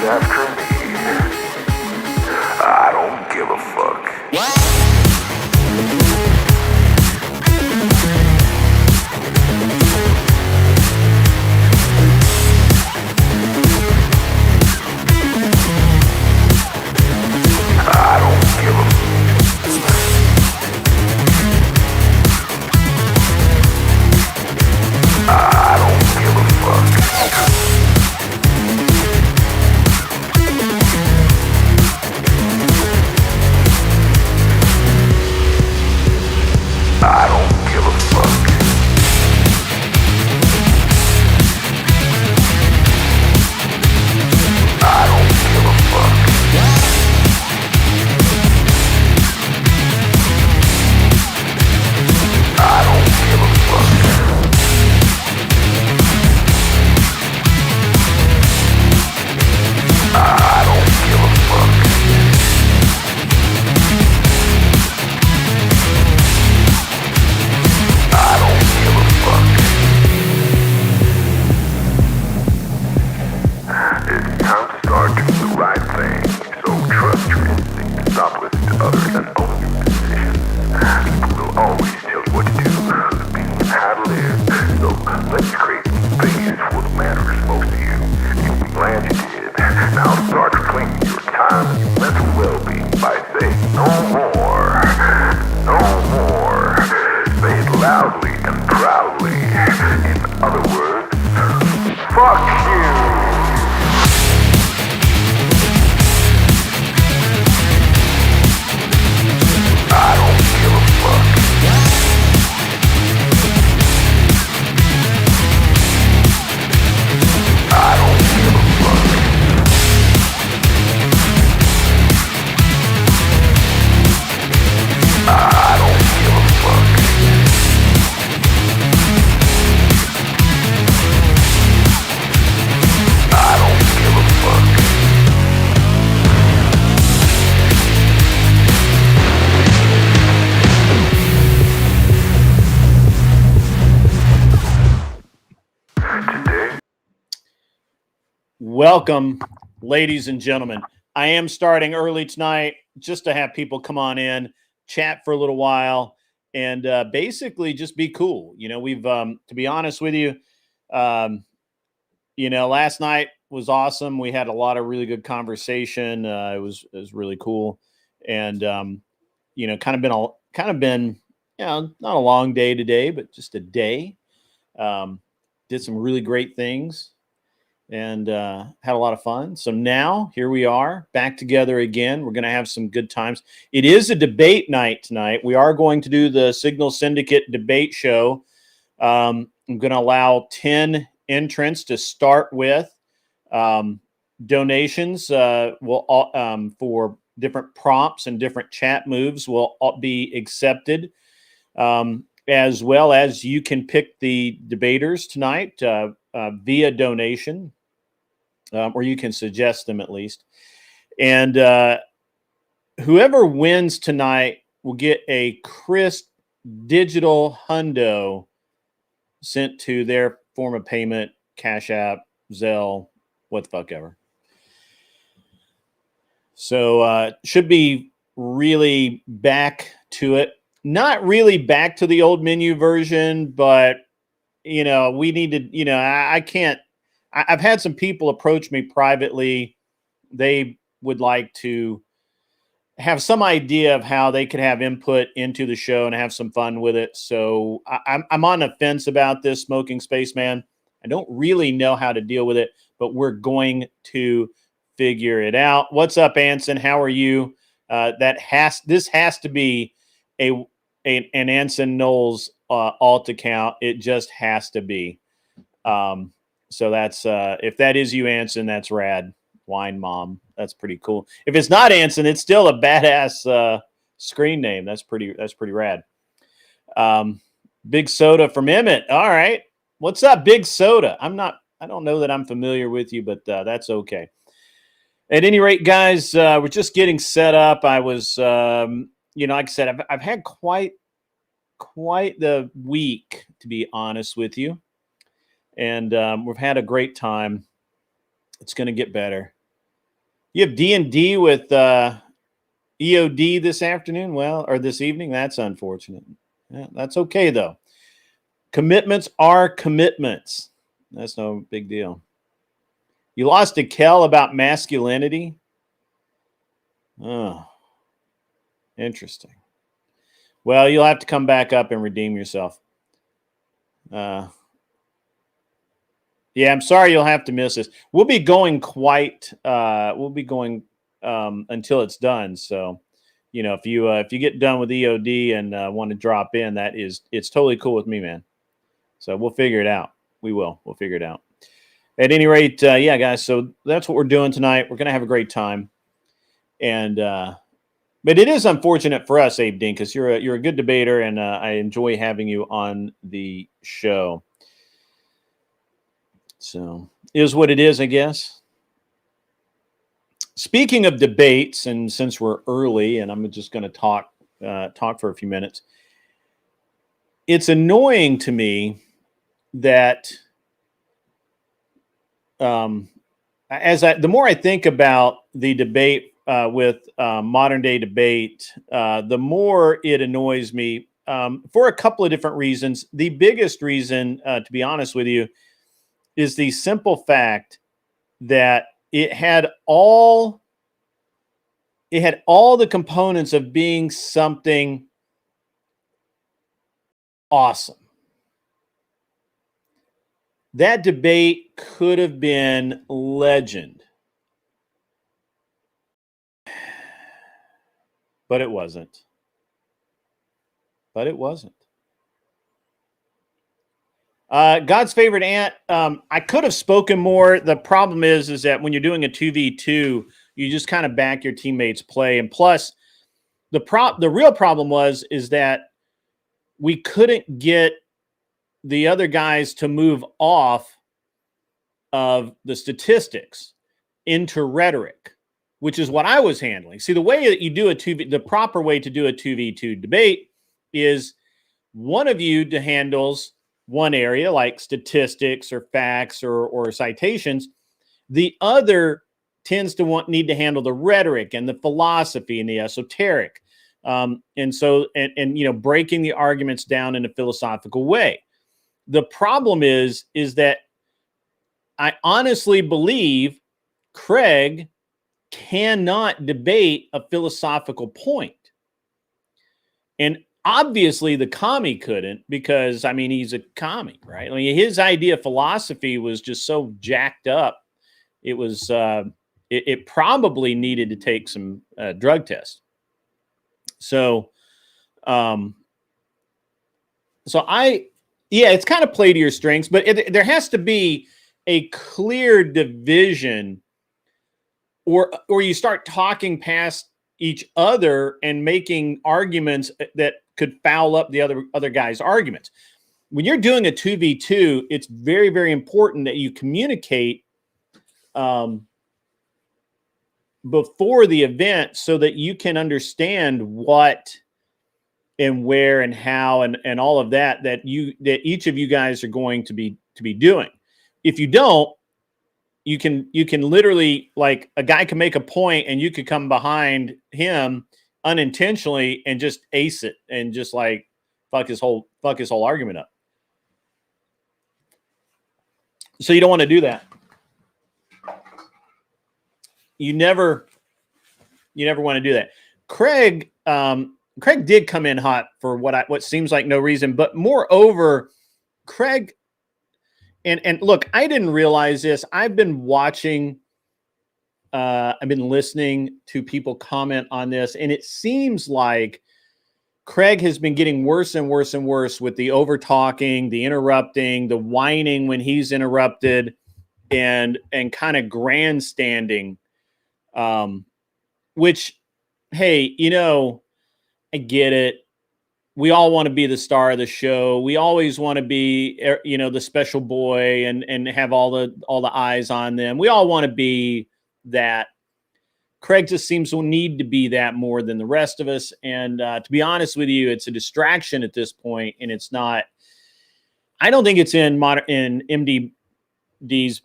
after me. I don't give a fuck. Welcome, ladies and gentlemen. I am starting early tonight just to have people come on in, chat for a little while, and basically just be cool. You know, we've, to be honest with you, last night was awesome. We had a lot of really good conversation. It was really cool, and kind of been, not a long day today, but just a day. Did some really great things. And had a lot of fun. So now here we are back together again. We're going to have some good times. It is a debate night tonight. We are going to do the Signal Syndicate debate show. I'm going to allow 10 entrants to start with. Donations will for different prompts and different chat moves will be accepted. As well as you can pick the debaters tonight via donation. Or you can suggest them at least. And whoever wins tonight will get a crisp digital hundo sent to their form of payment, Cash App, Zelle, what the fuck ever. So should be really back to it. Not really back to the old menu version, but, we need to, I can't. I've had some people approach me privately. They would like to have some idea of how they could have input into the show and have some fun with it. So I'm on the fence about this, Smoking Spaceman. I don't really know how to deal with it, but we're going to figure it out. What's up, Anson? How are you? This has to be an Anson Knowles alt account. It just has to be. So that's if that is you, Anson, that's rad. Wine Mom, that's pretty cool. If it's not Anson, it's still a badass screen name. That's pretty rad. Big Soda from Emmett. All right, what's up, Big Soda? I don't know that I'm familiar with you, but that's okay. At any rate, guys, we're just getting set up. I was, like I said, I've had quite the week, to be honest with you. And we've had a great time. It's going to get better. You have D&D with EOD this afternoon? Well, or this evening? That's unfortunate. Yeah, that's okay, though. Commitments are commitments. That's no big deal. You lost to Kel about masculinity? Oh, interesting. Well, you'll have to come back up and redeem yourself. Yeah, I'm sorry you'll have to miss this. We'll be going until it's done. So, if you get done with EOD and want to drop in, it's totally cool with me, man. So we'll figure it out. We'll figure it out. At any rate, yeah, guys. So that's what we're doing tonight. We're gonna have a great time, and but it is unfortunate for us, Abe Dean, because you're a good debater, and I enjoy having you on the show. So is what it is, I guess. Speaking of debates, and since we're early, and I'm just going to talk for a few minutes, it's annoying to me that the more I think about the debate with modern day debate, the more it annoys me for a couple of different reasons. The biggest reason, to be honest with you, is the simple fact that it had all the components of being something awesome. That debate could have been legend, but it wasn't. God's favorite ant. I could have spoken more. The problem is that when you're doing a 2v2, you just kind of back your teammates' play. And plus, the real problem is that we couldn't get the other guys to move off of the statistics into rhetoric, which is what I was handling. See, the way that you do the proper way to do a 2v2 debate is one of you handles one area like statistics or facts or citations. The other tends to need to handle the rhetoric and the philosophy and the esoteric. And breaking the arguments down in a philosophical way. The problem is that I honestly believe Craig cannot debate a philosophical point. And obviously the commie couldn't, because he's a commie, right? His idea of philosophy was just so jacked up. It was it probably needed to take some drug tests. So it's kind of play to your strengths, but there has to be a clear division, or you start talking past each other and making arguments that could foul up the other guy's arguments. When you're doing a 2v2, it's very, very important that you communicate before the event so that you can understand what and where and how and all of that each of you guys are going to be doing. If you don't, you can literally, like, a guy can make a point and you could come behind him unintentionally and just ace it and just like fuck his whole argument up. So you don't want to do that. You never want to do that. Craig did come in hot for what seems like no reason, but moreover, Craig, and look, I didn't realize this. I've been watching, I've been listening to people comment on this, and it seems like Craig has been getting worse and worse and worse with the over talking, the interrupting, the whining when he's interrupted, and kind of grandstanding, which, hey, I get it. We all want to be the star of the show. We always want to be, the special boy and have all the eyes on them. We all want to be that. Craig just seems to need to be that more than the rest of us. And to be honest with you, it's a distraction at this point, and it's not. I don't think it's in MD's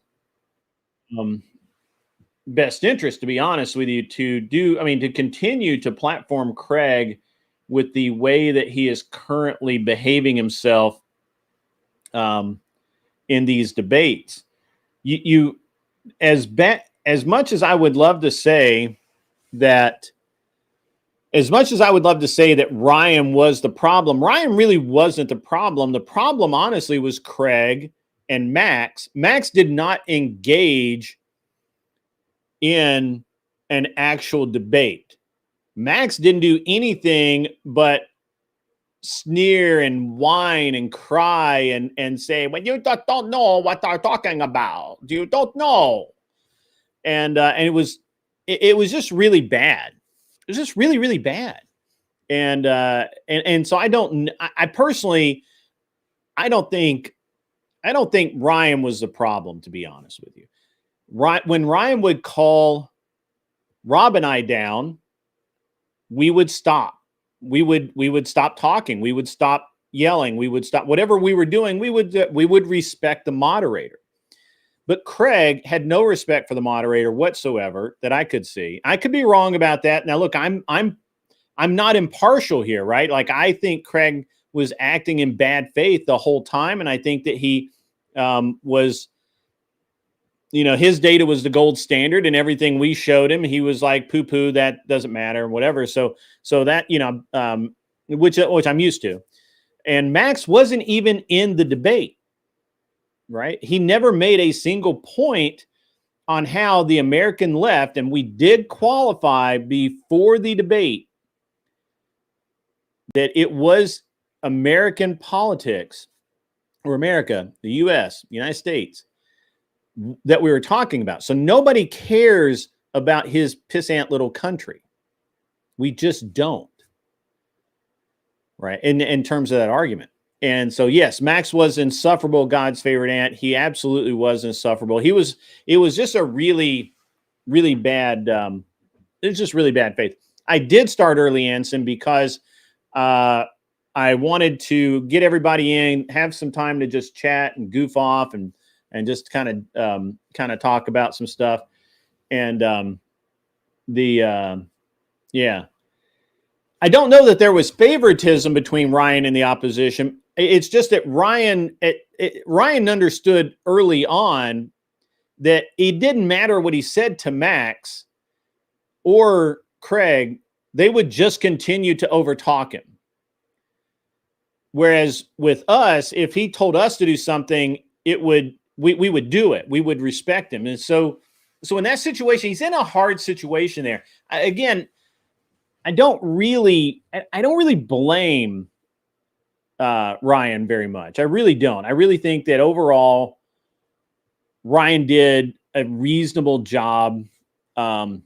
best interest, to be honest with you, to continue to platform Craig with the way that he is currently behaving himself in these debates. You as much as I would love to say that Ryan was the problem, Ryan really wasn't the problem. The problem, honestly, was Craig and Max. Max did not engage in an actual debate. Max didn't do anything but sneer and whine and cry and say, "Well, you don't know what they're talking about. You don't know." And it was just really bad. It was just really, really bad. And so I personally, I don't think Ryan was the problem, to be honest with you. When Ryan would call Rob and I down, we would stop. We would stop talking. We would stop yelling. We would stop whatever we were doing. We would respect the moderator. But Craig had no respect for the moderator whatsoever that I could see. I could be wrong about that. Now, look, I'm not impartial here, right? Like, I think Craig was acting in bad faith the whole time, and I think that he was, his data was the gold standard, and everything we showed him, he was like, poo-poo, that doesn't matter, whatever. So that, which I'm used to. And Max wasn't even in the debate, right? He never made a single point on how the American left, and we did qualify before the debate that it was American politics, or America, the U.S., United States, that we were talking about. So nobody cares about his pissant little country. We just don't, right? In terms of that argument. And so, yes, Max was insufferable, God's favorite aunt. He absolutely was insufferable. It was just a really, really bad, it was just really bad faith. I did start early, Anson, because I wanted to get everybody in, have some time to just chat and goof off and just kind of talk about some stuff. And yeah. I don't know that there was favoritism between Ryan and the opposition. It's just that Ryan understood early on that it didn't matter what he said to Max or Craig, they would just continue to overtalk him. Whereas with us, if he told us to do something, we would do it. We would respect him. And so in that situation, he's in a hard situation there. Again, I don't really blame Ryan very much. I really don't. I really think that overall, Ryan did a reasonable job. To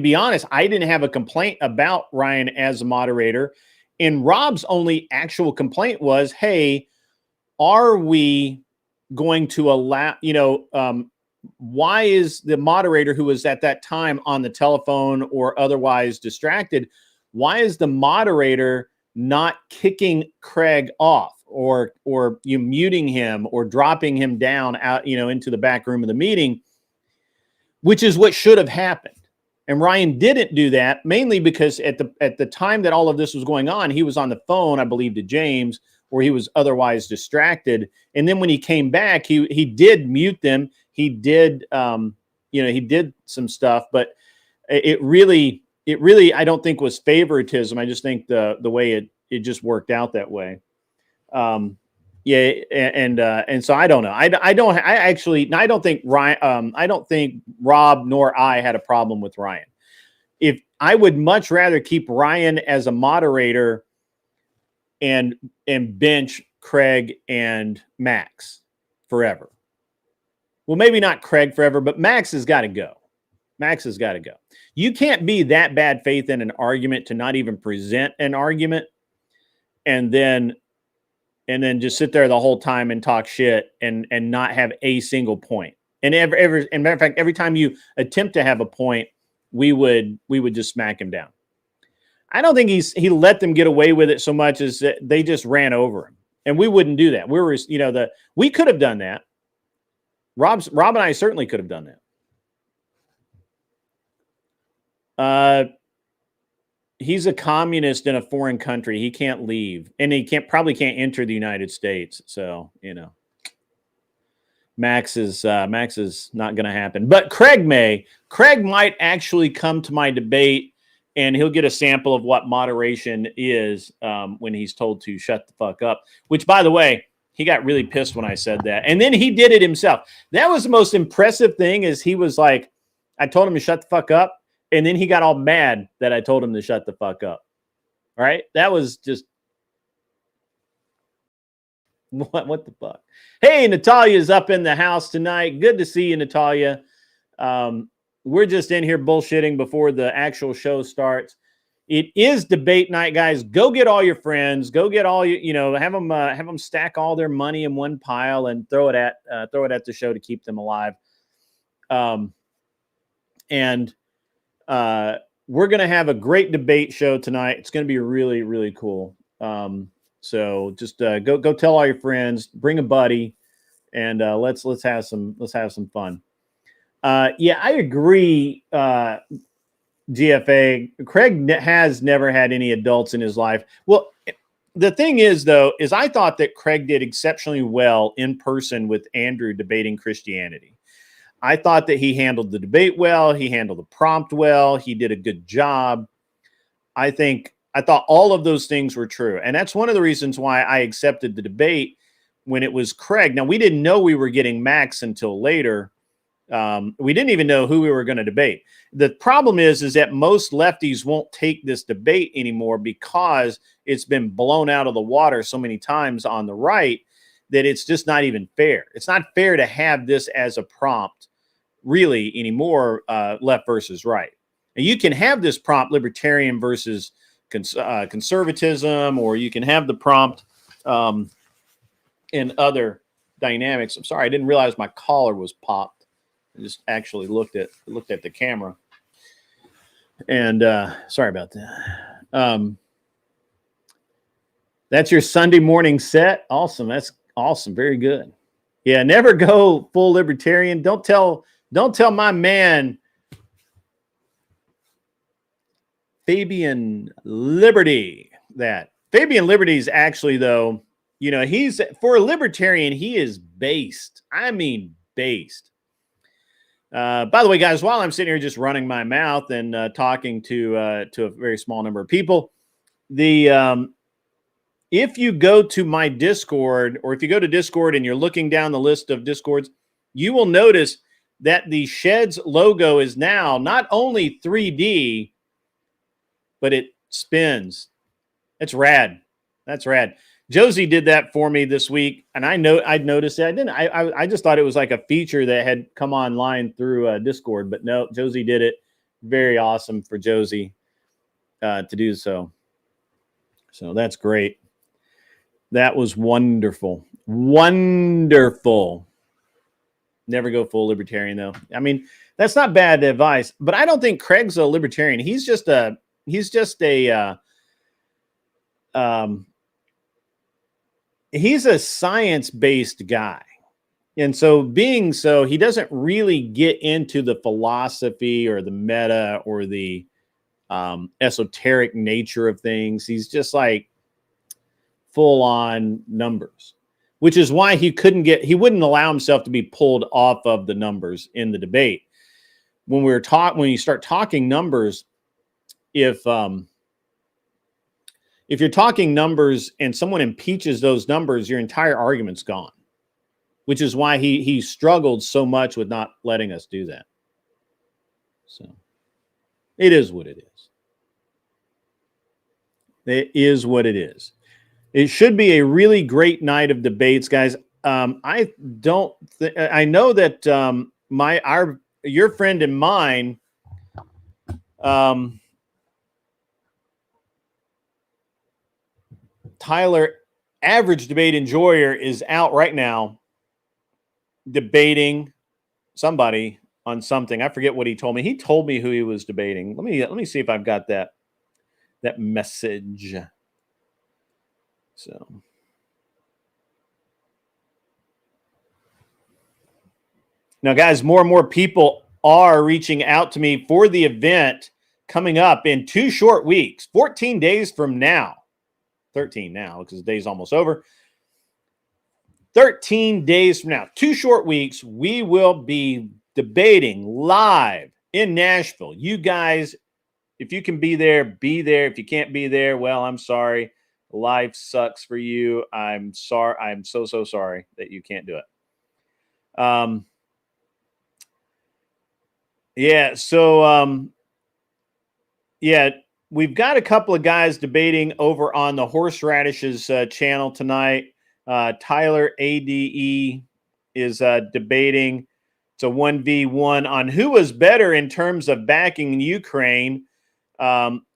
be honest, I didn't have a complaint about Ryan as a moderator. And Rob's only actual complaint was, hey, are we going to allow, why is the moderator, who was at that time on the telephone or otherwise distracted, why is the moderator not kicking Craig off or you muting him or dropping him down out, into the back room of the meeting, which is what should have happened. And Ryan didn't do that, mainly because at the time that all of this was going on, he was on the phone, I believe, to James, or he was otherwise distracted. And then when he came back, he did mute them. He did, he did some stuff, but it really, I don't think was favoritism. I just think the way it just worked out that way. And so I don't know. I don't think Ryan, I don't think Rob nor I had a problem with Ryan. If I would much rather keep Ryan as a moderator and bench Craig and Max forever. Well, maybe not Craig forever, but Max has got to go. Max has got to go. You can't be that bad faith in an argument to not even present an argument and then just sit there the whole time and talk shit and not have a single point. And as a matter of fact, every time you attempt to have a point, we would just smack him down. I don't think he let them get away with it so much as that they just ran over him, and we wouldn't do that. We could have done that. Rob and I certainly could have done that. He's a communist in a foreign country. He can't leave, and he probably can't enter the United States. So, you know, Max is not going to happen. But Craig might actually come to my debate, and he'll get a sample of what moderation is when he's told to shut the fuck up. Which, by the way, he got really pissed when I said that, and then he did it himself. That was the most impressive thing. Is he was like, I told him to shut the fuck up. And then he got all mad that I told him to shut the fuck up. All right? That was just what the fuck? Hey, Natalia's up in the house tonight. Good to see you, Natalia. We're just in here bullshitting before the actual show starts. It is debate night, guys. Go get all your friends. Go get all your, have them stack all their money in one pile and throw it at the show to keep them alive. We're going to have a great debate show tonight. It's going to be really, really cool. So just go tell all your friends, bring a buddy, and let's have some fun. Yeah, I agree. GFA, Craig has never had any adults in his life. Well, the thing is, though, is I thought that Craig did exceptionally well in person with Andrew debating Christianity. I thought that he handled the debate well. He handled the prompt well. He did a good job. I thought all of those things were true. And that's one of the reasons why I accepted the debate when it was Craig. Now, we didn't know we were getting Max until later. We didn't even know who we were going to debate. The problem is that most lefties won't take this debate anymore because it's been blown out of the water so many times on the right that it's just not even fair. It's not fair to have this as a prompt really anymore, left versus right. And you can have this prompt libertarian versus conservatism, or you can have the prompt in other dynamics. I'm sorry, I didn't realize my collar was popped. I just actually looked at the camera. And sorry about that. That's your Sunday morning set. Awesome. That's awesome. Very good. Yeah, never go full libertarian. Don't tell my man Fabian Liberty that. Fabian Liberty is actually, though, he's, for a libertarian, he is based. I mean, based. By the way, guys, while I'm sitting here just running my mouth and talking to a very small number of people, if you go to my Discord, or if you go to Discord and you're looking down the list of Discords, you will notice that the Sheds logo is now not only 3D, but it spins. It's rad. That's rad. Josie did that for me this week, and I'd noticed it. I just thought it was like a feature that had come online through Discord, but no, Josie did it. Very awesome for Josie to do so. So that's great. That was wonderful. Wonderful. Never go full libertarian, though. I mean, that's not bad advice, but I don't think Craig's a libertarian. He's just a science-based guy. And so being so, he doesn't really get into the philosophy or the meta or the esoteric nature of things. He's just like full on numbers, which is why he wouldn't allow himself to be pulled off of the numbers in the debate. When you start talking numbers, if you're talking numbers and someone impeaches those numbers, your entire argument's gone, which is why he struggled so much with not letting us do that. So it is what it is. It is what it is. It should be a really great night of debates, guys. I know that your friend and mine, Tyler, average debate enjoyer, is out right now debating somebody on something. I forget what he told me. He told me who he was debating. Let me see if I've got that message. So Now, guys, more and more people are reaching out to me for the event coming up in 2 short weeks, 14 days from now. 13 now because the day's almost over. 13 days from now, 2 short weeks, we will be debating live in Nashville. You guys, if you can be there, be there. If you can't be there, well, I'm sorry. Life sucks for you. I'm sorry. I'm so sorry that you can't do it. Yeah. So, yeah, we've got a couple of guys debating over on the Horseradishes channel tonight. Tyler ADE is debating. It's a 1v1 on who was better in terms of backing Ukraine,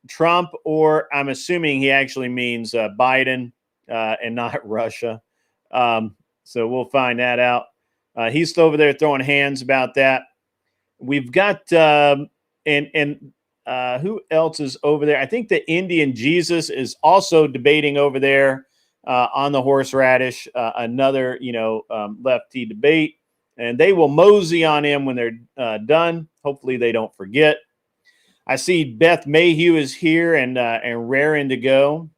Trump, or I'm assuming he actually means Biden and not Russia. So we'll find that out. He's still over there throwing hands about that. We've got who else is over there? I think the Indian Jesus is also debating over there on the horseradish. Another, lefty debate, and they will mosey on him when they're done. Hopefully, they don't forget. I see Beth Mayhew is here and raring to go.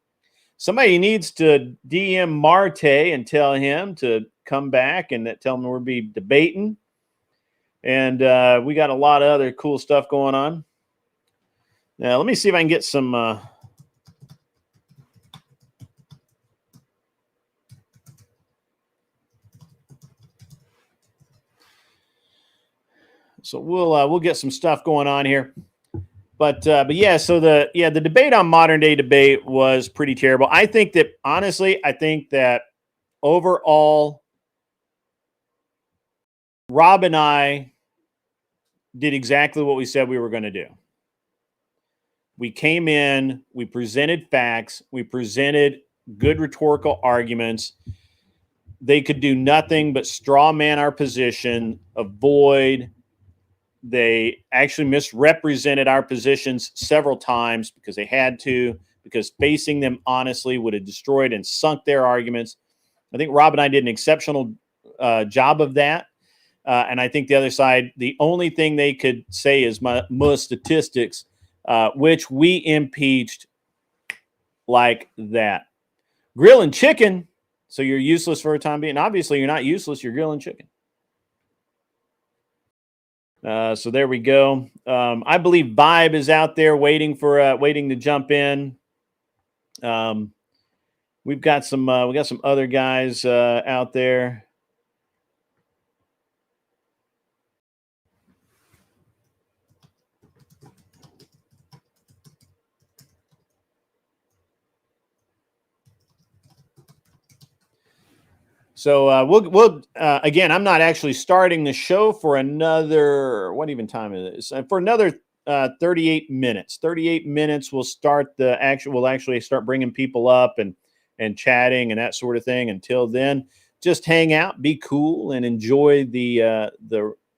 Somebody needs to DM Marte and tell him to come back and tell him we'll be debating. And we got a lot of other cool stuff going on. Now, let me see if I can get some. So we'll get some stuff going on here. But yeah, so the debate on modern day debate was pretty terrible. I think that honestly, overall, Rob and I did exactly what we said we were going to do. We came in, we presented facts, we presented good rhetorical arguments. They could do nothing but straw man our position, avoid. They actually misrepresented our positions several times because they had to, because facing them honestly would have destroyed and sunk their arguments. I think Rob and I did an exceptional job of that. And I think the other side, the only thing they could say is my statistics, which we impeached like that. Grilling chicken, so you're useless for a time being. Obviously, you're not useless. You're grilling chicken. So there we go. I believe Vibe is out there waiting to jump in. We've got some other guys out there. So we'll again. I'm not actually starting the show for another. What even time is it? For another 38 minutes. 38 minutes. We'll start the actual. We'll actually start bringing people up and chatting and that sort of thing. Until then, just hang out, be cool, and enjoy the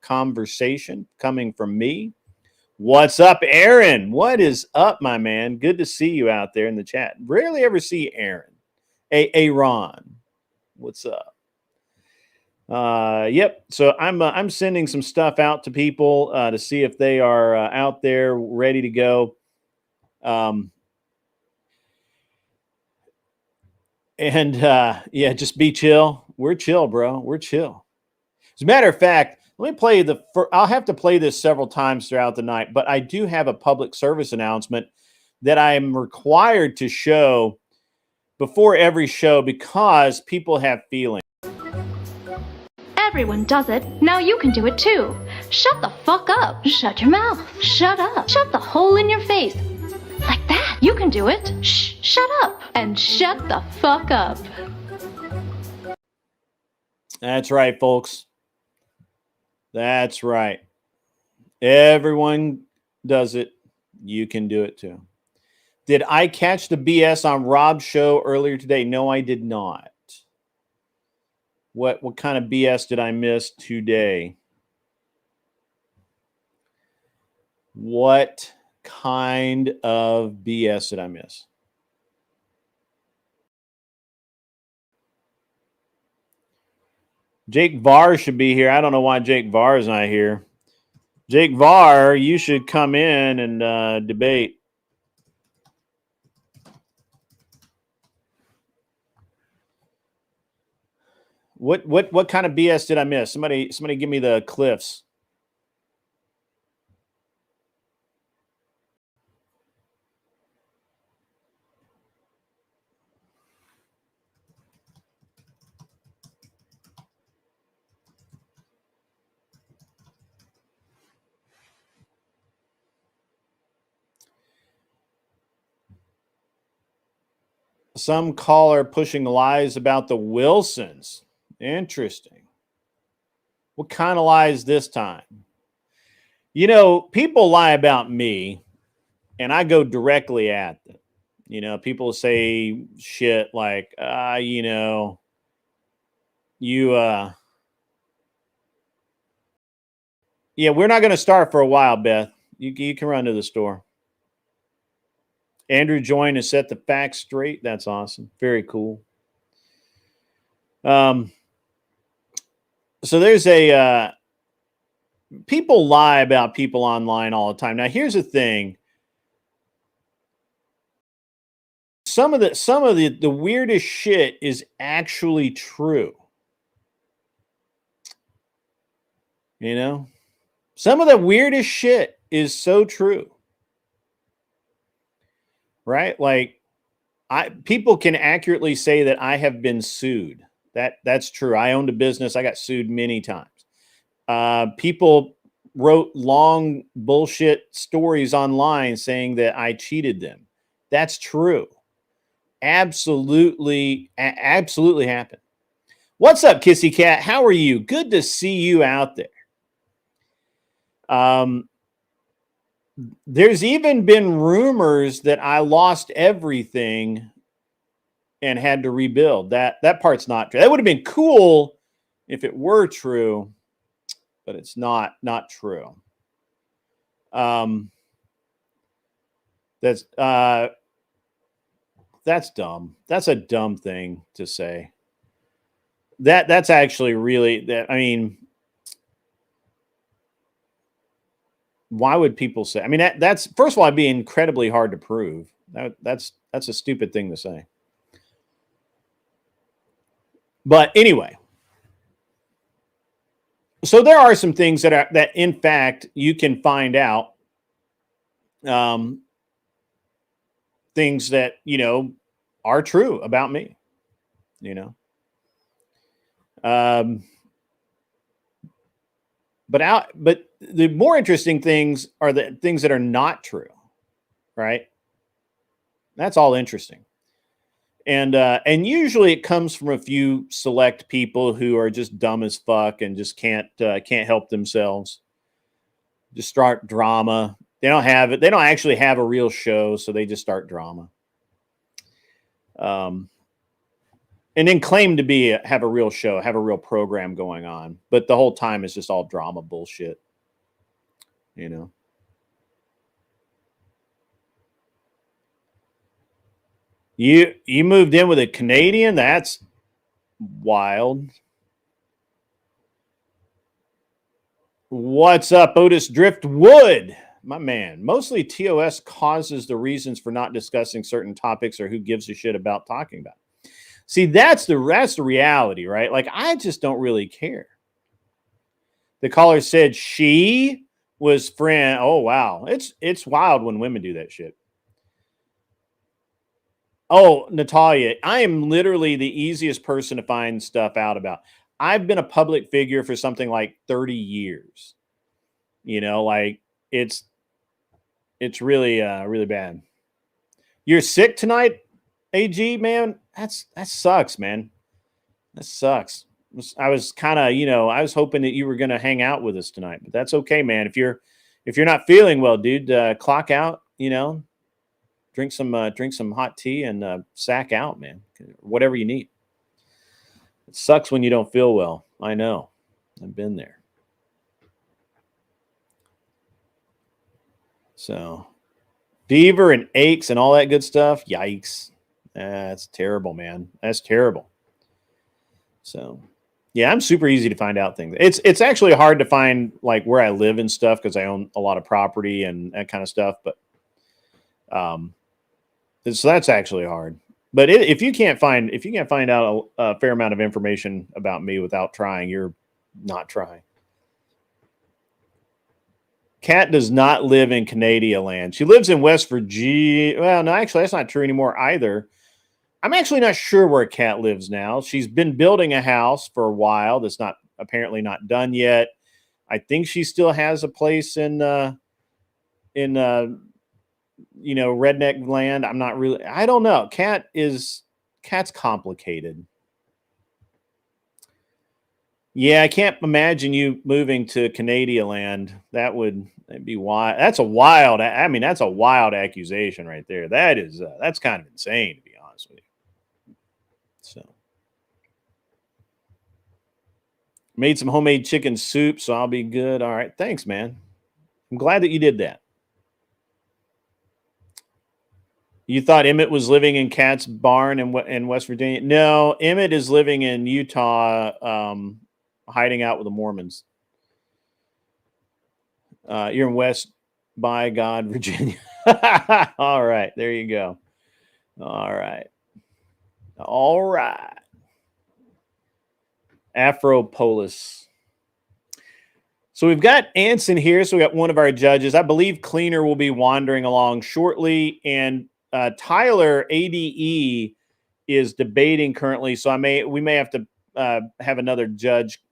conversation coming from me. What's up, Aaron? What is up, my man? Good to see you out there in the chat. Rarely ever see Aaron. Aaron. What's up? Yep. So I'm sending some stuff out to people to see if they are out there ready to go. Yeah, just be chill. We're chill, bro. We're chill. As a matter of fact, let me play I'll have to play this several times throughout the night, but I do have a public service announcement that I am required to show before every show because people have feelings. Everyone does it. Now you can do it too. Shut the fuck up. Shut your mouth. Shut up. Shut the hole in your face. Like that. You can do it. Shh. Shut up. And shut the fuck up. That's right, folks. That's right. Everyone does it. You can do it too. Did I catch the BS on Rob's show earlier today? No, I did not. What kind of BS did I miss today? What kind of BS did I miss? Jake Varr should be here. I don't know why Jake Varr is not here. Jake Varr, you should come in and debate. What kind of BS did I miss? Somebody give me the cliffs. Some caller pushing lies about the Wilsons. Interesting. What kind of lies this time? You know, people lie about me, and I go directly at them. You know, people say shit like, you know, yeah, we're not going to start for a while, Beth. You can run to the store. Andrew joined and set the facts straight. That's awesome. Very cool. So there's people lie about people online all the time. Now, here's the thing. Some of the weirdest shit is actually true. You know? Some of the weirdest shit is so true. Right? Like people can accurately say that I have been sued. That's true. I owned a business. I got sued many times. People wrote long bullshit stories online saying that I cheated them. That's true. Absolutely happened. What's up, Kissy Cat? How are you? Good to see you out there. There's even been rumors that I lost everything and had to rebuild. That part's not true. That would have been cool if it were true, but it's not true. That's dumb. That's a dumb thing to say. That's actually really that. I mean, why would people say? I mean, that's first of all, it'd be incredibly hard to prove. That's a stupid thing to say. But anyway, so there are some things that in fact you can find out. Things that are true about me. But the more interesting things are the things that are not true, right? That's all interesting. And usually it comes from a few select people who are just dumb as fuck and just can't help themselves. Just start drama. They don't have it. They don't actually have a real show, so they just start drama. And then claim to have a real show, have a real program going on, but the whole time it's just all drama bullshit. You moved in with a Canadian? That's wild. What's up, Otis Driftwood? My man. Mostly TOS causes the reasons for not discussing certain topics or who gives a shit about talking about. See, that's the reality, right? Like, I just don't really care. The caller said she was friend. Oh, wow. It's wild when women do that shit. Oh, Natalia, I am literally the easiest person to find stuff out about. I've been a public figure for something like 30 years. Like it's really, really bad. You're sick tonight, AG, man? That sucks, man. That sucks. I was kind of, I was hoping that you were going to hang out with us tonight, but that's okay, man. If you're not feeling well, dude, clock out, drink some hot tea and sack out, man. Whatever you need. It sucks when you don't feel well. I know. I've been there. So, fever and aches and all that good stuff. Yikes. That's terrible, man. That's terrible. So, Yeah, I'm super easy to find out things. It's actually hard to find like where I live and stuff because I own a lot of property and that kind of stuff. But so that's actually hard. But if you can't find out a fair amount of information about me without trying, you're not trying. Kat does not live in Canada land. She lives in West Virginia. Well, no, actually, that's not true anymore either. I'm actually not sure where Kat lives now. She's been building a house for a while that's not apparently not done yet. I think she still has a place in redneck land. I'm not really. I don't know. Kat's complicated. Yeah, I can't imagine you moving to Canada land. That'd be wild. That's a wild. I mean, that's a wild accusation right there. That's kind of insane, to be honest with you. So, made some homemade chicken soup, so I'll be good. All right, thanks, man. I'm glad that you did that. You thought Emmett was living in Kat's barn in West Virginia? No, Emmett is living in Utah, hiding out with the Mormons. You're in West by God, Virginia. All right, there you go. All right. Afropolis. So we've got Anson here. So we got one of our judges. I believe Cleaner will be wandering along shortly, and Tyler ADE is debating currently. So we may have to have another judge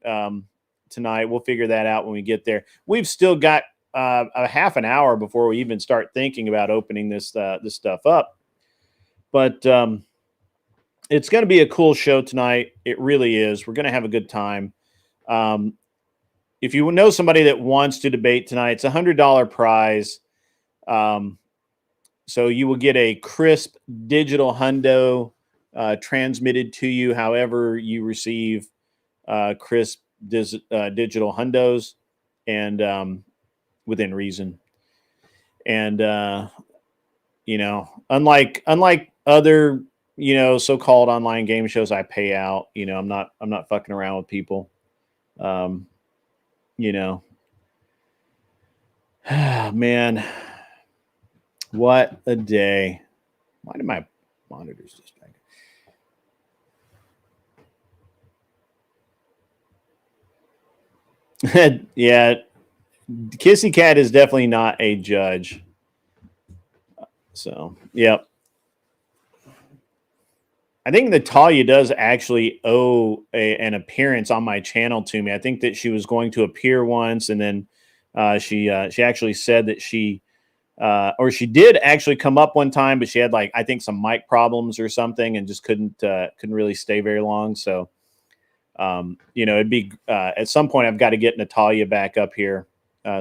tonight. We'll figure that out when we get there. We've still got a half an hour before we even start thinking about opening this stuff up. But it's going to be a cool show tonight. It really is. We're going to have a good time. If you know somebody that wants to debate tonight, it's $100 prize. So you will get a crisp digital hundo transmitted to you however you receive crisp digital hundos, and within reason. And unlike other so-called online game shows, I pay out. I'm not fucking around with people. Man, what a day. Why did my monitors just bang? Yeah, Kissy Cat is definitely not a judge. So, yep. I think Natalia does actually owe an appearance on my channel to me. I think that she was going to appear once, and then she actually said that she did actually come up one time, but she had I think some mic problems or something, and just couldn't really stay very long. So, it'd be at some point I've got to get Natalia back up here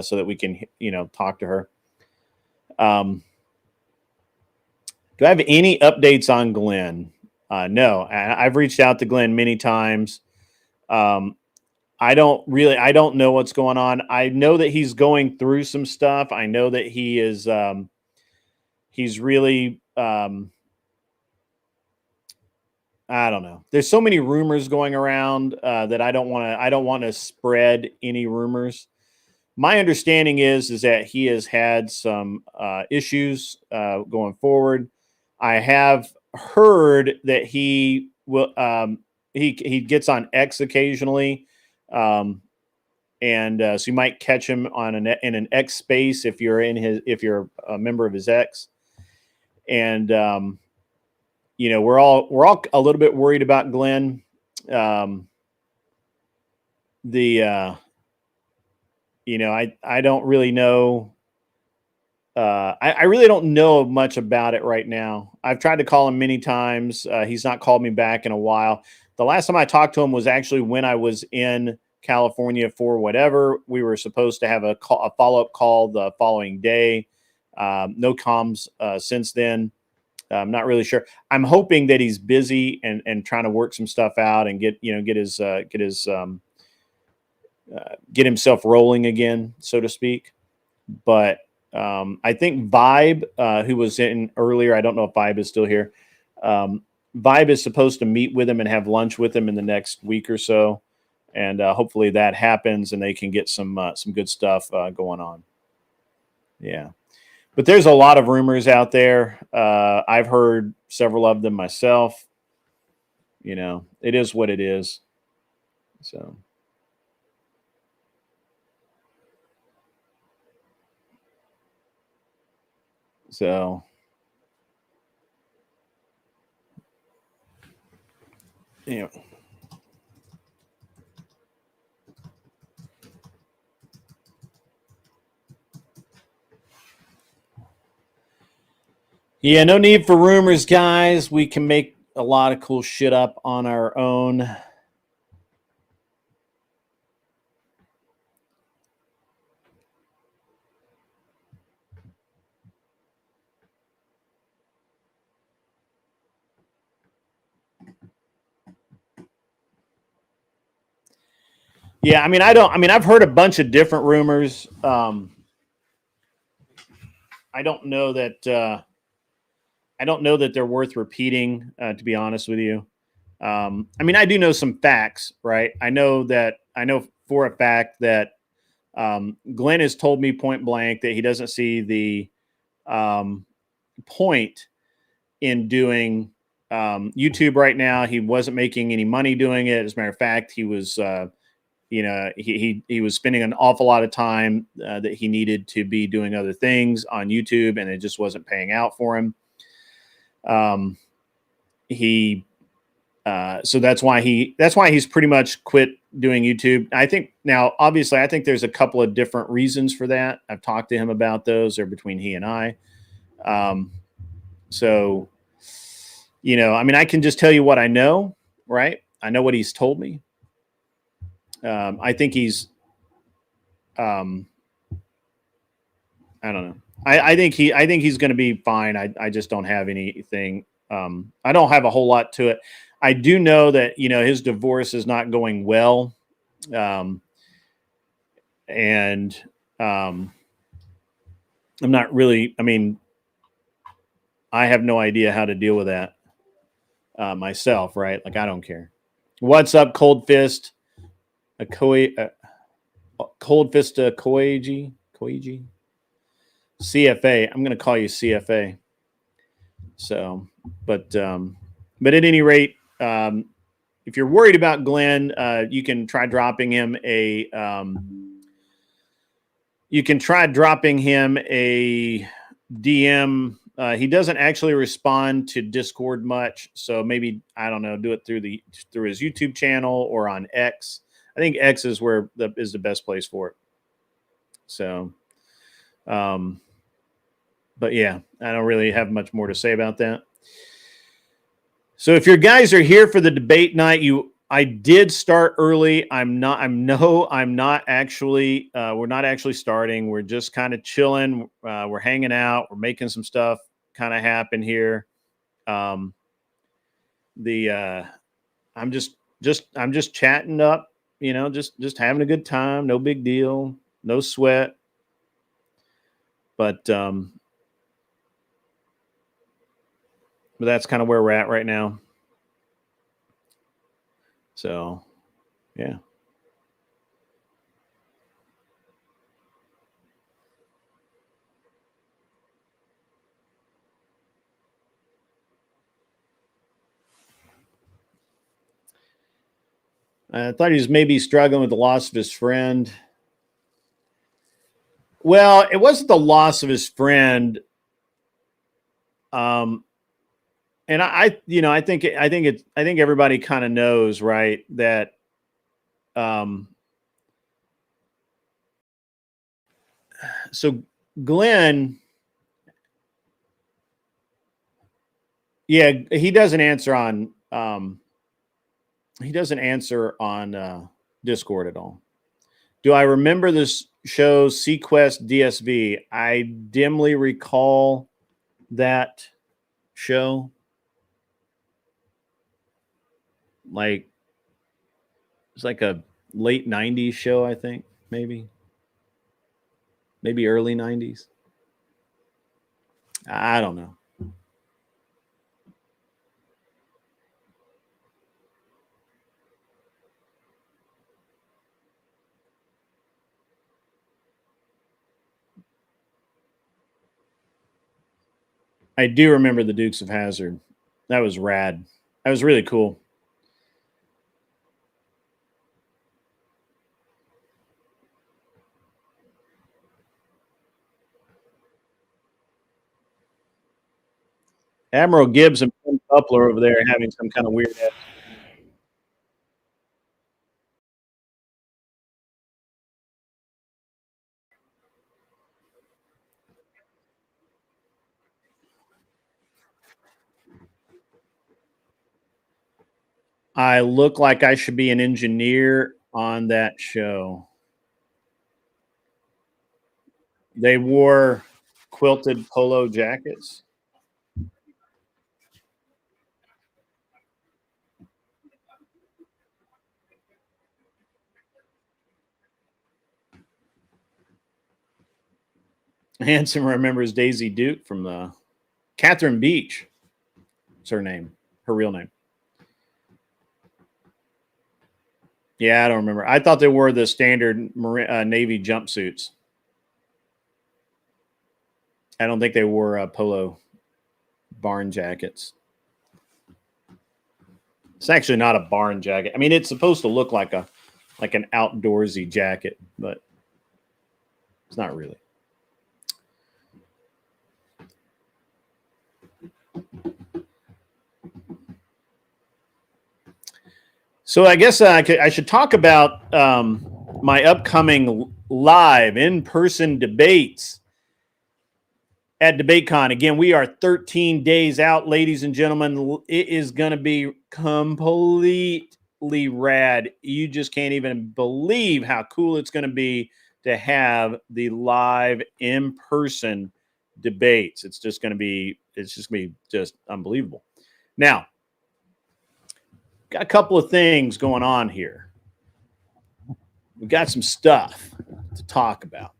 so that we can talk to her. Do I have any updates on Glenn? No, I've reached out to Glenn many times. I don't know what's going on. I know that he's going through some stuff. I know that he is, he's really, I don't know. There's so many rumors going around that I don't want to spread any rumors. My understanding is that he has had some issues going forward. I have heard that he will he gets on X occasionally, and so you might catch him on in an X space if you're a member of his X. And we're all a little bit worried about Glenn. I don't really know. I really don't know much about it right now. I've tried to call him many times. He's not called me back in a while. The last time I talked to him was actually when I was in California for whatever. We were supposed to have a follow-up call the following day. No comms since then. I'm not really sure. I'm hoping that he's busy and trying to work some stuff out and get himself rolling again, so to speak. But I think Vibe, who was in earlier, I don't know if Vibe is still here. Vibe is supposed to meet with him and have lunch with him in the next week or so. and hopefully that happens and they can get some good stuff going on. Yeah, but there's a lot of rumors out there. I've heard several of them myself. You know, it is what it is. So yeah. Yeah, no need for rumors, guys. We can make a lot of cool shit up on our own. Yeah, I mean, I've heard a bunch of different rumors. I don't know that they're worth repeating, to be honest with you. I mean, I do know some facts, right? I know for a fact that Glenn has told me point blank that he doesn't see the point in doing YouTube right now. He wasn't making any money doing it. As a matter of fact, he was, he was spending an awful lot of time that he needed to be doing other things on YouTube, and it just wasn't paying out for him. So that's why he's pretty much quit doing YouTube. I think now, obviously, I think there's a couple of different reasons for that. I've talked to him about those. They're between he and I. So, you know, I mean, I can just tell you what I know, right? I know what he's told me. I think he's, I don't know. I think he's going to be fine. I just don't have anything. I don't have a whole lot to it. I do know that, you know, his divorce is not going well. And I'm not really, I mean, I have no idea how to deal with that myself, right? Like, I don't care. What's up, Cold Fist? Cold Fist Koigi? CFA. I'm going to call you CFA. So, but at any rate, if you're worried about Glenn, you can try dropping him a DM. He doesn't actually respond to Discord much, so maybe, I don't know, do it through his YouTube channel or on X. I think X is where is the best place for it. So, but yeah, I don't really have much more to say about that. So if your guys are here for the debate night, I did start early. We're not actually starting. We're just kind of chilling. We're hanging out. We're making some stuff kind of happen here. I'm just chatting up, you know, just having a good time. No big deal. No sweat. But that's kind of where we're at right now. So, yeah. I thought he was maybe struggling with the loss of his friend. Well, it wasn't the loss of his friend. And I think everybody kind of knows, right, that so Glenn, yeah, he doesn't answer on Discord at all. Do I remember this show Sequest DSV? I dimly recall that show. Like, it's like a late 90s show, I think, maybe early 90s. I don't know. I do remember the Dukes of Hazzard. That was rad. That was really cool. Admiral Gibbs and Ben Butler over there having some kind of weird. I look like I should be an engineer on that show. They wore quilted polo jackets. Hanson remembers Daisy Duke from the Catherine Beach. It's her name, her real name. Yeah, I don't remember. I thought they wore the standard Navy jumpsuits. I don't think they wore polo barn jackets. It's actually not a barn jacket. I mean, it's supposed to look like an outdoorsy jacket, but it's not really. So I guess I should talk about my upcoming live in-person debates at DebateCon. Again, we are 13 days out, ladies and gentlemen. It is going to be completely rad. You just can't even believe how cool it's going to be to have the live in-person debates. It's just going to be just unbelievable. Now, got a couple of things going on here. We got some stuff to talk about.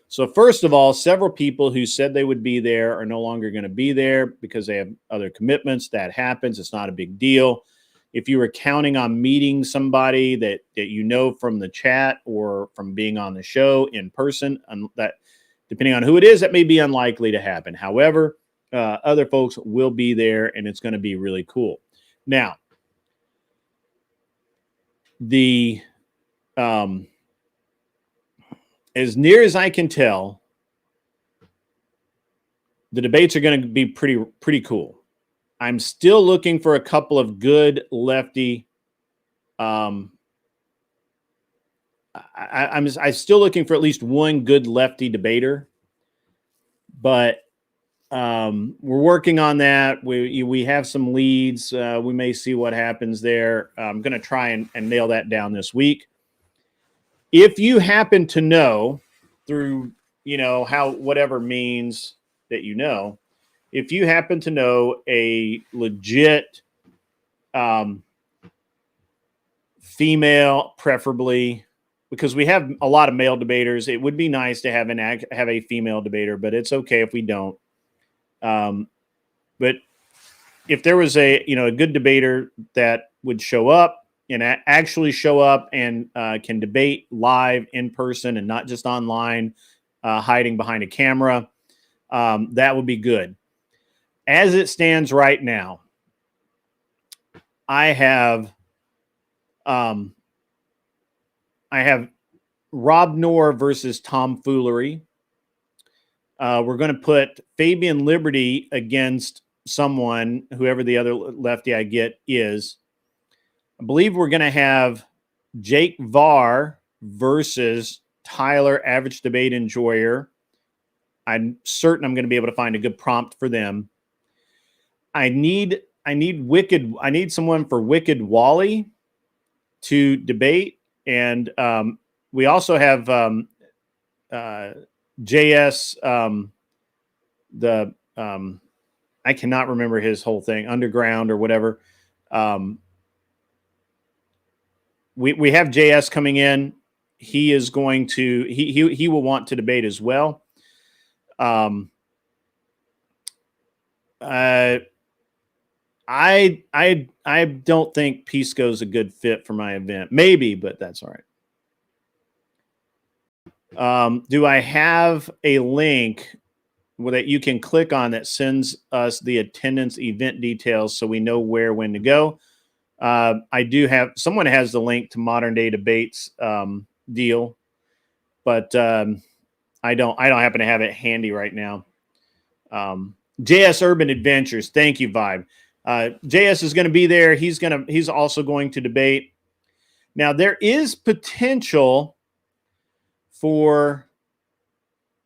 So first of all, several people who said they would be there are no longer going to be there because they have other commitments. That happens. It's not a big deal. If you were counting on meeting somebody that you know from the chat or from being on the show in person, that depending on who it is, that may be unlikely to happen. However, other folks will be there, and it's going to be really cool. Now, as near as I can tell, the debates are going to be pretty cool. I'm still looking for a couple of good lefty. I'm still looking for at least one good lefty debater, but we're working on that. We have some leads. We may see what happens there. I'm going to try and nail that down this week. If you happen to know through, how whatever means that if you happen to know a legit female, preferably, because we have a lot of male debaters, it would be nice to have a female debater, but it's okay if we don't. But if there was a good debater that would show up and actually show up and can debate live in person and not just online, hiding behind a camera, that would be good. As it stands right now, I have Rob Noor versus Tom Foolery. We're going to put Fabian Liberty against someone, whoever the other lefty I get is. I believe we're going to have Jake Varr versus Tyler, Average Debate Enjoyer. I'm certain I'm going to be able to find a good prompt for them. I need someone for Wicked Wally to debate. And we also have JS, I cannot remember his whole thing, Underground or whatever. We have JS coming in. He is going to he will want to debate as well. I don't think Pisco's a good fit for my event. Maybe, but that's all right. Do I have a link that you can click on that sends us the attendance event details so we know where, when to go. I do have, someone has the link to Modern Day Debates deal, but I don't happen to have it handy right now. JS Urban Adventures. Thank you, Vibe. JS is going to be there. He's also going to debate. Now there is potential for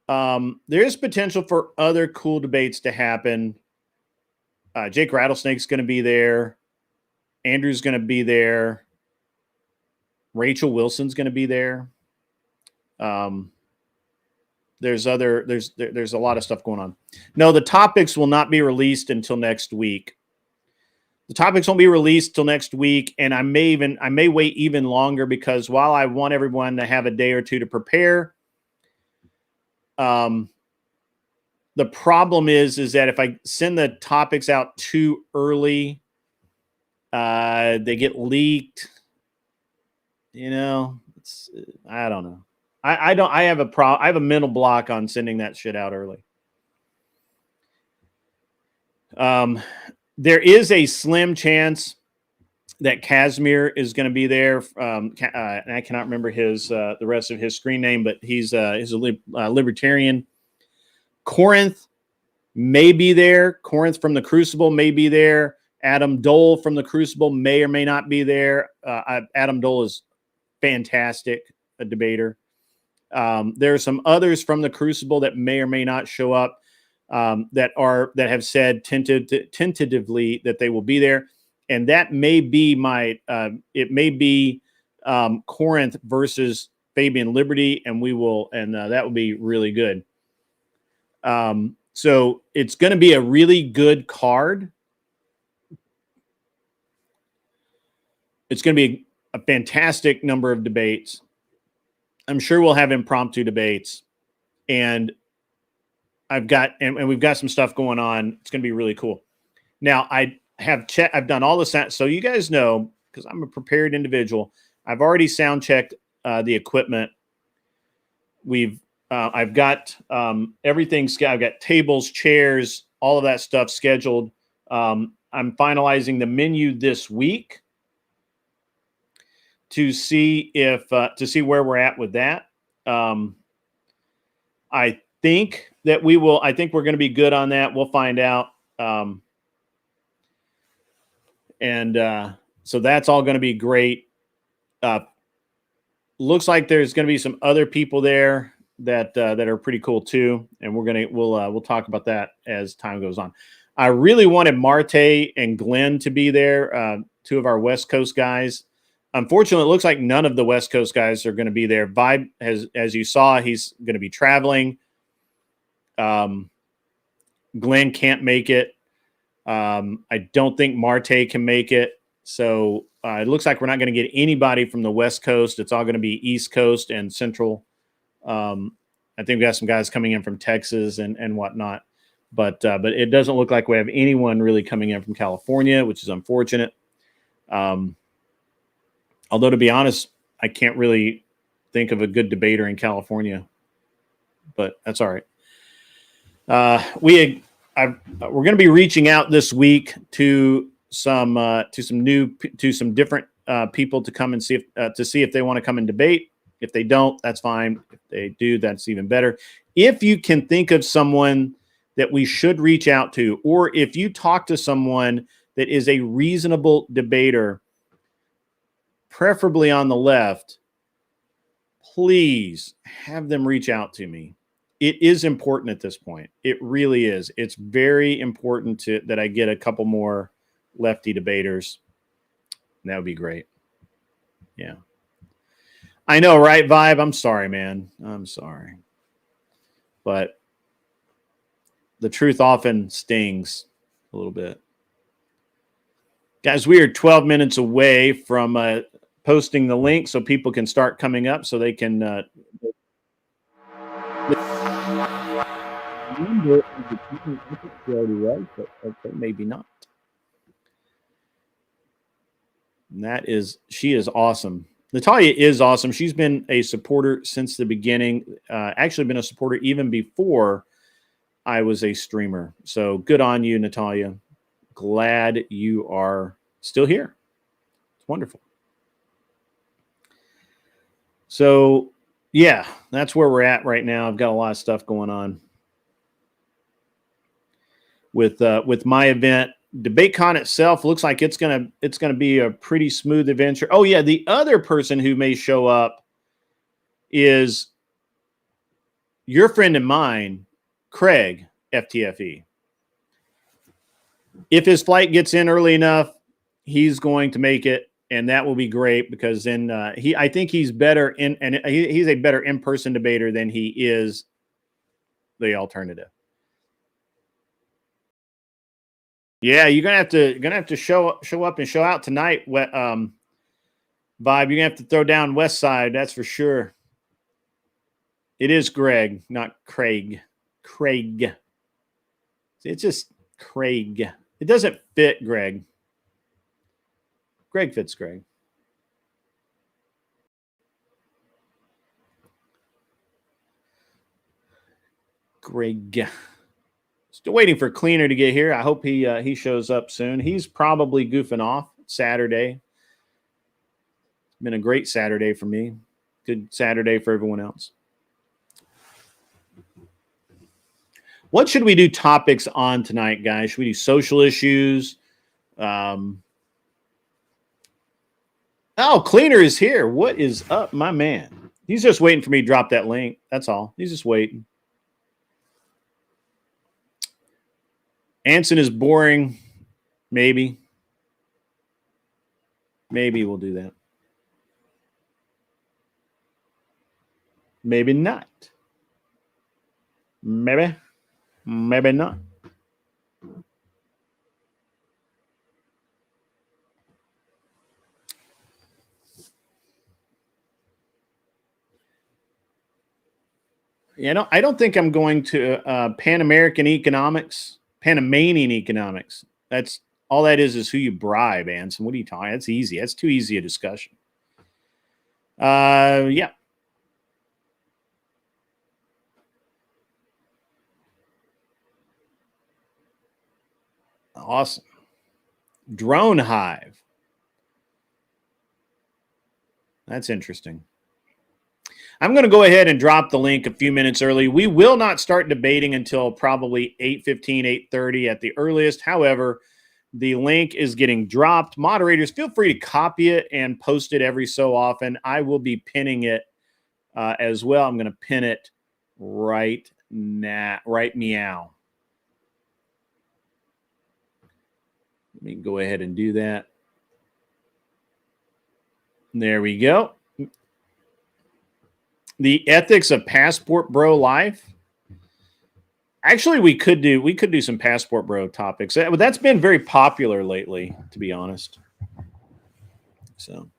other cool debates to happen. Jake Rattlesnake's going to be there. Andrew's going to be there. Rachel Wilson's going to be there. There's a lot of stuff going on. No, the topics will not be released until next week. The topics won't be released till next week, and I may wait even longer because while I want everyone to have a day or two to prepare, the problem is that if I send the topics out too early, they get leaked. You know, I don't know. I have a mental block on sending that shit out early. There is a slim chance that Casimir is going to be there. And I cannot remember the rest of his screen name, but he's a libertarian. Corinth may be there. Corinth from the Crucible may be there. Adam Dole from the Crucible may or may not be there. Adam Dole is fantastic, a debater. There are some others from the Crucible that may or may not show up, that have said tentatively that they will be there, and that may be Corinth versus Fabian Liberty, and that will be really good. So it's going to be a really good card. It's going to be a fantastic number of debates. I'm sure we'll have impromptu debates, and we've got some stuff going on. It's going to be really cool. Now I've done all the so you guys know, because I'm a prepared individual, I've already sound checked the equipment. I've got everything. I've got tables, chairs, all of that stuff scheduled. I'm finalizing the menu this week to see where we're at with that. I think that I think we're going to be good on that. We'll find out. So that's all going to be great. Looks like there's going to be some other people there that are pretty cool too. And we'll talk about that as time goes on. I really wanted Marte and Glenn to be there. Two of our West Coast guys. Unfortunately, it looks like none of the West Coast guys are going to be there. Vibe, as you saw, he's going to be traveling. Glenn can't make it. I don't think Marte can make it. So it looks like we're not going to get anybody from the West Coast. It's all going to be East Coast and Central. I think we got some guys coming in from Texas and whatnot. But it doesn't look like we have anyone really coming in from California, which is unfortunate. Although, to be honest, I can't really think of a good debater in California, but that's all right. We're going to be reaching out this week to some different people to come and see if they want to come and debate. If they don't, that's fine. If they do, that's even better. If you can think of someone that we should reach out to, or if you talk to someone that is a reasonable debater, preferably on the left, please have them reach out to me. It is important at this point. It really is. It's very important that I get a couple more lefty debaters. That would be great. Yeah. I know, right, Vibe? I'm sorry, man. I'm sorry. But the truth often stings a little bit. Guys, we are 12 minutes away from posting the link so people can start coming up so they can maybe not. And she is awesome. Natalia is awesome. She's been a supporter since the beginning. Actually been a supporter even before I was a streamer. So good on you, Natalia. Glad you are still here. It's wonderful. So, yeah, that's where we're at right now. I've got a lot of stuff going on with my event. DebateCon itself looks like it's gonna be a pretty smooth adventure. Oh yeah, the other person who may show up is your friend and mine, Craig FTFE. If his flight gets in early enough, he's going to make it, and that will be great because then I think he's better he's a better in-person debater than he is the alternative. Yeah, you're gonna have to show up and show out tonight. Vibe, you're gonna have to throw down West Side, that's for sure. It is Greg, not Craig. Craig. It's just Craig. It doesn't fit Greg. Greg fits Greg. Greg. Still waiting for Cleaner to get here. I hope he shows up soon. He's probably goofing off Saturday. It's been a great Saturday for me. Good Saturday for everyone else. What should we do topics on tonight, guys? Should we do social issues? Oh, Cleaner is here. What is up, my man? He's just waiting for me to drop that link. That's all. He's just waiting. Anson is boring. Maybe. Maybe we'll do that. Maybe not. Maybe. Maybe not. I don't think I'm going to Pan-American economics, Panamanian economics. That's all that is who you bribe, Anson. What are you talking? That's easy. That's too easy a discussion. Yeah. Awesome. Drone Hive. That's interesting. I'm going to go ahead and drop the link a few minutes early. We will not start debating until probably 8:15, 8:30 at the earliest. However, the link is getting dropped. Moderators, feel free to copy it and post it every so often. I will be pinning it as well. I'm going to pin it right now, right meow. Let me go ahead and do that. There we go. The ethics of Passport Bro life. Actually, we could do some Passport Bro topics. That's been very popular lately, to be honest. So.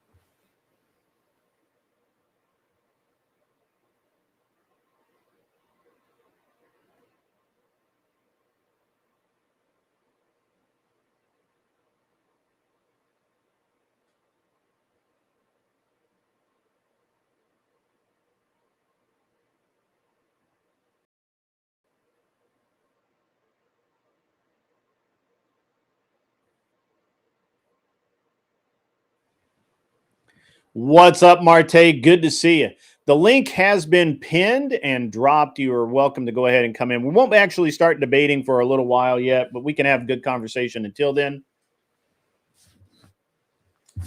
What's up, Marte? Good to see you. The link has been pinned and dropped. You are welcome to go ahead and come in. We won't actually start debating for a little while yet, but we can have good conversation until then.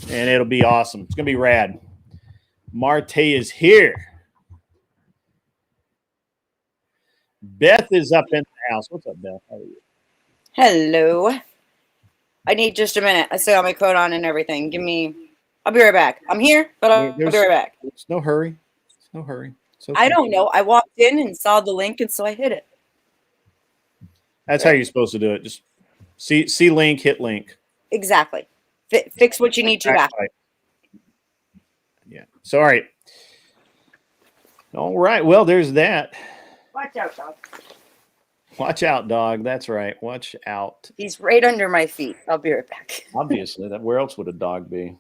And it'll be awesome. It's going to be rad. Marte is here. Beth is up in the house. What's up, Beth? How are you? Hello. I need just a minute. I still got my coat on and everything. I'll be right back. I'm here, but I'll be right back. It's no hurry. It's no hurry. It's okay. I don't know. I walked in and saw the link, and so I hit it. That's how you're supposed to do it. Just see link, hit link. Exactly. Fix what you need to back. Yeah. So, all right. All right. Well, there's that. Watch out, dog. Watch out, dog. That's right. Watch out. He's right under my feet. I'll be right back. Obviously, where else would a dog be?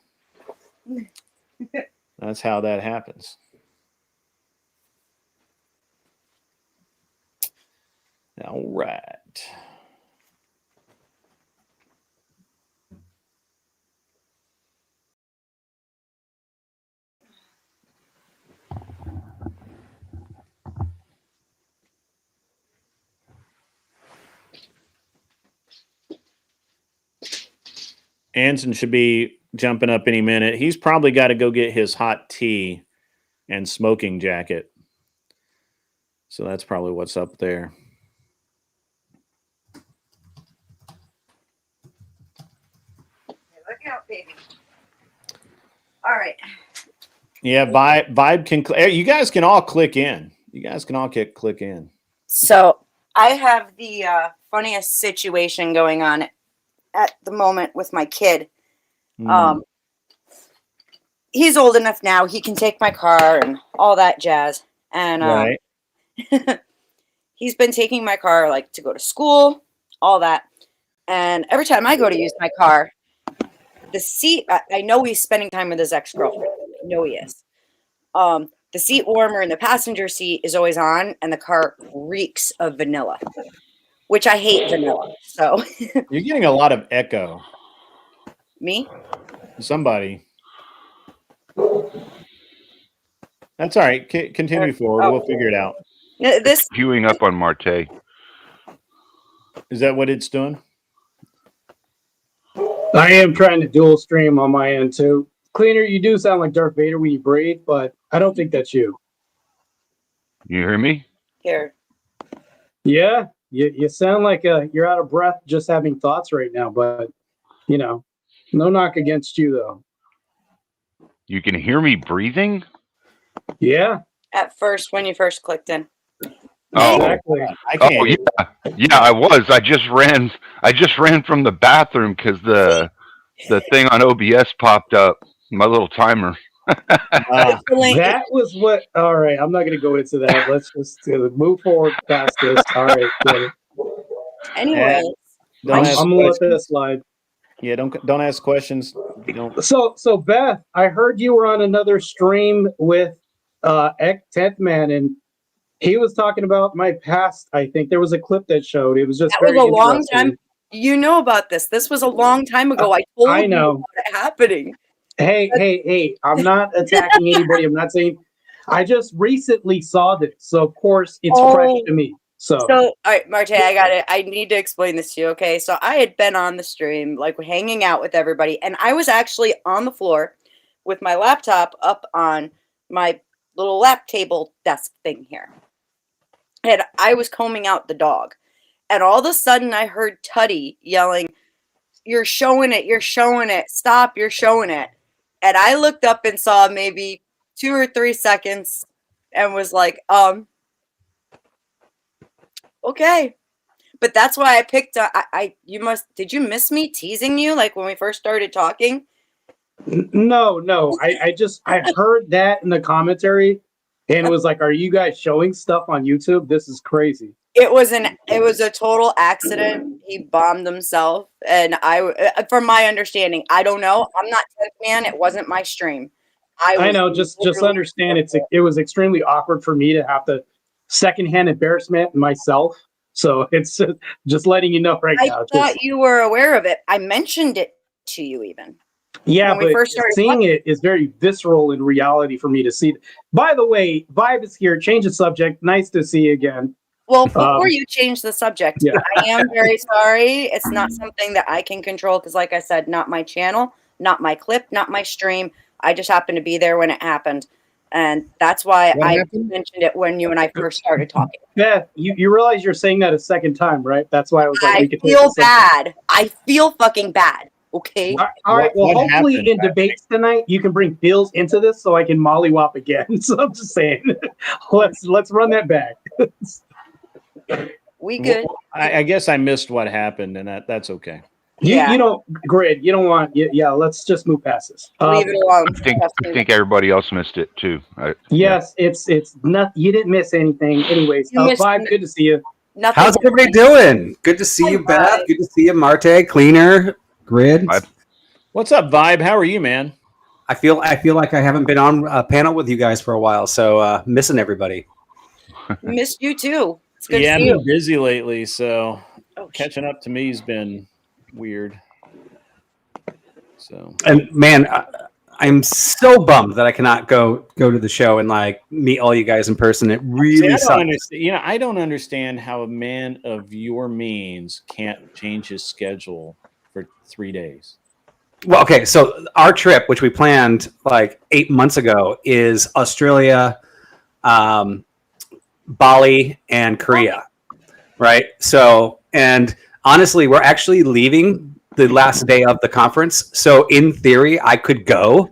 That's how that happens. All right. Anson should be jumping up any minute. He's probably got to go get his hot tea and smoking jacket. So that's probably what's up there. Look out, baby. All right. Yeah, Vibe can. You guys can all click in. You guys can all click in. So I have the funniest situation going on at the moment with my kid. He's old enough now; he can take my car and all that jazz. And Right. he's been taking my car like to go to school, all that. And every time I go to use my car, the seat, I know he's spending time with his ex-girlfriend. I know he is. The seat warmer in the passenger seat is always on, and the car reeks of vanilla, which I hate vanilla. So You're getting a lot of echo. me? Somebody. That's all right. Continue forward. We'll figure it out. This Queuing up on Marte. Is that what it's doing? I am trying to dual stream on my end too. Cleaner, you do sound like Darth Vader when you breathe, but I don't think that's you. You hear me? here. Yeah, you sound like you're out of breath just having thoughts right now, but you know, no knock against you though. You can hear me breathing? Yeah, At first, when you first clicked in. Oh, exactly. I can't. oh yeah, I was. I just ran from the bathroom because the thing on OBS popped up. My little timer. That was what. All right, I'm not going to go into that. Let's just move forward past this. All right. Good. Anyway, Don't ask I'm gonna let questions. this slide. Yeah, don't ask questions. Don't. So Beth, I heard you were on another stream with Tenth Man, and he was talking about my past. I think there was a clip that showed. It was just that was very a long interesting. time. You know about this. This was a long time ago. I told I you know. about it happening. Hey! I'm not attacking anybody. I'm not saying. I just recently saw this, so of course it's fresh to me. So all right, Marte, I got it. I need to explain this to you, okay? So I had been on the stream, like hanging out with everybody, and I was actually on the floor with my laptop up on my little lap table desk thing here. And I was combing out the dog. And all of a sudden I heard Tutty yelling, "You're showing it, you're showing it, stop, you're showing it." And I looked up and saw maybe 2 or 3 seconds and was like, okay. But that's why I picked did you miss me teasing you like when we first started talking? no. I heard that in the commentary, and was like, "Are you guys showing stuff on YouTube? This is crazy." It was a total accident. He bombed himself, and from my understanding, I don't know. I'm not 10th Man. It wasn't my stream. I know. Just understand it was extremely awkward for me to have the secondhand embarrassment myself. So it's just letting you know right now. I thought you were aware of it. I mentioned it to you even. Yeah, when we but first started seeing it is very visceral in reality for me to see. By the way, Vibe is here. Change the subject. Nice to see you again. Well, before you change the subject, Yeah. I am very sorry. It's not something that I can control because, like I said, not my channel, not my clip, not my stream. I just happened to be there when it happened. And that's why What I happened? mentioned it when you and I first started talking. Beth, you realize you're saying that a second time, right? That's why I was like, I we could feel bad. I feel fucking bad. Okay. All right. Well, What hopefully happened, in Beth? debates tonight, you can bring feels into this so I can mollywop again. So I'm just saying, let's run that back. We good. Well, I guess I missed what happened, and that's okay. Yeah. You don't Grid. You don't want. Yeah. Let's just move past this. Leave it alone. I think everybody else missed it too. Yes, it's not. You didn't miss anything. Anyways, You missed Vibe, good to see you. Nothing. How's everybody doing? Good to see Hi, you, Beth. Vibe. Good to see you, Marte, Cleaner, Grid. Vibe. What's up, Vibe? How are you, man? I feel like I haven't been on a panel with you guys for a while, so missing everybody. Missed you too. It's good Yeah, to I've see you. been busy lately, so Oh, catching up to me has been weird. So And man, I'm so bummed that I cannot go to the show and like meet all you guys in person. It See, really I don't sucks. understand. I don't understand how a man of your means can't change his schedule for 3 days. Well, okay, so our trip, which we planned like 8 months ago, is Australia, Bali, and Korea, right? So, and honestly, we're actually leaving the last day of the conference. So, in theory, I could go,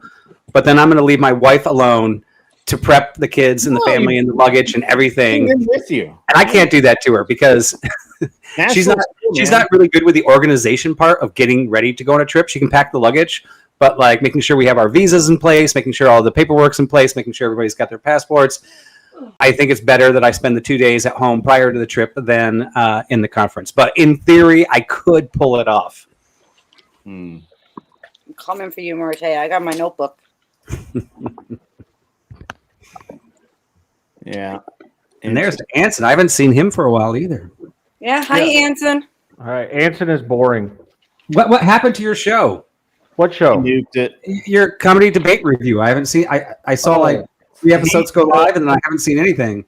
but then I'm going to leave my wife alone to prep the kids and the No, family and the luggage and everything. Bring him with you. And I can't do that to her because she's Nashville's not cool, she's man. not really good with the organization part of getting ready to go on a trip. She can pack the luggage, but like making sure we have our visas in place, making sure all the paperwork's in place, making sure everybody's got their passports. I think it's better that I spend the 2 days at home prior to the trip than in the conference. But in theory, I could pull it off. Hmm. I'm coming for you, Marte. I got my notebook. Yeah. And there's Anson. I haven't seen him for a while either. Yeah, hi, Anson. All right, Anson is boring. What happened to your show? What He show? nuked it. Your comedy debate review. I haven't seen. I saw like 3 episodes go live, and then I haven't seen anything.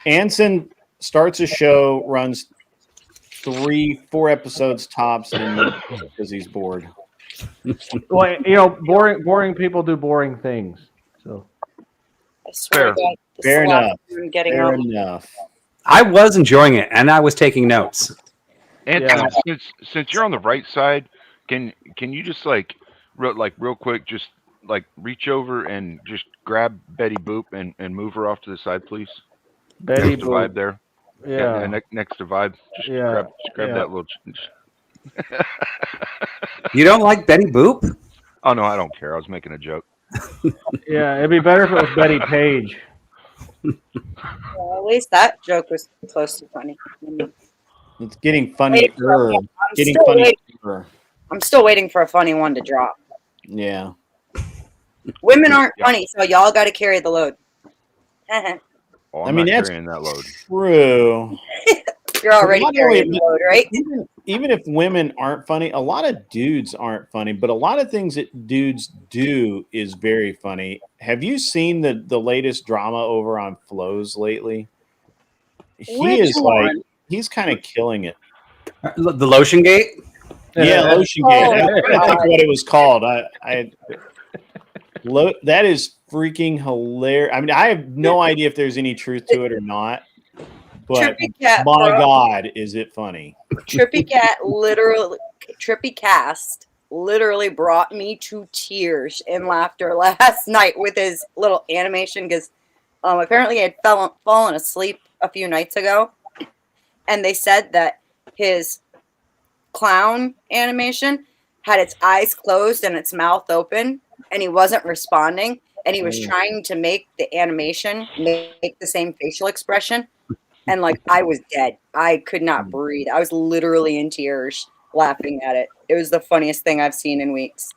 Anson starts a show, runs 3-4 episodes tops, and because he's bored. Well, boring people do boring things. So I swear to Fair. God, the Fair slap enough. I'm getting Fair up. enough. I was enjoying it, and I was taking notes. Anthony, Yeah. since you're on the right side, can you just real quick, just like reach over and just grab Betty Boop and move her off to the side, please? Betty Next to Vibe Boop. there. Yeah. Next to Vibe. Just Yeah. grab Yeah. that little. You don't like Betty Boop? Oh no, I don't care. I was making a joke. Yeah, it'd be better if it was Betty Page. Well, at least that joke was close to funny. It's getting funnier. Getting still funnier. I'm still waiting for a funny one to drop. Yeah. Women aren't Yeah. funny, so y'all got to carry the load. Oh, I I'm mean, not that's carrying that load. True. You're already Not carrying only- the load, right? Even if women aren't funny, a lot of dudes aren't funny, but a lot of things that dudes do is very funny. Have you seen the latest drama over on Flows lately? He Which is one? like he's kind of killing it. The Lotion Gate? Yeah, Lotion Gate. Oh, I'm trying to think God. what it was called. That is freaking hilarious. I mean, I have no idea if there's any truth to it or not, but Trippy Cat, my bro. God, is it funny? Trippy Cast literally brought me to tears in laughter last night with his little animation because apparently I had fallen asleep a few nights ago, and they said that his clown animation had its eyes closed and its mouth open, and he wasn't responding, and he was trying to make the animation make the same facial expression. And like I was dead. I could not breathe. I was literally in tears laughing at it. It was the funniest thing I've seen in weeks.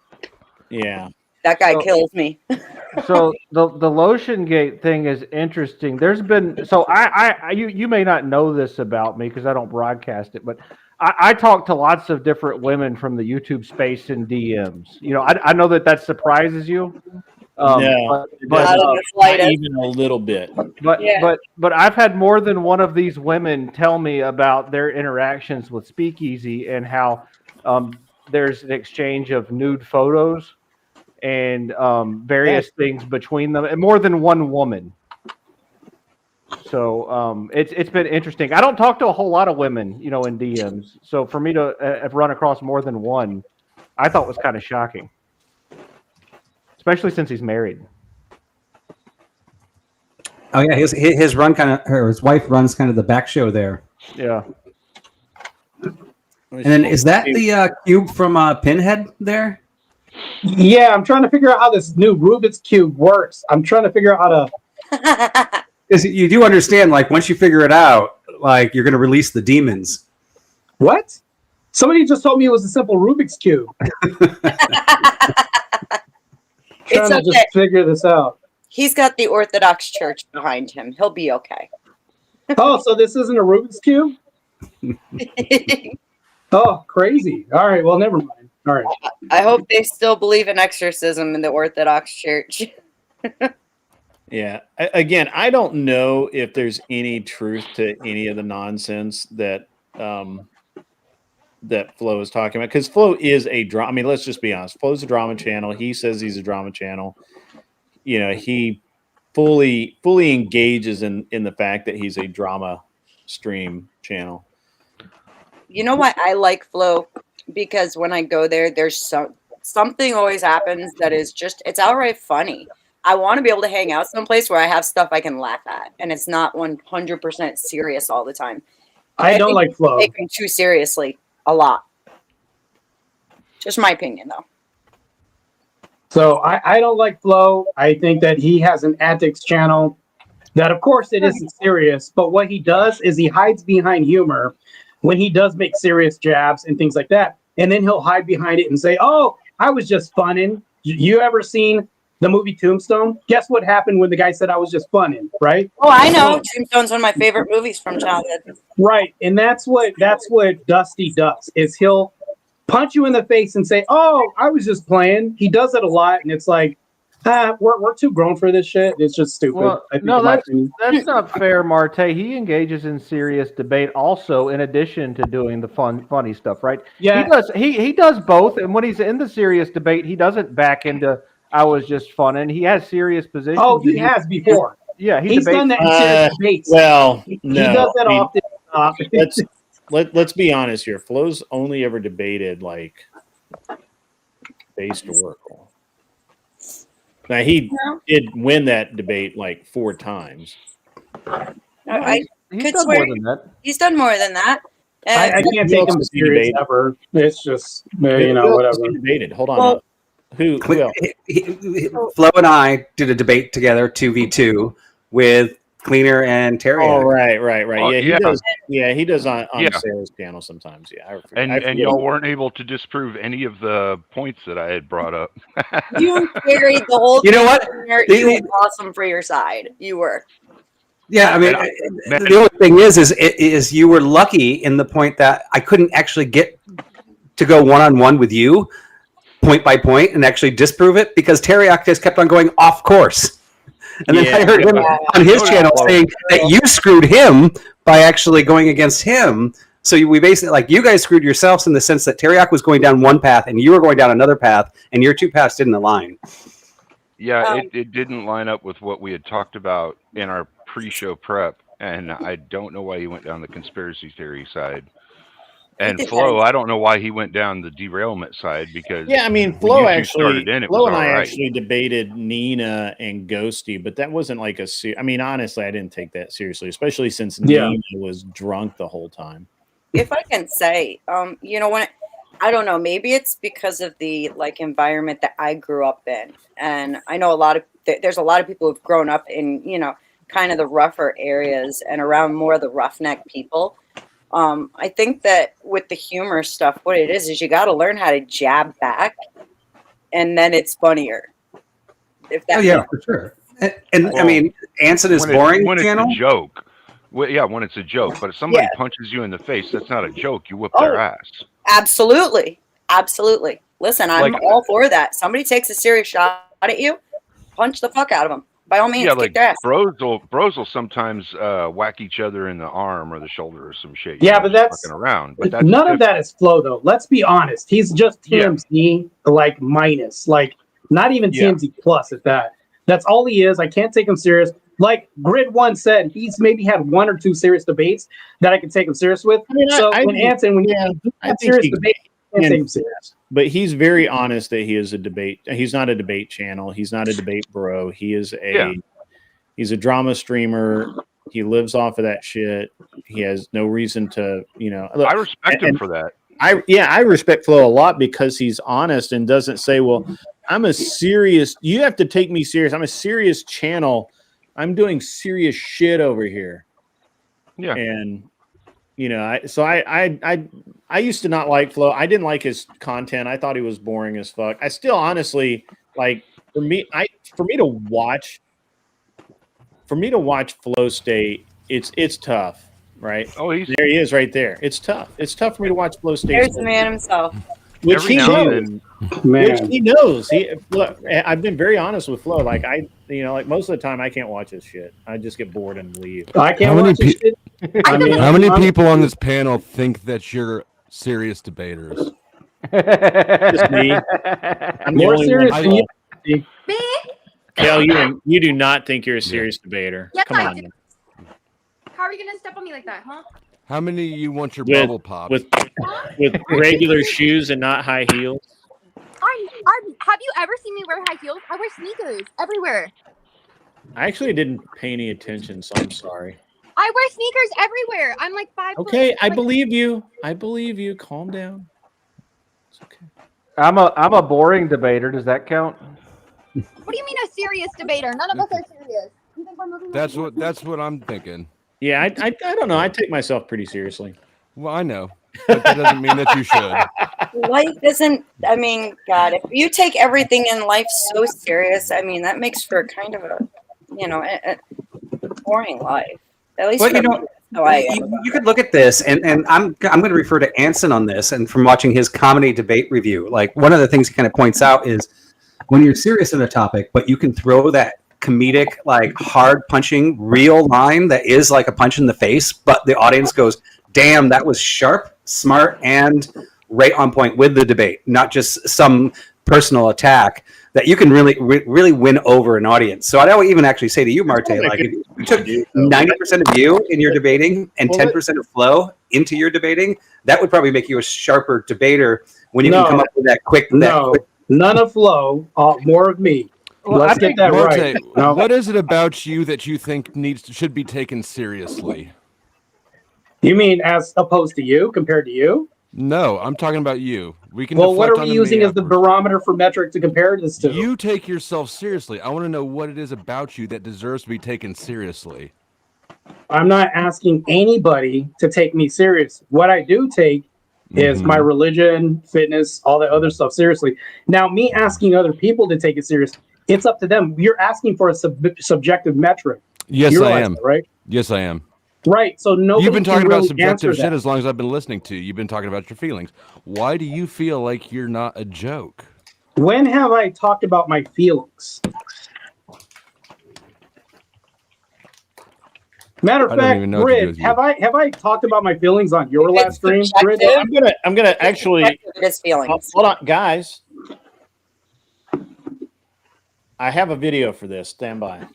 Yeah. That guy So- kills me. So the Lotion Gate thing is interesting. There's been you may not know this about me because I don't broadcast it, but I talk to lots of different women from the YouTube space in DMs. I know that surprises you. No, but Not in the not slightest. even a little bit. Yeah. but I've had more than one of these women tell me about their interactions with Speakeasy and how there's an exchange of nude photos and various things between them, and more than one woman. So it's been interesting. I don't talk to a whole lot of women, in DMs. So for me to have run across more than one, I thought was kind of shocking, especially since he's married. Oh yeah, his run his wife runs kind of the back show there. Yeah. And then is that the cube from Pinhead there? Yeah, I'm trying to figure out how this new Rubik's Cube works. I'm trying to figure out how to. Because you do understand, like once you figure it out, like you're going to release the demons. What? Somebody just told me it was a simple Rubik's Cube. It's Trying to okay. just figure this out. He's got the Orthodox Church behind him. He'll be okay. Oh, so this isn't a Rubik's Cube? Oh, crazy. All right, well, never mind. All right. I hope they still believe in exorcism in the Orthodox Church. Yeah. Again, I don't know if there's any truth to any of the nonsense that that Flo is talking about, because Flo is a drama. I mean, let's just be honest. Flo's a drama channel. He says he's a drama channel. You know, he fully engages in the fact that he's a drama stream channel. You know why I like Flow? Because when I go there, there's something always happens that is just, it's outright funny. I want to be able to hang out someplace where I have stuff I can laugh at, and it's not 100% serious all the time. I don't think like Flo. Take him too seriously a lot. Just my opinion, though. So I don't like Flo. I think that he has an antics channel that, of course, it isn't serious, but what he does is he hides behind humor when he does make serious jabs and things like that. And then he'll hide behind it and say, oh, I was just funning. You ever seen the movie Tombstone? Guess what happened when the guy said I was just funning, right? Oh, I know. Tombstone's one of my favorite movies from childhood. Right. And that's what Dusty does, is he'll punch you in the face and say, oh, I was just playing. He does it a lot, and it's like, we're too grown for this shit. It's just stupid. Well, no, that's not fair, Marte. He engages in serious debate also, in addition to doing the funny stuff, right? Yeah. He does both, and when he's in the serious debate, he doesn't back into I was just fun, and he has serious positions. Oh, he has before. Yeah, he's done that in serious debates. Well, he no, does that often. Let's be honest here. Flo's only ever debated like based Oracle. Now he did win that debate like 4 times. I He's could done swear more than that. he's done more than that. I can't take him serious ever. It's just, whatever. Debated. Hold on. Well, Who else? Flo and I did a debate together, 2v2, with Cleaner and Terry. Oh, right. Oh, Yeah, he yeah. does. Yeah, he does on Yeah. Sarah's channel sometimes. Yeah, And y'all weren't able to disprove any of the points that I had brought up. You carried the whole You know what? You were awesome for your side. You were. Yeah, I mean, the only thing is you were lucky in the point that I couldn't actually get to go one-on-one with you, point by point, and actually disprove it, because Terry just kept on going off course. And then I heard him on his channel saying that you screwed him by actually going against him. So we basically, like, you guys screwed yourselves in the sense that Teriyaki was going down one path and you were going down another path, and your 2 paths didn't align. Yeah, it didn't line up with what we had talked about in our pre-show prep, and I don't know why he went down the conspiracy theory side. And Flo, I don't know why he went down the derailment side, because Yeah, I mean, when Flo you two actually, started in, it Flo was and I all right. actually debated Nina and Ghosty, but that wasn't like I mean, honestly, I didn't take that seriously, especially since Nina was drunk the whole time. If I can say, I don't know, maybe it's because of the environment that I grew up in, and I know there's a lot of people who've grown up in kind of the rougher areas and around more of the roughneck people. I think that with the humor stuff, what it is you got to learn how to jab back, and then it's funnier. If that For sure. And I mean, Anson is boring when channel. it's a joke. Well, yeah, when it's a joke. But if somebody punches you in the face, that's not a joke. You whip their ass. Absolutely. Listen, I'm all for that. Somebody takes a serious shot at you, punch the fuck out of them. By all means, kick their ass. bros will sometimes whack each other in the arm or the shoulder or some shit. Yeah, but that's fucking around. But that's none of that is Flo, though. Let's be honest. He's just TMZ minus, not even TMZ plus at that. That's all he is. I can't take him serious. Like Grid One said, he's maybe had 1 or 2 serious debates that I can take him serious with. I mean, when you have serious debate, I can't take him serious. But he's very honest that he is a debate. He's not a debate channel. He's not a debate bro. He is he's a drama streamer. He lives off of that shit. He has no reason to, look, I respect him for that. I respect Flo a lot because he's honest and doesn't say, well, you have to take me serious. I'm a serious channel. I'm doing serious shit over here. Yeah. And I used to not like Flo. I didn't like his content. I thought he was boring as fuck. I still honestly for me to watch Flo State it's tough, right? Oh, he's There he is, right there. It's tough. It's tough for me to watch Flow stay There's the sober. man himself. Which every he now knows. and then. Which Man, he knows. Look. I've been very honest with Flo. Like like most of the time, I can't watch this shit. I just get bored and leave. I can't How many watch this shit. I mean, How many I'm- people on this panel think that you're serious debaters? Just me. I'm the more only serious one. than you. Me? Kel, you do not think you're a serious debater. Yes, Come I on. do. How are you gonna step on me like that, huh? How many of you want your With- bubble popped? With regular shoes and not high heels. Have you ever seen me wear high heels? I wear sneakers everywhere. I actually didn't pay any attention, so I'm sorry. I wear sneakers everywhere. I'm like 5 Okay, foot. I believe you. I believe you. Calm down. It's okay. I'm a boring debater. Does that count? What do you mean a serious debater? None of us are serious. You think we're moving That's what I'm thinking. Yeah, I don't know. I take myself pretty seriously. Well, I know, but that doesn't mean that you should. Life isn't. I mean, God, if you take everything in life so serious, I mean, that makes for kind of a boring life. At least Well, for you know, me, that's how I am. you could look at this, and I'm going to refer to Anson on this, and from watching his comedy debate review, like one of the things he kind of points out is when you're serious in a topic, but you can throw that comedic, like hard punching, real line that is like a punch in the face, but the audience goes, "Damn, that was sharp, smart, and right on point with the debate, not just some personal attack." That you can really win over an audience. So I'd even actually say to you, Marte, like if you took 90% of you in your debating and 10% of Flo into your debating, that would probably make you a sharper debater when you can come up with that quick. None of Flo, more of me. Well, Let's get that Marte, right. No. what is it about you that you think should be taken seriously? You mean as opposed to you, compared to you? No, I'm talking about you. We can. Well, what deflect are we onto using me as the afterwards. barometer for metric to compare this to? You take yourself seriously. I want to know what it is about you that deserves to be taken seriously. I'm not asking anybody to take me serious. What I do take is my religion, fitness, all that other stuff seriously. Now, me asking other people to take it serious, it's up to them. You're asking for a subjective metric. Yes, You I realize am. that, right? Yes, I am. Right. So nobody You've been talking can about really subjective answer shit that. as long as I've been listening to you. You've been talking about your feelings. Why do you feel like you're not a joke? When have I talked about my feelings? Matter of I don't fact, even know what to do Grid, with you. have I talked about my feelings on your last stream? Grid? subjective. I'm gonna actually His feelings. hold on, guys. I have a video for this. Stand by.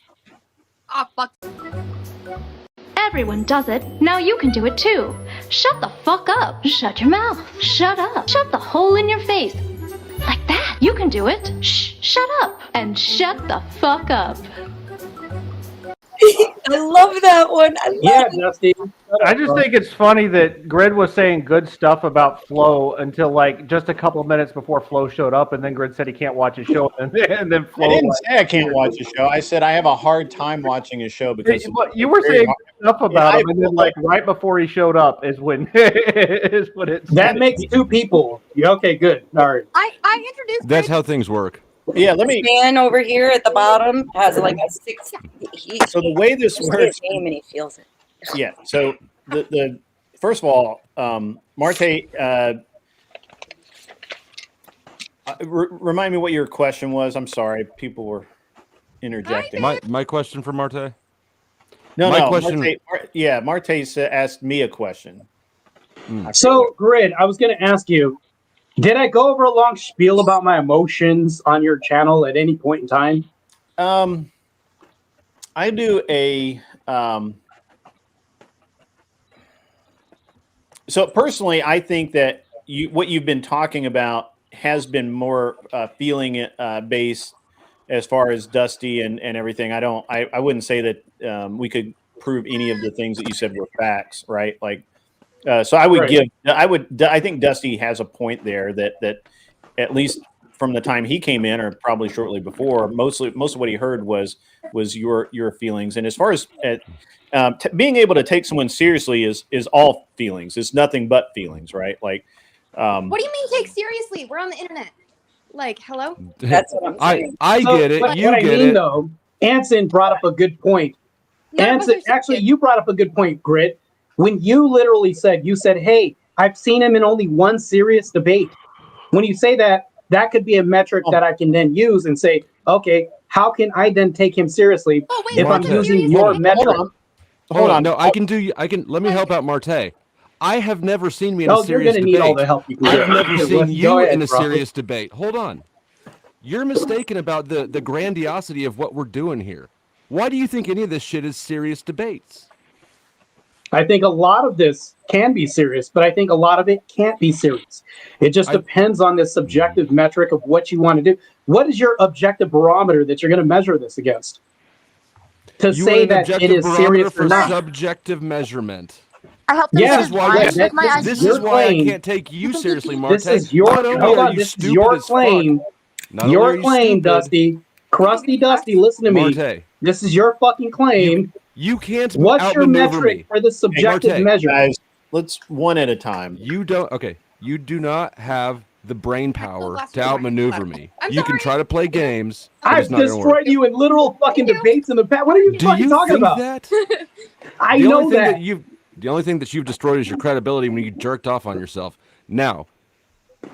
Oh, fuck. Everyone does it. Now you can do it too. Shut the fuck up. Shut your mouth. Shut up. Shut the hole in your face. Like that. You can do it. Shh. Shut up. And shut the fuck up. I love that one. I love Yeah, it. Dusty. I just think it's funny that Grid was saying good stuff about Flo until like just a couple of minutes before Flo showed up, and then Grid said he can't watch his show, and then Flo. I didn't say I can't watch a show. I said I have a hard time watching a show because You were saying good stuff about him, and then like right before he showed up is when it's That makes two people. Yeah, okay, good. All right. I introduced That's Grid- how things work. yeah. Let This me. man over here at the bottom has like a 6. So the way this His works. name and he feels it. Yeah. So the first of all, Marte, remind me what your question was. I'm sorry, people were interjecting. My question for Marte. No, my no. question- Marte asked me a question. So, Grid, I was going to ask you, did I go over a long spiel about my emotions on your channel at any point in time? I do a. So personally, I think that what you've been talking about has been more feeling based as far as Dusty and everything. I wouldn't say that we could prove any of the things that you said were facts, right? Like, so I would Right. I think Dusty has a point there that at least from the time he came in, or probably shortly before, most of what he heard was your feelings. And as far as being able to take someone seriously is all feelings. It's nothing but feelings, right? Like, What do you mean take seriously? We're on the internet. Like, hello? That's what I'm saying. I So, get it. What You I get mean, it. though, Anson brought up a good point. None of us are Actually, serious. you brought up a good point, Grit. When you literally said, hey, I've seen him in only one serious debate. When you say that, that could be a metric that I can then use and say, okay, how can I then take him seriously Oh wait, if what I'm the Marte, using serious your debate? metric? Hold on. No, I can do. Let me help out Marte. I have never seen me in a Oh, you're serious going to need all the debate. help you can I've get. never seen Go you ahead, in a bro. serious debate. Hold on. You're mistaken about the grandiosity of what we're doing here. Why do you think any of this shit is serious debates? I think a lot of this can be serious, but I think a lot of it can't be serious. It just depends on the subjective metric of what you want to do. What is your objective barometer that you're going to measure this against? To You say want an that it objective is barometer serious or for not. subjective measurement. I helped them Yeah, choose why one you- with my this is This ID. is why I claim. can't take you seriously, Marte. This is your Not only hold are on. you This is stupid your as claim. fuck, not only are Your you claim, stupid, Dusty. Crusty Dusty, listen to me. Marte, This is your fucking claim. you can't What's your outmaneuver metric me. for the subjective Marte, measure? Guys, let's one at a time. You don't. Okay, you do not have the brain power last to one. outmaneuver me. I'm You can sorry. try to play games, but I've it's not going to work. destroyed you in literal fucking debates in the past. What are you Do fucking you talking think about? that? I The know only thing that. the only thing that you've destroyed is your credibility when you jerked off on yourself. Now,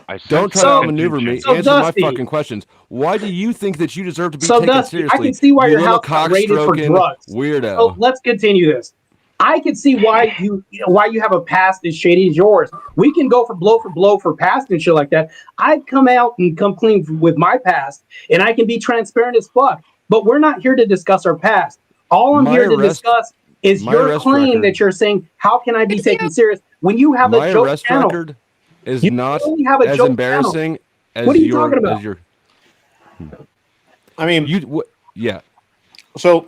I don't try So- to outmaneuver me. so Answer Dusty- my fucking questions. Why do you think that you deserve to be So taken Dusty, I seriously? can see why you your little house got raided for cock-stroking drugs. weirdo. So let's continue this. I can see why you have a past as shady as yours. We can go for blow for past and shit like that. I'd come out and come clean with my past, and I can be transparent as fuck. But we're not here to discuss our past. All I'm My here to arrest- discuss is my your arrest claim record- that you're saying, how can I be taken serious when you have My a joke arrest channel? record is You not only have a as joke embarrassing as What are you your talking about? as your. I mean, Yeah. so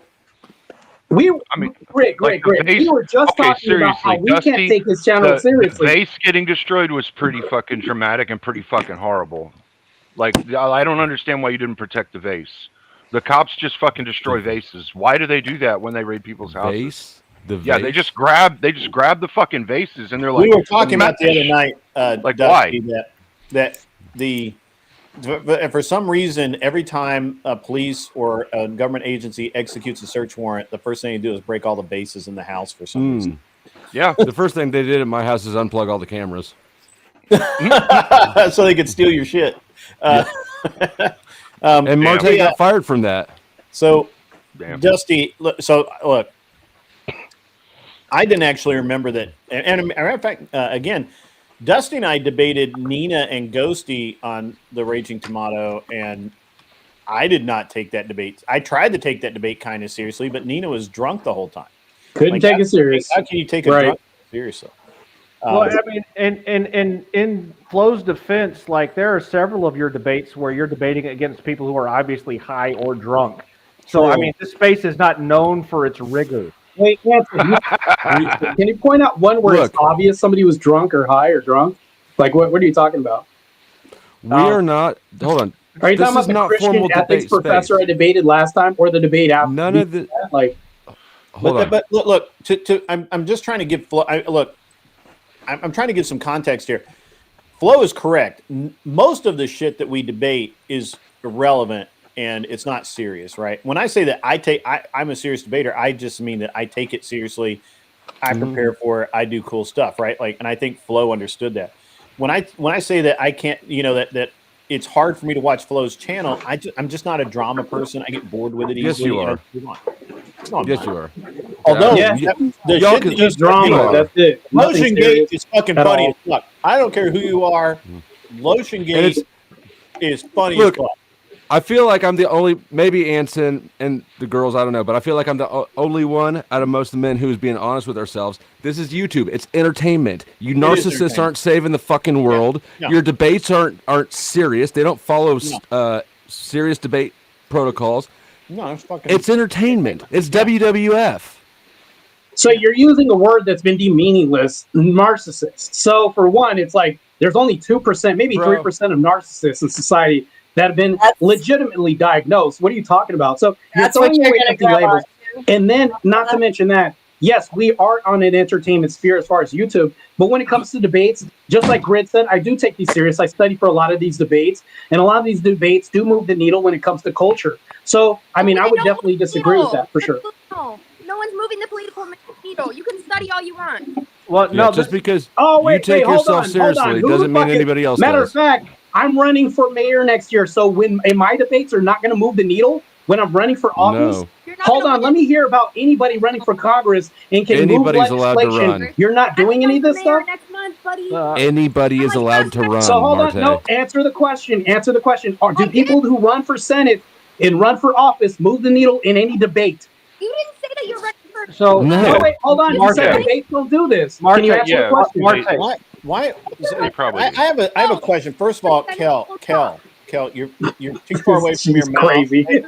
Great. like the vase- We were just okay, talking about how seriously, we can't Dusty, take this channel the seriously. vase getting destroyed was pretty fucking dramatic and pretty fucking horrible. Like, I don't understand why you didn't protect the vase. The cops just fucking destroy vases. Why do they do that when they raid people's houses? Vase? The Yeah, vase? they just grab the fucking vases and they're like, we were talking about the other night, Like, Dusty, that for some reason, every time a police or a government agency executes a search warrant, the first thing they do is break all the bases in the house for some reason. Yeah. The first thing they did at my house is unplug all the cameras. So they could steal your shit. And Marte got fired from that. So, Damn. Dusty, look, I didn't actually remember that. And a matter of fact, again, Dusty and I debated Nina and Ghosty on the Raging Tomato, and I did not take that debate. I tried to take that debate kind of seriously, but Nina was drunk the whole time. Couldn't take it serious. How can you take a Right. drunk seriously? Well, I mean, in Flo's defense, like there are several of your debates where you're debating against people who are obviously high or drunk. So, I True. mean, this space is not known for its rigor. Wait, Anthony, can you point out one where it's Look. obvious somebody was drunk or high or drunk? Like, what are you talking about? We are not. Hold on. Are you This talking is about the not Christian formal ethics debate professor space. I debated last time, or the debate after? None of the. Like, Hold on. But look, I'm just trying to give Flo. I'm trying to give some context here. Flo is correct. Most of the shit that we debate is irrelevant and it's not serious, right? When I say that I'm a serious debater, I just mean that I take it seriously. I prepare for it. I do cool stuff, right? Like, and I think Flo understood that. When I say that I can't, that it's hard for me to watch Flo's channel. I'm just not a drama person. I get bored with it Yes, easily. you and I are. move on. No, I'm Yes, not. you are. Although Yeah. the Y'all shit can- that you just drama. are. That's it. Nothing Lotion serious Gate is fucking at funny all. as fuck. I don't care who you are. Lotion And Gate it's- is funny Look, as fuck. I feel like I'm the only, maybe Anson and the girls, I don't know, but I feel like I'm the only one out of most of the men who is being honest with ourselves. This is YouTube. It's entertainment. You narcissists entertainment. aren't saving the fucking world. No. Your debates aren't serious. They don't follow serious debate protocols. No, it's fucking. It's entertainment. It's WWF. So you're using a word that's been deemed meaningless, narcissist. So for one, it's like there's only 2%, maybe Bro. 3% of narcissists in society that have been That's- legitimately diagnosed. What are you talking about? So That's you're what throwing you're away gonna empty grab labels. onto. And then, not to mention that, yes, we are on an entertainment sphere as far as YouTube. But when it comes to debates, just like Grid said, I do take these serious. I study for a lot of these debates, and a lot of these debates do move the needle when it comes to culture. So, I mean, I would definitely disagree with that for sure. No one's moving the political needle. You can study all you want. Well, Yeah, no, just because wait, you take hold yourself on. seriously Who doesn't the mean fuck is- anybody else Matter does. of fact, I'm running for mayor next year, so when in my debates are not going to move the needle when I'm running for office. No. You're not Hold gonna on, win let me hear about anybody running for Congress and can Anybody's move allowed to legislation. run. You're not doing any of this stuff. next month, buddy. Anybody is allowed to run, So hold on, Marte. no, answer the question. Answer the question. Do I people who run for Senate and run for office move the needle in any debate? You didn't say that you're running for. So No. No, wait, hold on. You Marte. said debates don't do this. Marte, Can you answer the yeah. question? Marte. Why? They probably I have a question. First of all, Kel, you're too far away from your She's mouth. crazy. Hey,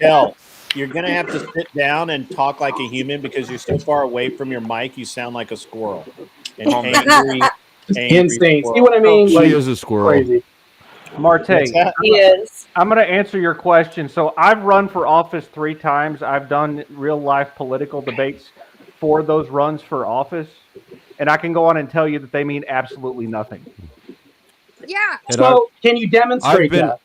Kel, you're gonna have to sit down and talk like a human because you're so far away from your mic. You sound like a squirrel. An Oh, man. angry Insane. squirrel. See what I mean? She Like, is a squirrel. crazy. Marte, What's that? He is. I'm going to answer your question. So I've run for office 3 times. I've done real life political debates for those runs for office, and I can go on and tell you that they mean absolutely nothing. Yeah. And So, can you demonstrate been- that?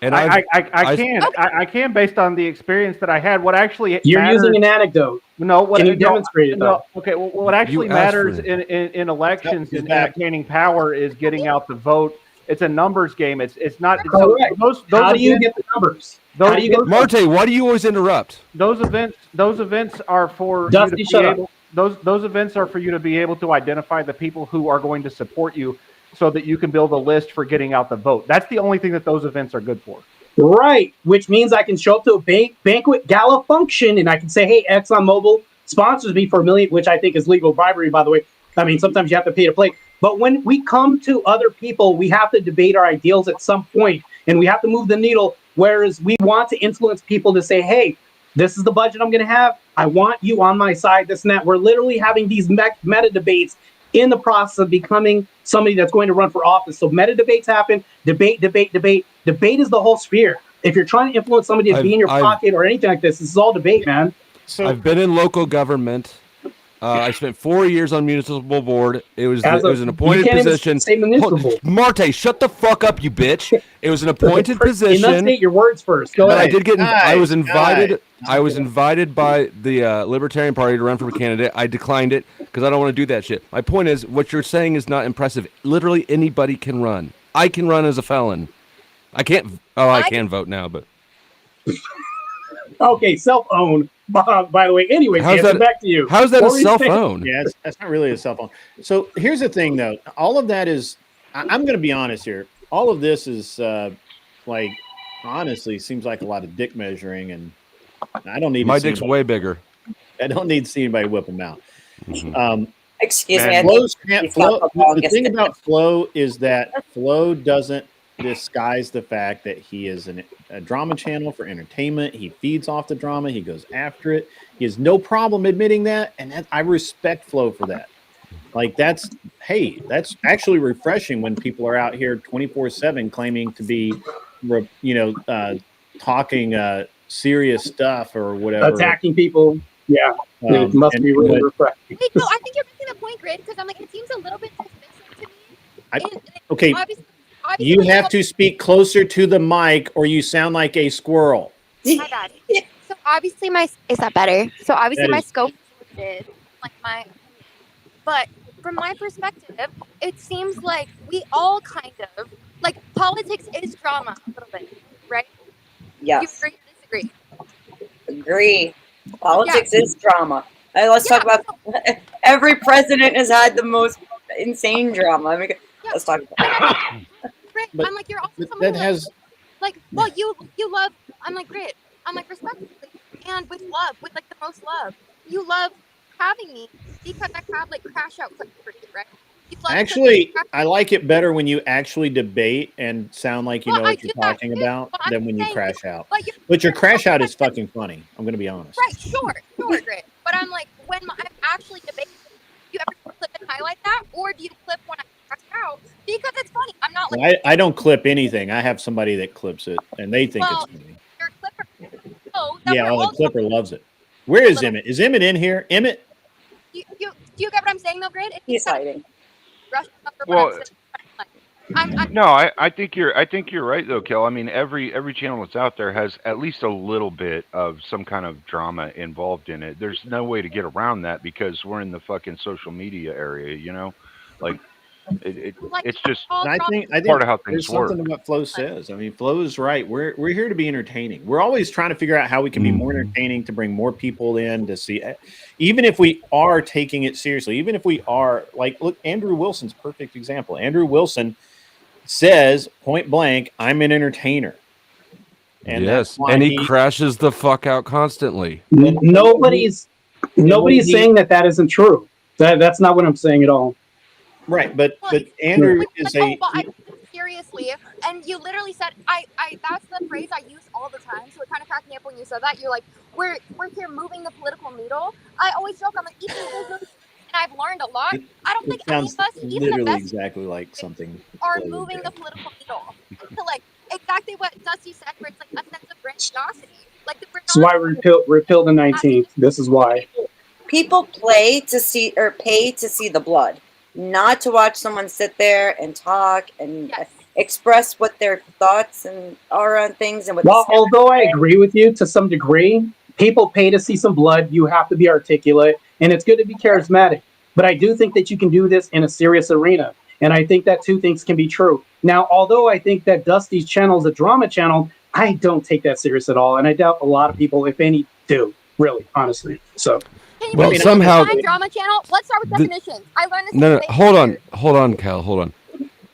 And I I- can. I can based on the experience that I had. What actually You're matters, using an anecdote. no. What Can you no, demonstrate it, no, okay. Well, what actually You asked for matters it. in elections He's and back. attaining power is getting out the vote. It's a numbers game. It's not. Correct. Those How do you events- get the numbers? those- How do you get Marte, why do you always interrupt? those events are for Dusty, you to shut be up. able. Those events are for you to be able to identify the people who are going to support you, so that you can build a list for getting out the vote. That's the only thing that those events are good for. Right, which means I can show up to a banquet gala function and I can say, hey, ExxonMobil sponsors me for $1 million, which I think is legal bribery, by the way. I mean, sometimes you have to pay to play. But when we come to other people, we have to debate our ideals at some point, and we have to move the needle, whereas we want to influence people to say, hey, this is the budget I'm going to have. I want you on my side, this and that. We're literally having these meta debates in the process of becoming somebody that's going to run for office. So meta debates happen, debate. Debate is the whole sphere. If you're trying to influence somebody to be in your pocket or anything like this is all debate, man. So I've been in local government. I spent 4 years on municipal board. It was an appointed you can't position. Even say municipal. Marte, shut the fuck up, you bitch! It was an appointed position. Enunciate your words first. Go But ahead. I did get. I was invited. Guys. I was invited by the Libertarian Party to run for a candidate. I declined it because I don't want to do that shit. My point is, what you're saying is not impressive. Literally anybody can run. I can run as a felon. I can't. Oh, I can vote now, but Okay, self-own. By the way, anyways, How's Hanson, that- back to you. how's that What a were you cell saying? phone? yeah, that's not really a cell phone. So here's the thing, though. All of that is, I'm going to be honest here. All of this is like, honestly, seems like a lot of dick measuring, and I don't need. My to see dick's anybody- way bigger. I don't need to see anybody whip them out. Excuse me. Man, I think The thing about Flo is that Flo doesn't disguise the fact that he is a drama channel for entertainment. He feeds off the drama. He goes after it. He has no problem admitting that, and I respect Flo for that. Like that's actually refreshing when people are out here 24/7 claiming to be, talking serious stuff or whatever. Attacking people. Yeah, it must be really refreshing. Wait, no, I think you're missing the point, Grid, because I'm like, it seems a little bit dismissive to me. Okay, Obviously, you have to speak closer to the mic, or you sound like a squirrel. My bad. So obviously, is that better? So obviously, That my is- scope is limited, like my. But from my perspective, it seems like we all kind of like politics is drama a little bit, right? Do you yes, agree or disagree? agree. Politics is drama. Let's talk Yeah, about every president has had the most insane drama. I mean, let's talk about it. Right. But- I'm like, you're also But someone that who has like, well, you love. I'm like, Grit. I'm like, respectfully, and with love, with like the most love. You love having me because I have like crash out clips for you, right? You love actually, I like it better when you actually debate and sound like you Well, know I what you're do that talking too, about but I'm than when you saying- crash out. But Your crash out is fucking funny. I'm gonna be honest. Right, sure, Grit. But I'm like, when I'm actually debating, do you ever clip and highlight that, or do you clip when I crash out because it's funny? I'm not like I don't clip anything. I have somebody that clips it, and they think Well, it's funny. your clipper. Oh, that Yeah, we're well, all the clipper loves it. Where is Emmett? Is Emmett in here? Emmett? Do you get what I'm saying though, Grit? He's hiding. Rush up for Well, what I'm saying. No, I think you're right though, Kel. I mean, every channel that's out there has at least a little bit of some kind of drama involved in it. There's no way to get around that because we're in the fucking social media area, you know? Like it's just And I think part of how there's things work. something to what Flo says. I mean, Flo is right. We're here to be entertaining. We're always trying to figure out how we can be more entertaining to bring more people in to see. Even if we are taking it seriously, even if we are like, look, Andrew Wilson's a perfect example. Andrew Wilson says point blank, "I'm an entertainer." And yes, and he crashes the fuck out constantly. Nobody's saying that isn't true. That's not what I'm saying at all. Right, but Andrew is I take it seriously, and you literally said I that's the phrase I use all the time. So it kind of cracked me up when you said that. You're like, we're here moving the political needle. I always joke, I'm like, even and I've learned a lot. I don't think any of us, even the best, exactly like something, are moving the political needle to like exactly what Dusty said, where it's like a sense of grandiosity. Like that's why we repealed the 19th. This is why people pay to see the blood. Not to watch someone sit there and talk and express what their thoughts are on things. And although I agree with you to some degree, people pay to see some blood. You have to be articulate, and it's good to be charismatic. But I do think that you can do this in a serious arena, and I think that two things can be true. Now, although I think that Dusty's channel is a drama channel, I don't take that serious at all, and I doubt a lot of people, if any, do. Really, honestly. So. Well, somehow drama channel. Let's start with definitions. I learned this. No, hold on, Cal, hold on.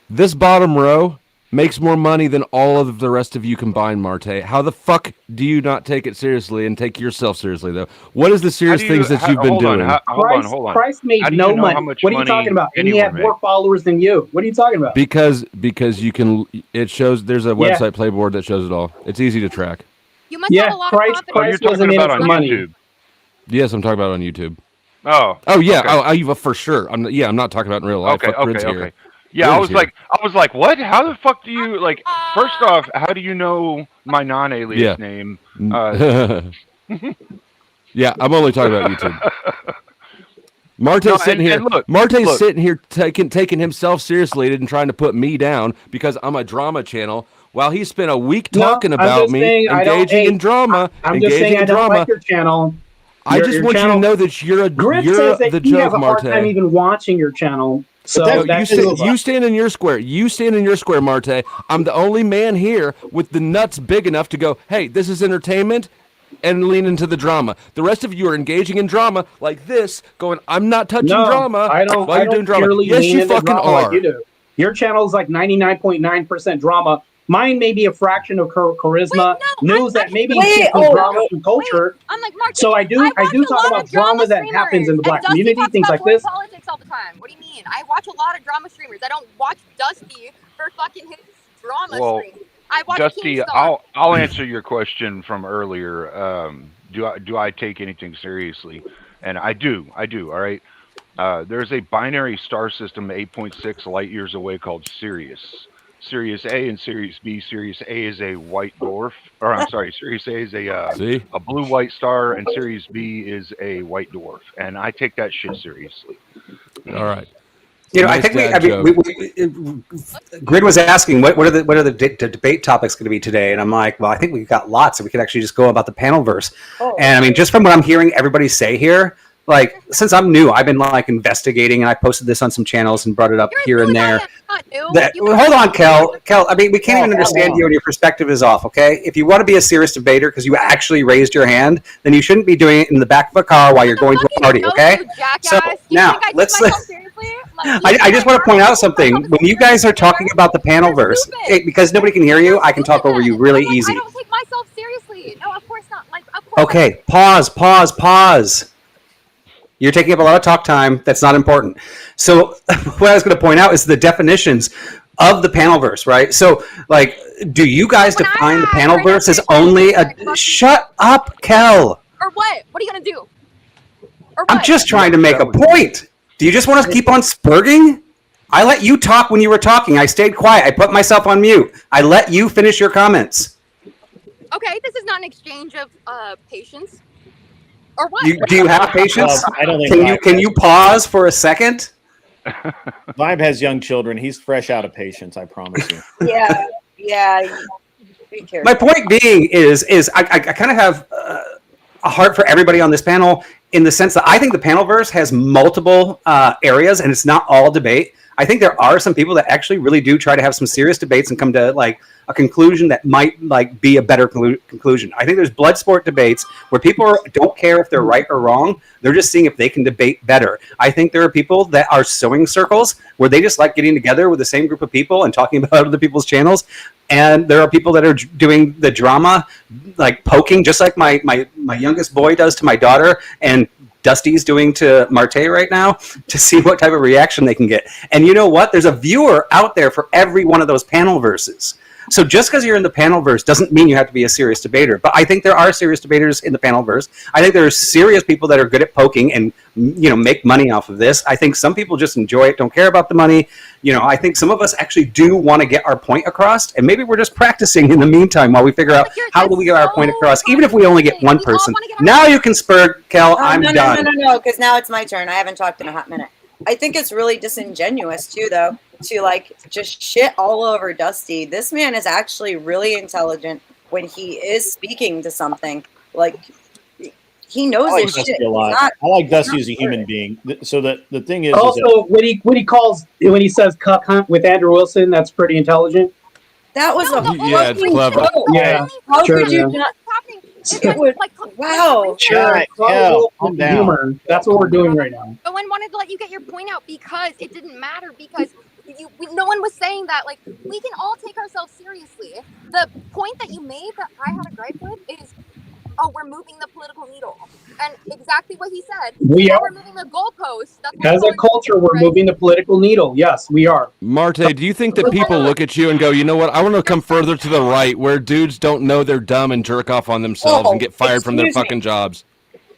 This bottom row makes more money than all of the rest of you combined, Marte. How the fuck do you not take it seriously and take yourself seriously, though? What is the serious things that you've been doing? Hold on. Christ made no money. What are you talking about? And he had more followers than you. What are you talking about? Because you can. It shows. There's a website playboard that shows it all. It's easy to track. You must have a lot of Christ wasn't in it for money. YouTube. Yes, I'm talking about on YouTube. Oh yeah, okay. For sure. I'm not talking about in real life. Okay. Yeah, I was like, what? How the fuck do you like? First off, how do you know my non-alias name? Yeah, I'm only talking about YouTube. Marte's sitting here taking himself seriously and trying to put me down because I'm a drama channel. While he spent a week talking about me, engaging in drama. I'm just saying I don't like your channel. I just want you to know that you're the joke, has a hard time even watching your channel. So you stand in your square. You stand in your square, Marte. I'm the only man here with the nuts big enough to go, hey, this is entertainment, and lean into the drama. The rest of you are engaging in drama like this, going, I'm not touching drama. I don't. While you're doing drama. Yes, you fucking are. Like you do. Your channel is like 99.9% drama. Mine may be a fraction of charisma, news that maybe some drama and culture. I'm like, Mark, so I do talk about drama that happens in the black community, things like this. Politics all the time. What do you mean? I watch a lot of drama streamers. I don't watch Dusty for fucking his drama stream. I watch Dusty, I'll answer your question from earlier. Do I take anything seriously? And I do. All right. There's a binary star system 8.6 light years away called Sirius. Sirius A and Sirius B. Sirius A is a white dwarf, or I'm sorry, Sirius A is a blue-white star, and Sirius B is a white dwarf, and I take that shit seriously. All right. You know, I think Grid was asking what are the debate topics going to be today, and I'm like, well, I think we've got lots, and we could actually just go about the panelverse. And I mean, just from what I'm hearing everybody say here. Like, since I'm new, I've been like investigating, and I posted this on some channels and brought it up here and there. Hold on, Kel. I mean, we can't even understand you, and your perspective is off. Okay, if you want to be a serious debater because you actually raised your hand, then you shouldn't be doing it in the back of a car while you're going to a party. Okay. So now let's. I just want to point out something. When you guys are talking about the panelverse, because nobody can hear you, I can talk over you really easy. I don't take myself seriously. No, of course not. Like, of course. Okay, pause. You're taking up a lot of talk time. That's not important. So what I was going to point out is the definitions of the panelverse, right? So, like, do you guys define the panelverse as only a... Shut up, Kel. Or what? What are you going to do? I'm just trying to make a point. Do you just want to keep on spurging? I let you talk when you were talking. I stayed quiet. I put myself on mute. I let you finish your comments. Okay, this is not an exchange of patience. Or what? Do you have patience? I don't think can you pause for a second? Vibe has young children. He's fresh out of patience. I promise you. Yeah. Be careful. My point being is I kind of have a heart for everybody on this panel in the sense that I think the panelverse has multiple areas and it's not all debate. I think there are some people that actually really do try to have some serious debates and come to like a conclusion that might like be a better conclusion. I think there's blood sport debates where people don't care if they're right or wrong. They're just seeing if they can debate better. I think there are people that are sewing circles where they just like getting together with the same group of people and talking about other people's channels. And there are people that are doing the drama, like poking, just like my youngest boy does to my daughter, and Dusty's doing to Marte right now, to see what type of reaction they can get. And you know what? There's a viewer out there for every one of those panel verses. So just because you're in the panel verse doesn't mean you have to be a serious debater. But I think there are serious debaters in the panel verse. I think there are serious people that are good at poking and, you know, make money off of this. I think some people just enjoy it, don't care about the money. You know, I think some of us actually do want to get our point across, and maybe we're just practicing in the meantime while we figure out how do we get our point across, even if we only get one person. Now you can spur, Kel. I'm done. No, because now it's my turn. I haven't talked in a hot minute. I think it's really disingenuous too, though, to like just shit all over Dusty. This man is actually really intelligent when he is speaking to something. Like, he knows his shit. I like Dusty as a human being. So the thing is, also when he says cuck hunt with Andrew Wilson, that's pretty intelligent. That was it's clever. Joke. Yeah, How sure, could you yeah. not? It would, wow. Humor. That's what we're doing right now. No one wanted to let you get your point out because it didn't matter, because no one was saying that, like, we can all take ourselves seriously. The point that you made that I had a gripe with is, oh, we're moving the political needle. And exactly what he said. We are. We're moving the goalposts. As a culture, we're moving the political needle. Yes, we are. Marte, do you think that people look at you and go, you know what, I want to come further to the right where dudes don't know they're dumb and jerk off on themselves and get fired from their fucking jobs?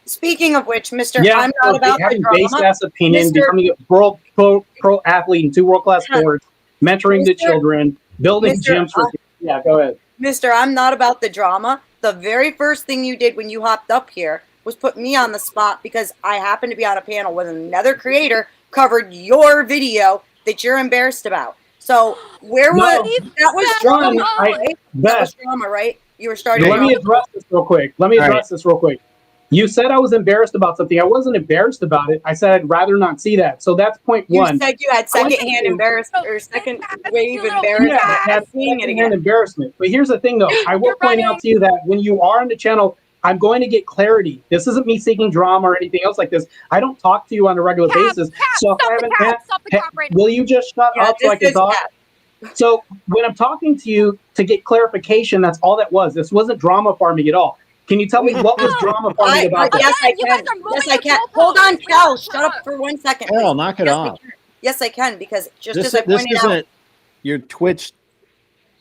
Speaking of which, Mr. Yeah, I'm not about having the drama. base-ass opinion, becoming a pro athlete in 2 world-class sports, mentoring the children, building gyms for... Yeah, go ahead. Mr. I'm not about the drama. The very first thing you did when you hopped up here was put me on the spot because I happened to be on a panel with another creator covered your video that you're embarrassed about. So that was drama, right? That was drama, right? You were starting. Let me address this real quick. You said I was embarrassed about something. I wasn't embarrassed about it. I said I'd rather not see that. So that's point one. You said you had secondhand embarrassment or second wave embarrassment. Yeah, I had secondhand embarrassment. But here's the thing, though. I will point out to you that when you are on the channel, I'm going to get clarity. This isn't me seeking drama or anything else like this. I don't talk to you on a regular basis. So if I haven't will you just shut up so I can talk? So when I'm talking to you to get clarification, that's all that was. This wasn't drama farming at all. Can you tell me what was drama farming about that? Yes, I can. Yes, I can. Hold on, Cal. Shut up for 1 second. Cal, knock it off. Yes, I can, because as I pointed out, your Twitch.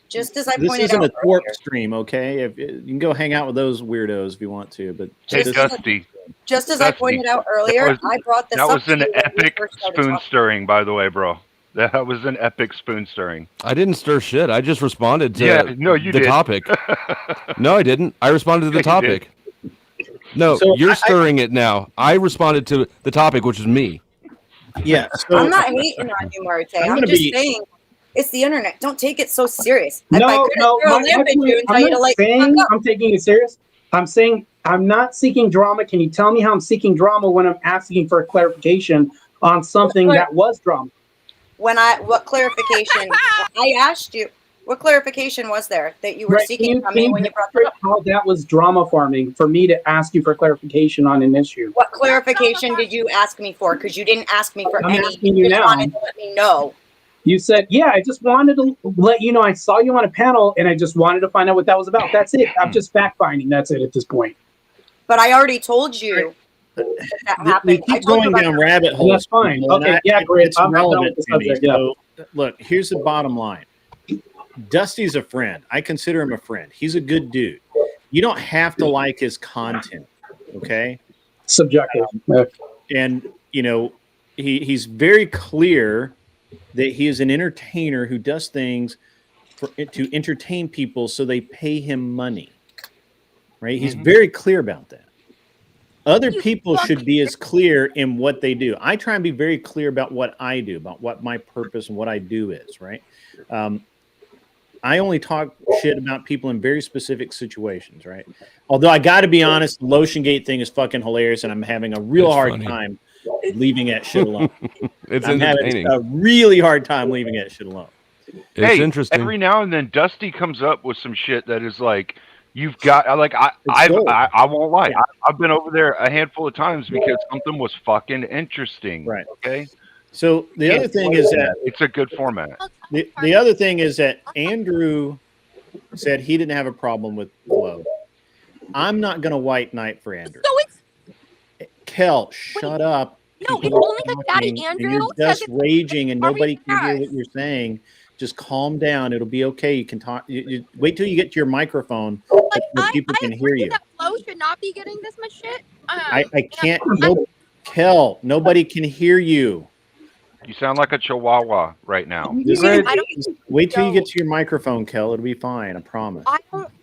Just as I this pointed isn't out a twerp stream, okay? If you can go hang out with those weirdos if you want to, but Dusty. Just as I pointed out earlier, I brought this up. That was an epic spoon stirring, by the way, bro. That was an epic spoon stirring. I didn't stir shit. I just responded to the topic. No, I didn't. I responded to the topic. No, so you're stirring it now. I responded to the topic, which is me. Yeah. So I'm not hating on you, Marte. I'm just saying it's the internet. Don't take it so serious. I'm taking it serious. I'm saying I'm not seeking drama. Can you tell me how I'm seeking drama when I'm asking for a clarification on something that was drama? What clarification? I asked you, what clarification was there that you were seeking from me when you brought that up? How that was drama farming for me to ask you for clarification on an issue. What clarification did you ask me for? Because you didn't ask me for any. Asking you now. Wanted to let me know. You said, yeah, I just wanted to let you know I saw you on a panel and I just wanted to find out what that was about. That's it. I'm just fact finding. That's it at this point. But I already told you. That happened. We keep going down rabbit holes. That's fine. Okay, yeah, great. It's relevant to me. So, look, here's the bottom line. Dusty's a friend. I consider him a friend. He's a good dude. You don't have to like his content, okay? Subjective. And, you know, he's very clear that he is an entertainer who does things to entertain people so they pay him money, right? He's very clear about that. Other You people should fucking be as clear in what they do. I try and be very clear about what I do, about what my purpose and what I do is, right? I only talk shit about people in very specific situations, right? Although I got to be honest, the LotionGate thing is fucking hilarious, and I'm having a real It's hard funny. time leaving that shit alone. It's I'm having entertaining. a really hard time leaving that shit alone. It's Hey, interesting. every now and then Dusty comes up with some shit that is like, you've got like It's gold. I won't lie. Yeah. I've been over there a handful of times because something was fucking interesting. Right. Okay. So the other thing is that It's a good format. the other thing is that Andrew said he didn't have a problem with Flo. I'm not going to white knight for Andrew. So it's Kel, shut up. no, it's People are only because Daddy talking, and Andrew you're says just it's raging, and nobody can hear yes. what you're saying. Just calm down. It'll be okay. You can talk. You wait till you get to your microphone like so people I can hear agree you. that Flo should not be getting this much shit. I can't. No, Kel, nobody can hear you. You sound like a chihuahua right now. Just I don't wait till you get to your microphone, Kel. It'll be fine. I promise.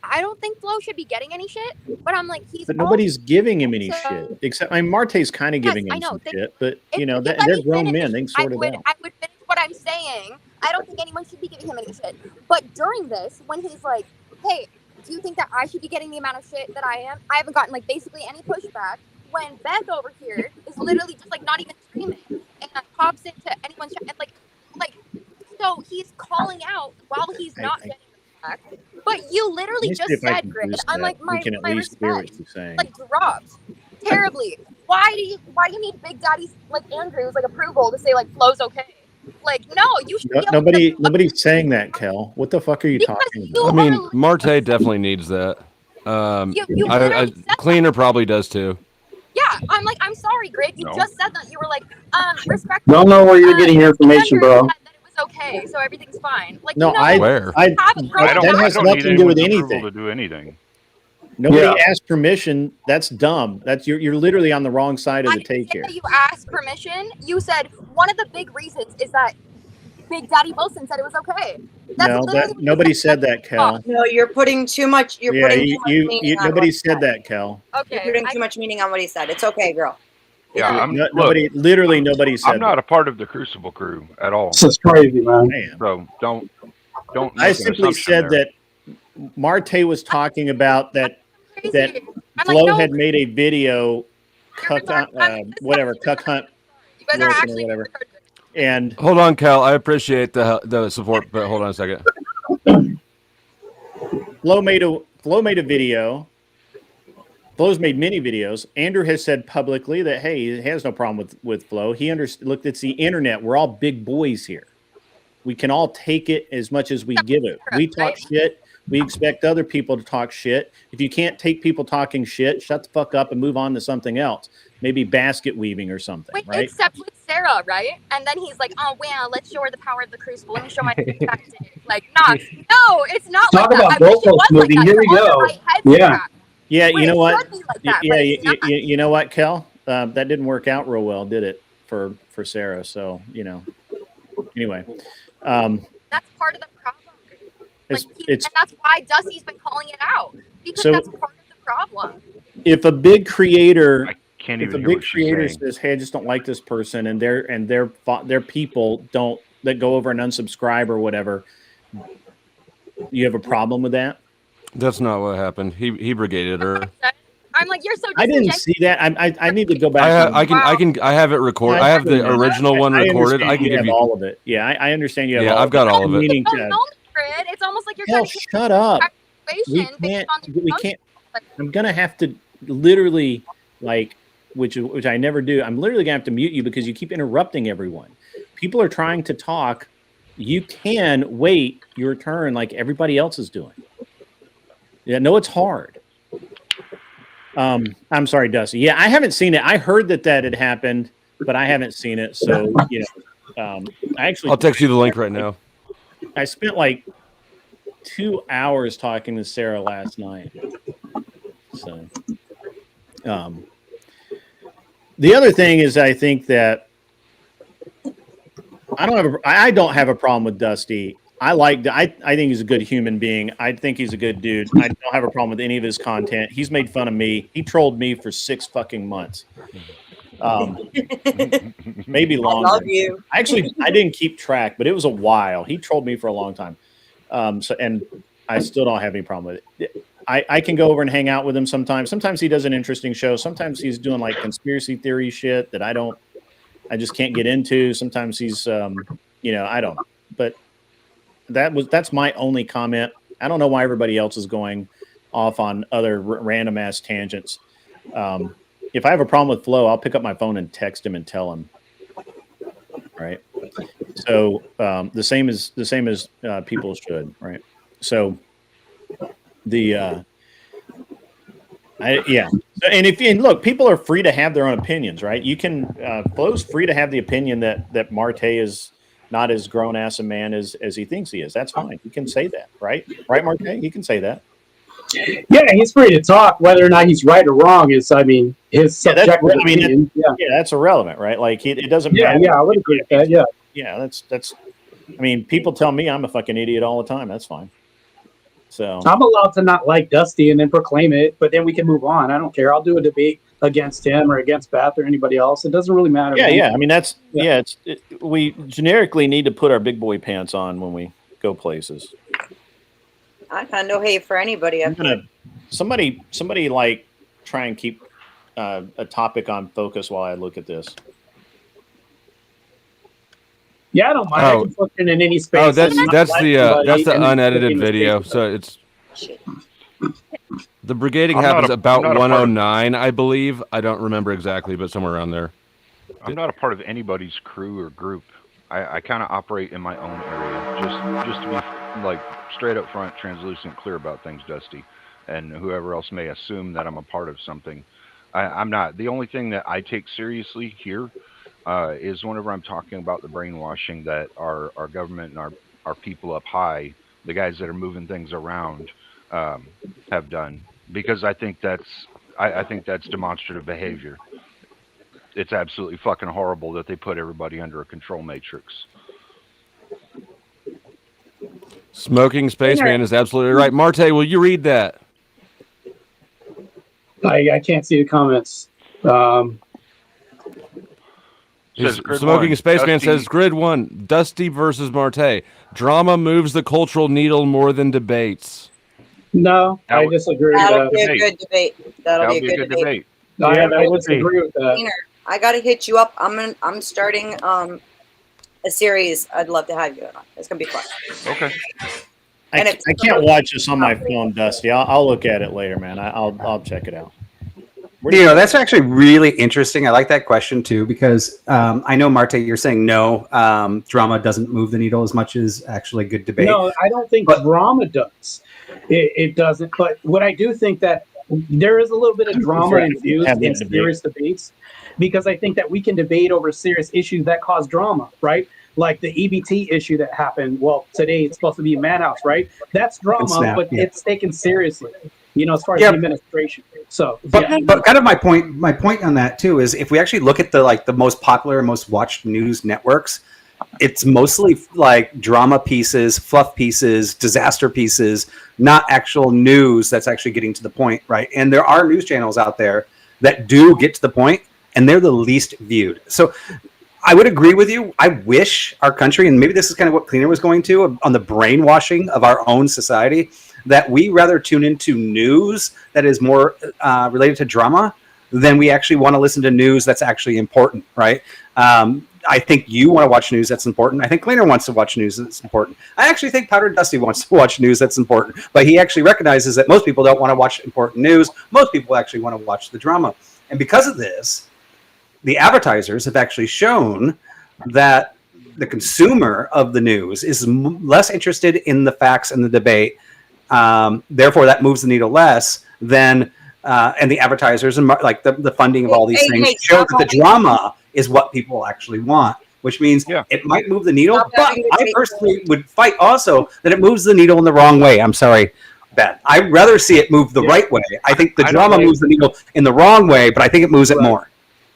I don't think Flo should be getting any shit, but I'm like he's But nobody's giving him any So- shit. Except, Marte's kind of Yes, giving I him know. some They- shit. But if you know, you let they're me grown finish, men. They can sort it out. I would finish what I'm saying. I don't think anyone should be giving him any shit. But during this, when he's like, "Hey, do you think that I should be getting the amount of shit that I am?" I haven't gotten like basically any pushback. When Beth over here is literally just like not even streaming and pops into anyone's chat and like so he's calling out while he's not getting the back. But you literally Let me just see if I said, can Grid, boost I'm that. like We can at my least hear what respect you're saying. like dropped terribly. Why do you need Big Daddy's like Andrew's like approval to say like Flo's okay? Like no, you should be able to, Nobody's saying that, Kel. What the fuck are you because talking you about? I mean, are Marte definitely needs that. you literally said that. Cleaner probably does too. Yeah, I'm like, I'm sorry, Grid. You No. just said that. You were like, respect. Don't know where you're getting your information, Andrew bro. said that it was okay, so everything's fine. Like, No, you know, I Where? have I don't. that I has don't nothing need to do with anyone's approval anything. to do anything. Nobody Yeah. asked permission. That's dumb. That's you're literally on the wrong side of I the didn't take say here. that you asked permission. You said one of the big reasons is that Big Daddy Wilson said it was okay. That's No, literally what you nobody said that, Kel. No, you're putting too much. You're Yeah, putting too much meaning on nobody what he said that, Kel. You're Okay, putting too much meaning on what he said. It's okay, girl. Yeah, Yeah. I'm. Look, Nobody, literally nobody said I'm not a part of the Crucible crew at all. This is crazy, man. that. Man. So don't. I Make an simply assumption said there. that Marte was talking about that crazy. that I'm Flo like, no, had made a video, you're cuck, retarded. whatever, cuck hunt, You guys are Wilson or actually whatever. retarded. and Hold on, Cal. I appreciate the support, but hold on a second. Flo made a video. Flo's made many videos. Andrew has said publicly that hey, he has no problem with Flo. He look, it's the internet. We're all big boys here. We can all take it as much as we give it. We talk shit. We expect other people to talk shit. If you can't take people talking shit, shut the fuck up and move on to something else. Maybe basket weaving or something, Wait, right? except with Sarah, right? And then he's like, "Oh wow, let's show her the power of the Crucible. Let me show my tactic." Like, nah, no, it's not Talk like that. about I wish it goalpost was like moving. that. Here You're we on the go. right head Yeah. track. Yeah, Wait, you know it what? should be like that, but Yeah, it's not. you know what, Kel? That didn't work out real well, did it? For Sarah. So anyway, That's part of the problem. Like, it's and that's why Dusty's been calling it out because So- that's part of the problem. if a big creator. I can't If a even hear big what she's creator saying. says, "Hey, I just don't like this person," and their people don't that go over and unsubscribe or whatever, you have a problem with that? That's not what happened. He brigaded her. I'm like, you're so. I didn't disingenuous. see that. I need to go back. I have it recorded. I have the original one recorded. I can you give have you. all of it. Yeah, I understand you have. Yeah, all I've got all of it. Meaning You to, don't know me, Fred. It's almost like you're hell, trying to shut up. We situation based can't. on the We can't. I'm gonna have to literally which I never do. I'm literally gonna have to mute you because you keep interrupting everyone. People are trying to talk. You can wait your turn like everybody else is doing. Yeah, no, it's hard. I'm sorry, Dusty. Yeah, I haven't seen it. I heard that had happened, but I haven't seen it. So I actually I'll text you the link right now. I spent like 2 hours talking to Sarah last night. So, the other thing is, I think that I don't have a problem with Dusty I think he's a good human being. I think he's a good dude. I don't have a problem with any of his content. He's made fun of me. He trolled me for 6 fucking months. Maybe longer. I love you. Actually, I didn't keep track, but it was a while. He trolled me for a long time. And I still don't have any problem with it. I can go over and hang out with him sometimes. Sometimes he does an interesting show. Sometimes he's doing like conspiracy theory shit that I just can't get into. Sometimes he's, I don't. But that's my only comment. I don't know why everybody else is going off on other random ass tangents. If I have a problem with Flo, I'll pick up my phone and text him and tell him. Right. So the same as people should. Right. So and look, people are free to have their own opinions, right? You can Flo's free to have the opinion that Marte is not as grown ass a man as he thinks he is. That's fine. You can say that, right? Right, Marte? You can say that. Yeah, he's free to talk. Whether or not he's right or wrong is, his subjective opinion. That's irrelevant, right? Like it doesn't matter. Yeah, I would agree with that. Yeah. Yeah, that's. I mean, people tell me I'm a fucking idiot all the time. That's fine. So I'm allowed to not like Dusty and then proclaim it, but then we can move on. I don't care. I'll do a debate against him or against Beth or anybody else. It doesn't really matter. Yeah. I mean, we generically need to put our big boy pants on when we go places. I got no hate for anybody. Somebody like try and keep a topic on focus while I look at this. Yeah, I don't mind. I can put it in any space. Oh, that's the unedited video. So it's the brigading happens about 109, I believe. I don't remember exactly, but somewhere around there. I'm not a part of anybody's crew or group. I kind of operate in my own area, just to be like straight up front, translucent, clear about things, Dusty, and whoever else may assume that I'm a part of something. I'm not. The only thing that I take seriously here is whenever I'm talking about the brainwashing that our government and our people up high, the guys that are moving things around, have done, because I think that's demonstrative behavior. It's absolutely fucking horrible that they put everybody under a control matrix. Smoking Spaceman is absolutely right. Marte, will you read that? I can't see the comments. Smoking Spaceman says, Grid 1, Dusty versus Marte. Drama moves the cultural needle more than debates. No, I disagree with that. That'll be a good debate. That'll be a good debate. I disagree with that. I got to hit you up. I'm starting a series. I'd love to have you on. It's gonna be fun. Okay. I can't watch this on my phone, Dusty. I'll look at it later, man. I'll check it out. That's actually really interesting. I like that question too, because I know, Marte, you're saying no, drama doesn't move the needle as much as actually good debate. No, I don't think drama does. It doesn't. But what I do think that there is a little bit of drama infused in serious debates, because I think that we can debate over serious issues that cause drama, right? Like the EBT issue that happened. Well, today it's supposed to be Madhouse, right? That's drama, but it's taken seriously, as far as the administration. So, but kind of my point on that too is, if we actually look at the most popular and most watched news networks, it's mostly like drama pieces, fluff pieces, disaster pieces, not actual news that's actually getting to the point, right? And there are news channels out there that do get to the point, and they're the least viewed. So I would agree with you. I wish our country, and maybe this is kind of what Cleaner was going to, on the brainwashing of our own society, that we rather tune into news that is more related to drama than we actually want to listen to news that's actually important, right? I think you want to watch news that's important. I think Cleaner wants to watch news that's important. I actually think Powder Dusty wants to watch news that's important. But he actually recognizes that most people don't want to watch important news. Most people actually want to watch the drama. And because of this, the advertisers have actually shown that the consumer of the news is less interested in the facts and the debate. Therefore, that moves the needle less than, and the advertisers and like the funding of all these things show that the drama is what people actually want, which means it might move the needle, but I personally would fight also that it moves the needle in the wrong way. I'm sorry, Ben. I'd rather see it move the right way. I think the drama moves the needle in the wrong way, but I think it moves it more.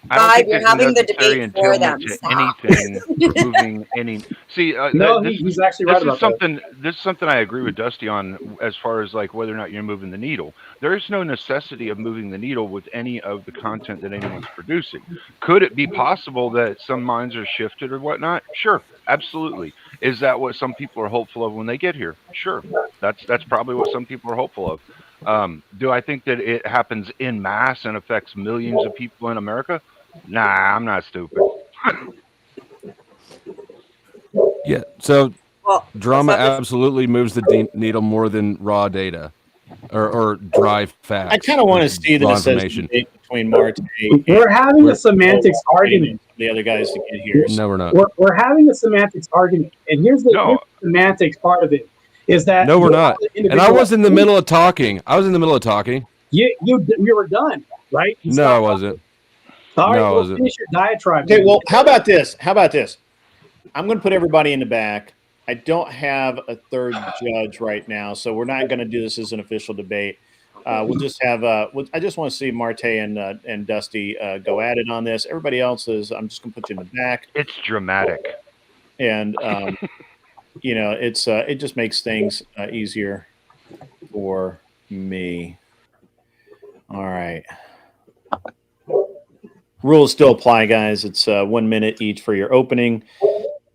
I don't think You're there's having the necessary debate for them. entailment to Stop. anything moving any. See, No, he's actually right about that. This is something I agree with Dusty on as far as like whether or not you're moving the needle. There is no necessity of moving the needle with any of the content that anyone's producing. Could it be possible that some minds are shifted or whatnot? Sure, absolutely. Is that what some people are hopeful of when they get here? Sure, that's probably what some people are hopeful of. Do I think that it happens in mass and affects millions of people in America? Nah, I'm not stupid. Yeah. So Well, drama that's not absolutely moves the needle more than raw data or dry facts. I kind of want to see raw this as information. debate between Marte. We're having a semantics argument. The other guys to get here. No, we're not. We're having a semantics argument, and here's the semantics part of it: is that no, we're not. And I was in the middle of talking. You were done, right? No, I wasn't. All right, no, I well, wasn't. finish your diatribe. Okay, well, how about this? I'm going to put everybody in the back. I don't have a third judge right now, so we're not going to do this as an official debate. We'll just have. I just want to see Marte and Dusty go at it on this. Everybody else is. I'm just going to put you in the back. It's dramatic, and it just makes things easier for me. All right. Rules still apply, guys. It's 1 minute each for your opening,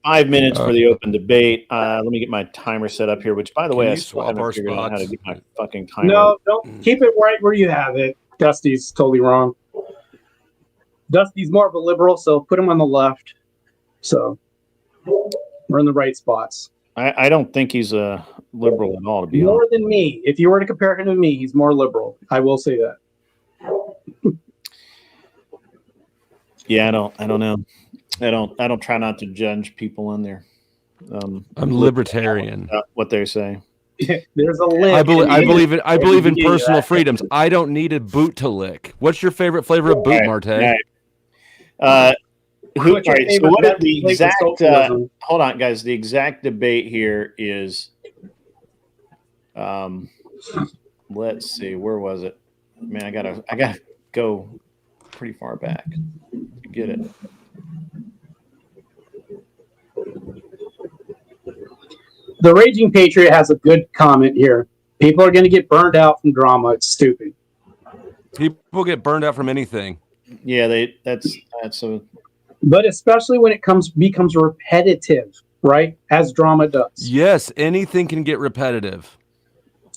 5 minutes for the open debate. Let me get my timer set up here, which, by the way, I still haven't figured out how to get my fucking timer. No, don't keep it right where you have it. Dusty's totally wrong. Dusty's more of a liberal, so put him on the left. So we're in the right spots. I don't think he's a liberal at all, to be more honest. than me. If you were to compare him to me, he's more liberal. I will say that. Yeah, I don't know. I don't try not to judge people on there. I'm libertarian. What they say. There's a link. I believe in personal freedoms. I don't need a boot to lick. What's your favorite flavor of boot, Marte? All right, so what is the exact? Hold on, guys. The exact debate here is. Let's see. Where was it? Man, I gotta go pretty far back to get it. The Raging Patriot has a good comment here. People are going to get burned out from drama. It's stupid. People get burned out from anything. Yeah, that's a. But especially when it becomes repetitive, right? As drama does. Yes, anything can get repetitive.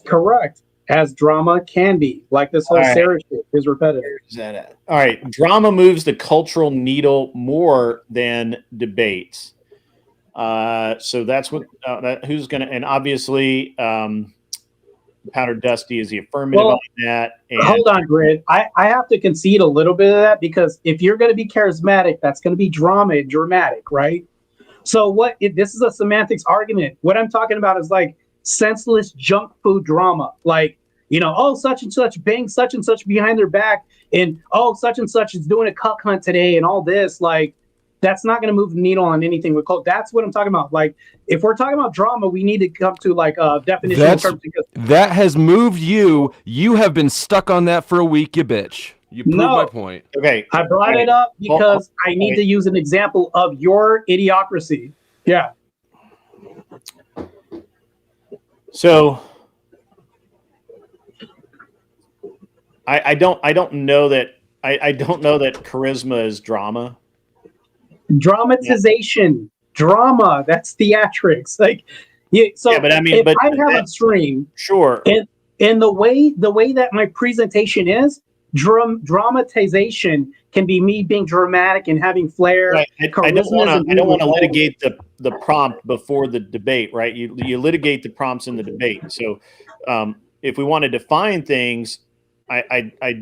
Correct. As drama can be. Like this whole Sarah shit is repetitive. Where's that at? All right. Drama moves the cultural needle more than debates. So that's what who's going to, and obviously Powder Dusty is the affirmative on that. And hold on, Grid. I have to concede a little bit of that because if you're going to be charismatic, that's going to be dramatic, right? So this is a semantics argument. What I'm talking about is like senseless junk food drama. Like, such and such bang such and such behind their back. And, such and such is doing a cuck hunt today and all this. Like, that's not going to move the needle on anything with cult. That's what I'm talking about. Like, if we're talking about drama, we need to come to like a definition. That has moved you. You have been stuck on that for a week, you bitch. You proved my point. Okay. I brought it up because I need to use an example of your idiocracy. Yeah. So I don't know that charisma is drama. Dramatization, drama. That's theatrics. Like, but I mean, if I have a stream, sure. And the way that my presentation is, dramatization can be me being dramatic and having flair. Right. I don't want to litigate the prompt before the debate, right? You litigate the prompts in the debate. So if we want to define things, I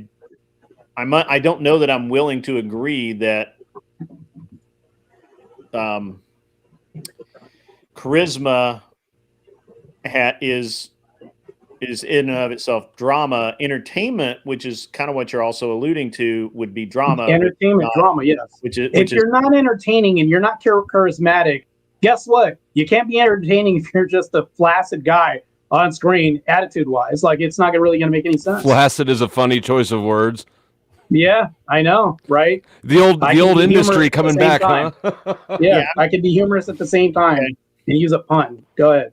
don't know that I'm willing to agree that charisma is in and of itself drama. Entertainment, which is kind of what you're also alluding to, would be drama. Entertainment, drama, yes. If you're not entertaining and you're not charismatic, guess what? You can't be entertaining if you're just a flaccid guy on screen, attitude-wise. Like, it's not really going to make any sense. Flaccid is a funny choice of words. Yeah, I know, right? The old industry coming back, time. huh? Yeah, I could be humorous at the same time and use a pun. Go ahead.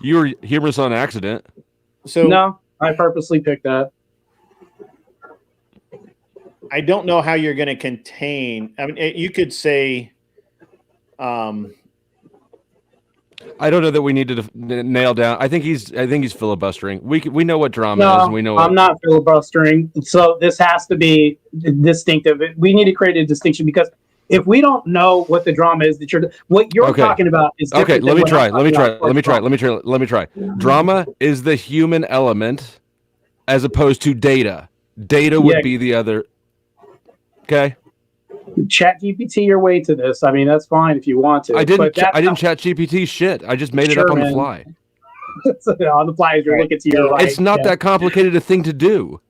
You were humorous on accident. So no, I purposely picked that. I don't know how you're going to contain. I mean, you could say, I don't know that we need to nail down. I think he's filibustering. We know what drama is, and we know. I'm not filibustering. So this has to be distinctive. We need to create a distinction because if we don't know what the drama is what you're talking about is different. Okay, let me try. Drama is the human element, as opposed to data. Data would be the other. Okay. Chat GPT your way to this. I mean, that's fine if you want to. I didn't chat GPT shit. I just made it up on the fly. On the fly as you're looking to your right. It's not that complicated a thing to do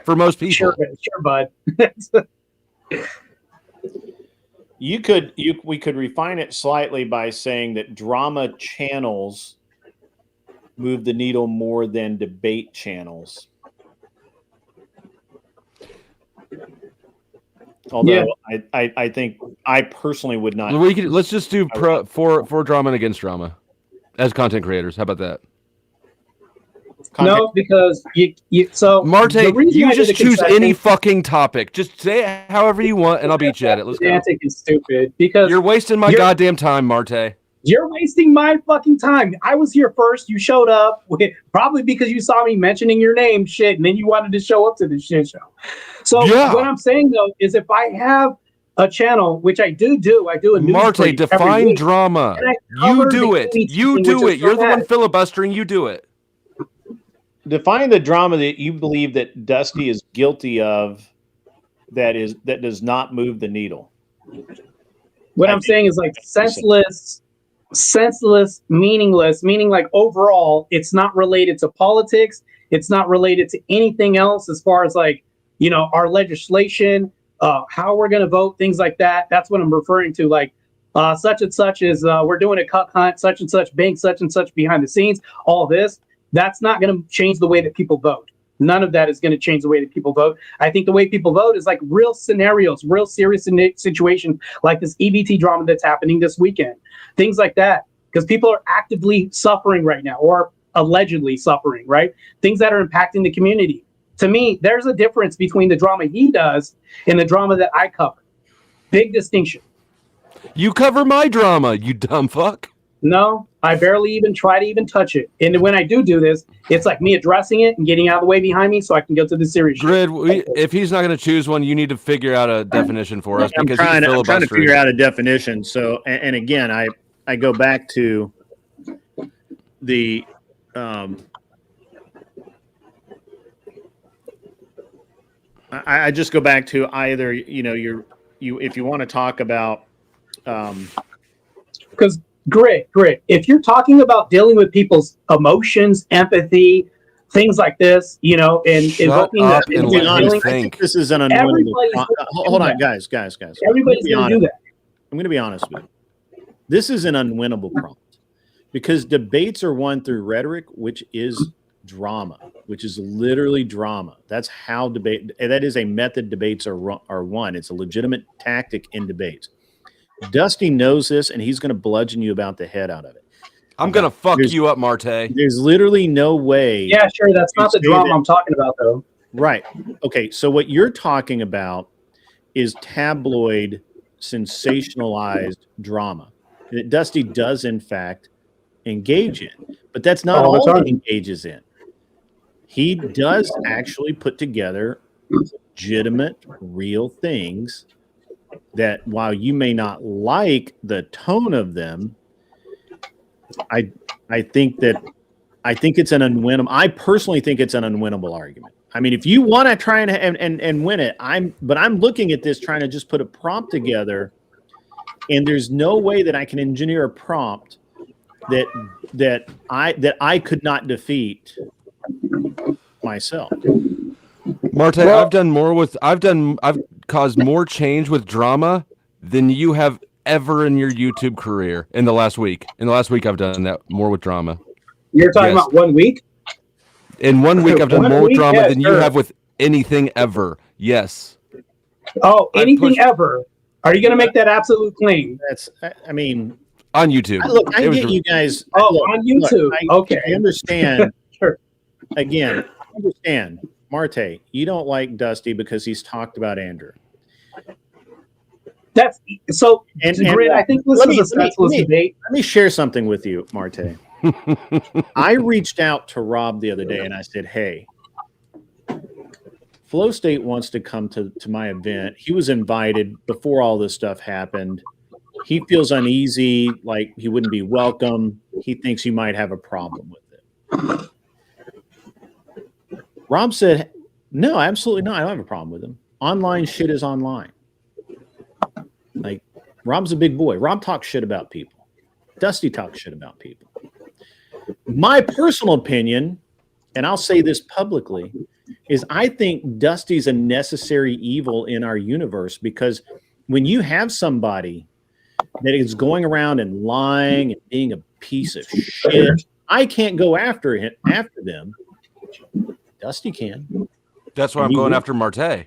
for most people. Sure, bud. We could refine it slightly by saying that drama channels move the needle more than debate channels. Although I think I personally would not. Let's just do for drama and against drama as content creators. How about that? No, because Marte, you just choose any fucking topic. Just say it however you want, and I'll beat you at it. Let's go. Pedantic is stupid because you're wasting my goddamn time, Marte. You're wasting my fucking time. I was here first. You showed up probably because you saw me mentioning your name, shit, and then you wanted to show up to this shit show. So what I'm saying though is, if I have a channel, which I do a news Marte, define drama. You do it. You do it. You're the one filibustering. You do it. Define the drama that you believe that Dusty is guilty of. That does not move the needle. What I'm saying is like senseless, meaningless, meaning like overall, it's not related to politics. It's not related to anything else as far as like, our legislation, how we're going to vote, things like that. That's what I'm referring to. Like such and such is we're doing a cuck hunt, such and such bank, such and such behind the scenes. All this, that's not going to change the way that people vote. None of that is going to change the way that people vote. I think the way people vote is like real scenarios, real serious situations like this EBT drama that's happening this weekend. Things like that, because people are actively suffering right now or allegedly suffering, right? Things that are impacting the community. To me, there's a difference between the drama he does and the drama that I cover. Big distinction. You cover my drama, you dumb fuck. No, I barely even try to even touch it. And when I do this, it's like me addressing it and getting out of the way behind me so I can go to the series. Grid, if he's not going to choose one, you need to figure out a definition for us. I'm trying to figure out a definition. So, and again, I go back to the I just go back to either you if you want to talk about because Grit. If you're talking about dealing with people's emotions, empathy, things like this, and invoking that. I think this is an unwinnable. Hold on, guys. Everybody's going to do that. I'm going to be honest with you. This is an unwinnable prompt because debates are won through rhetoric, which is drama, which is literally drama. That's how debate. That is a method debates are won. It's a legitimate tactic in debates. Dusty knows this, and he's going to bludgeon you about the head out of it. I'm going to fuck you up, Marte. There's literally no way. Yeah, sure. That's not the drama I'm talking about, though. Right. Okay. So what you're talking about is tabloid, sensationalized drama that Dusty does, in fact, engage in. But that's not all he engages in. He does actually put together legitimate, real things that while you may not like the tone of them, I think it's an unwinnable. I personally think it's an unwinnable argument. I mean, if you want to try and win it, I'm looking at this trying to just put a prompt together, and there's no way that I can engineer a prompt that I could not defeat myself. Marte, I've caused more change with drama than you have ever in your YouTube career in the last week. In the last week, I've done that more with drama. You're talking about 1 week? In 1 week, I've done more with drama than you have with anything ever. Yes. Oh, anything ever. Are you going to make that absolute claim? That's, I mean, on YouTube. Look, I get you guys. Oh, on YouTube. Okay. I understand. Sure. Again, I understand. Marte, you don't like Dusty because he's talked about Andrew. That's so. And Grid, I think this is a senseless debate. Let me share something with you, Marte. I reached out to Rob the other day and I said, "Hey, Flow State wants to come to my event. He was invited before all this stuff happened. He feels uneasy, like he wouldn't be welcome. He thinks you might have a problem with it." Rob said, "No, absolutely not. I don't have a problem with him. Online shit is online." Like, Rob's a big boy. Rob talks shit about people. Dusty talks shit about people. My personal opinion, and I'll say this publicly, is I think Dusty's a necessary evil in our universe, because when you have somebody that is going around and lying and being a piece of shit, I can't go after them. Dusty can. That's why I'm going after Marte.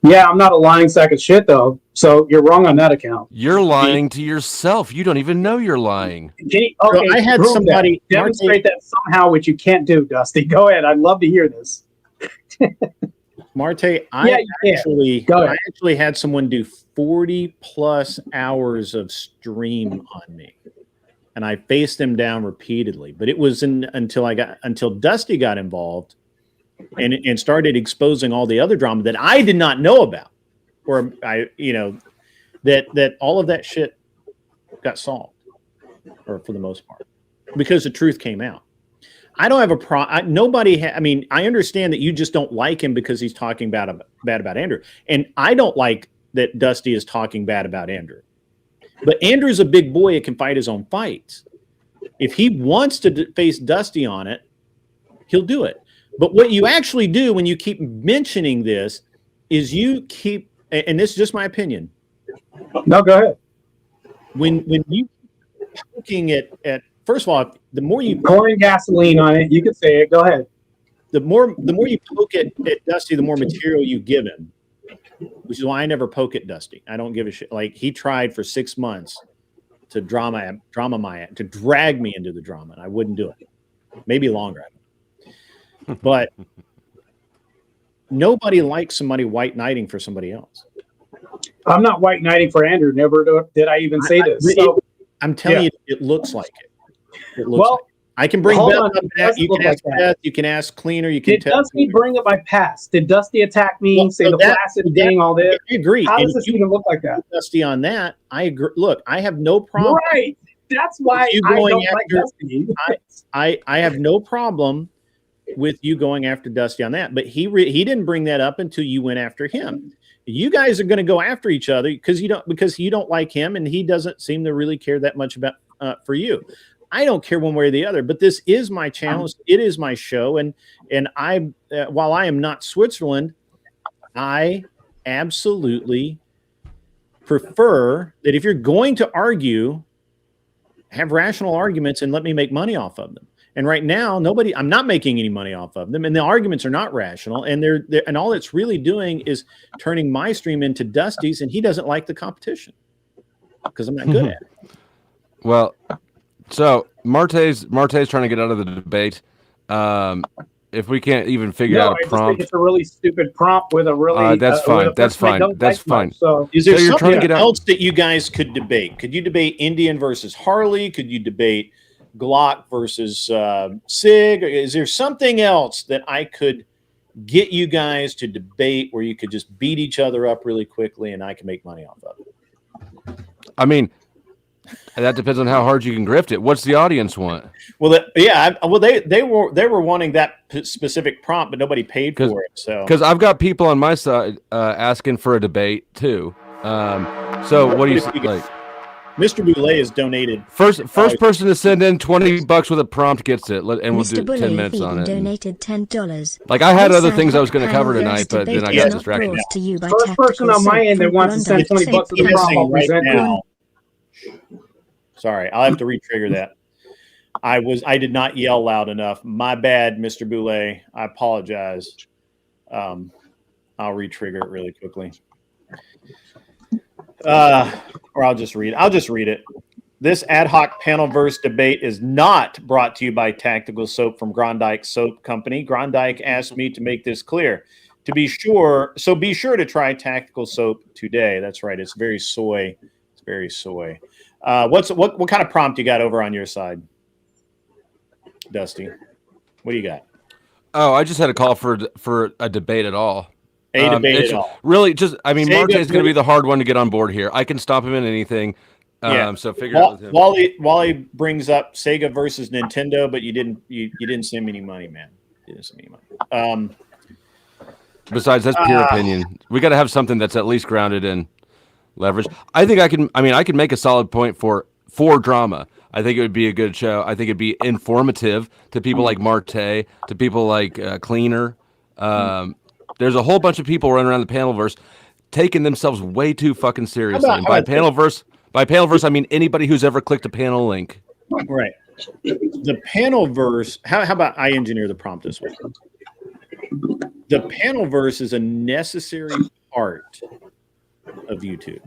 Yeah, I'm not a lying sack of shit, though. So you're wrong on that account. You're lying to yourself. You don't even know you're lying. Okay, I had somebody demonstrate that somehow, which you can't do, Dusty. Go ahead. I'd love to hear this. Marte, I actually had someone do 40 plus hours of stream on me, and I faced them down repeatedly. But it was until Dusty got involved and started exposing all the other drama that I did not know about, or that all of that shit got solved, or for the most part, because the truth came out. I don't have a problem. I understand that you just don't like him because he's talking bad about Andrew, and I don't like that Dusty is talking bad about Andrew. But Andrew's a big boy; it can fight his own fights. If he wants to face Dusty on it, he'll do it. But what you actually do when you keep mentioning this is you keep, and this is just my opinion. No, go ahead. When you keep looking at first of all, the more you pouring gasoline on it, you can say it. Go ahead. The more you poke at Dusty, the more material you give him, which is why I never poke at Dusty. I don't give a shit. Like, he tried for 6 months to to drag me into the drama, and I wouldn't do it. Maybe longer. But nobody likes somebody white knighting for somebody else. I'm not white knighting for Andrew. Never did I even say this. I'm telling you, it looks like it. It looks like it. I can bring Beth up. You can ask Beth. You can ask Cleaner. You can tell. Did Dusty bring up my past? Did Dusty attack me? Say the flaccid thing, all this? I agree. How does this even look like that? Dusty on that. I agree. Look, I have no problem. Right. That's why I don't like Dusty. I have no problem with you going after Dusty on that, but he didn't bring that up until you went after him. You guys are going to go after each other because you don't like him, and he doesn't seem to really care that much about for you. I don't care one way or the other, but this is my channel. It is my show, and I while I am not Switzerland, I absolutely prefer that if you're going to argue, have rational arguments and let me make money off of them. And right now, I'm not making any money off of them, and the arguments are not rational. And and all it's really doing is turning my stream into Dusty's, and he doesn't like the competition because I'm not good at it. Well, so Marte's trying to get out of the debate. If we can't even figure out a prompt, I just think it's a really stupid prompt with a really. That's fine. That's fine. That's fine. So, is there something else that you guys could debate? Could you debate Indian versus Harley? Could you debate Glock versus Sig? Is there something else that I could get you guys to debate where you could just beat each other up really quickly and I can make money off of it? I mean, that depends on how hard you can grift it. What's the audience want? Well, they were wanting that specific prompt, but nobody paid for it. So because I've got people on my side asking for a debate too. So what do you like? Mr. Boulay has donated. First person to send in $20 with a prompt gets it, and we'll do 10 minutes on it. Donated $10. Like, I had other things I was going to cover tonight, but then I got distracted. First person on my end that wants to send $20 with a prompt, I'll present now. Sorry, I'll have to re-trigger that. I did not yell loud enough. My bad, Mr. Boulay. I apologize. I'll re-trigger it really quickly. Or I'll just read it. This ad hoc panelverse debate is not brought to you by Tactical Soap from Grondike Soap Company. Grondike asked me to make this clear. Be sure to try Tactical Soap today. That's right. It's very soy. It's very soy. What kind of prompt you got over on your side, Dusty? What do you got? Oh, I just had a call for a debate at all. Debate at all. Really, Marte is going to be the hard one to get on board here. I can stomp him in anything. So figure out with him. Wally brings up Sega versus Nintendo, but you didn't send me any money, man. You didn't send me any money. Besides, that's pure opinion. We got to have something that's at least grounded in leverage. I think I can make a solid point for drama. I think it would be a good show. I think it'd be informative to people like Marte, to people like Cleaner. There's a whole bunch of people running around the panelverse taking themselves way too fucking seriously. By panelverse, I mean anybody who's ever clicked a panel link. Right. The panelverse. How about I engineer the prompt this way? The panelverse is a necessary part of YouTube.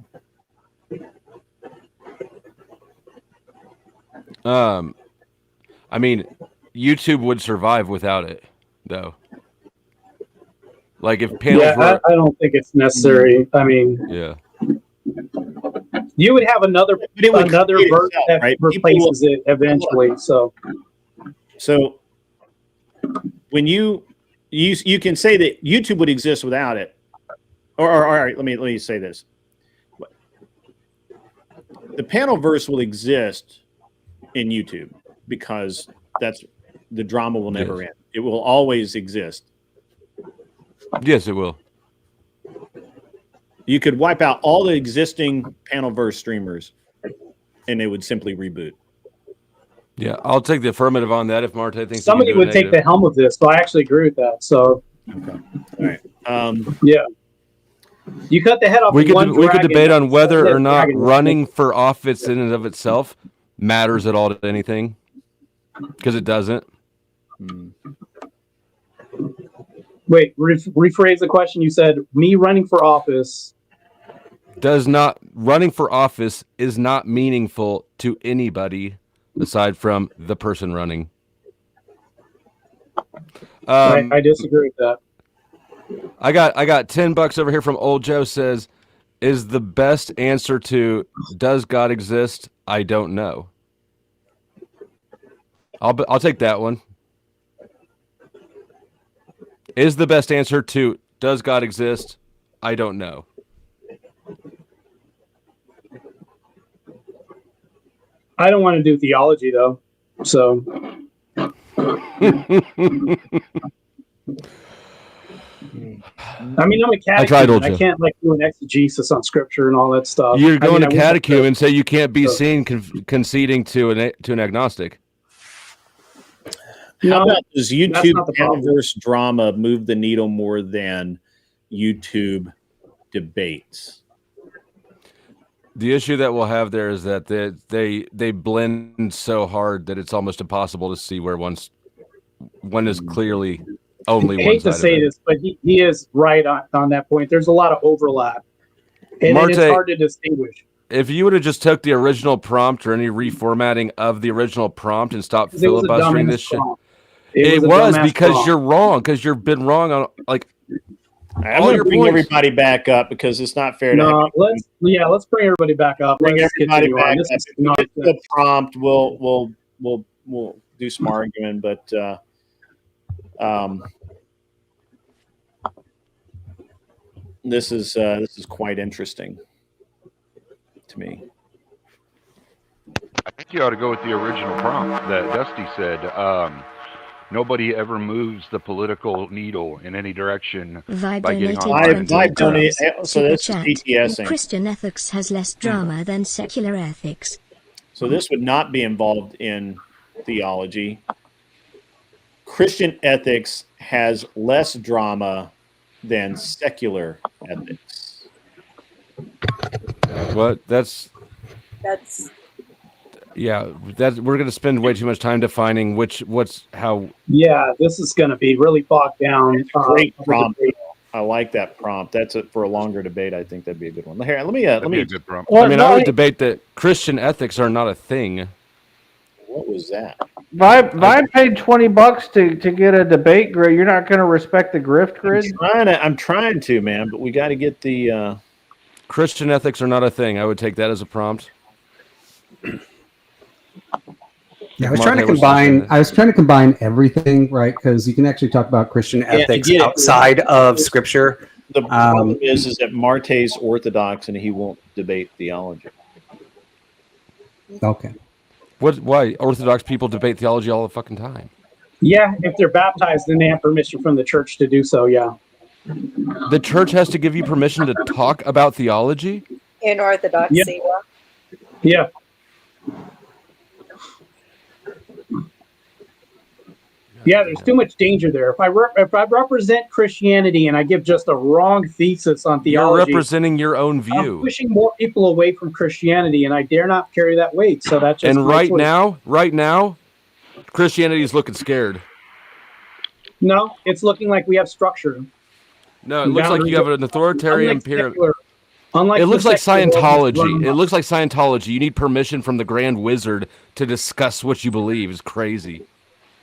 I mean, YouTube would survive without it, though. Like if panels were... I don't think it's necessary. I mean, yeah, you would have another verse that right? replaces it eventually. So when you can say that YouTube would exist without it, or all right, let me say this: the panelverse will exist in YouTube because the drama will never end. It will always exist. Yes, it will. You could wipe out all the existing panelverse streamers, and they would simply reboot. Yeah, I'll take the affirmative on that. If Marte thinks somebody would take the helm of this, so I actually agree with that. So, okay, all right, yeah, you cut the head off. We could debate on whether or not running for office in and of itself matters at all to anything, because it doesn't. Wait, rephrase the question. You said me running for office running for office is not meaningful to anybody aside from the person running. I disagree with that. I got $10 over here from Old Joe. Says, is the best answer to does God exist? I don't know. I'll take that one. Is the best answer to does God exist? I don't know. I don't want to do theology though, so. I mean, I'm a catechumen. I can't do an exegesis on scripture and all that stuff. You're going to catechumen and say you can't be seen conceding to an agnostic. How about does YouTube panelverse drama move the needle more than YouTube debates? The issue that we'll have there is that they blend so hard that it's almost impossible to see where one is clearly only one side. I hate to say this, but he is right on that point. There's a lot of overlap, and Marte, it's hard to distinguish. If you would have just took the original prompt or any reformatting of the original prompt and stopped filibustering this shit. It was because you're wrong, because you've been wrong on I'm going to bring everybody back up because it's not fair. Let's bring everybody back up. Bring everybody back up. The prompt. We'll do some arguing, but this is quite interesting to me. I think you ought to go with the original prompt that Dusty said. Nobody ever moves the political needle in any direction by getting on. So this is PTSing. Christian ethics has less drama than secular ethics. So this would not be involved in theology. Christian ethics has less drama than secular ethics. What? That's yeah, we're going to spend way too much time defining how. Yeah, this is going to be really bogged down. Great prompt. I like that prompt. That's it for a longer debate. I think that'd be a good one. Here, let me. That'd be a good prompt. Well, I mean, I would debate that Christian ethics are not a thing. What was that? If I paid $20 to get a debate grid, you're not going to respect the grift grid. I'm trying to, man, but we got to get the Christian ethics are not a thing. I would take that as a prompt. Yeah, I was trying to combine everything, right? Because you can actually talk about Christian ethics outside of Scripture. The problem is that Marte's Orthodox and he won't debate theology. Okay. Why Orthodox people debate theology all the fucking time? Yeah, if they're baptized, then they have permission from the church to do so. Yeah. The church has to give you permission to talk about theology? In Orthodoxy. Yeah. Yeah, there's too much danger there. If I represent Christianity and I give just a wrong thesis on theology, you're representing your own view. I'm pushing more people away from Christianity, and I dare not carry that weight. So that's just right now, Christianity is looking scared. No, it's looking like we have structure. No, it looks like you have an authoritarian period. Unlike it looks like Scientology. It looks like Scientology. You need permission from the Grand Wizard to discuss what you believe. It's crazy.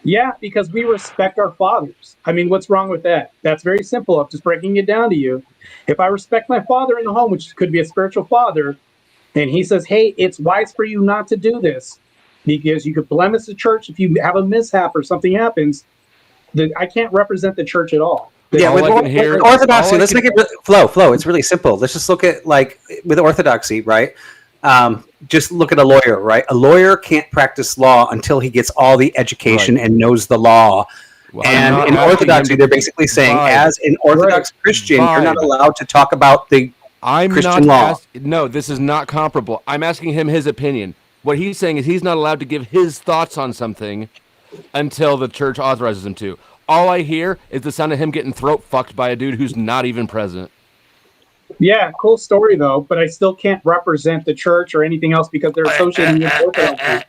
Yeah, because we respect our fathers. I mean, what's wrong with that? That's very simple. I'm just breaking it down to you. If I respect my father in the home, which could be a spiritual father, and he says, hey, it's wise for you not to do this because you could blemish the church if you have a mishap or something happens, then I can't represent the church at all. Yeah, with Orthodoxy, let's make it flow. It's really simple. Let's just look at, like, with Orthodoxy, right? Just look at a lawyer, right? A lawyer can't practice law until he gets all the education and knows the law. Well, and in Orthodoxy, they're basically saying, as an Orthodox Christian, you're not allowed to talk about the Christian law. No, this is not comparable. I'm asking him his opinion. What he's saying is he's not allowed to give his thoughts on something until the church authorizes him to. All I hear is the sound of him getting throat fucked by a dude who's not even present. Yeah, cool story though, but I still can't represent the church or anything else because they're associated with Orthodoxy.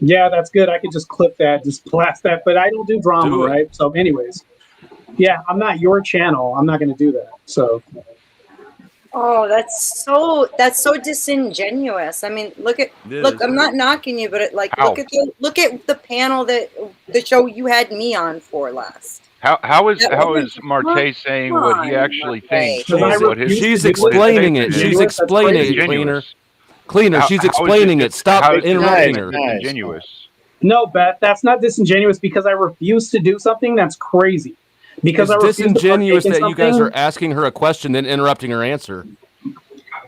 Yeah, that's good. I could just clip that, just blast that, but I don't do drama, right? So anyways, yeah, I'm not your channel. I'm not going to do that. So. Oh, that's so disingenuous. I mean, look, I'm not knocking you, but look at the panel that the show you had me on for last. How is Marte saying what he actually thinks? She's explaining it. She's explaining it, cleaner. She's explaining it. Stop interrupting her. Disingenuous. No, Beth, that's not disingenuous because I refuse to do something that's crazy. Because it's disingenuous that you guys are asking her a question then interrupting her answer.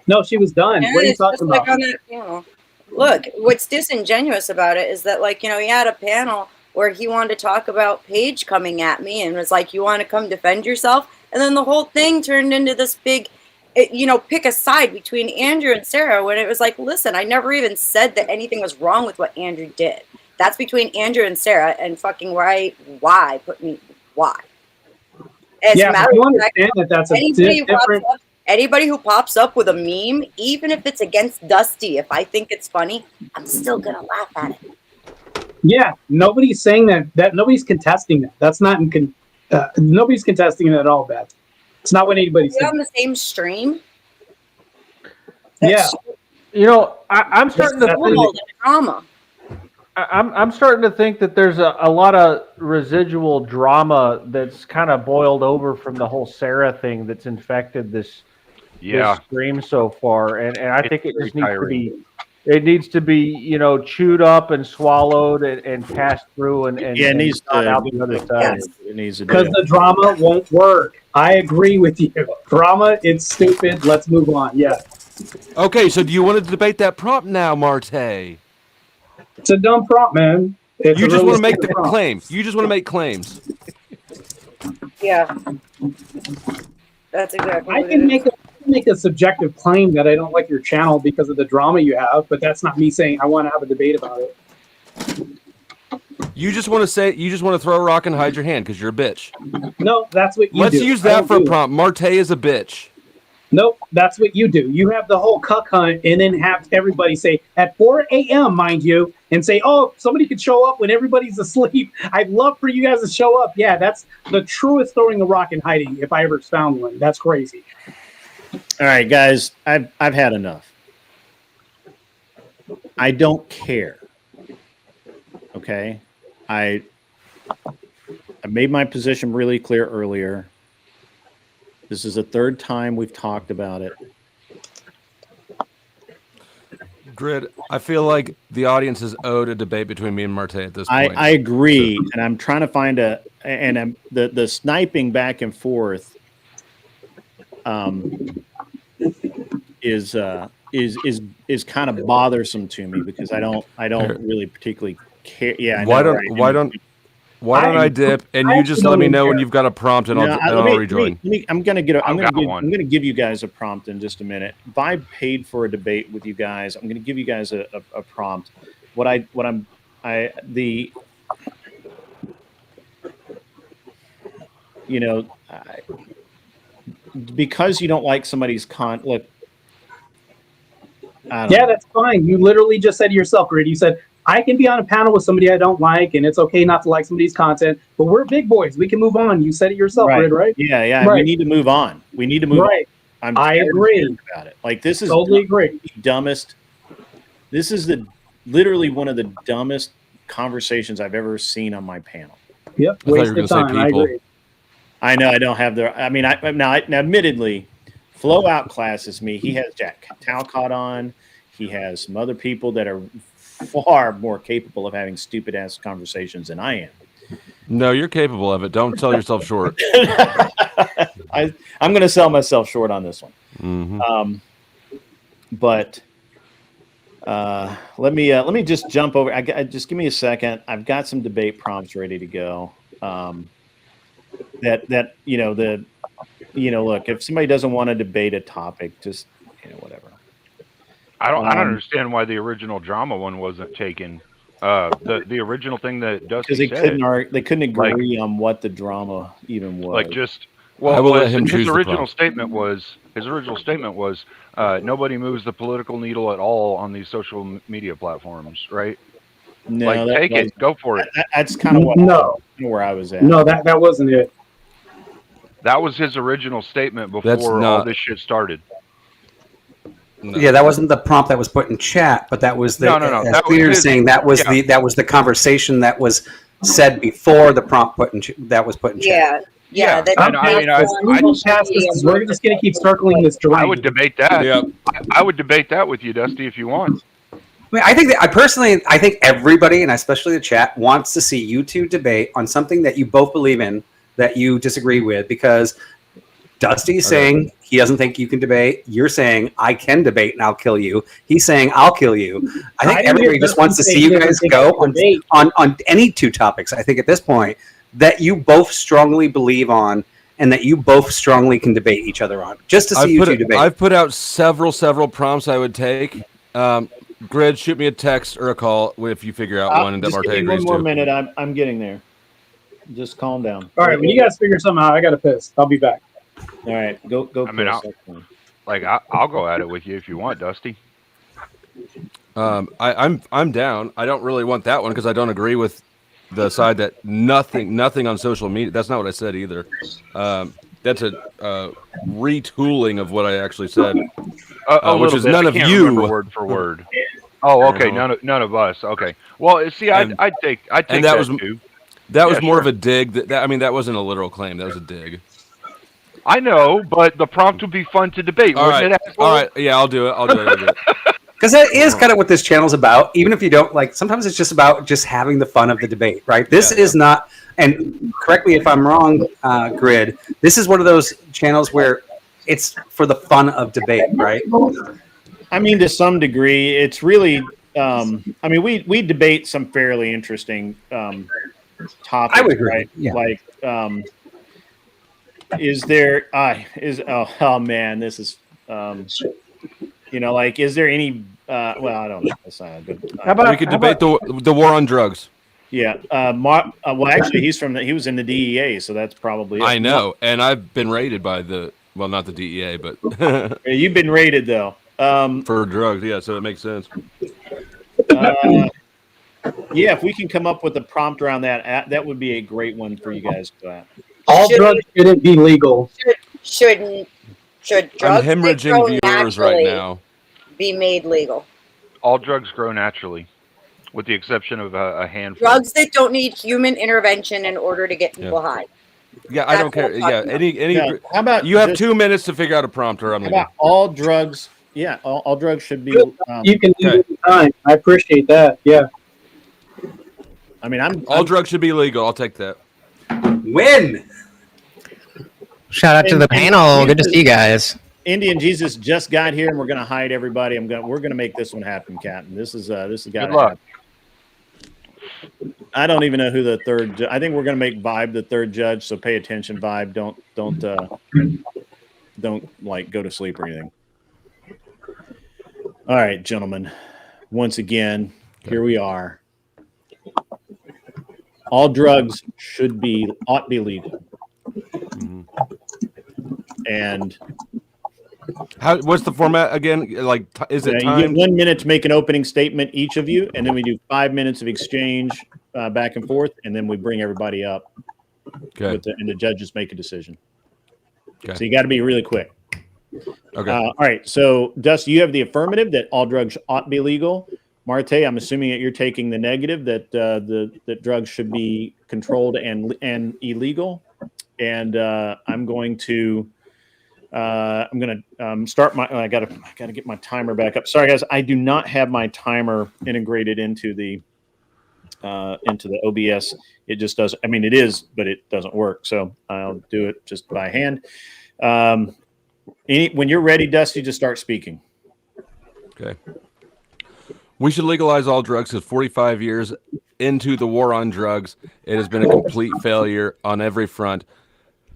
No, she was done. What are you talking about? Look, what's disingenuous about it is that, like, he had a panel where he wanted to talk about Paige coming at me and was like, you want to come defend yourself? And then the whole thing turned into this big, pick a side between Andrew and Sarah when it was like, listen, I never even said that anything was wrong with what Andrew did. That's between Andrew and Sarah, and fucking why? Yeah, you understand that that's a different... Anybody who pops up with a meme, even if it's against Dusty, if I think it's funny, I'm still going to laugh at it. Yeah, nobody's saying that nobody's contesting that. That's not nobody's contesting it at all, Beth. It's not what anybody's saying. On the same stream? Yeah. I'm starting to drama. I'm starting to think that there's a lot of residual drama that's kind of boiled over from the whole Sarah thing that's infected this stream so far, and I think it just needs to be chewed up and swallowed and passed through and it needs to out the other side. It needs to because the drama won't work. I agree with you. Drama, it's stupid. Let's move on. Yeah. Okay, so do you want to debate that prompt now, Marte? It's a dumb prompt, man. You just want to make the claim. You just want to make claims. Yeah. That's exactly I can make a subjective claim that I don't like your channel because of the drama you have, but that's not me saying I want to have a debate about it. You just want to throw a rock and hide your hand because you're a bitch. No, that's what you do. Let's use that for a prompt. Marte is a bitch. Nope, that's what you do. You have the whole cuck hunt and then have everybody say at 4 a.m., mind you, and say, oh, somebody could show up when everybody's asleep. I'd love for you guys to show up. Yeah, that's the truest throwing a rock and hiding if I ever found one. That's crazy. All right, guys, I've had enough. I don't care. Okay? I made my position really clear earlier. This is the third time we've talked about it. Grid, I feel like the audience is owed a debate between me and Marte at this point. I agree, and I'm trying to find the sniping back and forth is kind of bothersome to me because I don't really particularly care. Yeah, Why don't I dip and you just let me know when you've got a prompt and I'll rejoin. I'm gonna give you guys a prompt in just a minute. If I paid for a debate with you guys, I'm gonna give you guys a prompt. Because you don't like somebody's look. Yeah, that's fine. You literally just said to yourself, Grid, you said, I can be on a panel with somebody I don't like, and it's okay not to like somebody's content, but we're big boys. We can move on. You said it yourself, Grid, right? Yeah. Right. We need to move on. I agree about it. Like, this is totally agree. Dumbest. This is literally one of the dumbest conversations I've ever seen on my panel. Yep. Waste of time. I agree. I know I don't have the. I mean, now admittedly, Flow outclasses me. He has Jack Talcott on. He has some other people that are far more capable of having stupid ass conversations than I am. No, you're capable of it. Don't sell yourself short. I'm going to sell myself short on this one. Mm-hmm. But let me just jump over. Just give me a second. I've got some debate prompts ready to go. Look, if somebody doesn't want to debate a topic, just whatever. I don't understand why the original drama one wasn't taken. The original thing that Dusty said, because they couldn't agree on what the drama even was. His original statement was nobody moves the political needle at all on these social media platforms, right? No, take it, go for it. That's kind of where I was at. No, that wasn't it. That was his original statement before all this shit started. No. Yeah, that wasn't the prompt that was put in chat, but that was the That Peter saying that was the conversation that was said before the prompt that was put in chat. Yeah. We're just gonna keep circling this direction. I would debate that. Yeah. I would debate that with you, Dusty, if you want. I mean, I think everybody, and especially the chat, wants to see you two debate on something that you both believe in that you disagree with, because Dusty's saying he doesn't think you can debate. You're saying I can debate and I'll kill you. He's saying I'll kill you. I think everybody just wants to see you guys go on any two topics. I think at this point that you both strongly believe on and that you both strongly can debate each other on. Just to see you two debate. I've put out several prompts I would take. Grid, shoot me a text or a call if you figure out one that Marte agrees to. One more minute. I'm getting there. Just calm down. All right, when you guys figure something out, I got to piss. I'll be back. All right, go. I mean, I'll go at it with you if you want, Dusty. I'm down. I don't really want that one because I don't agree with the side that nothing on social media. That's not what I said either. That's a retooling of what I actually said, which is none of you word for word. Oh, okay, none of us. Okay. Well, see, I'd take that too. That was more of a dig. That wasn't a literal claim. That was a dig. I know, but the prompt would be fun to debate. All right. Yeah, I'll do it. Because that is kind of what this channel's about. Even if you don't like, sometimes it's just about just having the fun of the debate, right? This is not, and correct me if I'm wrong, Grid, this is one of those channels where it's for the fun of debate, right? I mean, to some degree, it's really, we debate some fairly interesting topics, I would agree. Right? Yeah. Like, is there, oh man, this is, is there any, well, I don't know. That's not good. We could debate the war on drugs. Yeah. Well, actually, he was in the DEA, so that's probably it. I know, and I've been raided by the Well, not the DEA, but Yeah, you've been raided though. For drugs, yeah. So it makes sense. Yeah, if we can come up with a prompt around that, that would be a great one for you guys to have. All drugs shouldn't be legal. Should drugs I'm hemorrhaging that grow viewers right naturally now. be made legal? All drugs grow naturally, with the exception of a handful. Drugs that don't need human intervention in order to get people high. Yeah, I don't care. Yeah, any. Yeah, how about you have just- 2 minutes to figure out a prompt, or I'm How leaving. about all drugs? Yeah, all drugs should be. You can leave it time. I appreciate that. Yeah. I mean, all drugs should be legal. I'll take that. Win. Shout out to the panel. Good to see you guys. Indian Jesus just got here, and we're going to hide everybody. We're going to make this one happen, Captain. This has got Good to luck. happen. I don't even know who the third. I think we're going to make Vibe the third judge. So pay attention, Vibe. Don't like go to sleep or anything. All right, gentlemen. Once again, here we are. All drugs ought be legal. Mm-hmm. And what's the format again? Like, is it you time? get 1 minute to make an opening statement, each of you, and then we do 5 minutes of exchange back and forth, and then we bring everybody up. Okay. And the judges make a decision. Okay. So you got to be really quick. Okay. All right. So, Dusty, you have the affirmative that all drugs ought be legal. Marte, I'm assuming that you're taking the negative that that drugs should be controlled and illegal. And I'm going to start my. I gotta get my timer back up. Sorry, guys, I do not have my timer integrated into the OBS. It just doesn't. I mean, it is, but it doesn't work. So I'll do it just by hand. When you're ready, Dusty, just start speaking. Okay. We should legalize all drugs because 45 years into the war on drugs, it has been a complete failure on every front.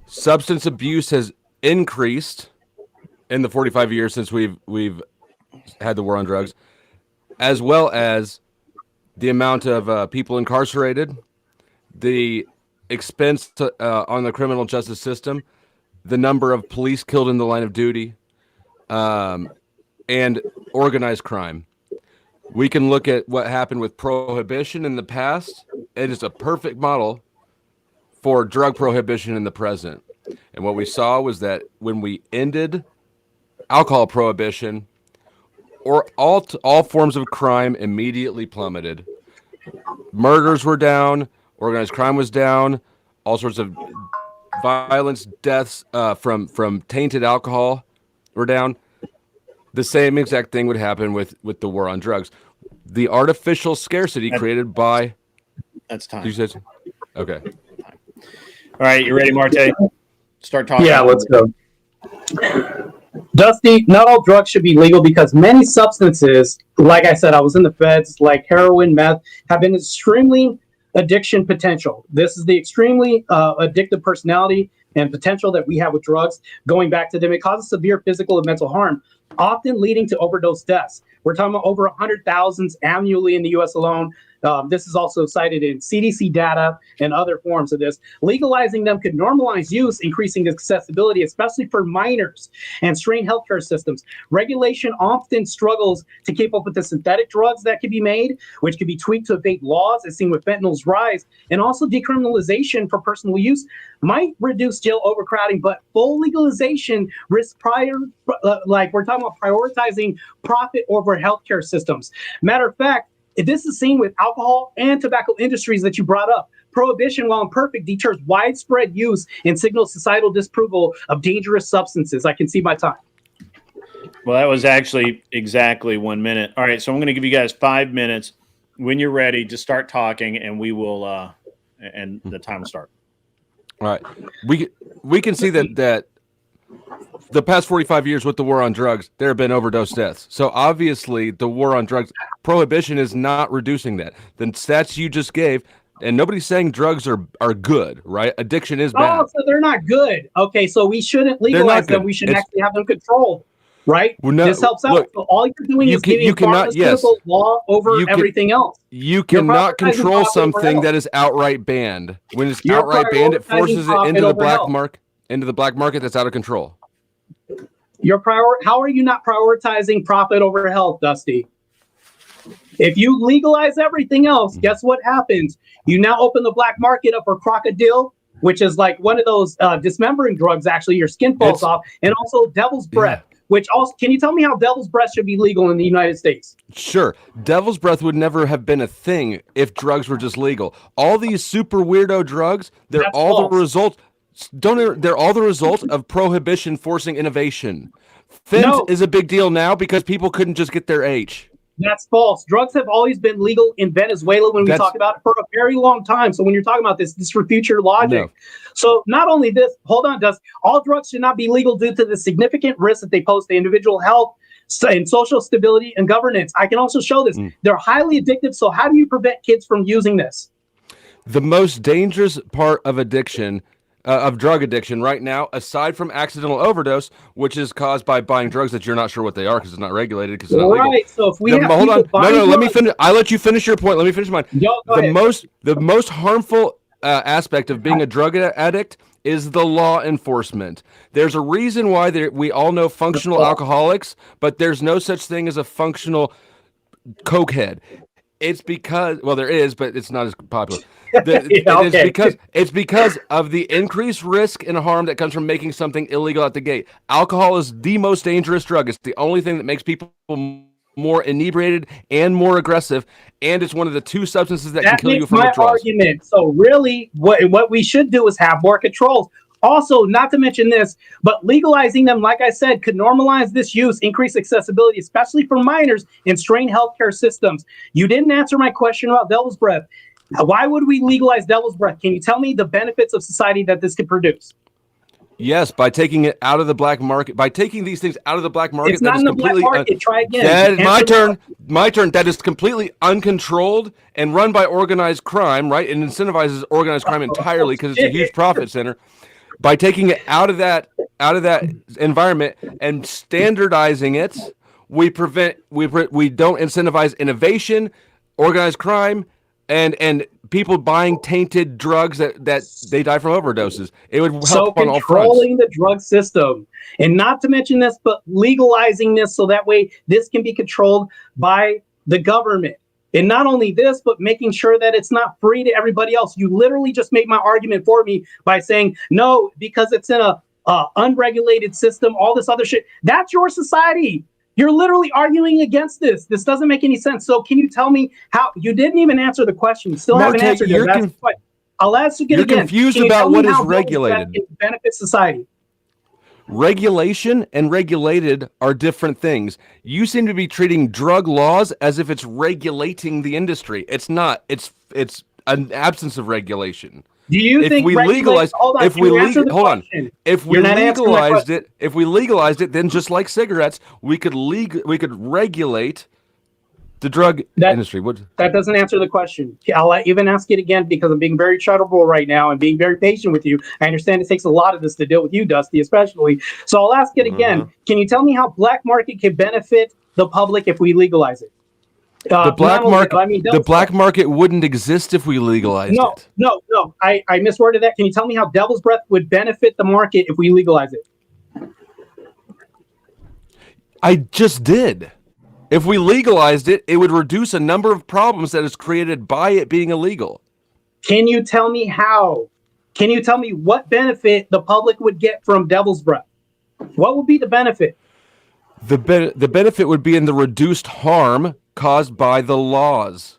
Substance abuse has increased in the 45 years since we've had the war on drugs, as well as the amount of people incarcerated, the expense on the criminal justice system, the number of police killed in the line of duty, and organized crime. We can look at what happened with prohibition in the past. It is a perfect model for drug prohibition in the present. And what we saw was that when we ended alcohol prohibition, or all forms of crime immediately plummeted. Murders were down, organized crime was down, all sorts of violence, deaths from tainted alcohol were down. The same exact thing would happen with the war on drugs. The artificial scarcity created by... That's time. Did you say okay. All right, you ready, Marte? Start talking. Yeah, let's go. Dusty, not all drugs should be legal because many substances, like I said, I was in the feds, like heroin, meth, have an extremely addiction potential. This is the extremely addictive personality and potential that we have with drugs. Going back to them, it causes severe physical and mental harm, often leading to overdose deaths. We're talking about over 100,000 annually in the U.S. alone. This is also cited in CDC data and other forms of this. Legalizing them could normalize use, increasing accessibility, especially for minors and strained healthcare systems. Regulation often struggles to keep up with the synthetic drugs that can be made, which can be tweaked to evade laws, as seen with fentanyl's rise. And also decriminalization for personal use might reduce jail overcrowding, but full legalization risks like we're talking about prioritizing profit over healthcare systems. Matter of fact, this is seen with alcohol and tobacco industries that you brought up. Prohibition, while imperfect, deters widespread use and signals societal disapproval of dangerous substances. I can see my time. Well, that was actually exactly 1 minute. All right, so I'm going to give you guys 5 minutes. When you're ready, just start talking, and we will, and the time will start. All right, we can see that the past 45 years with the war on drugs, there have been overdose deaths. So obviously, the war on drugs, prohibition is not reducing that. The stats you just gave, and nobody's saying drugs are good, right? Addiction is bad. Oh, so they're not good. Okay, so we shouldn't legalize them. We should actually have them controlled, right? Well, no, this helps out. look, So all you're doing is giving pharmaceutical law over everything else. You cannot control something that is outright banned. When it's outright banned, it forces it into the black market. Into the black market, that's out of control. How are you not prioritizing profit over health, Dusty? If you legalize everything else, guess what happens? You now open the black market up for crocodile, which is like one of those dismembering drugs. Actually, your skin falls off, and also devil's breath. Which also, can you tell me how devil's breath should be legal in the United States? Sure. Devil's breath would never have been a thing if drugs were just legal. All these super weirdo drugs, they're That's all false. the result. They're all the result of prohibition forcing innovation. Fent is a big deal now because people couldn't just get their H. That's false. Drugs have always been legal in Venezuela when we talk about it for a very long time. So when you're talking about this is for future logic. No. So not only this, hold on, Dust. All drugs should not be legal due to the significant risks that they pose to individual health and social stability and governance. I can also show this. They're highly addictive. So how do you prevent kids from using this? The most dangerous part of addiction, of drug addiction right now, aside from accidental overdose, which is caused by buying drugs that you're not sure what they are because it's not regulated, because it's not legal. Right. So if we have hold on, no, let me finish. I let you finish your point. Let me finish mine. The most harmful aspect of being a drug addict is the law enforcement. There's a reason why we all know functional alcoholics, but there's no such thing as a functional cokehead. It's because, well, there is, but it's not as popular. It's because of the increased risk and harm that comes from making something illegal at the gate. Alcohol is the most dangerous drug. It's the only thing that makes people more inebriated and more aggressive, and it's one of the two substances that can kill you from withdrawals. That's my argument. So really, what we should do is have more controls. Also, not to mention this, but legalizing them, like I said, could normalize this use, increase accessibility, especially for minors in strained healthcare systems. You didn't answer my question about devil's breath. Why would we legalize devil's breath? Can you tell me the benefits of society that this could produce? Yes, by taking it out of the black market, by taking these things out of the black market. It's not in the black market. Try again. That is my turn. That is completely uncontrolled and run by organized crime, right? And incentivizes organized crime entirely because it's a huge profit center. By taking it out of that environment and standardizing it, we don't incentivize innovation, organized crime, and people buying tainted drugs that they die from overdoses. It would help on all fronts. Controlling the drug system, and not to mention this, but legalizing this so that way this can be controlled by the government. And not only this, but making sure that it's not free to everybody else. You literally just made my argument for me by saying, no, because it's in a unregulated system, all this other shit. That's your society. You're literally arguing against this. This doesn't make any sense. So can you tell me how? You didn't even answer the question. You still haven't answered it. I'll ask you again. You're confused about what is regulated. Benefits society. Regulation and regulated are different things. You seem to be treating drug laws as if it's regulating the industry. It's not. It's an absence of regulation. Do you think we legalized it, then just like cigarettes, we could regulate the drug industry. That doesn't answer the question. I'll even ask it again because I'm being very charitable right now and being very patient with you. I understand it takes a lot of this to deal with you, Dusty, especially. So I'll ask it again. Can you tell me how black market can benefit the public if we legalize it? The black market wouldn't exist if we legalized it. No. I misworded that. Can you tell me how devil's breath would benefit the market if we legalize it? I just did. If we legalized it, it would reduce a number of problems that is created by it being illegal. Can you tell me how? Can you tell me what benefit the public would get from devil's breath? What would be the benefit? The benefit would be in the reduced harm caused by the laws.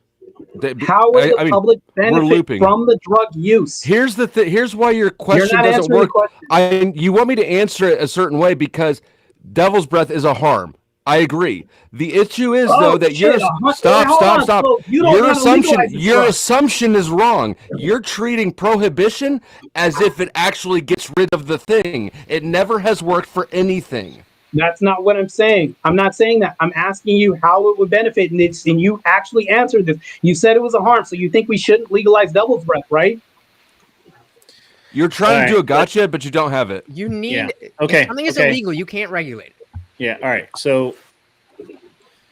How would the public benefit from the drug use? Here's why your question doesn't work. You want me to answer it a certain way because devil's breath is a harm. I agree. The issue is though that stop. Your assumption is wrong. You're treating prohibition as if it actually gets rid of the thing. It never has worked for anything. That's not what I'm saying. I'm not saying that. I'm asking you how it would benefit, and you actually answered this. You said it was a harm, so you think we shouldn't legalize devil's breath, right? You're trying to do a gotcha, but you don't have it. You need if something is illegal, you can't regulate it. Yeah. All right. So.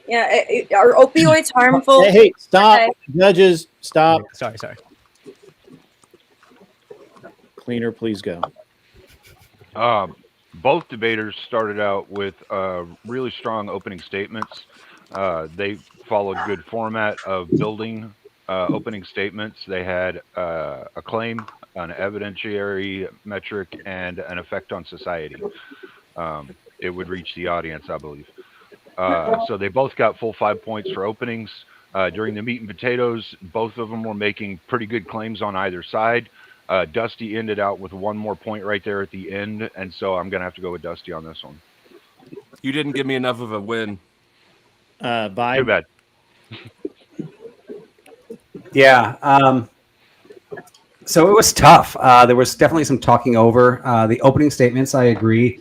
Yeah. Are opioids harmful? Hey, stop, judges! Stop. Sorry. Cleaner, please go. both debaters started out with really strong opening statements. They followed good format of building opening statements. They had a claim, an evidentiary metric, and an effect on society. It would reach the audience, I believe. So they both got full 5 points for openings. During the meat and potatoes, both of them were making pretty good claims on either side. Dusty ended out with one more point right there at the end, and so I'm going to have to go with Dusty on this one. You didn't give me enough of a win. Bye. Too bad. Yeah. So it was tough. There was definitely some talking over. The opening statements, I agree.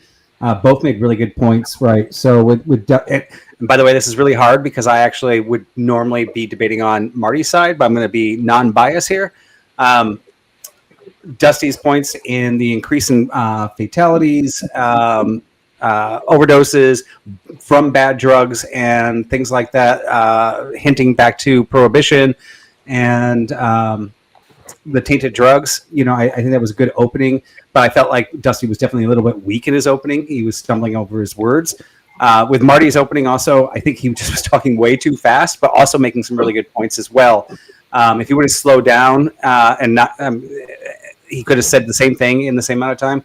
Both made really good points, right? So and by the way, this is really hard because I actually would normally be debating on Marty's side, but I'm going to be non-biased here. Dusty's points in the increase in fatalities, overdoses from bad drugs and things like that, hinting back to prohibition and the tainted drugs. I think that was a good opening, but I felt like Dusty was definitely a little bit weak in his opening. He was stumbling over his words. With Marty's opening also, I think he just was talking way too fast, but also making some really good points as well. If he would have slowed down and not, he could have said the same thing in the same amount of time.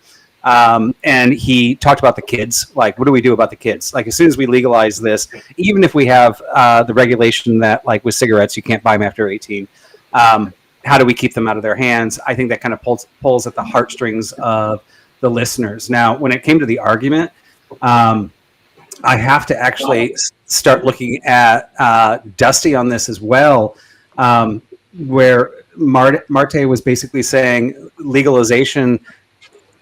And he talked about the kids. Like, what do we do about the kids? Like, as soon as we legalize this, even if we have the regulation that, like with cigarettes, you can't buy them after 18, how do we keep them out of their hands? I think that kind of pulls at the heartstrings of the listeners. Now, when it came to the argument, I have to actually start looking at Dusty on this as well, where Marte was basically saying legalization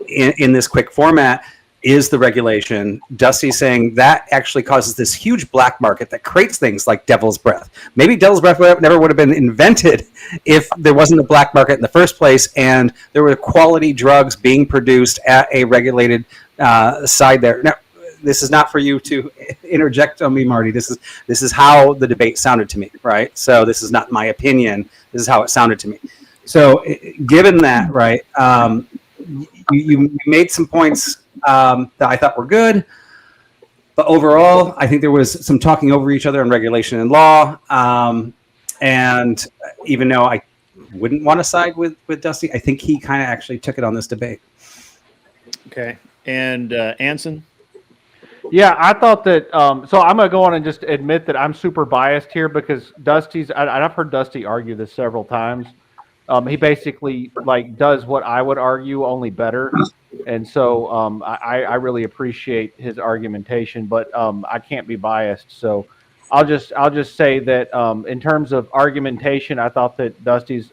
in this quick format is the regulation. Dusty's saying that actually causes this huge black market that creates things like Devil's Breath. Maybe Devil's Breath never would have been invented if there wasn't a black market in the first place and there were quality drugs being produced at a regulated side there. Now, this is not for you to interject on me, Marty. This is how the debate sounded to me, right? So this is not my opinion. This is how it sounded to me. So given that, right, you made some points that I thought were good, but overall, I think there was some talking over each other on regulation and law. And even though I wouldn't want to side with Dusty, I think he kind of actually took it on this debate. Okay. And Anson? Yeah, I thought that. So I'm gonna go on and just admit that I'm super biased here because I've heard Dusty argue this several times. He basically does what I would argue, only better, and so I really appreciate his argumentation, but I can't be biased. So I'll just say that in terms of argumentation, I thought that Dusty's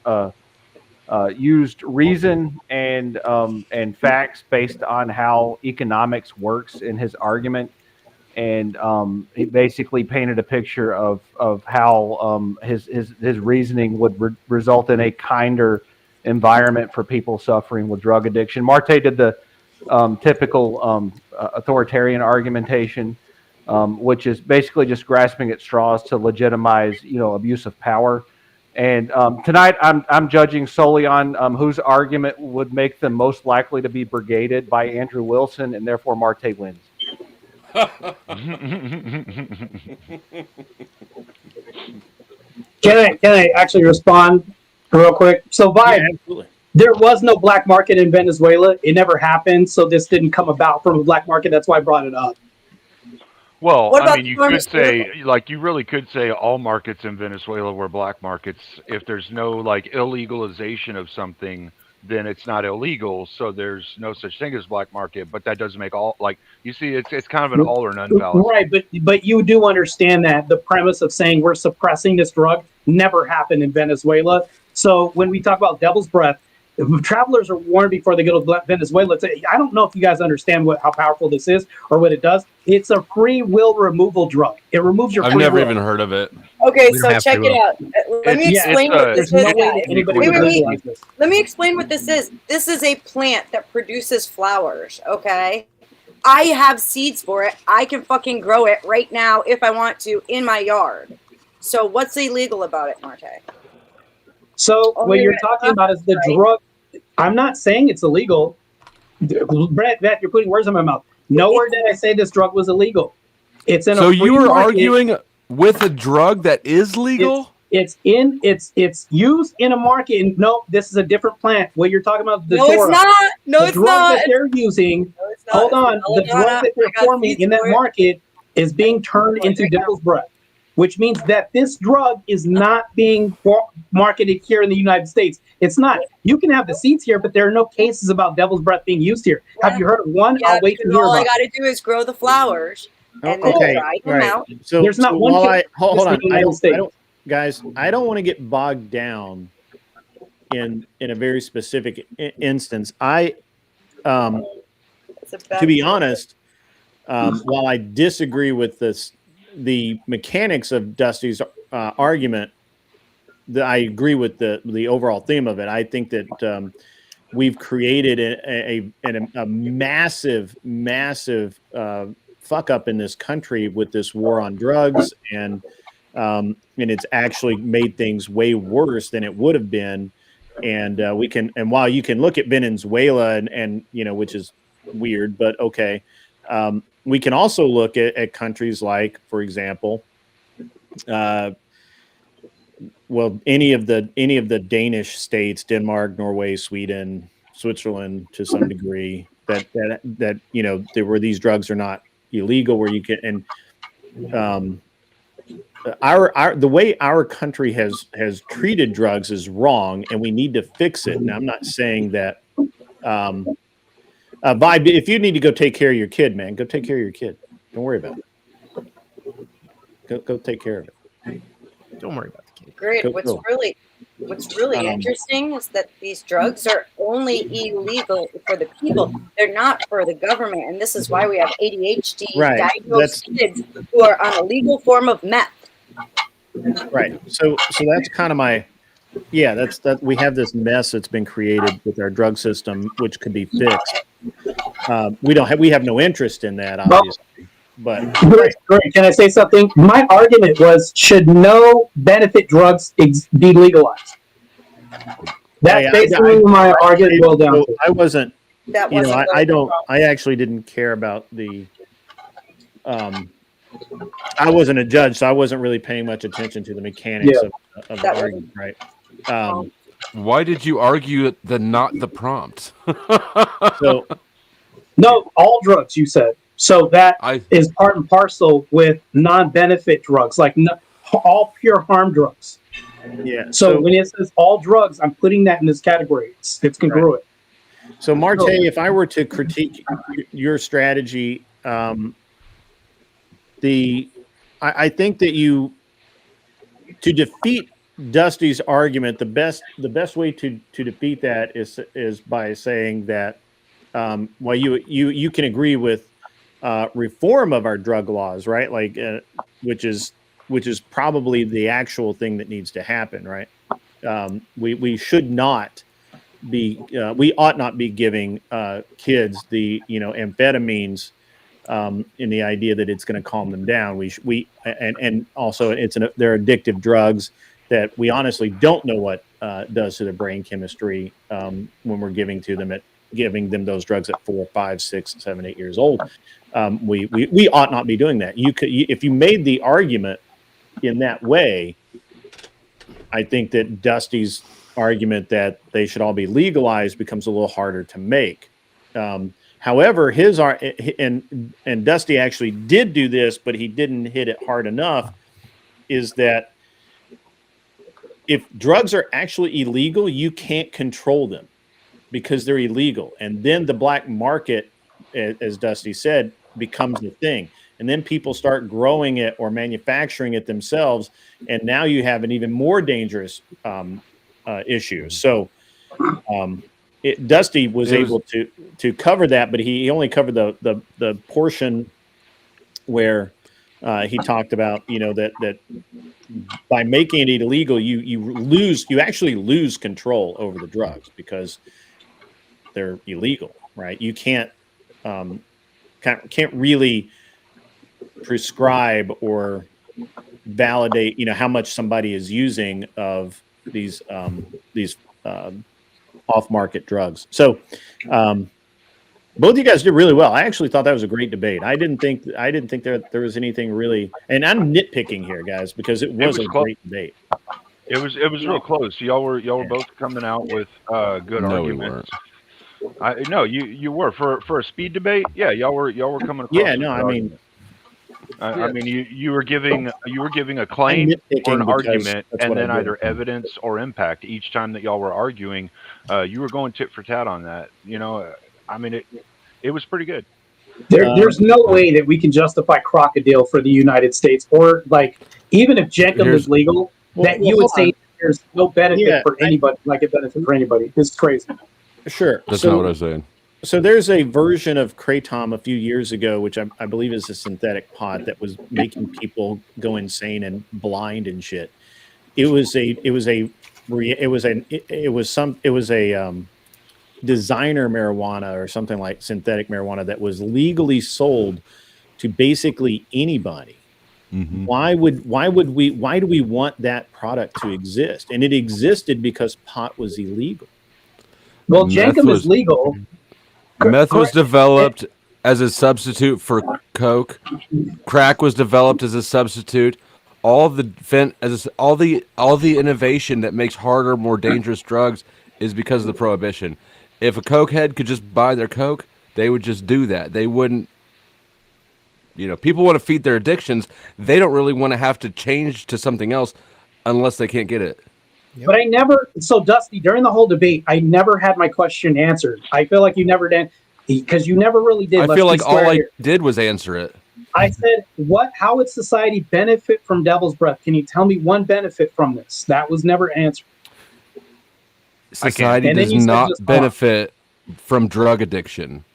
used reason and facts based on how economics works in his argument, and he basically painted a picture of how his reasoning would result in a kinder environment for people suffering with drug addiction. Marte did the typical authoritarian argumentation, which is basically just grasping at straws to legitimize abuse of power. And tonight, I'm judging solely on whose argument would make them most likely to be brigaded by Andrew Wilson, and therefore Marte wins. Can I actually respond real quick? So, absolutely. There was no black market in Venezuela. It never happened, so this didn't come about from a black market. That's why I brought it up. Well, I mean, you could say, you really could say all markets in Venezuela were black markets. If there's no, illegalization of something, then it's not illegal, so there's no such thing as black market, but that doesn't make all, you see, it's kind of an all or none fallacy. Right, but you do understand that the premise of saying we're suppressing this drug never happened in Venezuela. So when we talk about Devil's Breath, travelers are warned before they go to Venezuela. I don't know if you guys understand how powerful this is or what it does. It's a free will removal drug. It removes your free will. I've never even heard of it. Okay, so check it out. Let me explain what this is. Let me explain what this is. This is a plant that produces flowers, okay? I have seeds for it. I can fucking grow it right now if I want to in my yard. So what's illegal about it, Marte? So what you're talking about is the drug. I'm not saying it's illegal. Brett, you're putting words in my mouth. Nowhere did I say this drug was illegal. It's in So a free you were market. arguing with a drug that is legal? It's used in a market. And no, this is a different plant. What you're talking about, the No, it's not. No, the it's drug not. that they're using. No, it's not. Hold It's on, the drug belladonna. that they're I got forming seeds in that for it. market is being turned into devil's breath, which means that this drug is not being marketed here in the United States. It's not. You can have the seeds here, but there are no cases about devil's breath being used here. Have you heard of one? Yeah, I'll wait to because hear all I about got to do is grow the flowers and then Okay, dry them right. out. So There's not so one while case hold on, in the United States. guys, I don't want to get bogged down in a very specific instance. To be honest, while I disagree with the mechanics of Dusty's argument, I agree with the overall theme of it. I think that we've created a massive fuck up in this country with this war on drugs, and it's actually made things way worse than it would have been. And while you can look at Venezuela and which is weird, but okay, we can also look at countries like, for example, any of the Danish states, Denmark, Norway, Sweden, Switzerland, to some degree, that where these drugs are not illegal, where you can, and the way our country has treated drugs is wrong, and we need to fix it. And I'm not saying that, Vibe, if you need to go take care of your kid, man, go take care of your kid. Don't worry about it. Go take care of it. Don't worry about the kid. Great. What's really interesting is that these drugs are only illegal for the people. They're not for the government, and this is why we have ADHD diagnosed kids who are on a legal form of meth. Right. So that's kind of my, that's we have this mess that's been created with our drug system, which could be fixed. We have no interest in that, obviously. But great. Can I say something? My argument was, should no benefit drugs be legalized? That's basically my argument boiled down to. I wasn't. That wasn't. I actually didn't care about the. I wasn't a judge, so I wasn't really paying much attention to the mechanics of the argument, right? Why did you argue not the prompt? No, all drugs, you said. So that is part and parcel with non-benefit drugs, like all pure harm drugs. Yeah. So when it says all drugs, I'm putting that in this category. It's congruent. Right. So Marte, if I were to critique your strategy, I think that to defeat Dusty's argument, the best way to defeat that is by saying that while you can agree with reform of our drug laws, right? Like which is probably the actual thing that needs to happen, right? We should not be we ought not be giving kids the amphetamines in the idea that it's going to calm them down. And also they're addictive drugs that we honestly don't know what does to the brain chemistry when we're giving them those drugs at 4, 5, 6, 7, 8 years old. We ought not be doing that. If you made the argument in that way, I think that Dusty's argument that they should all be legalized becomes a little harder to make. However, and Dusty actually did do this, but he didn't hit it hard enough, is that if drugs are actually illegal, you can't control them because they're illegal. And then the black market, as Dusty said, becomes the thing. And then people start growing it or manufacturing it themselves. And now you have an even more dangerous issue. So Dusty was able to cover that, but he only covered the portion where he talked about, that by making it illegal, you actually lose control over the drugs because they're illegal, right? You can't really prescribe or validate, how much somebody is using of these off-market drugs. So Both of you guys did really well. I actually thought that was a great debate. I didn't think there was anything really, and I'm nitpicking here, guys, because it was a great debate. It was real close. Y'all were both coming out with good No, we arguments. No, you were for a speed debate. Yeah, y'all were coming across. Yeah, no, I mean, you were giving a claim or an argument, and then either evidence or impact. Each time that y'all were arguing, you were going tit for tat on that. I mean, it was pretty good. There's no way that we can justify crocodile for the United States, or like even if Jenkum is legal, that you would say there's no benefit for anybody, like a benefit for anybody. This is crazy. Sure, that's not what I was saying. So there's a version of Kratom a few years ago, which I believe is a synthetic pot that was making people go insane and blind and shit. It was a designer marijuana or something like synthetic marijuana that was legally sold to basically anybody. Mm-hmm. Why do we want that product to exist? And it existed because pot was illegal. Well, Jenkum is legal. Meth was developed as a substitute for coke. Crack was developed as a substitute. All the innovation that makes harder, more dangerous drugs is because of the prohibition. If a cokehead could just buy their coke, they would just do that. They wouldn't. People want to feed their addictions. They don't really want to have to change to something else unless they can't get it. Yep. But so Dusty, during the whole debate, I never had my question answered. I feel like you never did, because you never really did. I feel like all I did was answer it. I said, how would society benefit from Devil's Breath? Can you tell me one benefit from this? That was never answered. Society does not benefit from drug addiction.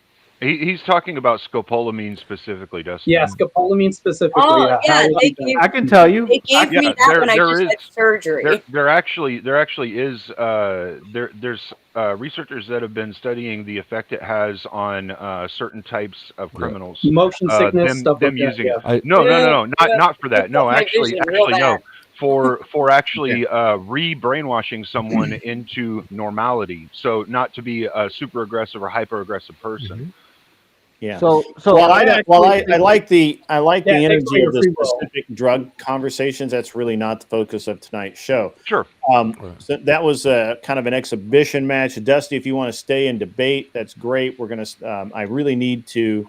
He's talking about scopolamine specifically, Dustin. Yeah, scopolamine specifically. Oh, yeah, I can tell you. They gave me that when I just had surgery. There actually is there's researchers that have been studying the effect it has on certain types of criminals. Motion sickness, stuff like using that. No, not for that. No, actually no. For actually re-brainwashing someone into normality, so not to be a super aggressive or hyper aggressive person. Mm-hmm. Yeah. So I like the energy of the specific drug conversations. That's really not the focus of tonight's show. Sure. So that was kind of an exhibition match. Dusty, if you want to stay and debate, that's great. We're gonna. I really need to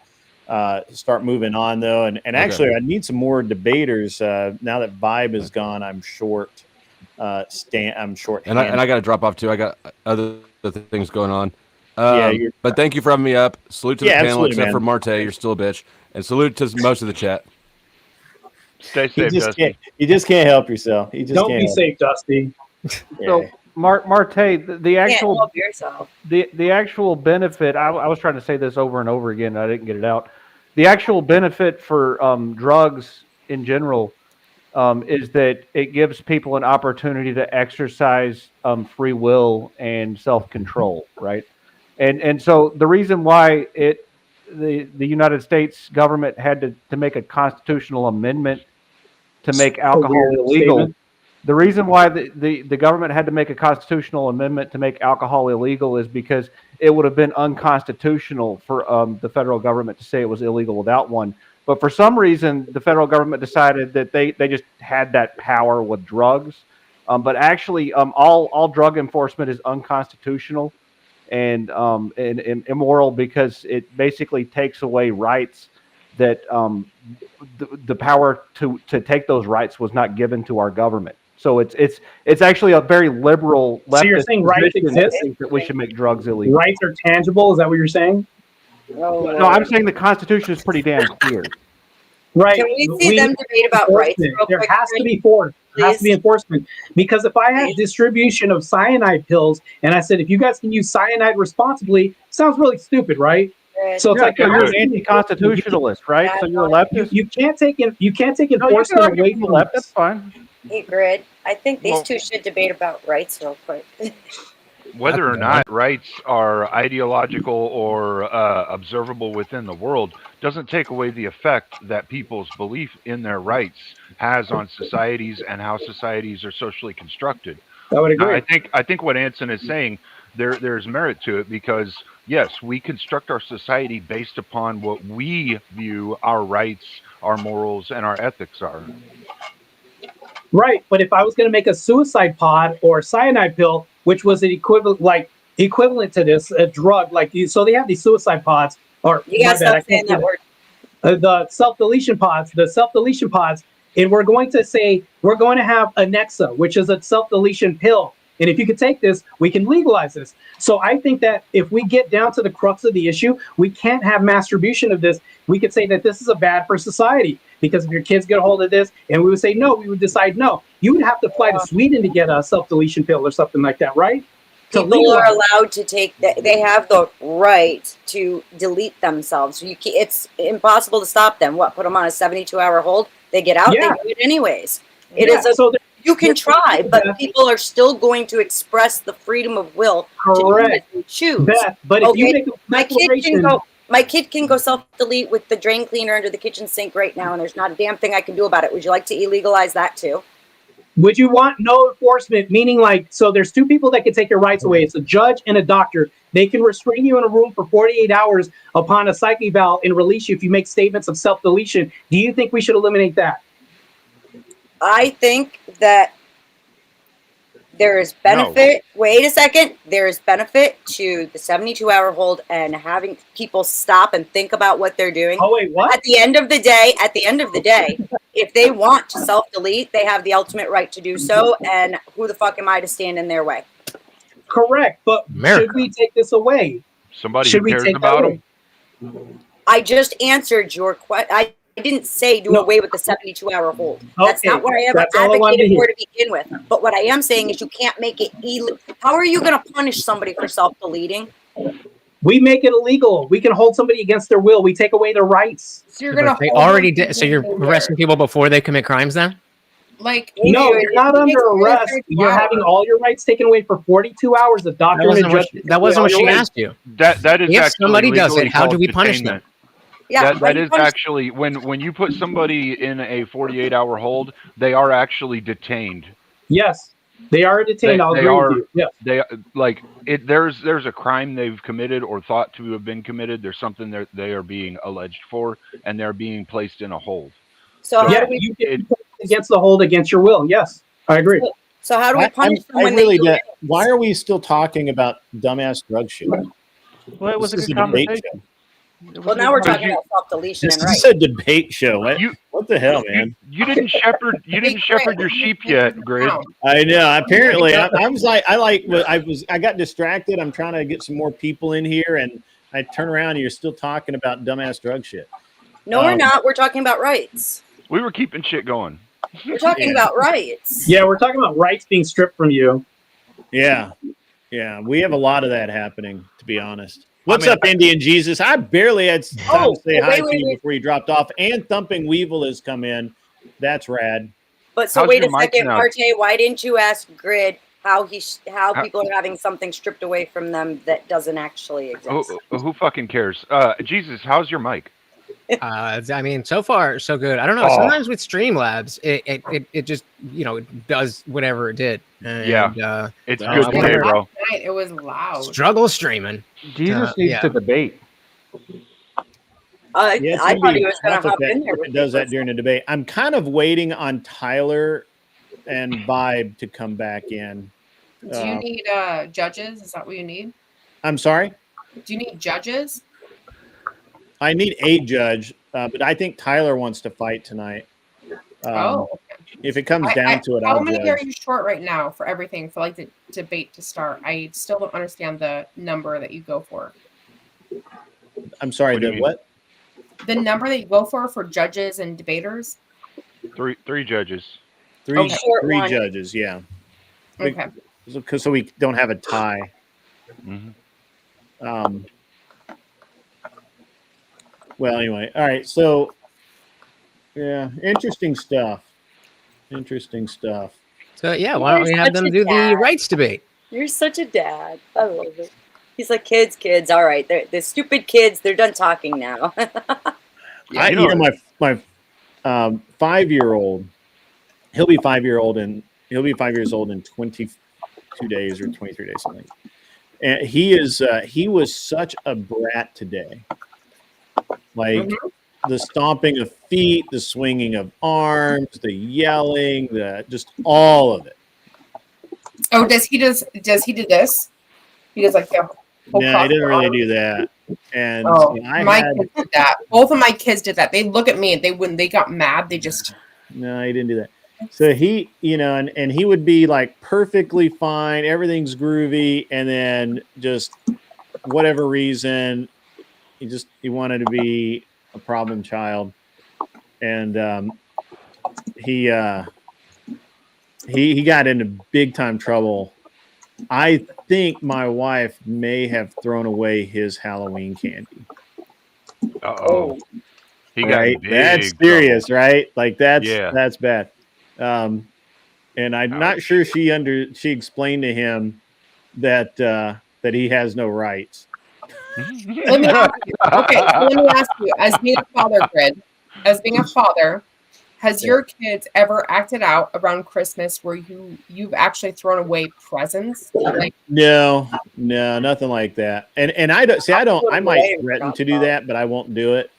start moving on though, and actually I need some more debaters. Now that Vibe is gone, I'm short. I'm short. And I got to drop off too. I got other things going on. But thank you for having me up. Salute to the panel, except for Marte. You're still a bitch. And salute to most of the chat. Stay safe, Dusty. You just can't help yourself. Don't be safe, Dusty. So, Marte, the actual benefit. I was trying to say this over and over again. I didn't get it out. The actual benefit for drugs in general is that it gives people an opportunity to exercise free will and self-control, right? And so the reason why the United States government had to make a constitutional amendment to make alcohol illegal. The reason why the government had to make a constitutional amendment to make alcohol illegal is because it would have been unconstitutional for the federal government to say it was illegal without one. But for some reason, the federal government decided that they just had that power with drugs. But actually, all drug enforcement is unconstitutional and immoral because it basically takes away rights that the power to take those rights was not given to our government. So it's actually a very liberal leftist. So you're saying rights exist? That we should make drugs illegal. Rights are tangible. Is that what you're saying? No, I'm saying the Constitution is pretty damn clear. Right. Can we see them debate about rights real there quick? has to be there has to be enforcement. Because if I have distribution of cyanide pills and I said, if you guys can use cyanide responsibly, sounds really stupid, right? So it's like you're an anti-constitutionalist, right? So you're a leftist. You can't take enforcement away from left. That's fine. Hey, Grid. I think these two should debate about rights real quick. Whether or not rights are ideological or observable within the world doesn't take away the effect that people's belief in their rights has on societies and how societies are socially constructed. I would agree. I think what Anson is saying, there's merit to it because Yes, we construct our society based upon what we view our rights, our morals, and our ethics are. Right, but if I was going to make a suicide pod or a cyanide pill, which was an equivalent to this, a drug, so they have these suicide pods, or You my gotta bad, I stop saying can't say that word. the self-deletion pods, and we're going to say we're going to have Anexa, which is a self-deletion pill. And if you could take this, we can legalize this. So I think that if we get down to the crux of the issue, we can't have masturbation of this. We could say that this is a bad for society because if your kids get a hold of this, and we would say no, we would decide no. You would have to fly to Sweden to get a self-deletion pill or something like that, right? People are allowed to take they have the right to delete themselves. It's impossible to stop them. Put them on a 72-hour hold? They get out, Yeah. they do it anyways. You can they're try, trying but to- people are still going to express the freedom of will to do Correct. what they choose. Beth, but if you make a my kid can go self-delete with the drain cleaner under the kitchen sink right now, and there's not a damn thing I can do about it. Would you like to illegalize that too? Would you want no enforcement? Meaning, so there's two people that can take your rights away. It's a judge and a doctor. They can restrain you in a room for 48 hours upon a psych eval and release you if you make statements of self-deletion. Do you think we should eliminate that? I think that there is benefit. No. Wait a second. There is benefit to the 72-hour hold and having people stop and think about what they're doing. Oh wait, what? At the end of the day, if they want to self-delete, they have the ultimate right to do so. And who the fuck am I to stand in their way? Correct, but should we take this away? Somebody who cares about them. I just answered your question. I didn't say do away with the 72-hour hold. That's not what I ever advocated for to begin with. But what I am saying is you can't make it illegal. How are you going to punish somebody for self-deleting? We make it illegal. We can hold somebody against their will. We take away their rights. So you're gonna. They already did. So you're arresting people before they commit crimes, then? No, you're not under arrest. You're having all your rights taken away for 42 hours. The doctor and judge. That wasn't what she asked you. That is if actually somebody does it, how do we punish them? Yeah, that is actually when you put somebody in a 48-hour hold, they are actually detained. Yes, they are detained. I'll agree with you. Yeah, there's a crime they've committed or thought to have been committed. There's something that they are being alleged for, and they're being placed in a hold. So yeah, you get against the hold against your will. Yes, I agree. So how do we punish them when really do? Why are we still talking about dumbass drug shit? Well, it was a good conversation. Well, now we're talking about self-deletion and rights. This is a debate show. What the hell, man? You didn't shepherd your sheep yet, Grid. I know. Apparently, I got distracted. I'm trying to get some more people in here, and I turn around and you're still talking about dumbass drug shit. No, we're not. We're talking about rights. We were keeping shit going. We're talking about rights. Yeah, we're talking about rights being stripped from you. Yeah. We have a lot of that happening, to be honest. What's up, Indian Jesus? I barely had time to say hi to you before you dropped off. And Thumping Weevil has come in. That's rad. But so wait a second, Marte. Why didn't you ask Grid how people are having something stripped away from them that doesn't actually exist? Who fucking cares? Jesus, how's your mic? I mean, so far so good. I don't know. Sometimes with Streamlabs, it just it does whatever it did. And, it's good today, bro. It was loud. Struggle streaming. Jesus needs to debate. I thought he was going to hop in there. It does that during the debate. I'm kind of waiting on Tyler and Vibe to come back in. Do you need judges? Is that what you need? I'm sorry? Do you need judges? I need a judge, but I think Tyler wants to fight tonight. If it comes down to it, how many are you short right now for everything for the debate to start? I still don't understand the number that you go for. I'm sorry, what? The number that you go for judges and debaters? Three judges. Three judges, yeah. Okay. So we don't have a tie. Mm-hmm. Well, anyway, all right. So, yeah, interesting stuff. So, yeah, why don't we have them do the rights debate? You're such a dad. I love it. He's like, kids. All right, they're stupid kids. They're done talking now. My 5-year-old. He'll be 5 years old in 22 days or 23 days, something. And he was such a brat today. Like the stomping of feet, the swinging of arms, the yelling, just all of it. Oh, does he do this? He does like the whole No, he didn't really do that. And my kids did that. Both of my kids did that. They look at me and when they got mad, they just no, he didn't do that. So he, and he would be like perfectly fine, everything's groovy, and then just whatever reason, he wanted to be a problem child, and he got into big time trouble. I think my wife may have thrown away his Halloween candy. Uh-oh. He got right? big That's serious, trouble. right? Like that's bad. And I'm not sure she explained to him that he has no rights. Let me ask you. Okay, so let me ask you, as being a father, Grid, as being a father, has your kids ever acted out around Christmas where you've actually thrown away presents? Like, No, nothing like that. And I don't see. I might threaten to do that, but I won't do it.